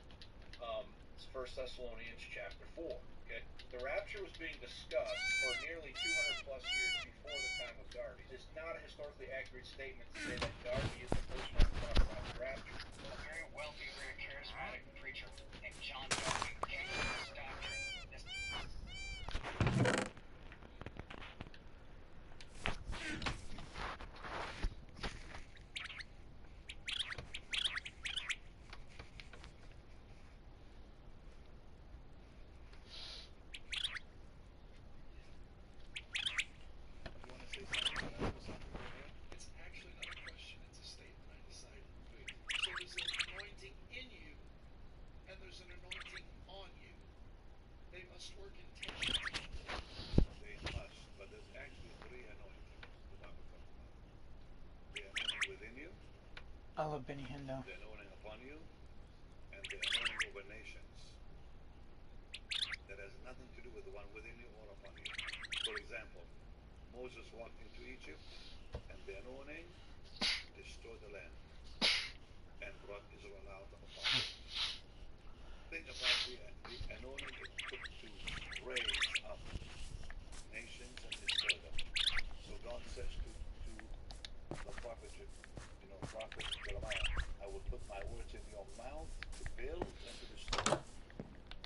1 Thessalonians chapter 4. Okay? The rapture was being discussed for nearly 200 plus years before the time of Darby. It's not a historically accurate statement to say that Darby is the first one to talk about the rapture. A very wealthy, very charismatic preacher named John Darby came with this doctrine. It's actually not a question, it's a statement. I decided. So there's an anointing in you, and there's an anointing on you. They must work in tandem. They must, but there's actually 3 anointings the Bible talks about. The anointing within you, I love Benny Hindo. the anointing upon you, and the anointing over nations. That has nothing to do with the one within you or upon you. For example, Moses walked into Egypt, and the anointing destroyed the land and brought Israel out of bondage. Think about the anointing it took to raise up nations and destroy them. So God says to the prophet, prophet Jeremiah, I will put my words in your mouth to build and to destroy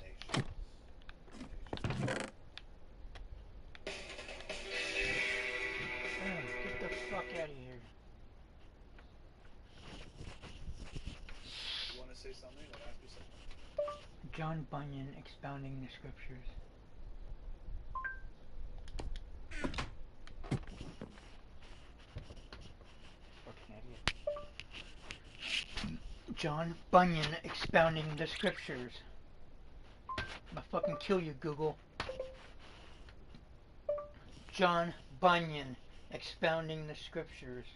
nations. Get the fuck out of here. You want to say something or ask me something? John Bunyan expounding the scriptures. Fucking idiot. John Bunyan expounding the scriptures. I'll fucking kill you, Google. John Bunyan expounding the scriptures.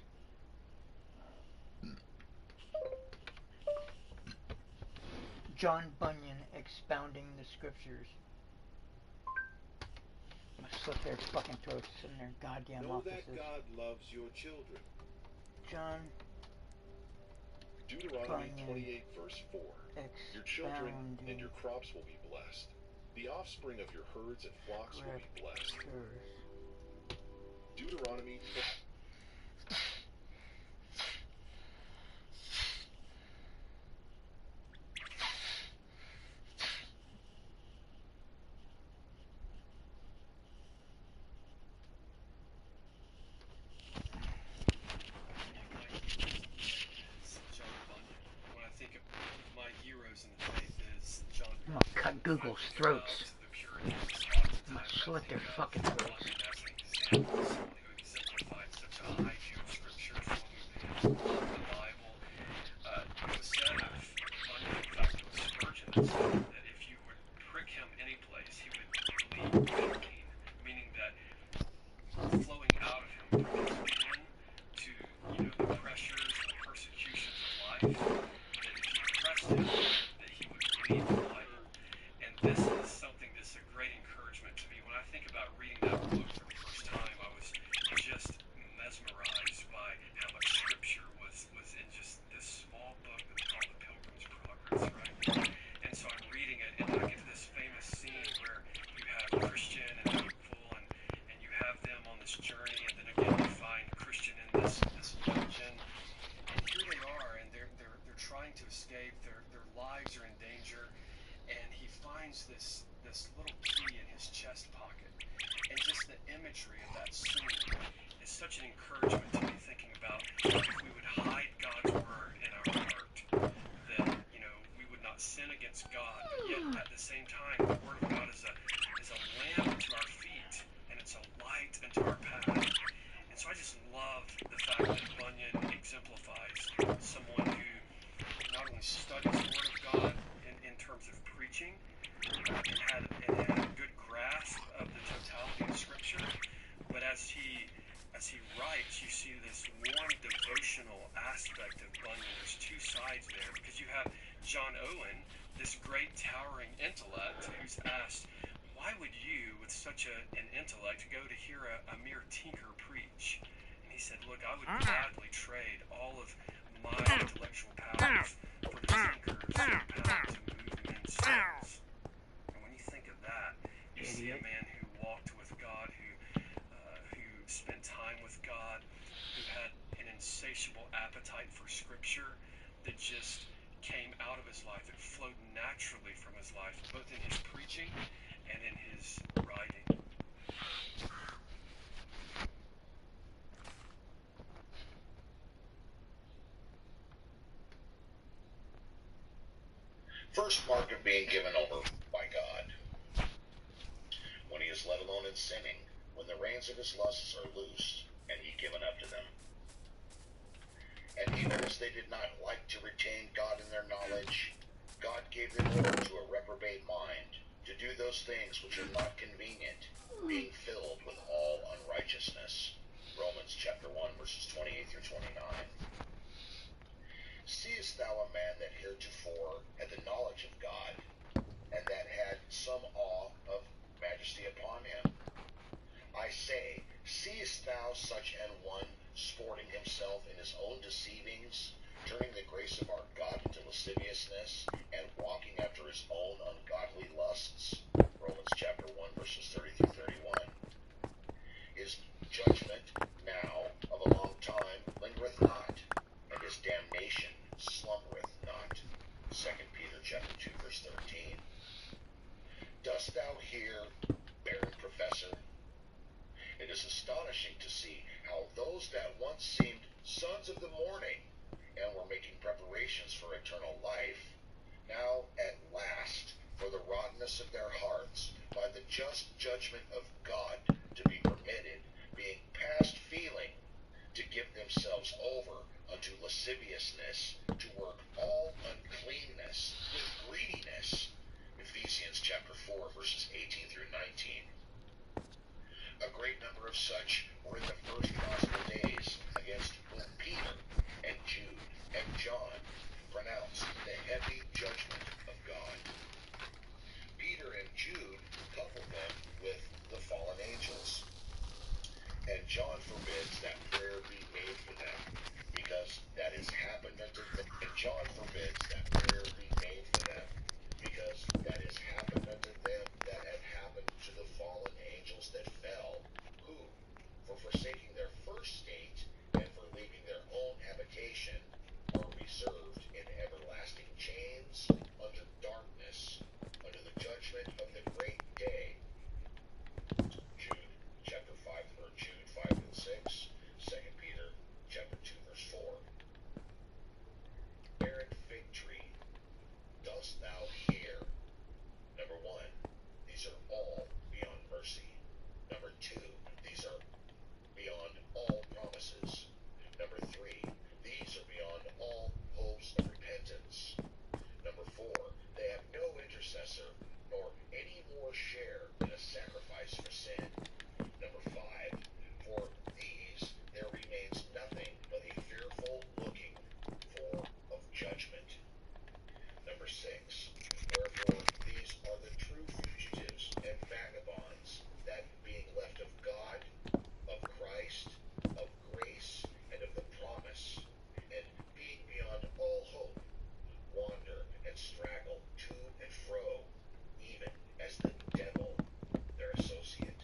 John Bunyan expounding the scriptures. I'm gonna slit their fucking throats in their goddamn Know offices. that God loves your children. John Deuteronomy Bunyan 28 verse 4. Your children and your crops will be blessed. The offspring of your herds and flocks will be blessed. Deuteronomy I'm gonna cut Google's throats. I'm gonna slit their fucking throats. And so I'm reading it, and I can this little key in his chest pocket. And just the imagery of that scene is such an encouragement to me, thinking about if we would hide God's word in our heart, then, you know, we would not sin against God. But yet, at the same time, the word of God is a lamp to our feet, and it's a light unto our path. And so I just love the fact that Bunyan exemplifies someone who not only studies the word of God in terms of preaching, and had a good grasp of the totality of Scripture, but as he writes, you see this warm devotional aspect of Bunyan. There's two sides there, because you have John Owen, this great towering intellect, who's asked, why would you, with such an intellect, go to hear a mere tinker preach? And he said, look, I would gladly trade all of my intellectual powers for the tinkers who pound to move men's souls. And when you think of that, you see a man who walked with God, who spent time with God, who had an insatiable appetite for Scripture that just came out of his life. It flowed naturally from his life, both in his preaching and in his writing. First mark of being given over by God. When he is let alone in sinning, when the reins of his lusts are loosed, and he given up to them. And even as they did not like to retain God in their knowledge, God gave them over to a reprobate mind, to do those things which are not convenient, being filled with all unrighteousness. Romans chapter 1, verses 28 through 29. Seest thou a man that heretofore had the knowledge of God, and that had some awe of majesty upon him? I say, seest thou such an one sporting himself in his own deceivings, turning the grace of our God into lasciviousness, and walking after his own ungodly lusts? Romans chapter 1, verses 30 through 31. His judgment now of a long time lingereth not, and his damnation slumbereth not. 2 Peter chapter 2, verse 13. Dost thou hear, barren professor? It is astonishing to see how those that once seemed sons of the morning and were making preparations for eternal life, now at last, for the rottenness of their hearts, by the just judgment of God to be permitted, being past feeling, to give themselves over unto lasciviousness, to work all uncleanness with greediness. Ephesians chapter 4, verses 18 through 19. A great number of such were in the first gospel days, against whom Peter and Jude and John pronounced the heavy judgment of God. Peter and Jude couple them with the fallen angels, and John forbids that prayer be made for them, because that has happened unto them. And John forbids that prayer be made for them, because that has happened unto them that had happened to the fallen angels that fell, who, for forsaking their first state and for leaving their own habitation, are reserved in everlasting chains under darkness, under the judgment of the great day. Jude chapter 5, or Jude 5 and 6, 2 Peter chapter 2, verse 4. Barren fig tree, dost thou hear? Number 1, these are all beyond mercy. Number 2, these are beyond all promises. Number 3, these are beyond all hopes of repentance. Number 4, they have no intercessor, nor any more share in a sacrifice for sin. Number 5, for these there remains nothing but a fearful looking for of judgment. Number 6, wherefore these are the true fugitives and vagabonds, that being left of God, of Christ, of grace, and of the promise, and being beyond all hope, wander and straggle to and fro, even as the devil, their associate.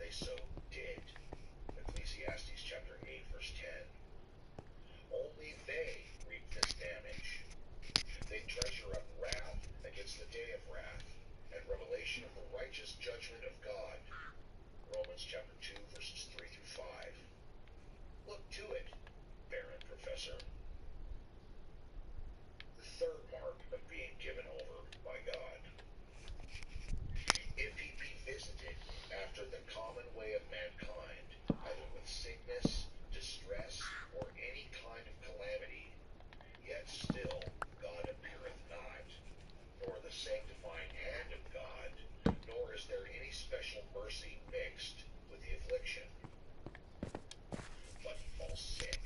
they so did. Ecclesiastes chapter 8, verse 10. Only they reap this damage. They treasure up wrath against the day of wrath, and revelation of the righteous judgment of God. Romans chapter 2, verses 3 through 5. Look to it, barren professor. The third mark of being given over by God. If he be visited after the common way of mankind, either with sickness, distress, or any kind of calamity, yet still God appeareth not, nor the sanctifying hand of God, nor is there any special mercy mixed with the affliction. But he falls sick,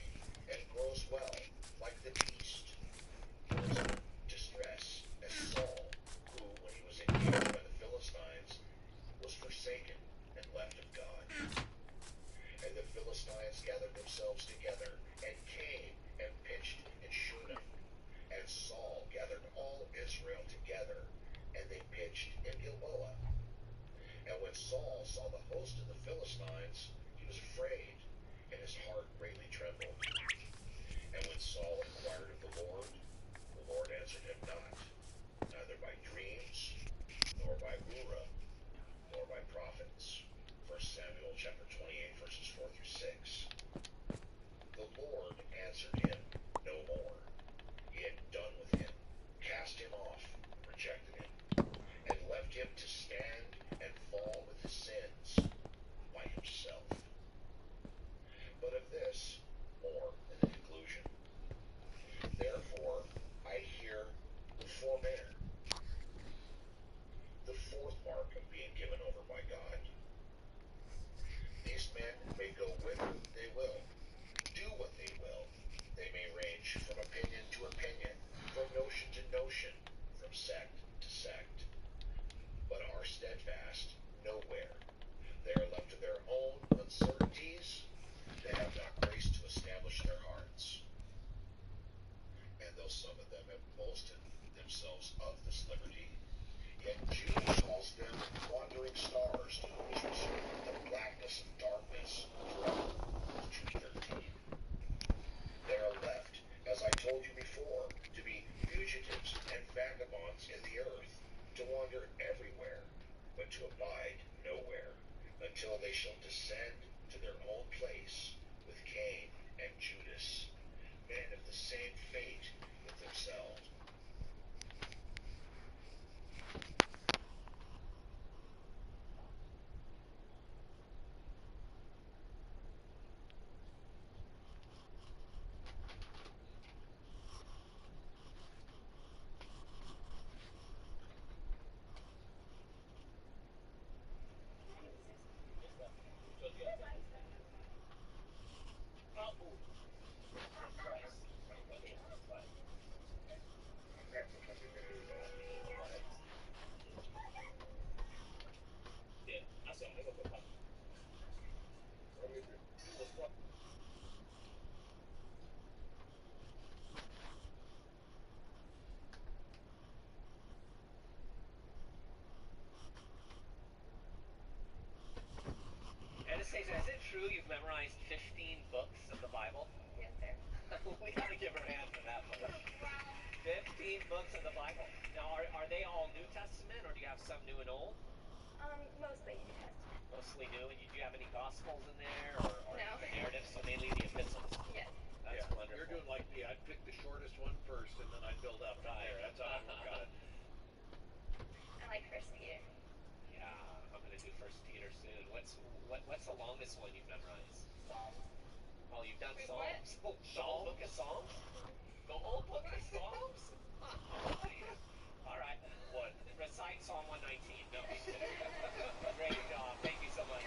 and grows well, like the beast, or is in distress, as Saul, who, when he was engaged by the Philistines, was forsaken and left of God. And the Philistines gathered themselves together, and came and pitched in Shunem. And Saul gathered all Israel together, and they pitched in Gilboa. And when Saul saw the host of the Philistines, he was afraid, and his heart greatly trembled. And when Saul inquired of the Lord answered him not, neither by dreams, nor by Urah, nor by prophets. 1 Samuel chapter 28, verses 4 through 6. The Lord answered him no more. He had done with him, cast him off, rejected him, and left him to stand and fall with his sins by himself. But of this, more in the conclusion. Therefore, I here forbear. The fourth mark of being given over by God. These men may go whither they will, do what they will. They may range from opinion to opinion, from notion to notion, from sect to sect, but are steadfast nowhere. They are left to their own uncertainties. They have not grace to establish their hearts. And though some of them have boasted themselves of this liberty, yet Jude calls them wandering stars, which was the blackness of darkness forever. Jude 13. They are left, as I told you before, to be fugitives and vagabonds in the earth, to wander everywhere, but to abide nowhere, until they shall descend to their own place with Cain and Judas, men of the same fate with themselves. Anastasia, is it true you've memorized 15 books of the Bible? Yes, sir. We gotta give her a hand for that one. 15 books of the Bible. Now, are they all New Testament, or do you have some new and old? Mostly New Testament. Mostly new, and do you have any Gospels in there, or No. the narratives, so mainly the epistles? Yes. That's Yeah, wonderful. you're doing like me. I'd pick the shortest one first, and then I'd build up from there. That's how I work on it. I like First Peter. Yeah, I'm gonna do First Peter soon. What's the longest one you've memorized? Psalms. Oh, you've done Wait, Psalms? Oh, the whole book of Psalms? The whole book of Psalms? All right. What? Recite Psalm 119. No, just kidding. Great job. Thank you so much.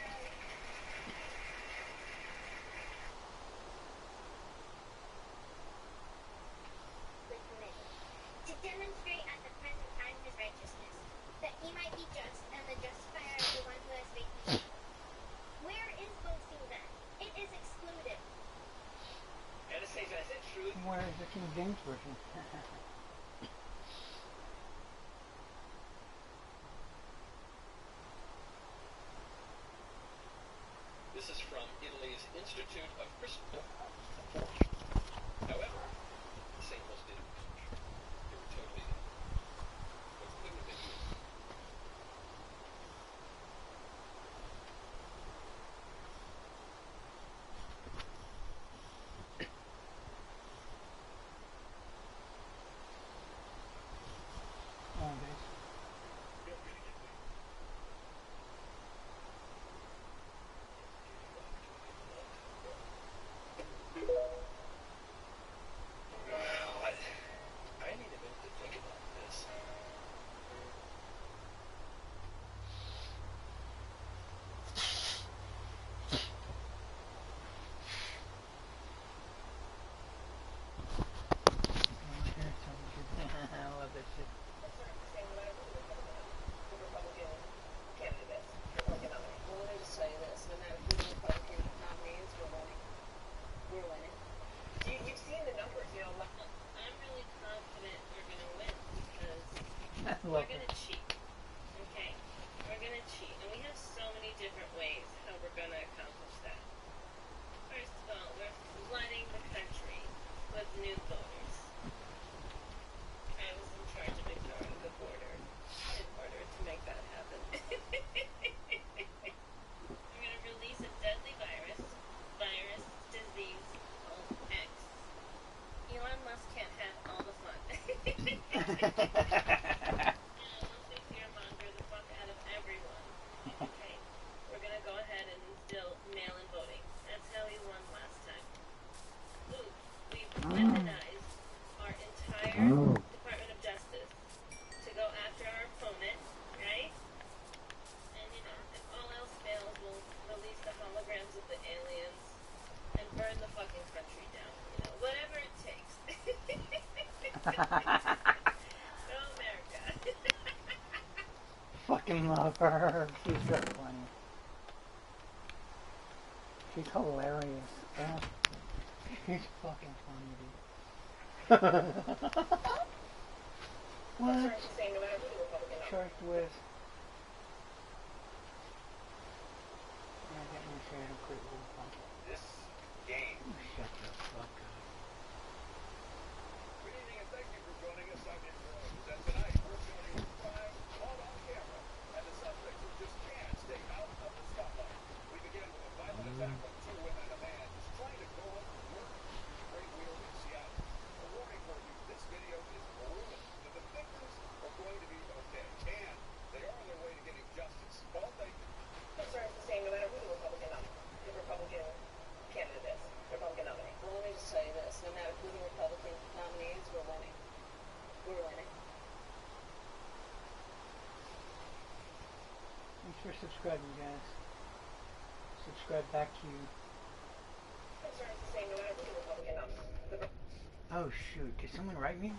With many, to demonstrate at the present time his righteousness, that he might be just and the justifier of the one who has faith in him. Where is boasting then? It is excluded. Anastasia, is it true? Where is the King James Version? Institute of Christendom. However, St. Paul's didn't. They were totally what could have been used. Come on, guys. I need a minute to think about this. I love that shit. Well, let me just tell you this. No matter who the Republican nominee is, we're winning. We're winning. You've seen the numbers, you know. I'm really confident we're gonna win because I we're love gonna it. cheat. Okay? We're gonna cheat. And we have so many different ways how we're gonna accomplish that. First of all, we're flooding the country with new voters. I was in charge of ignoring the border in order to make that happen. We're gonna release a deadly virus, disease, called X. Elon Musk can't have all the fun. Once we fearmonger the fuck out of everyone, okay, we're gonna go ahead and instill mail-in voting. That's how he won last time. Ooh, we've weaponized our entire Department of Justice to go after our opponent, right? And you know, if all else fails, we'll release the holograms of the aliens and burn the fucking country down. You know, whatever it takes. Go America. Fucking love her. She's so funny. She's hilarious. Yeah. She's fucking funny, dude. What? Charged with. I'm not getting shared a quick little fun. This game. Shut the fuck up. Good evening and thank you for joining us on Intro. And tonight we're filming a crime caught on camera, and the suspects who just can't stay out of the spotlight. We begin with a violent attack on two women and a man who's trying to go up to work in the Great Wheel in Seattle. A warning for you, this video is brutal, but the victims are going to be okay, and they are on their way to getting justice. Paul, thank you. Concerns the same no matter who the Republican candidate is. Republican nominee. Well, let me just tell you this. No matter who the Republican nominee is, we're winning. We're winning. Thanks for subscribing, guys. Subscribe back to you. Concerns the same no matter who the Republican nominee. Oh shoot, did someone write me?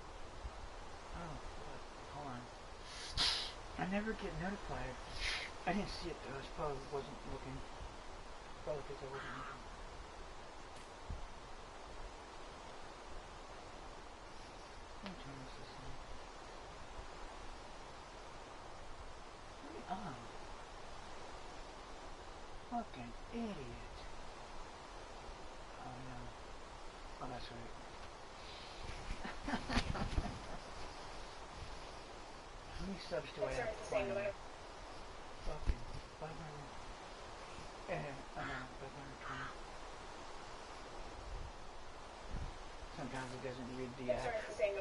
Oh, fuck. Hold on. I never get notified. I didn't see it though, I probably wasn't looking. Probably because I wasn't looking. What time is this now? Oh. Fucking idiot. Oh no. Oh, that's right. How many subs do I have? Finally? Fucking 500. 520. Sometimes it doesn't read the accurate thing.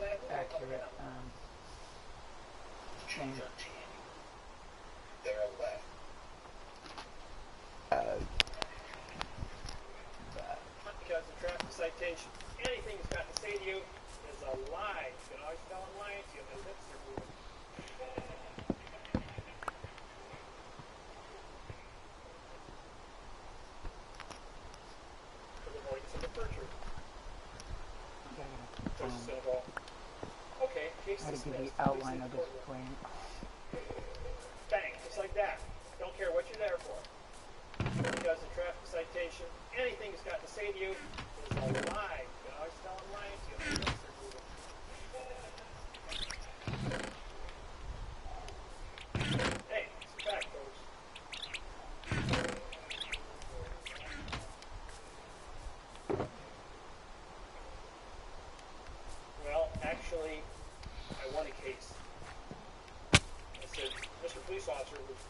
There are left. Because the traffic citation, anything it's got to say to you is a lie. You can always tell I'm lying to you. My lips are moving. For the avoidance of the perjury. Judge Senegal. Okay, case How to give dismissed. the outline of this claim. Bang, just like that. Don't care what you're there for. Because the traffic citation, anything it's got to say to you is a lie. You can always tell I'm lying to you. My lips are moving. Hey, it's a fact, folks.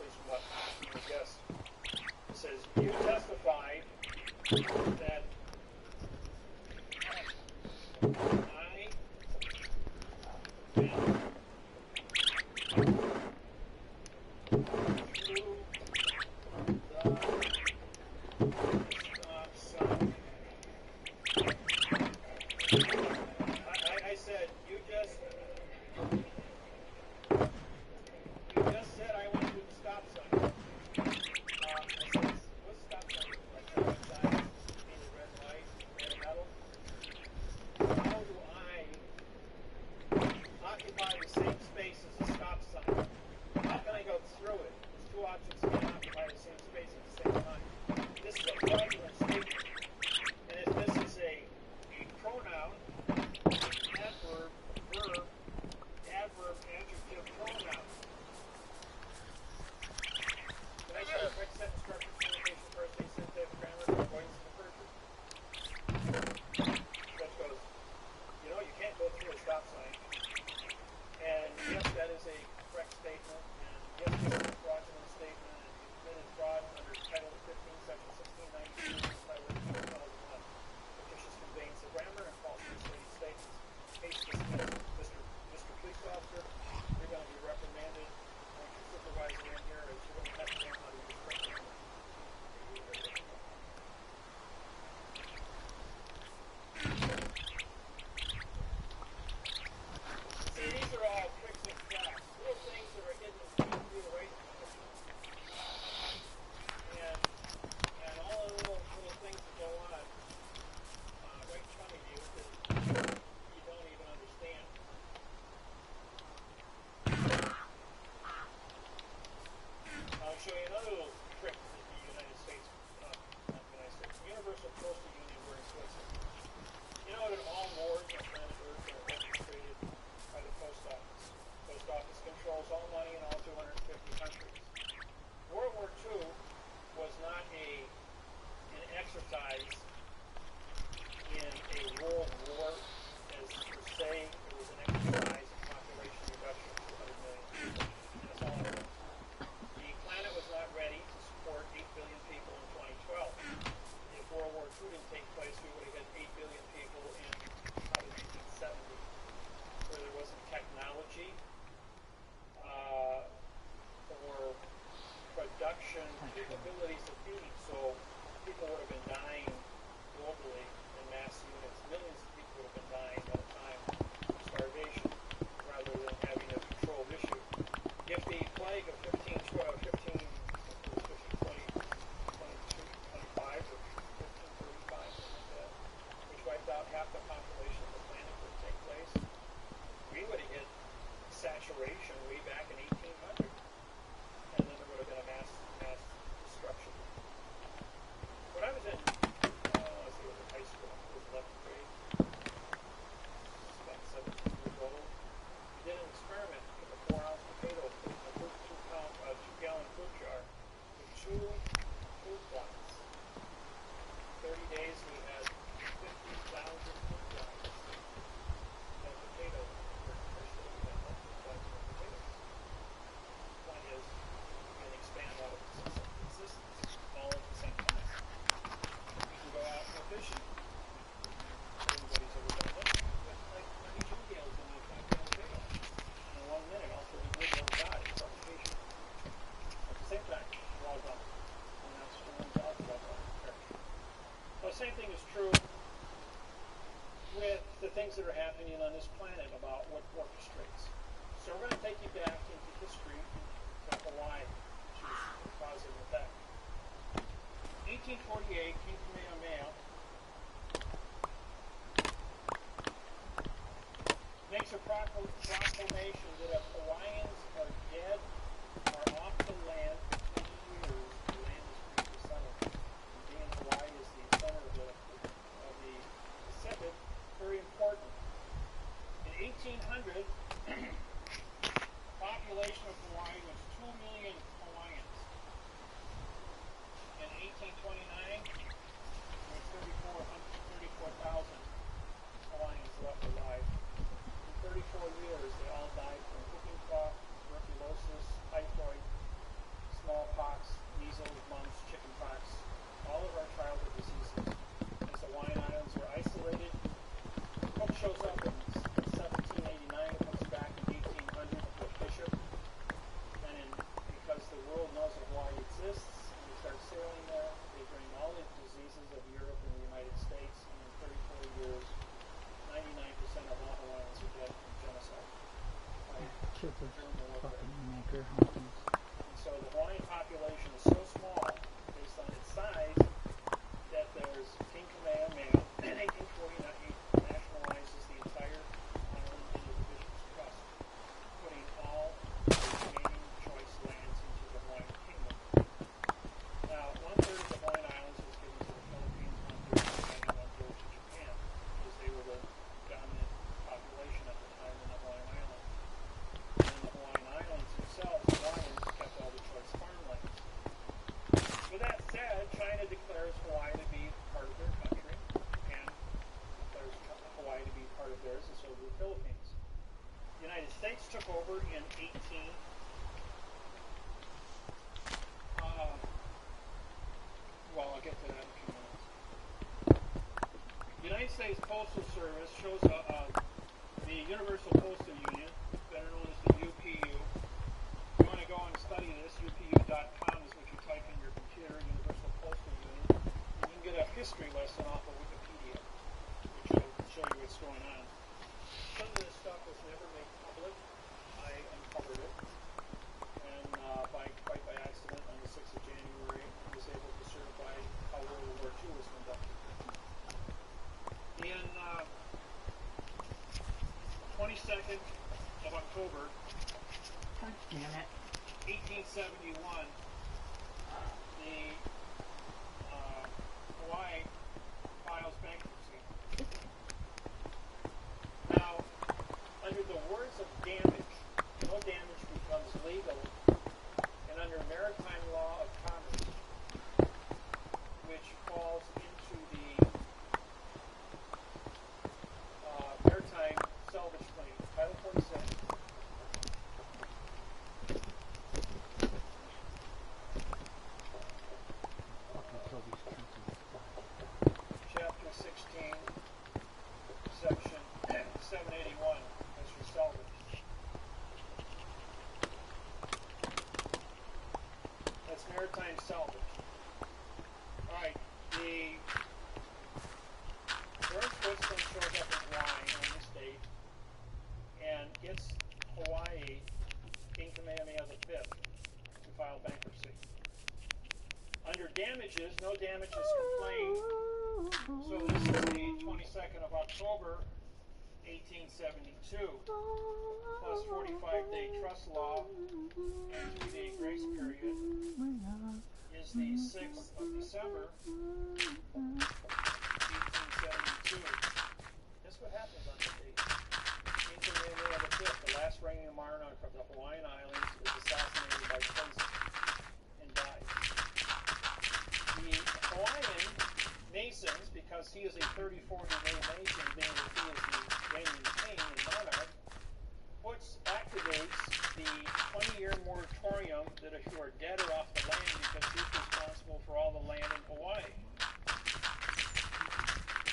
please, from what you guessed. It says, you testified that I am I said, you just said I went through the stop sign. I said, what stop sign? Like traffic signs, painted red light, red metal. How do I occupy the same space as a stop sign? How can I go through it? These two objects can't occupy the same space at the same time. This is a fraudulent statement. And if this is a pronoun, adverb, verb, adverb, adjective, pronoun. Did I say correct sentence structure, communication, first aid, syntax, grammar, avoidance of perjury? Judge goes, you know, you can't go through a stop sign. And yes, that is a correct statement. And yes, it is a fraudulent statement. And you committed fraud under Title 15, Section 1692, Title 2001. Fictitious conveyance of grammar and false misleading statements. Case dismissed. Mr. Police Officer, you're going to be reprimanded. I want your supervisor in here as you're going to have to learn how to use grammar. See, these are all tricks and traps. Little things that are hidden through the right position. And all the little things that go on right in front of you that you don't even understand. I'll show you another little trick that the United States, Universal Postal Union were in Switzerland. You know that all wars on planet Earth are orchestrated by the post office. Post office controls all money in all 250 countries. World War II was not an exercise in a world war as per se. It was an exercise in population reduction of 200 million people. And that's all it was. The planet was not ready to support 8 billion people in 2012. If World War II didn't take place, we would have had 8 billion people in probably 1970, where there wasn't technology or production capabilities of feeding. So people would have been dying globally in mass units. Millions of people would have been dying at a time of starvation rather than having a controlled issue. If the plague of 1520, 15, 20, 22, 25 or 1535, something like that, which wiped out half the population of the planet would take place, we would have hit saturation way back in 1800. And then there would have been a mass destruction. When I was in, let's see, it was in high school, it was 11th grade, about 17 years old, we did an experiment with a 4-ounce potato put in a 2-gallon fruit jar with 2 fruit flies. 30 days we had 50,000 fruit flies. That potato, first day we had 1.5 potatoes. The point is, we can expand out of existence all at the same time. We can go out and go fishing. Everybody's ever done that. But like 22 gales in a 5-gallon pail. In 1 minute, all 30 wood will die of suffocation. At the same time, we're all done. And that's what we're talking about. Well, the same thing is true with the things that are happening on this planet about what orchestrates. So we're going to take you back into history to Hawaii, which is a cause and effect. 1848, King Kamehameha makes a proclamation that if Hawaiians are dead or off the land for 20 years, the land is free to settle. And being Hawaii is the center of the Pacific, very important. In 1800, the population of Hawaii was 2 million Hawaiians. In 1829, The United States took over in 18. Well, I'll get to that in a few minutes. The United States Postal Service shows the Universal Postal Union, better known as the UPU. If you want to go and study this, UPU.com is what you type in your computer, Universal Postal Union. And you can get a history lesson off of Wikipedia, which will show you what's going on. Some of this stuff was never made public. I uncovered it. And quite by accident, on the 6th of January, I was able to certify how World War II was conducted. In 22nd of October, 1871, the Hawaii files bankruptcy. Now, under the words of damage, no damage becomes legal, and under maritime law of commerce, which falls into the maritime salvage claim, Title 46. Chapter 16, Section 781, that's for salvage. That's maritime salvage. Alright, the George Woodson shows up in Hawaii on this date and gets Hawaii King Kamehameha V to file bankruptcy. Under damages, no damages complained. So this is the 22nd of October, 1872, plus 45-day trust law and 3-day grace period is the 6th of December, 1872. Guess what happens on this date? King Kamehameha V, the last reigning monarch of the Hawaiian Islands, is assassinated by poison and dies. The Hawaiian Masons, because he is a 30-40-day Mason, being that he is the reigning king and monarch, activates the 20-year moratorium that if you are dead or off the land, because he's responsible for all the land in Hawaii.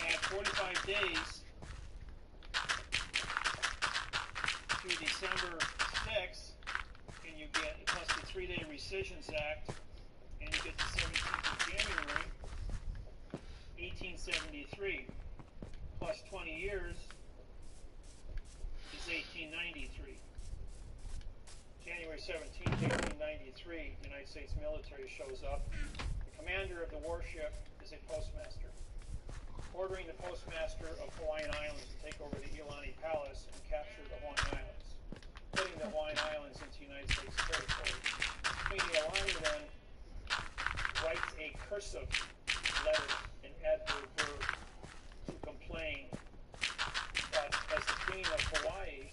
At 45 days to December 6th, and you get plus the 3-day Rescissions Act, and you get the 17th of January, 1873, plus 20 years is 1893. January 17th, 1893, the United States military shows up. The commander of the warship is a postmaster, ordering the postmaster of Hawaiian Islands to take over the Iolani Palace and capture the Hawaiian Islands, putting the Hawaiian Islands into United States territory. Queen Iolani then writes a cursive letter, an adverb verb, to complain. But as the Queen of Hawaii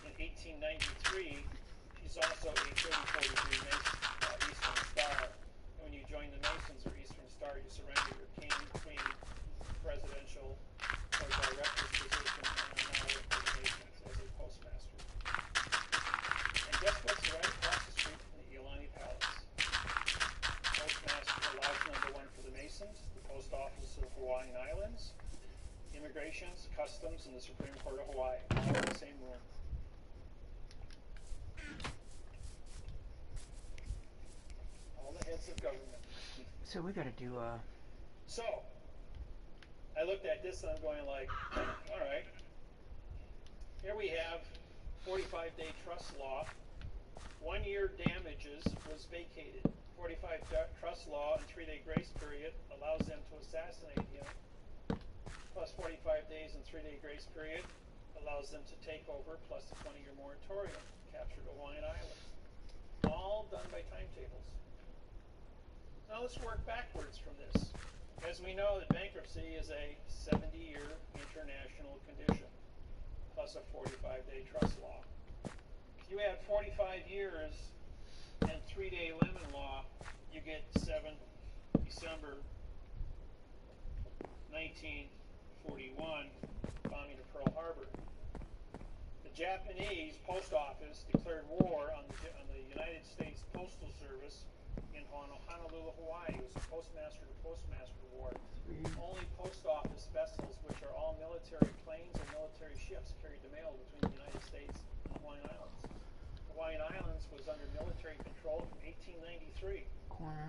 in 1893, she's also a 30-40-degree Eastern Star. And when you join the Masons or Eastern Star, you surrender your king, queen, presidential, or director's position, and are now with the Masons as a postmaster. And guess what's right across the street from the Iolani Palace? Postmaster, the lodge number 1 for the Masons, the post office of Hawaiian Islands, immigrations, customs, and the Supreme Court of Hawaii, all in the same room. All the heads of government. So we gotta do So, I looked at this and I'm going like, alright, here we have 45-day trust law, 1-year damages was vacated. 45 trust law and 3-day grace period allows them to assassinate him, plus 45 days and 3-day grace period allows them to take over, plus the 20-year moratorium, capture the Hawaiian Islands. All done by timetables. Now let's work backwards from this. As we know, that bankruptcy is a 70-year international condition, plus a 45-day trust law. If you add 45 years and 3-day lemon law, you get 7 December 1941, bombing of Pearl Harbor. The Japanese post office declared war on the United States Postal Service in Honolulu, Hawaii. It was a postmaster to postmaster war. Only post office vessels, which are all military planes and military ships, carried the mail between the United States and the Hawaiian Islands. The Hawaiian Islands was under military control from 1893. Corner.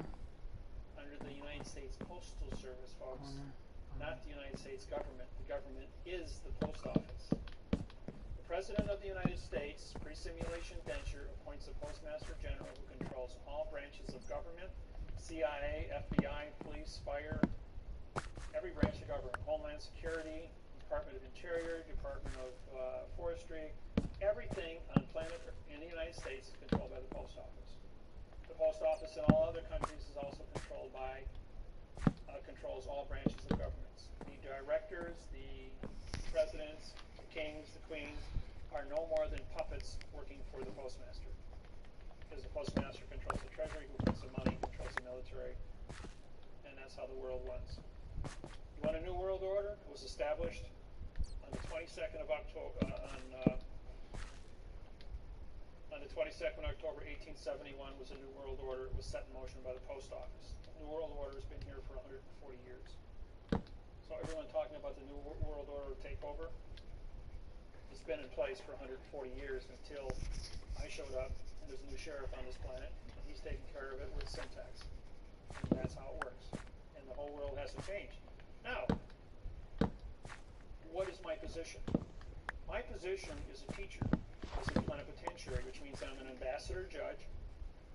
Under the United States Postal Service, folks. Corner. Not the United States government. The government is the post office. The President of the United States, pre-simulation Densher, appoints a Postmaster General who controls all branches of government, CIA, FBI, police, fire, every branch of government, Homeland Security, Department of Interior, Department of Forestry, everything on planet in the United States is controlled by the post office. The post office in all other countries is also controlled by, controls all branches of governments. The directors, the presidents, the kings, the queens are no more than puppets working for the postmaster. Because the postmaster controls the treasury, who prints the money, controls the military, and that's how the world runs. You want a new world order? It was established on the 22nd of October, on the 22nd of October 1871 was a new world order. It was set in motion by the post office. The new world order has been here for 140 years. So everyone talking about the new world order takeover, it's been in place for 140 years until I showed up and there's a new sheriff on this planet and he's taking care of it with syntax. And that's how it works. And the whole world has to change. Now, what is my position? My position is a teacher, as a plenipotentiary, which means I'm an ambassador judge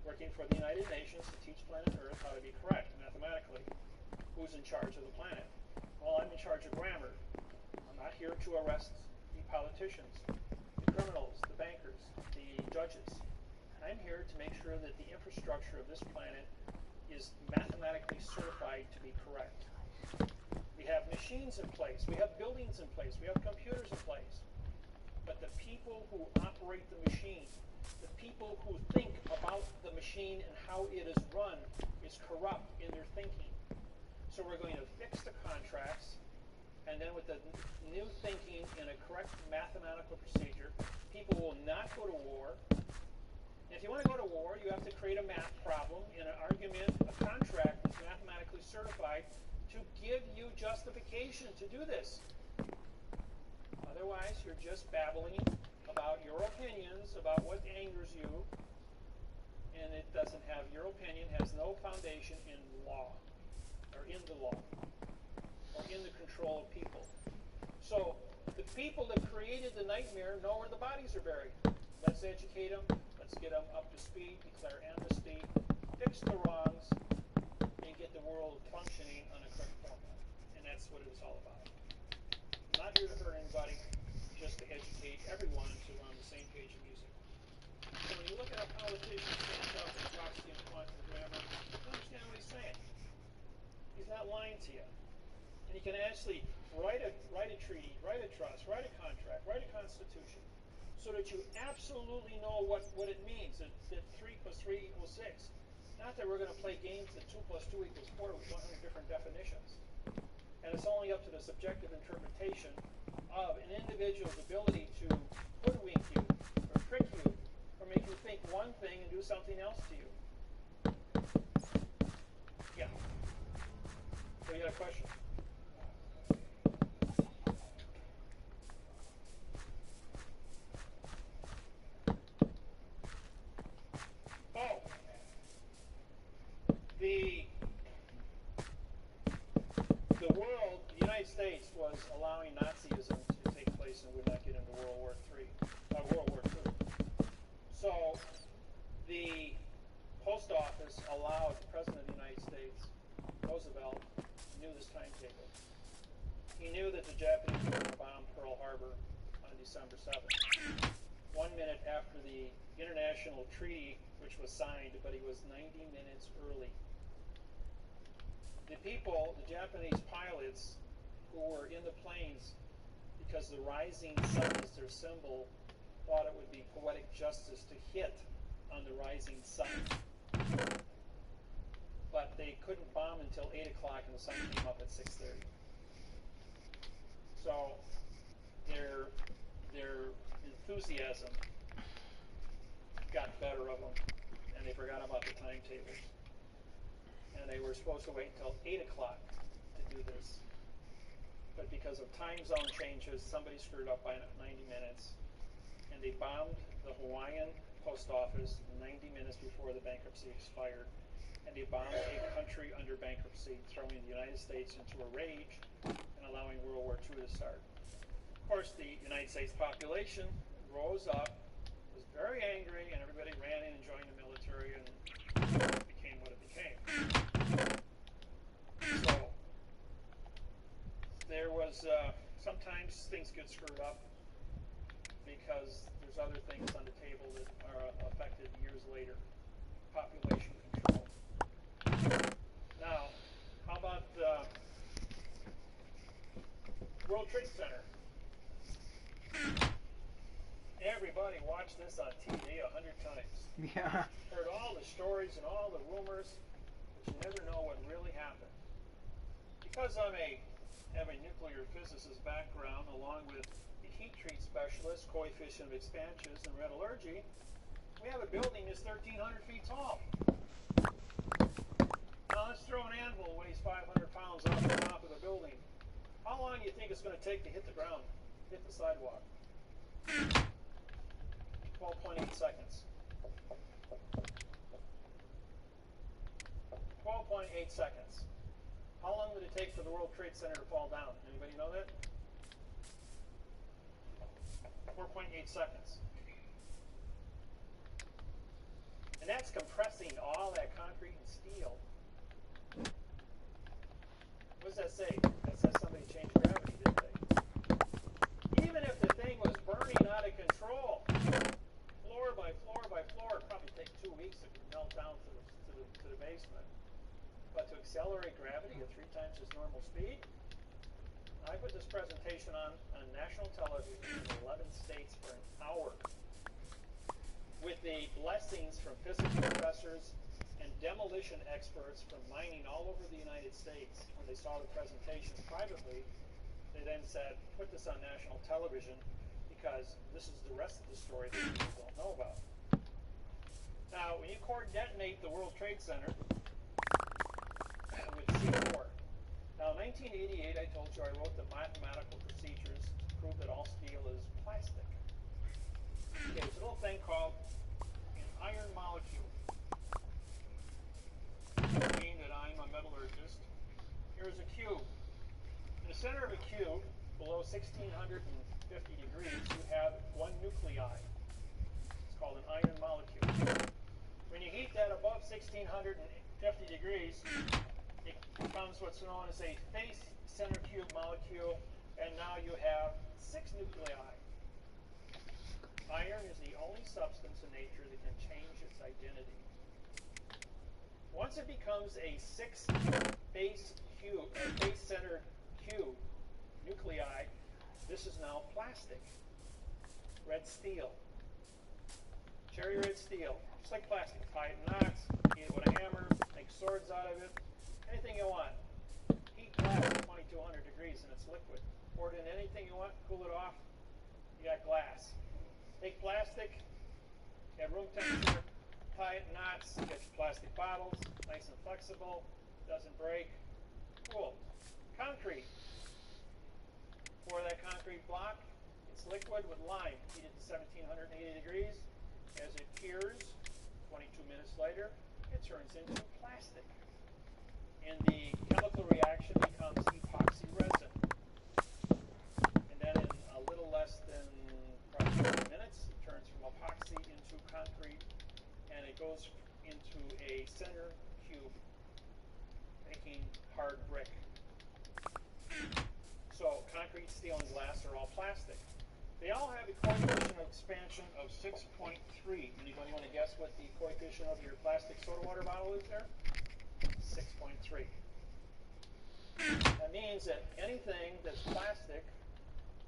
working for the United Nations to teach planet Earth how to be correct mathematically. Who's in charge of the planet? Well, I'm in charge of grammar. I'm not here to arrest the politicians, the criminals, the bankers, the judges. I'm here to make sure that the infrastructure of this planet is mathematically certified to be correct. We have machines in place, we have buildings in place, we have computers in place. But the people who operate the machine, the people who think about the machine and how it is run, is corrupt in their thinking. So we're going to fix the contracts, and then with the new thinking in a correct mathematical procedure, people will not go to war. And if you want to go to war, you have to create a math problem in an argument, a contract that's mathematically certified to give you justification to do this. Otherwise, you're just babbling about your opinions, about what angers you, and it doesn't have, your opinion has no foundation in law, or in the law, or in the control of people. So, the people that created the nightmare know where the bodies are buried. Let's educate them, let's get them up to speed, declare amnesty, fix the wrongs, and get the world functioning on a correct formula. And that's what it is all about. I'm not here to hurt anybody, just to educate everyone so we're on the same page of music. So when you look at a politician stands up and talks to you in quantum grammar, you understand what he's saying. He's not lying to you. And you can actually write a treaty, write a trust, write a contract, write a constitution, so that you absolutely know what it means, that 3 + 3 = 6. Not that we're going to play games that 2 + 2 = 4 with 100 different definitions. And it's only up to the subjective interpretation of an individual's ability to hoodwink you, or trick you, or make you think one thing and do something else to you. Yeah. So you got a question? Oh. The world, the United States, was allowing Nazism to take place and would not get into World War II. So the post office allowed the President of the United States, Roosevelt, knew this timetable. He knew that the Japanese were going to bomb Pearl Harbor on December 7th. 1 minute after the international treaty, which was signed, but he was 90 minutes early. The people, the Japanese pilots who were in the planes, because the rising sun is their symbol, thought it would be poetic justice to hit on the rising sun. But they couldn't bomb until 8 o'clock and the sun came up at 6:30. So their enthusiasm got the better of them, and they forgot about the timetables. And they were supposed to wait until 8 o'clock to do this. But because of time zone changes, somebody screwed up by 90 minutes, and they bombed the Hawaiian post office 90 minutes before the bankruptcy expired. And they bombed a country under bankruptcy, throwing the United States into a rage and allowing World War II to start. Of course, the United States population rose up, was very angry, and everybody ran in and joined the military, and it became what it became. So, there was, sometimes things get screwed up because there's other things on the table that are affected years later. Population control. Now, how about World Trade Center? Everybody watched this on TV 100 times. Yeah. Heard all the stories and all the rumors, but you never know what really happened. Because I have a nuclear physicist background, along with a heat treat specialist, coefficient of expansions, and metallurgy, we have a building that's 1,300 feet tall. Now let's throw an anvil that weighs 500 pounds off the top of the building. How long do you think it's going to take to hit the ground, hit the sidewalk? 12.8 seconds. 12.8 seconds. How long would it take for the World Trade Center to fall down? Anybody know that? 4.8 seconds. And that's compressing all that concrete and steel. What does that say? That says somebody changed gravity, didn't they? Even if the thing was burning out of control, floor by floor by floor, it'd probably take 2 weeks to melt down to the basement. But to accelerate gravity at 3 times its normal speed, I put this presentation on national television in 11 states for an hour, with the blessings from physics professors and demolition experts from mining all over the United States. When they saw the presentation privately, they then said, put this on national television, because this is the rest of the story that people don't know about. Now, when you core detonate the World Trade Center with C4, now in 1988 I told you I wrote the mathematical procedures to prove that all steel is plastic. Okay, there's a little thing called an iron molecule. Being that I'm a metallurgist, here's a cube. In the center of a cube, below 1650 degrees, you have one nuclei. It's called an iron molecule. When you heat that above 1650 degrees, it becomes what's known as a face center cube molecule, and now you have 6 nuclei. Iron is the only substance in nature that can change its identity. Once it becomes a 6 face-centered cube nuclei, this is now plastic. Red steel. Cherry red steel. Just like plastic. Tie it in knots, heat it with a hammer, make swords out of it. Anything you want. Heat glass at 2200 degrees and it's liquid. Pour it in anything you want, cool it off, you got glass. Take plastic, at room temperature, tie it in knots, get your plastic bottles, nice and flexible, doesn't break. Cool. Concrete. Pour that concrete block, it's liquid with lime, heated to 1780 degrees. As it cures, 22 minutes later, it turns into plastic. And the chemical reaction becomes epoxy resin. And then in a little less than probably 30 minutes, it turns from epoxy into concrete, and it goes into a center cube, making hard brick. So concrete, steel, and glass are all plastic. They all have a coefficient of expansion of 6.3. Anybody want to guess what the coefficient of your plastic soda water bottle is there? 6.3. That means that anything that's plastic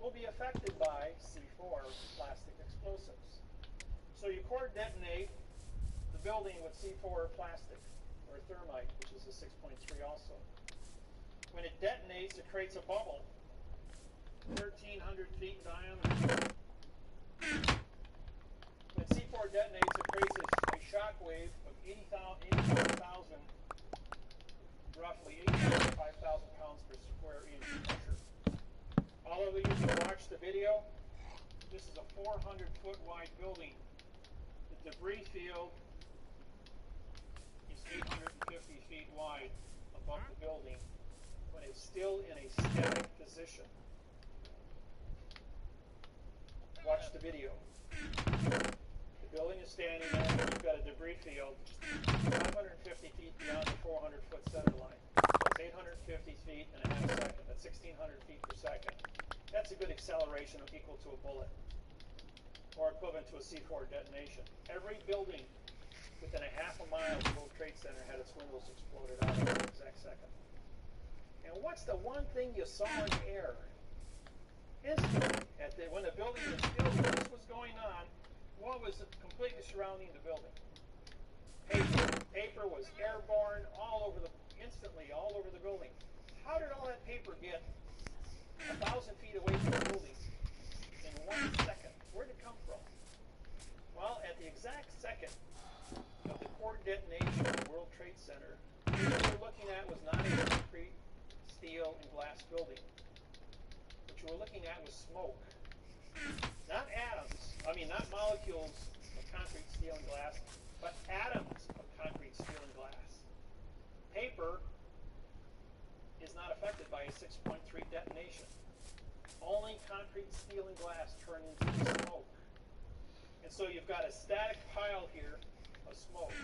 will be affected by C4, plastic explosives. So you core detonate the building with C4 plastic, or thermite, which is a 6.3 also. When it detonates, it creates a bubble, 1,300 feet in diameter. When C4 detonates, it creates a shock wave of 85,000, roughly 85,000 pounds per square inch pressure. All of you who watched the video, this is a 400-foot wide building. The debris field is 850 feet wide above the building when it's still in a static position. Watch the video. The building is standing there, and you've got a debris field 550 feet beyond the 400-foot center line. That's 850 feet in a half second. That's 1,600 feet per second. That's a good acceleration equal to a bullet, or equivalent to a C4 detonation. Every building within a half a mile of the World Trade Center had its windows exploded out at the exact second. And what's the one thing you saw in the air? Instantly, when the building was still, this was going on, what was completely surrounding the building? Paper. Paper was airborne instantly all over the building. How did all that paper get 1,000 feet away from the building in 1 second? Where did it come from? Well, at the exact second of the core detonation of the World Trade Center, what we were looking at was not a concrete, steel, and glass building. What you were looking at was smoke. Not not molecules of concrete, steel, and glass, but atoms of concrete, steel, and glass. Paper is not affected by a 6.3 detonation. Only concrete, steel, and glass turn into smoke. And so you've got a static pile here of smoke.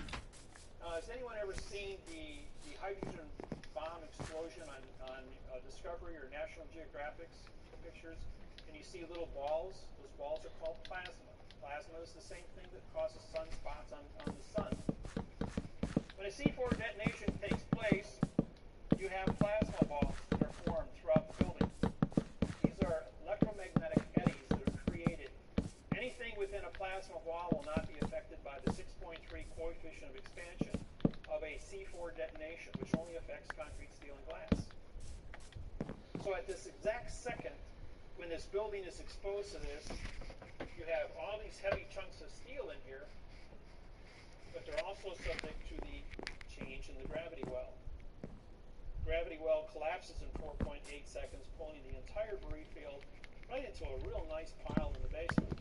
Has anyone ever seen the hydrogen bomb explosion on Discovery or National Geographic's pictures? And you see little balls. Those balls are called plasma. Plasma is the same thing that causes sunspots on the sun. When a C4 detonation takes place, you have plasma balls that are formed throughout the building. These are electromagnetic eddies that are created. Anything within a plasma ball will not be affected by the 6.3 coefficient of expansion of a C4 detonation, which only affects concrete, steel, and glass. So at this exact second, when this building is exposed to this, you have all these heavy chunks of steel in here, but they're also subject to the change in the gravity well. Gravity well collapses in 4.8 seconds, pulling the entire debris field right into a real nice pile in the basement.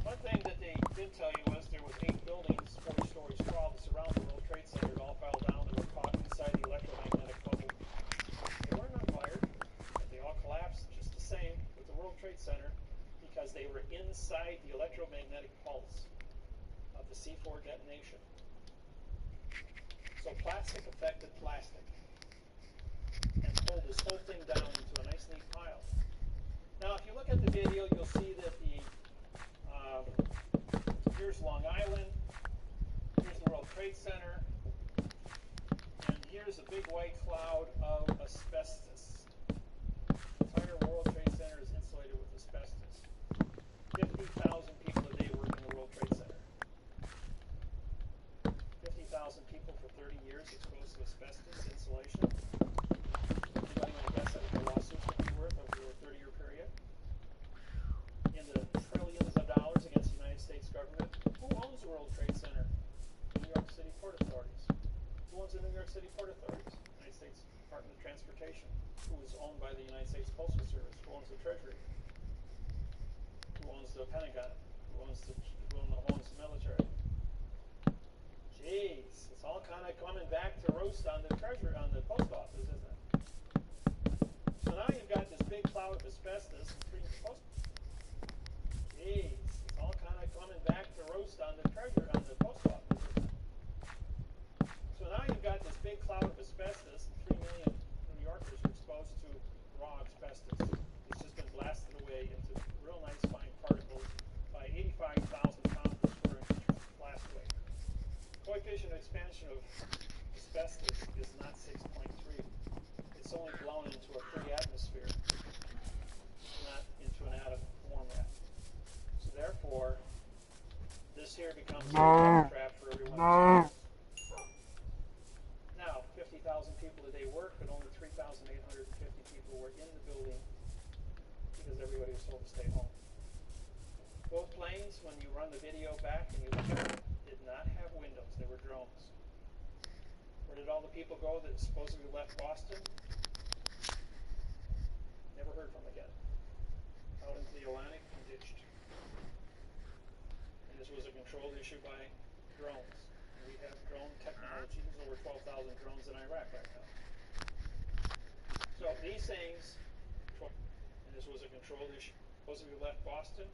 One thing that they did tell you was there was 8 buildings, 40 stories tall, that surround the World Trade Center. It all fell down and were caught inside the electromagnetic bubble. They weren't on fire, but they all collapsed just the same with the World Trade Center because they were inside the electromagnetic pulse of the C4 detonation. So plastic affected plastic and pulled this whole thing down into a nice neat pile. Now if you look at the video, you'll see that here's Long Island, here's the World Trade Center, and here's a big white cloud of asbestos. The entire World Trade Center is insulated with asbestos. 50,000 people a day work in the World Trade Center. 50,000 people for 30 years exposed to asbestos insulation. Anybody want to guess at what the lawsuits would be worth over a 30-year period? In the trillions of dollars against the United States government. Who owns the World Trade Center? The New York City Port Authorities. Who owns the New York City Port Authorities? The United States Department of Transportation. Who is owned by the United States Postal Service? Who owns the Treasury? Who owns the Pentagon? Who owns the military? Jeez, it's all kind of coming back to roost on the Treasury, on the post office, isn't it? So now you've got this big cloud of asbestos treating the post. Jeez, it's all kind of coming back to roost on the Treasury, on the post office, isn't it? So now you've got this big cloud of asbestos, and 3 million New Yorkers are exposed to raw asbestos. It's just been blasted away into real nice fine particles by 85,000 pounds per square inch blast rate. Coefficient of expansion of asbestos is not 6.3. It's only blown into a free atmosphere, not into an atom format. So therefore, this here becomes a trap for everyone. Now, 50,000 people a day work, but only 3,850 people were in the building because everybody was told to stay home. Both planes, when you run the video back and you look at them, did not have windows. They were drones. Where did all the people go that supposedly left Boston? Never heard from again. Out into the Atlantic and ditched. And this was a controlled issue by drones. And we have drone technology. There's over 12,000 drones in Iraq right now. So these things, and this was a controlled issue. Supposedly left Boston.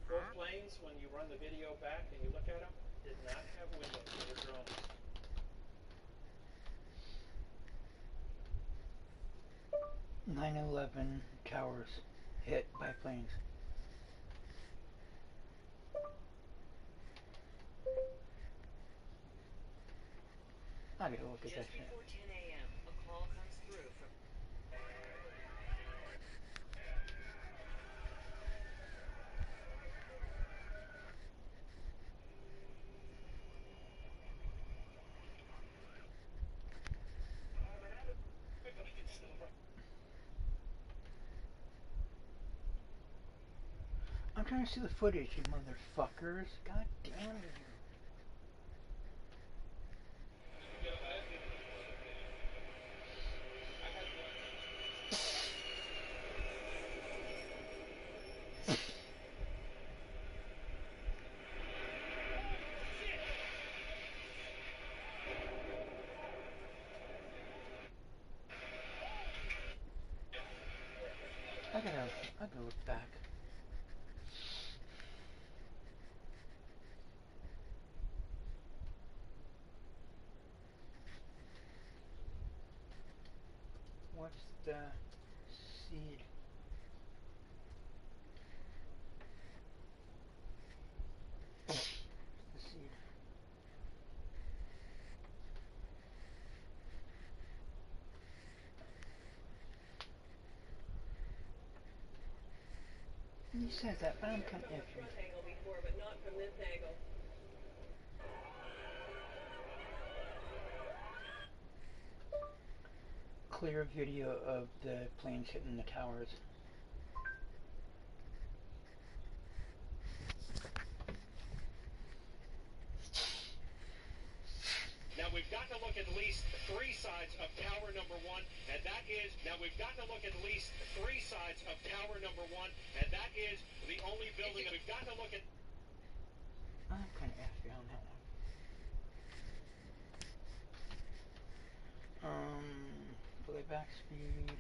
Both planes, when you run the video back and you look at them, did not have windows. They were drones. (9/11) towers hit by planes. I gotta look at that Just shit. before 10 a.m., a call comes through from... I'm trying to see the footage, you motherfuckers. God damn it. I go back. What's the seed? The seed. He says that, but I'm kind of iffy. Front angle before, but not from this angle. Clear video of the planes hitting the towers. Now we've got to look at least 3 sides of tower number 1, and that is, now we've got to look at least 3 sides of tower number 1, and that is the only building that we've got to look at. I'm kind of iffy on that one. Playback speed.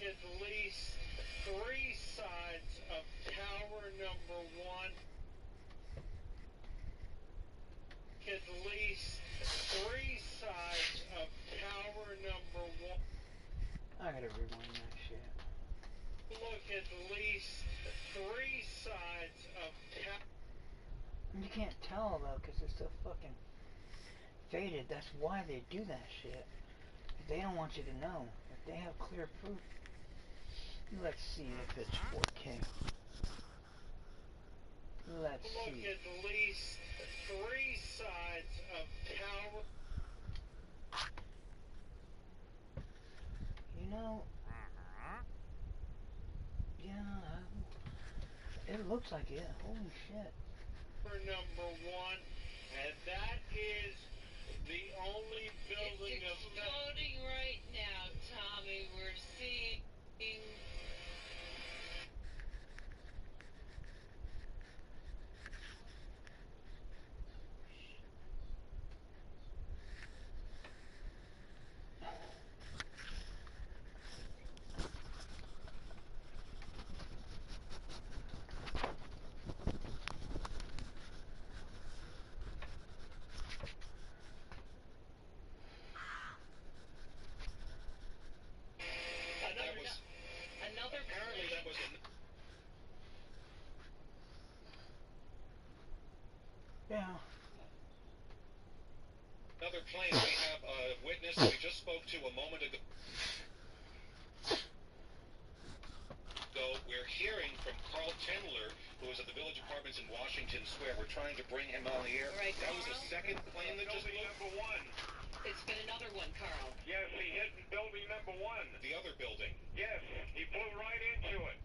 At least 3 sides of tower number 1. At least 3 sides of tower number 1. I gotta rewind that shit. Look at least 3 sides of tower. You can't tell though, cause it's so fucking faded. That's why they do that shit. They don't want you to know. If they have clear proof. Let's see if it's 4K. Let's see. Look at least 3 sides of tower. You know, It looks like it. Holy shit. Number one, and that is the only building It's exploding right now, Tommy. We're seeing. Another apparently that was Yeah. another plane. We have a witness we just spoke to a moment ago. So we're hearing from Carl Tendler, who is at the Village Apartments in Washington Square. We're trying to bring him on the air. Right, that was the Carl? second plane that just blew. Number one. It's been another one, Carl. Yes, he hit building number one. The other building. Yes, he flew right into it.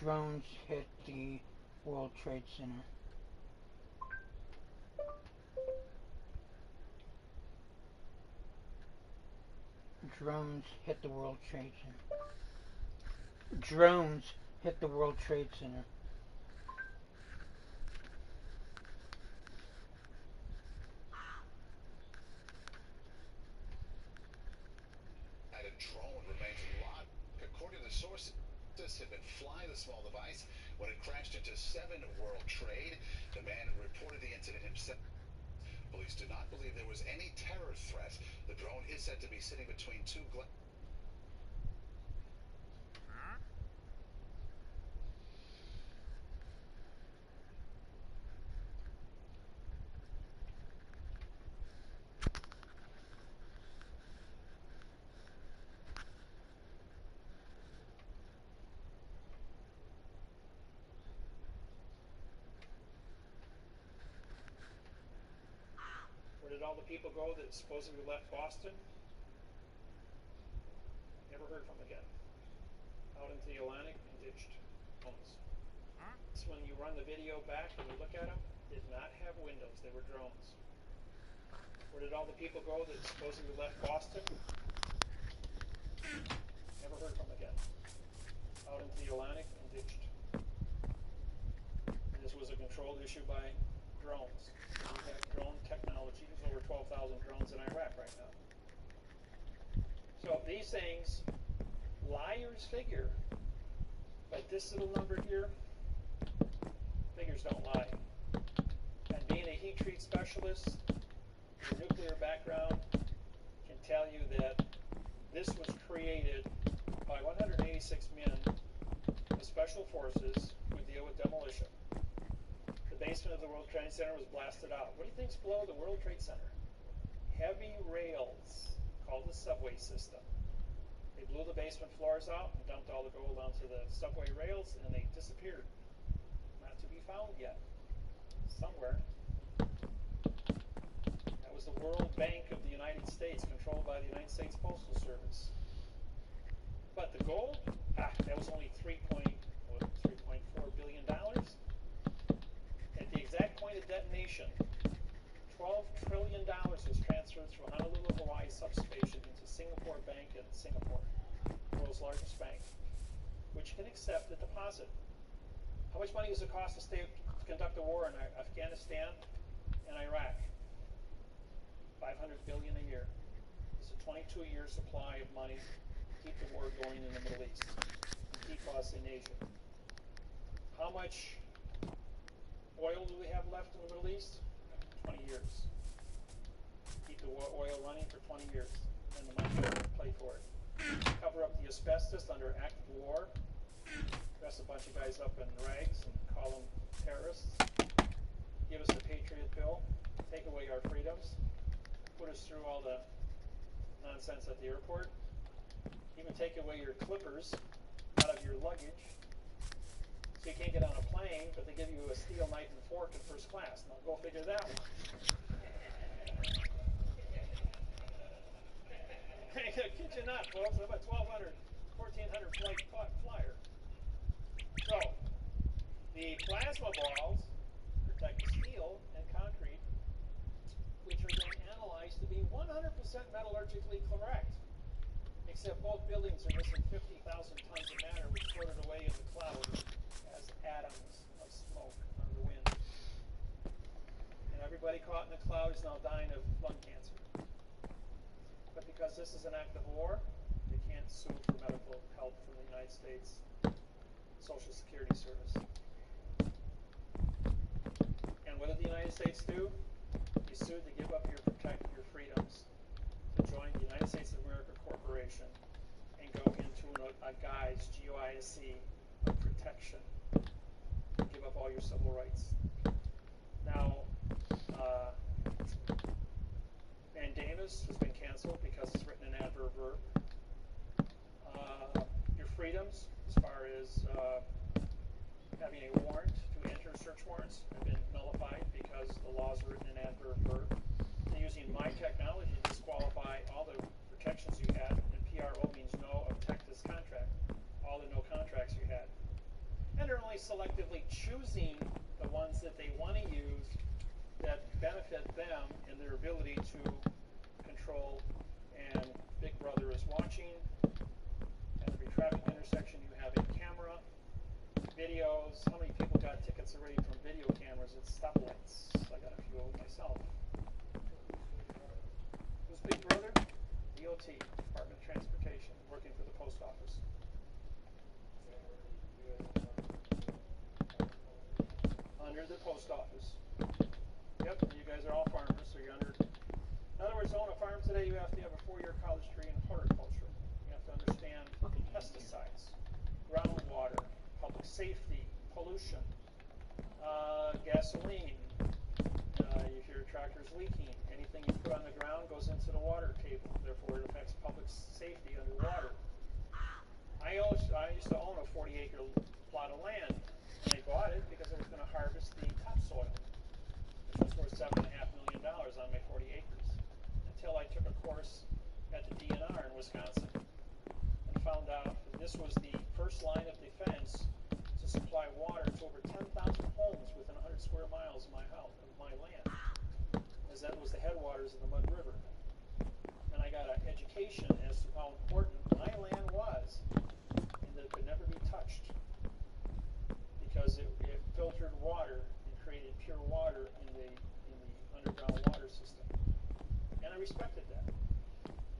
Drones hit the World Trade Center. Drones hit the World Trade Center. Drones hit the World Trade Center. A drone remains locked. According to sources, this had been flying the small device when it crashed into 7 World Trade. The man reported the incident himself. Police do not believe there was any terror threat. The drone is said to be sitting between two Where did all the people go that supposedly left Boston? Never heard from again. Out into the Atlantic and ditched homes. So when you run the video back and you look at them, did not have windows. They were drones. Where did all the people go that supposedly left Boston? Never heard from again. Out into the Atlantic and ditched. And this was a controlled issue by drones. We have drone technology. There's over 12,000 drones in Iraq right now. So these things, liars figure. But this little number here, figures don't lie. And being a heat treat specialist, a nuclear background, can tell you that this was created by 186 men of special forces who deal with demolition. The basement of the World Trade Center was blasted out. What do you think's below the World Trade Center? Heavy rails called the subway system. They blew the basement floors out and dumped all the gold onto the subway rails, and they disappeared. Not to be found yet. Somewhere. That was the World Bank of the United States, controlled by the United States Postal Service. But the gold, that was only $3.4 billion. At the exact point of detonation, $12 trillion was transferred through Honolulu, Hawaii substation into Singapore Bank in Singapore, the world's largest bank, which can accept the deposit. How much money does it cost to conduct a war in Afghanistan and Iraq? $500 billion a year. It's a 22-year supply of money to keep the war going in the Middle East and keep us in Asia. How much oil do we have left in the Middle East? 20 years. Keep the oil running for 20 years. and the money to play for it. Cover up the asbestos under active war. Dress a bunch of guys up in rags and call them terrorists. Give us a Patriot bill. Take away our freedoms. Put us through all the nonsense at the airport. Even take away your clippers out of your luggage. So you can't get on a plane, but they give you a steel knife and fork in first class. Now go figure that one. Kid you not, folks. I'm a 1,200, 1,400 flight flyer. So, the plasma balls protect steel and concrete, which are then analyzed to be 100% metallurgically correct. Except both buildings are missing 50,000 tons of matter, which floated away in the clouds as atoms of smoke on the wind. And everybody caught in the cloud is now dying of lung cancer. But because this is an act of war, they can't sue for medical help from the United States Social Security Service. And what did the United States do? They sued to give up your freedoms, to join the United States of America Corporation and go into a guise, GOISC, of protection. Give up all your civil rights. Now, mandamus has been canceled because it's written in adverb verb. Your freedoms, as far as having a warrant to enter search warrants, have been nullified because the laws are written in adverb verb. They're using my technology to disqualify all the protections you had, and PRO means no obtectus contract, all the no contracts you had. And they're only selectively choosing the ones that they want to use that benefit them in their ability to control. And Big Brother is watching. At every traffic intersection you have a camera, videos. How many people got tickets already from video cameras at stoplights? I got a few of them myself. Who's Big Brother? DOT, Department of Transportation, working for the post office. Under the post office. Yep, you guys are all farmers, so you're under. In other words, to own a farm today, you have to have a 4-year college degree in horticulture. You have to understand pesticides, groundwater, public safety, pollution, gasoline. If your tractor's leaking, anything you put on the ground goes into the water table. Therefore, it affects public safety underwater. I used to own a 40-acre plot of land, and I bought it because I was going to harvest the topsoil, which was worth $7.5 million on my 40 acres. Until I took a course at the DNR in Wisconsin and found out that this was the first line of defense to supply water to over 10,000 homes within 100 square miles of my house, of my land, as that was the headwaters of the Mud River. And I got an education as to how important my land was, and that it could never be touched, because it filtered water and created pure water in the underground water system. And I respected that,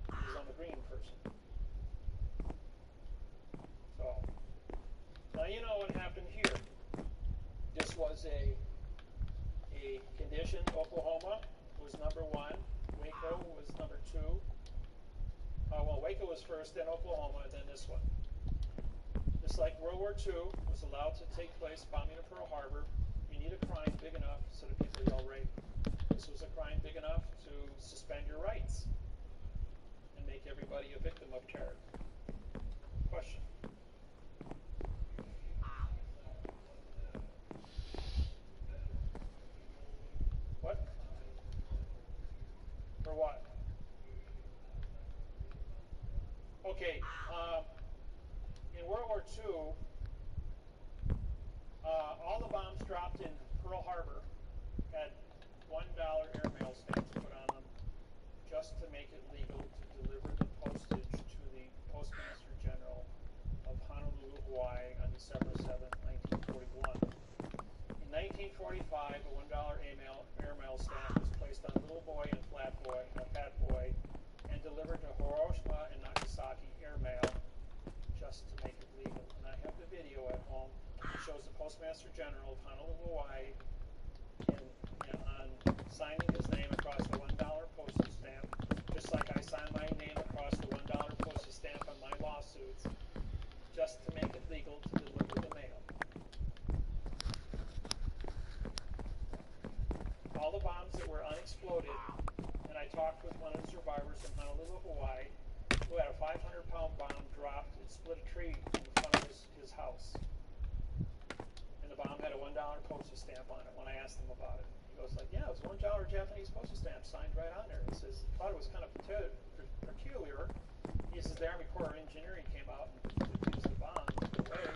because I'm a green person. So, now you know what happened here. This was a condition. Oklahoma was number 1. Waco was number 2. Well, Waco was first, then Oklahoma, and then this one. Just like World War II was allowed to take place, bombing of Pearl Harbor, you need a crime big enough so that people yell rape. This was a crime big enough to suspend your rights and make everybody a victim of terror. Question? What? For what? Okay, in World War II, all the bombs dropped in Pearl Harbor had $1 airmail stamps put on them, just to make it legal to deliver the postage to the Postmaster General of Honolulu, Hawaii on December 7, 1941. In 1945, a $1 airmail stamp was placed on Little Boy and Fat Boy and delivered to Hiroshima and Nagasaki airmail, just to make it legal. And I have the video at home. It shows the Postmaster General of Honolulu, Hawaii, on signing his name across the $1 postage stamp, just like I sign my name across talked with one of the survivors in Honolulu, Hawaii, who had a 500-pound bomb dropped and split a tree in front of his house. And the bomb had a $1 postage stamp on it. When I asked him about it, he goes like, yeah, it was $1 Japanese postage stamp signed right on there. He says, thought it was kind of peculiar. He says the Army Corps of Engineering came out and used the bomb away,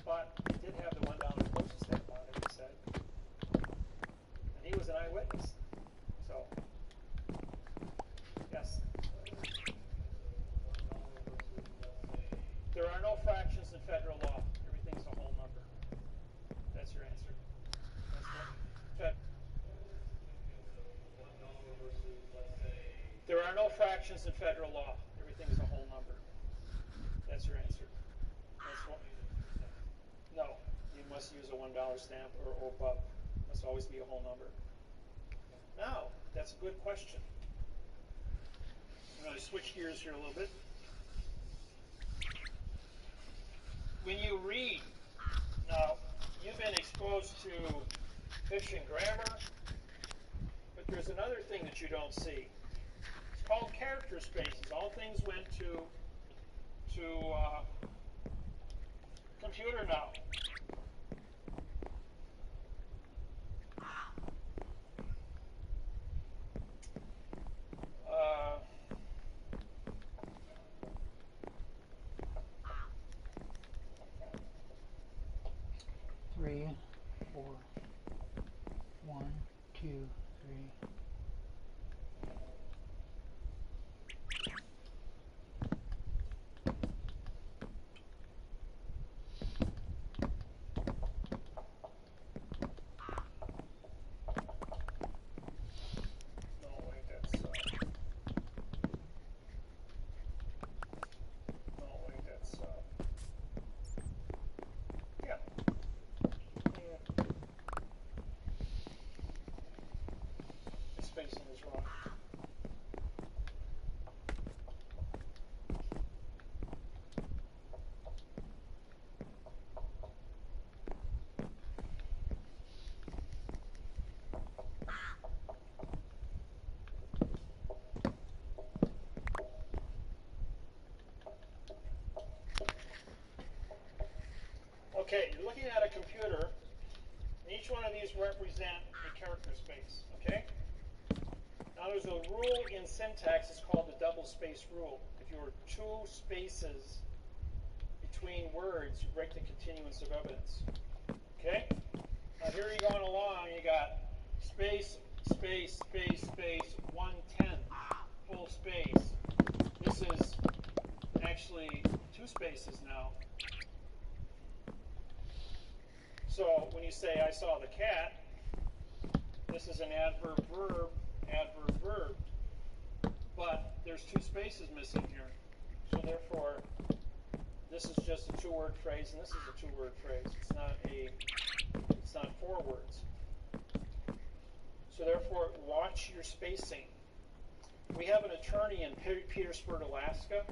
but it did have the $1 postage stamp on it, he said. And he was an eyewitness. So, yes. There are no fractions in federal law. Everything's a whole number. That's your answer. There are no fractions in federal law. Everything is a whole number. That's your answer. That's what. No, you must use a $1 stamp or above. It must always be a whole number. Now, that's a good question. I'm going to switch gears here a little bit. When you read, now, you've been exposed to fiction grammar, but there's another thing that you don't see. It's called character spaces. All things went to computer now. Three, 4, 1, 2, 3. Spacing is wrong. Okay, you're looking at a computer, and each one of these represent a character space, okay? Now there's a rule in syntax, it's called the double space rule. If you were 2 spaces between words, you break the continuance of evidence. Okay? Now here you're going along, you got space, space, space, space, 110, full space. This is actually 2 spaces now. So when you say, I saw the cat, this is an adverb verb, but there's 2 spaces missing here. So therefore, this is just a 2-word phrase, and this is a 2-word phrase. It's not 4 words. So therefore, watch your spacing. We have an attorney in Petersburg, Alaska,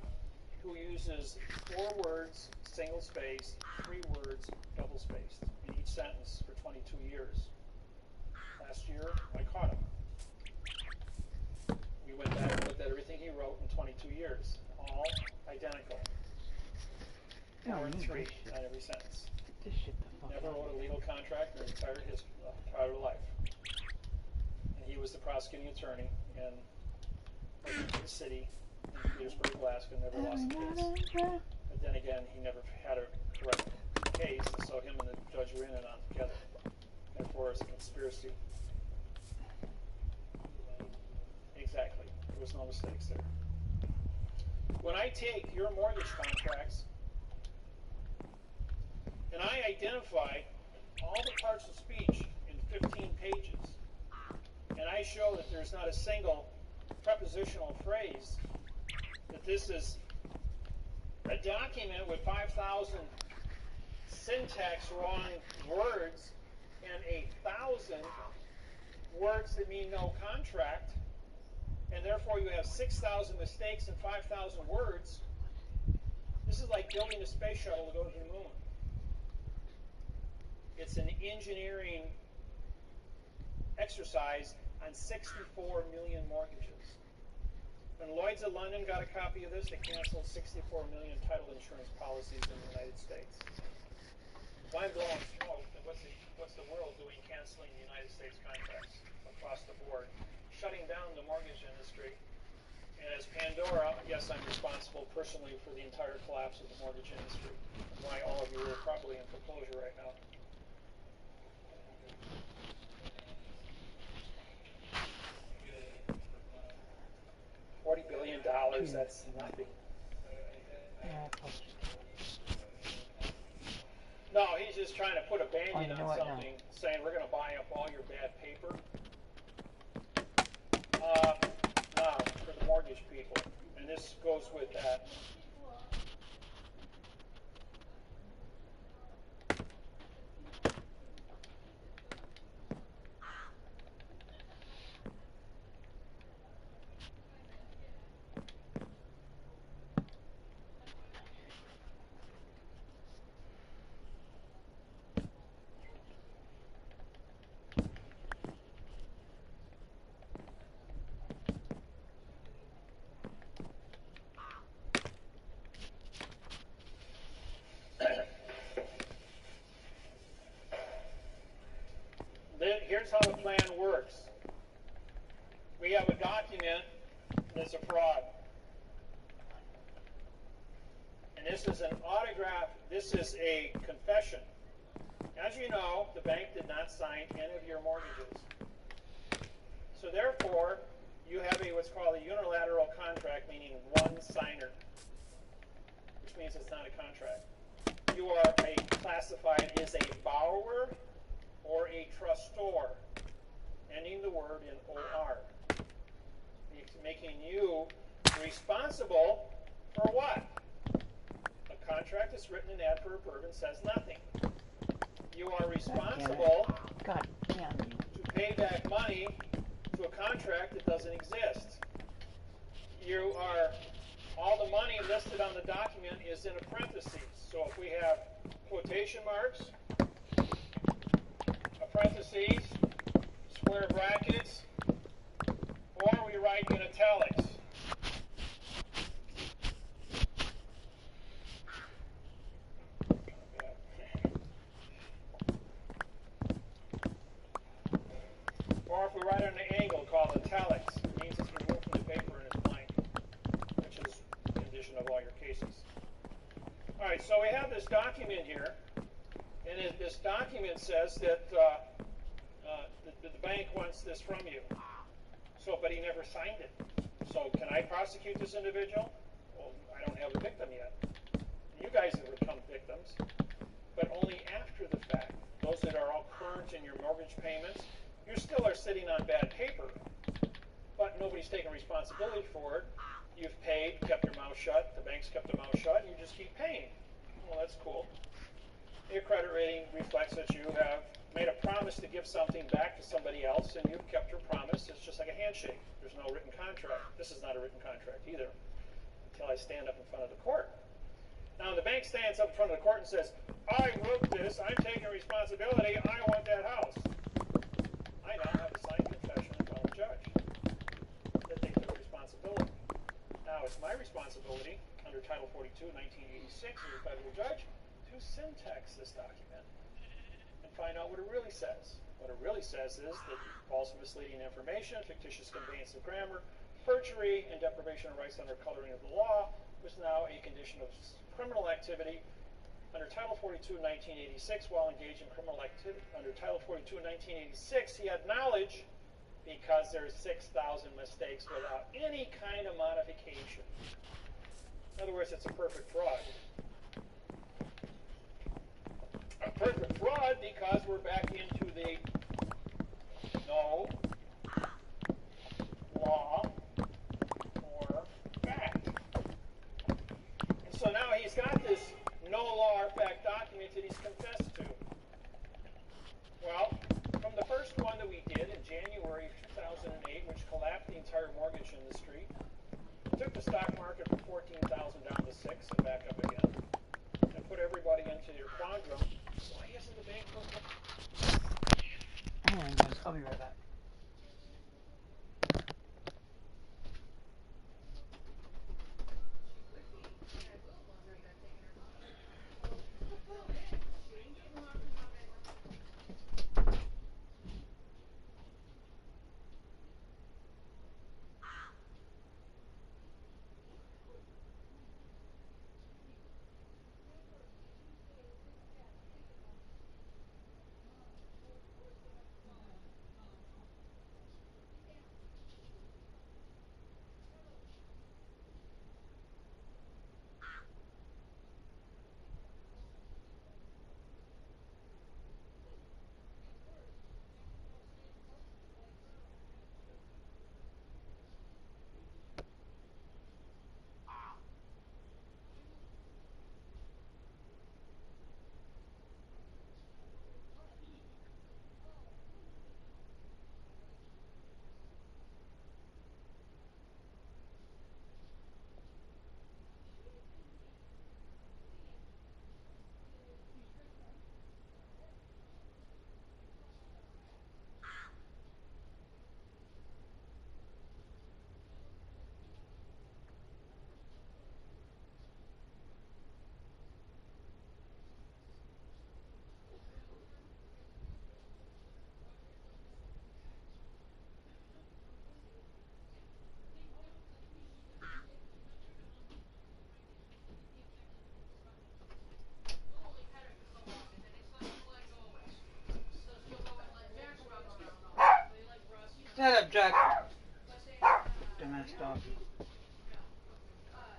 who uses 4 words, single space, 3 words, double spaced in each sentence for 22 years. Last year, I caught him. We went back and looked at everything he wrote in 22 years. All identical. No, 4 and 3 on every sentence. This shit the fuck Never out wrote of a here. legal contract in his entire life. And he was the prosecuting attorney in the city in Petersburg, Alaska, never lost a case. But then again, he never had a correct case, and so him and the judge were in and on together. Therefore, it's a conspiracy. Exactly. There was no mistakes there. When I take your mortgage contracts and I identify all the parts of speech in 15 pages, and I show that there's not a single prepositional phrase, that this is a document with 5,000 syntax wrong words and 1,000 words that mean no contract, and therefore you have 6,000 mistakes and 5,000 words. This is like building a space shuttle to go to the moon. It's an engineering exercise on 64 million mortgages. When Lloyd's of London got a copy of this, they canceled 64 million title insurance policies in the United States. Mind-blowing smoke. What's the world doing canceling the United States contracts across the board, shutting down the mortgage industry? And as Pandora, yes, I'm responsible personally for the entire collapse of the mortgage industry, and why all of you are probably in foreclosure right now. $40 billion, that's nothing. No, he's just trying to put a band-aid on something, saying we're going to buy up all your bad paper. No, for the mortgage people. And this goes with that. Here's how the plan works. We have a document that's a fraud. And this is an autograph, this is a confession. As you know, the bank did not sign any of your mortgages. So therefore, you have what's called a unilateral contract, meaning one signer, which means it's not a contract. You are classified as a borrower or a trustor, ending the word in OR, making you responsible for what? A contract that's written in adverb verb and says nothing. You are responsible to pay back money to a contract that doesn't exist. You are, all the money listed on the document is in a parentheses. So if we have quotation marks, parentheses, square brackets, or we write in italics. Or if we write on an angle called italics, it means it's removed from the paper and it's blank, which is the condition of all your cases. All right, so we have this document here. And this document says that the bank wants this from you. So, but he never signed it. So, can I prosecute this individual? Well, I don't have a victim yet. You guys have become victims, but only after the fact. Those that are all current in your mortgage payments, you still are sitting on bad paper, but nobody's taking responsibility for it. You've paid, kept your mouth shut, the bank's kept their mouth shut, and you just keep paying. Well, that's cool. Your credit rating reflects that you have made a promise to give something back to somebody else, and you've kept your promise. It's just like a handshake. There's no written contract. This is not a written contract either, until I stand up in front of the court. Now, when the bank stands up in front of the court and says, I wrote this, I'm taking responsibility, I want that house. I now have a signed confession in front of the judge that they took responsibility. Now, it's my responsibility, under Title 42, 1986, as a federal judge, to syntax this document and find out what it really says. What it really says is that false and misleading information, fictitious conveyance of grammar, perjury, and deprivation of rights under coloring of the law was now a condition of criminal activity under Title 42, 1986. While engaged in criminal activity under Title 42, 1986, he had knowledge because there's 6,000 mistakes without any kind of modification. In other words, it's a perfect fraud. A perfect fraud because we're back into the no law or fact. And so now he's got this no law or fact document that he's confessed to. Well, from the first one that we did in January of 2008, which collapsed the entire mortgage industry, took the stock market from 14,000 down to 6 and back up again, and put everybody into your quandrum. Why isn't the bank looking? Hang on, guys. I'll be right back.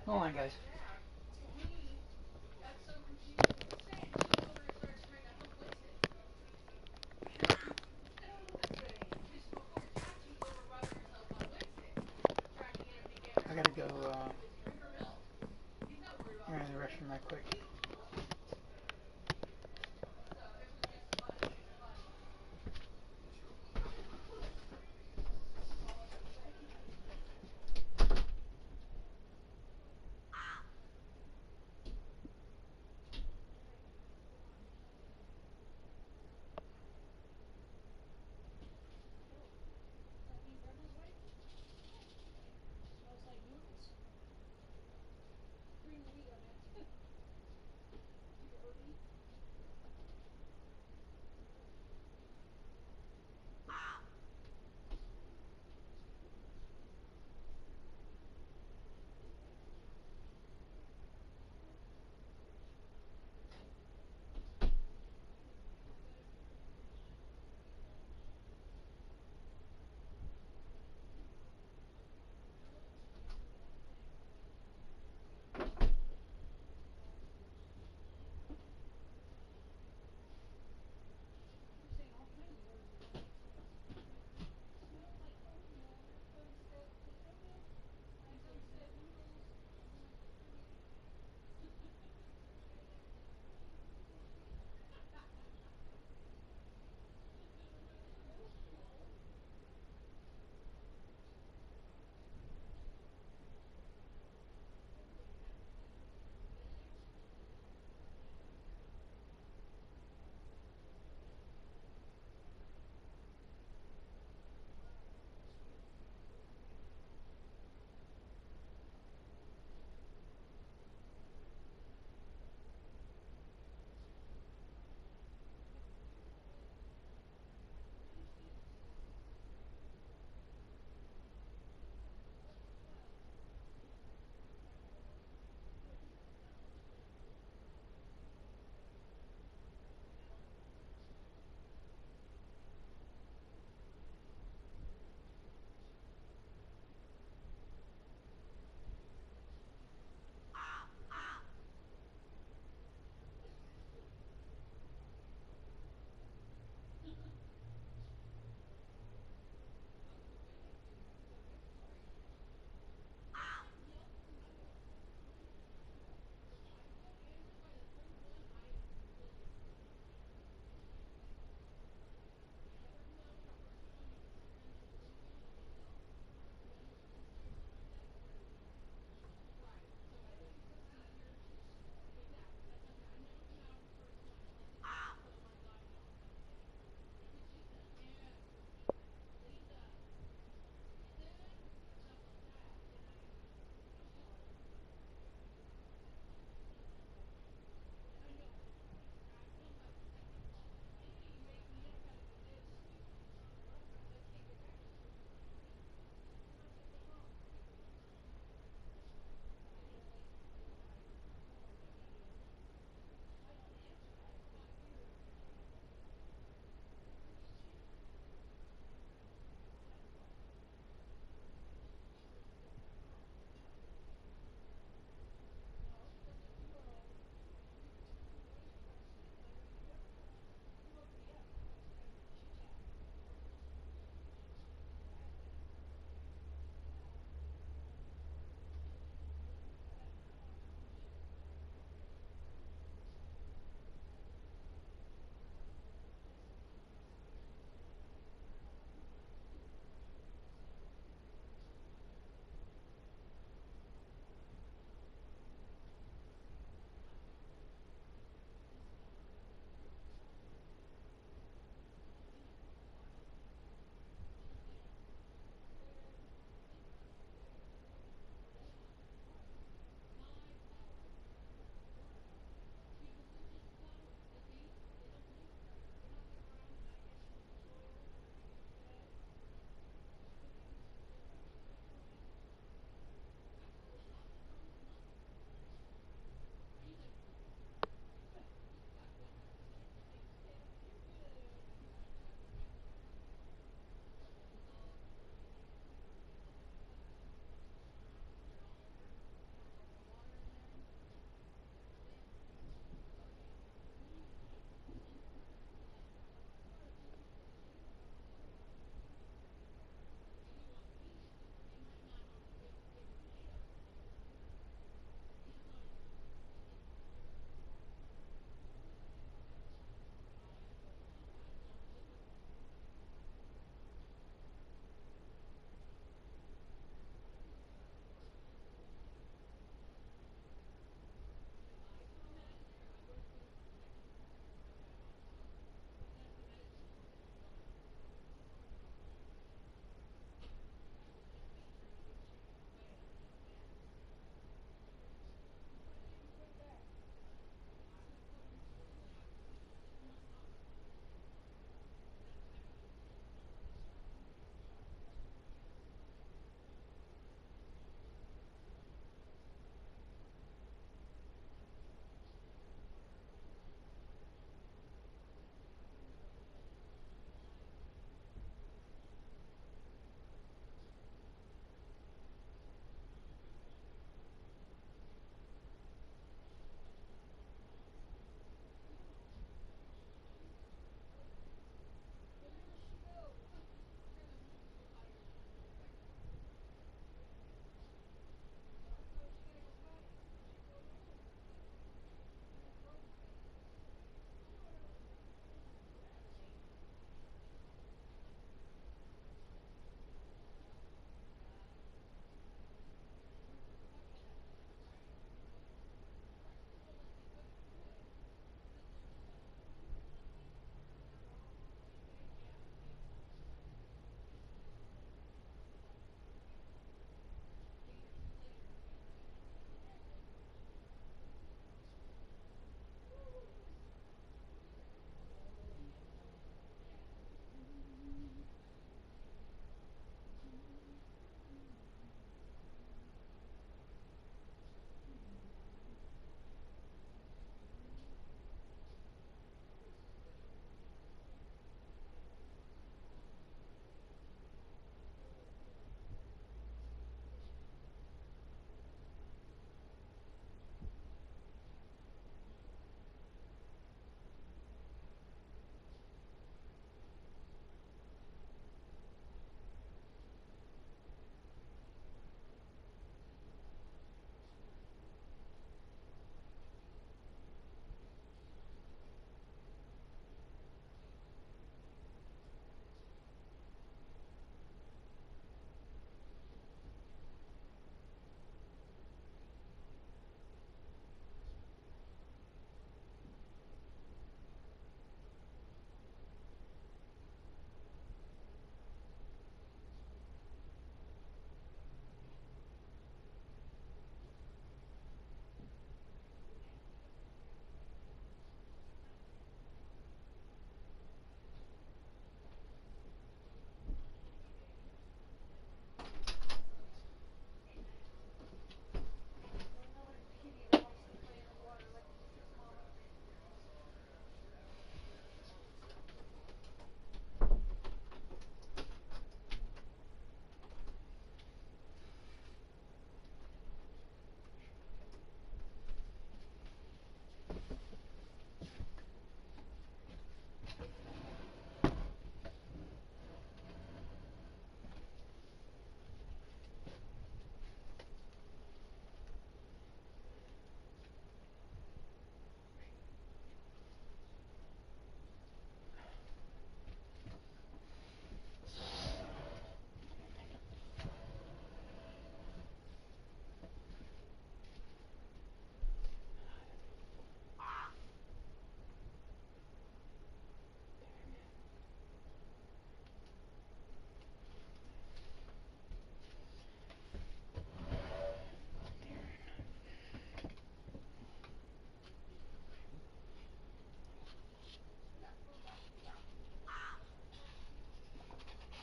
Hold on, guys. I gotta go, I'm going to the restroom right quick.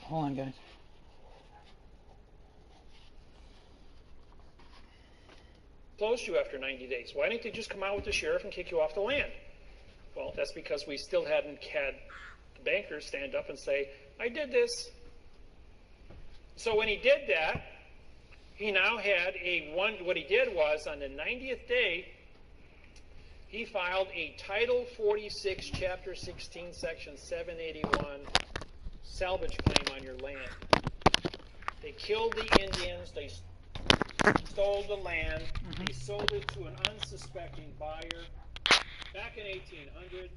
Hold on, guys. Closed you after 90 days. Why didn't they just come out with the sheriff and kick you off the land? Well, that's because we still hadn't had the bankers stand up and say, I did this. So when he did that, he now had what he did was on the 90th day, he filed a Title 46, Chapter 16, Section 781 salvage claim on your land. They killed the Indians, they stole the land, they sold it to an unsuspecting buyer back in 1800,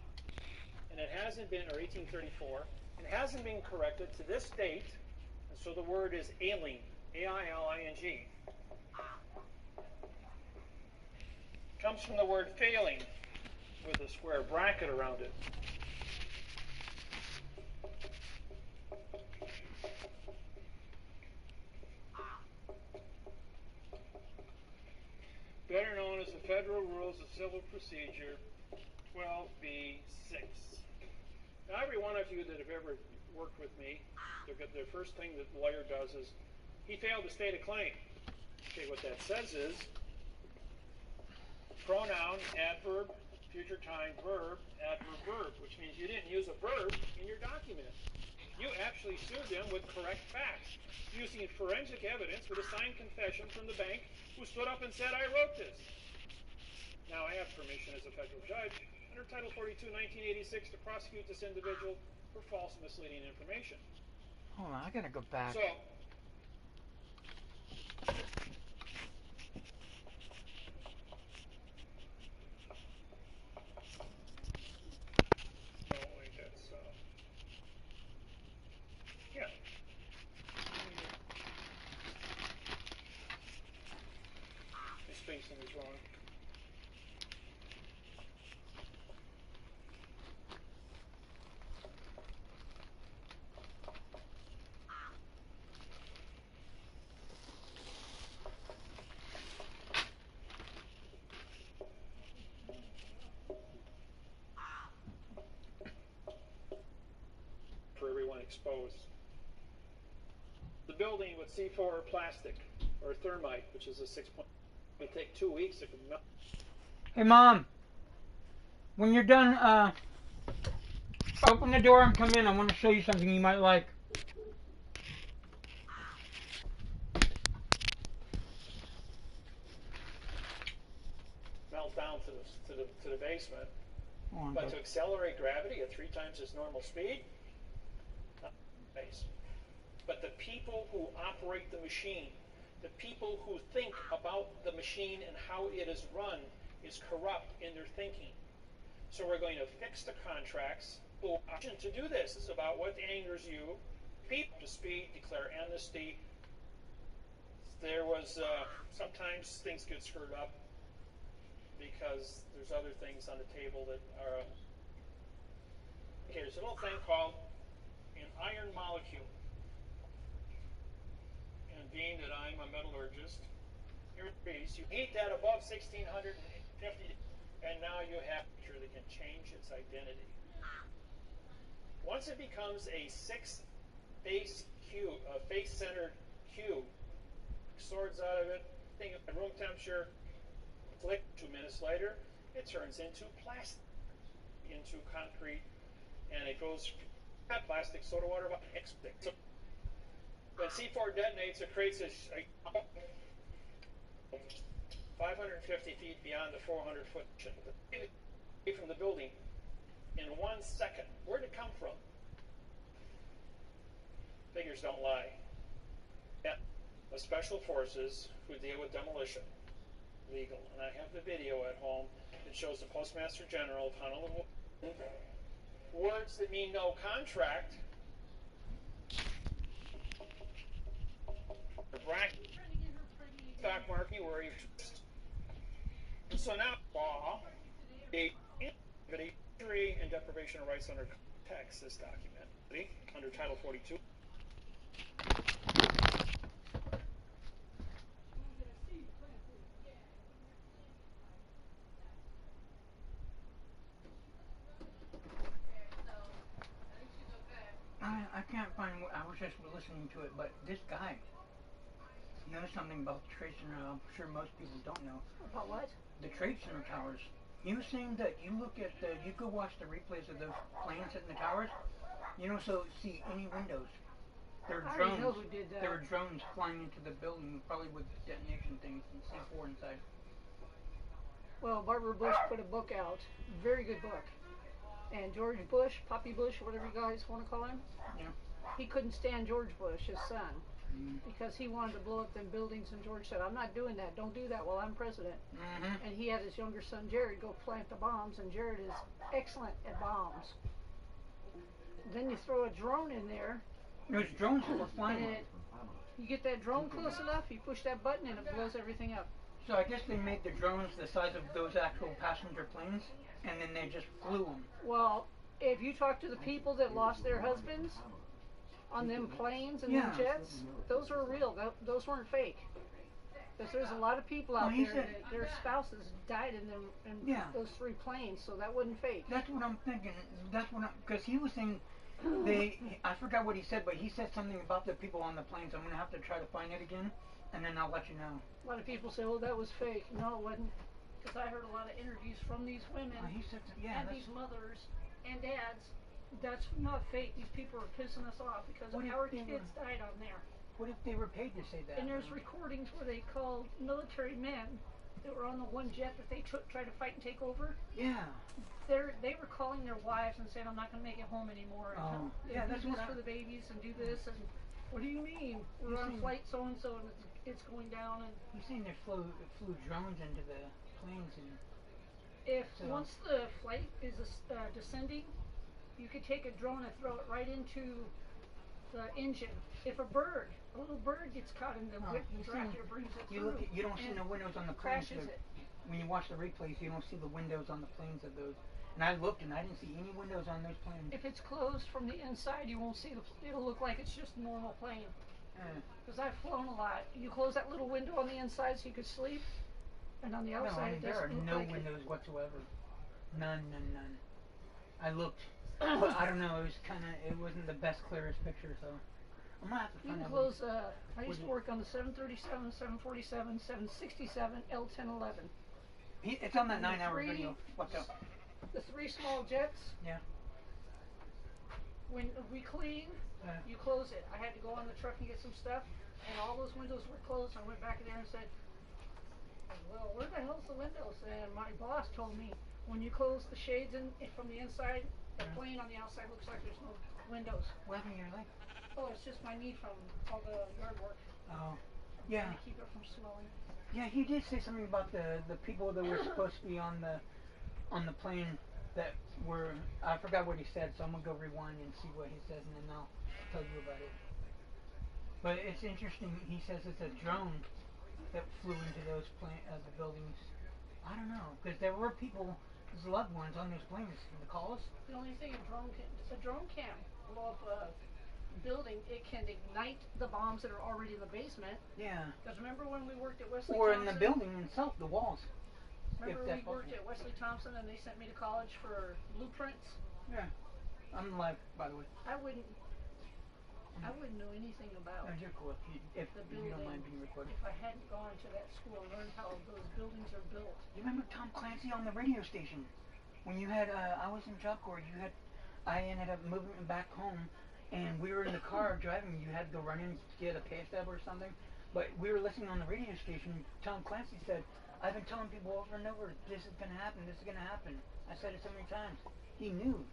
and it hasn't been, or 1834, and it hasn't been corrected to this date, and so the word is ailing, A-I-L-I-N-G. Comes from the word failing, with a square bracket around it. Better known as the Federal Rules of Civil Procedure 12b-6. Now, every one of you that have ever worked with me, the first thing that the lawyer does is he failed to state a claim. Okay, what that says is pronoun, adverb, future time, verb, adverb, verb, which means you didn't use a verb in your document. You actually sued them with correct facts, using forensic evidence with a signed confession from the bank who stood up and said, I wrote this. Now, I have permission as a federal judge under Title 42, 1986 to prosecute this individual for false, misleading information. Hold on, I gotta go back. So, yeah. The spacing is wrong. For everyone exposed. The building with C4 plastic or thermite, which is a 6 point, it take 2 weeks to melt. Hey, Mom. When you're done, open the door and come in. I want to show you something you might like. Melt down to the basement. Oh, But to accelerate gravity at 3 times its normal speed, but the people who operate the machine, the people who think about the machine and how it is run, is corrupt in their thinking. So we're going to fix the contracts. The option to do this is about what angers you. People to speed, declare amnesty. There was sometimes things get screwed up because there's other things on the table that are. Okay, there's a little thing called an iron molecule. And being that I'm a metallurgist, you heat that above 1650, and now you have a picture that can change its identity. Once it becomes a 6-face cube, a face-centered cube, swords out of it, thing at room temperature, flick 2 minutes later, it turns into plastic, into concrete, and it goes from plastic, soda water, extra. So when C4 detonates, it creates a 550 feet beyond the 400-foot from the building in 1 second. Where did it come from? Figures don't lie. Yeah. The special forces who deal with demolition, legal, and I have the video at home that shows the Postmaster General of Honolulu. Words that mean no contract. The bracket, stock market, where you. And so now, law, the injury and deprivation of rights under text this document under Title 42. I can't find what I was was just listening to it, but this guy knows something about the Trade Center. I'm sure most people don't know. About what? The Trade Center towers. He was saying that you look at you go watch the replays of those planes hitting the towers. You don't so see any windows. There were I already know drones. who did that. There were drones flying into the building, probably with detonation things and C4 inside. Well, Barbara Bush put a book out. Very good book. And George Bush, Poppy Bush, whatever you guys want to call him, Yeah. he couldn't stand George Bush, his son, because he wanted to blow up them buildings, and George said, I'm not doing that. Don't do that while I'm president. And he had his younger son, Jared, go plant the bombs, and Jared is excellent at bombs. Then you throw a drone in there. Those drones were flying. And you get that drone close enough, you push that button, and it blows everything up. So I guess they made the drones the size of those actual passenger planes, and then they just flew them. Well, if you talk to the people that lost their husbands on them planes and them jets, those were real. Those weren't fake. Because there's a lot of people out there that their spouses died in them in those 3 planes, so that wasn't fake. That's what I'm thinking. That's what because he was saying I forgot what he said, but he said something about the people on the planes. I'm gonna have to try to find it again, and then I'll let you know. A lot of people say, "Oh, that was fake." No, it wasn't. Because I heard a lot of interviews from these women he said, and these mothers and dads. That's not fake. These people are pissing us off because our kids died on there. What if they were paid to say that? And there's recordings where they called military men that were on the one jet that they tried to fight and take over. Yeah. They were calling their wives and saying, "I'm not going to make it home anymore." And that's do this what for the babies and do this. And what do you mean? We're on flight so and so, and it's going down. And you've seen they flew drones into the planes, and if once the flight is descending, you could take a drone and throw it right into the engine. If a little bird gets caught in the whip tractor, brings it through. You don't see no windows on the planes. Crashes it. When you watch the replays, you don't see the windows on the planes of those. And I looked, and I didn't see any windows on those planes. If it's closed from the inside, you won't see it'll look like it's just a normal plane. Because I've flown a lot. You close that little window on the inside so you could sleep, and on the outside it there are doesn't look no like windows whatsoever. None. I looked, but I don't know. It wasn't the best, clearest picture, so I'm gonna have to you find can out. Close. I used to work on the 737, 747, 767, L1011. It's on that 9-hour video. What's up? The 3 small jets. Yeah. When we clean, you close it. I had to go on the truck and get some stuff, and all those windows were closed. I went back in there and said, "Well, where the hell's the windows?" And my boss told me, when you close the shades from the inside, the plane on the outside looks like there's no windows. What happened to your leg? Oh, it's just my knee from all the yard work. Oh, yeah. To keep it from swelling. Yeah, he did say something about the people that were supposed to be on the plane that were. I forgot what he said, so I'm gonna go rewind and see what he says, and then I'll tell you about it. But it's interesting. He says it's a drone that flew into those the buildings. I don't know, because there were people, his loved ones, on those planes. The calls. The only thing a drone can't blow up a building. It can ignite the bombs that are already in the basement. Yeah. Because remember when we worked at Wesley Or Thompson? in the building itself, the walls. Remember we worked at Wesley Thompson and they sent me to college for blueprints? Yeah. I'm live, by the way. I wouldn't know anything about you're cool if the you building don't mind being recorded. if I hadn't gone to that school and learned how those buildings are built. You remember Tom Clancy on the radio station? When you had, I was in Job Corps, I ended up moving back home, and we were in the car driving. You had to go run in to get a pay stub or something. But we were listening on the radio station. Tom Clancy said, "I've been telling people over and over, this is going to happen, this is going to happen." I said it so many times. He knew.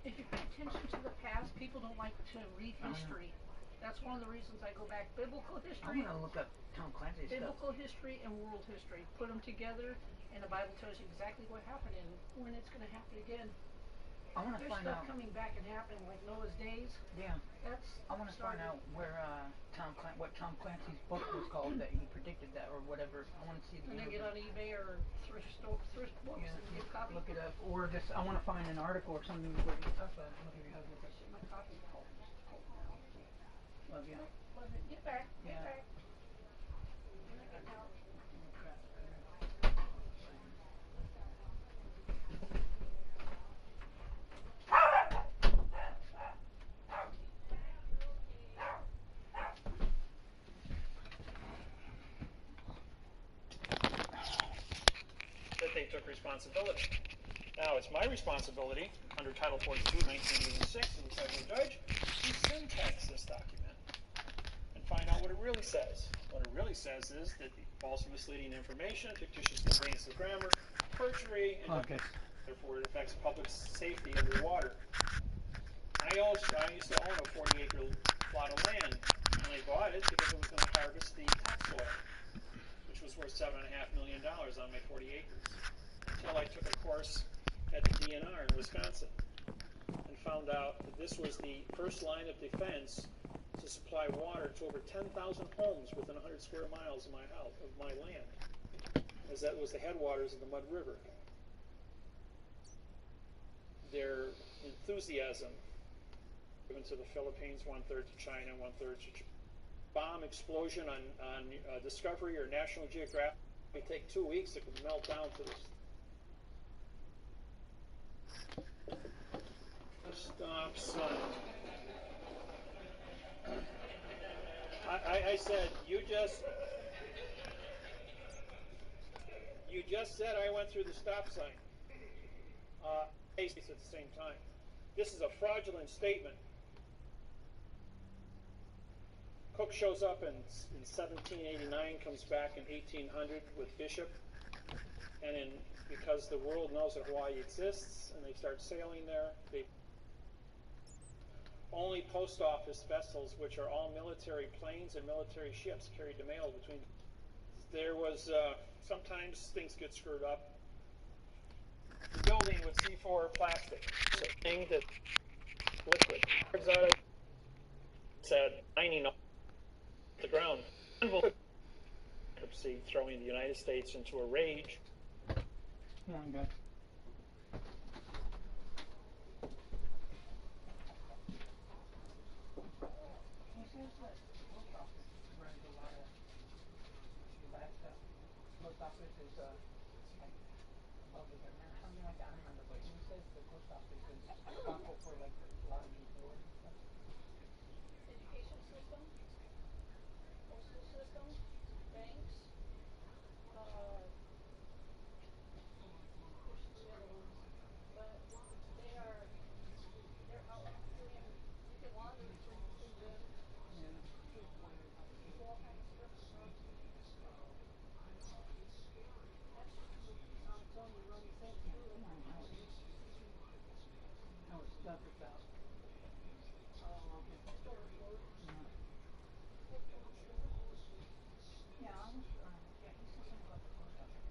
If you pay attention to the past, people don't like to read history. That's one of the reasons I go back. Biblical history. I'm going to look up Tom Clancy's stuff. Biblical history and world history. Put them together, and the Bible tells you exactly what happened and when it's going to happen again. I want to There's find stuff out. coming back and happening, like Noah's days. Yeah. That's. I want to find out where what Tom Clancy's book was called that he predicted that or whatever. I want to see the. And then get on eBay or thrift books and get a copy. Look it up, or just I want to find an article or something where you talk about it. Look at your husband. My copy's cold. Love you. Love it. Get back. Get Yeah. back. responsibility. Now, it's my responsibility, under Title 42, 1986, of the federal judge, to syntax this document and find out what it really says. What it really says is that false and misleading information, fictitious conveyance of grammar, perjury, and therefore it affects public safety underwater. I used to own a 40-acre plot of land, and I bought it because it was going to harvest the topsoil, which was worth $7.5 million on my 40 acres. Until I took a course at the DNR in Wisconsin and found out that this was the first line of defense to supply water to over 10,000 homes within 100 square miles of my house, of my land, as that was the headwaters of the Mud River. Their enthusiasm given to the Philippines, 1/3 to China, 1/3 to Japan. Bomb explosion on Discovery or National Geographic, it may take 2 weeks, it could melt down to this. Stop sign. I said, you just said I went through the stop sign. At the same time. This is a fraudulent statement. Cook shows up in 1789, comes back in 1800 with Bishop, and because the world knows that Hawaii exists, and they start sailing there, only post office vessels, which are all military planes and military ships, carried the mail between. There was sometimes things get screwed up. The building with C4 plastic, so thing that liquid comes out of said mining up the ground. Throwing the United States into a rage. Come on, guys. Post office is like something like that. I don't remember, but he says the post office is responsible for like a lot of these doors and stuff. Education system, postal system, banks, but they're out doing, you can launder through them, do all kinds of stuff. How it's stuff is out. Yeah, I was, yeah, he said something about the post office.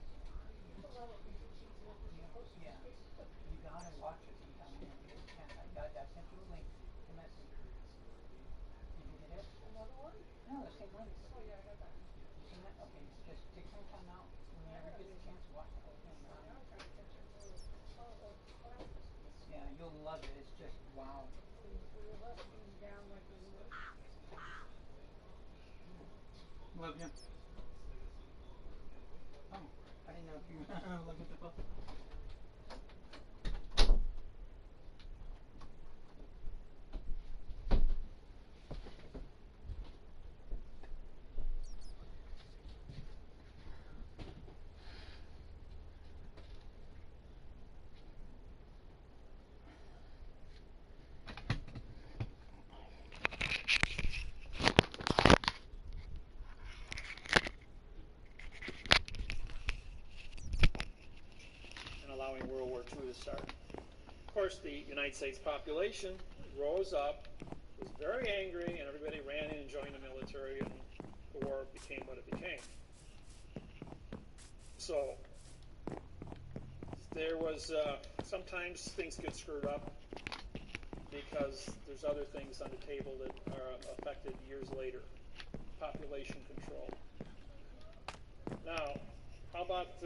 Yeah, you gotta watch it sometime. You can't, I sent you a link to Messenger. Did you get it? Another one? No, the same link. Oh yeah, I got that. You seen that? Okay, just take some time out. Whenever you get a chance, watch the whole thing. Yeah, you'll love it. It's just wow. Love you. Oh, I didn't know if you look at the book. Allowing World War II to start. Of course, the United States population rose up, was very angry, and everybody ran in and joined the military, and the war became what it became. So, there was, sometimes things get screwed up because there's other things on the table that are affected years later. Population control. Now, how about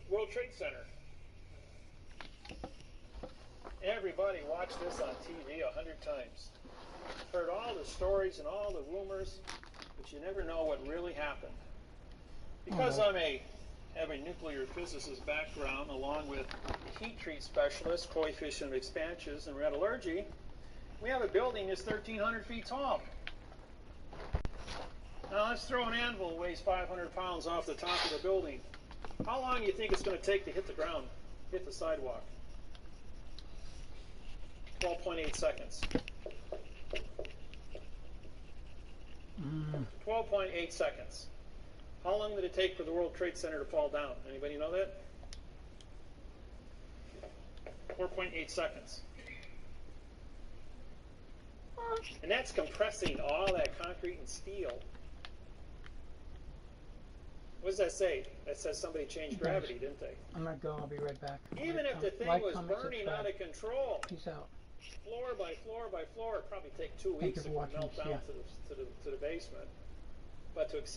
World Trade Center? Everybody watched this on TV 100 times. Heard all the stories and all the rumors, but you never know what really happened. Because I have a nuclear physicist background, along with heat treat specialist, coefficient of expansions, and metallurgy, we have a building that's 1,300 feet tall. Now let's throw an anvil that weighs 500 pounds off the top of the building. How long do you think it's going to take to hit the ground, hit the sidewalk? 12.8 seconds. 12.8 seconds. How long did it take for the World Trade Center to fall down? Anybody know that? 4.8 seconds. And that's compressing all that concrete and steel. What does that say? That says somebody changed gravity, didn't they? I'm gonna go. I'll be right back. Even if the thing Like, was comment, burning subscribe. out of control, Peace out. floor by floor by floor, it'd probably take 2 Thank weeks you to for watching melt this, down yeah. to the basement. But to accept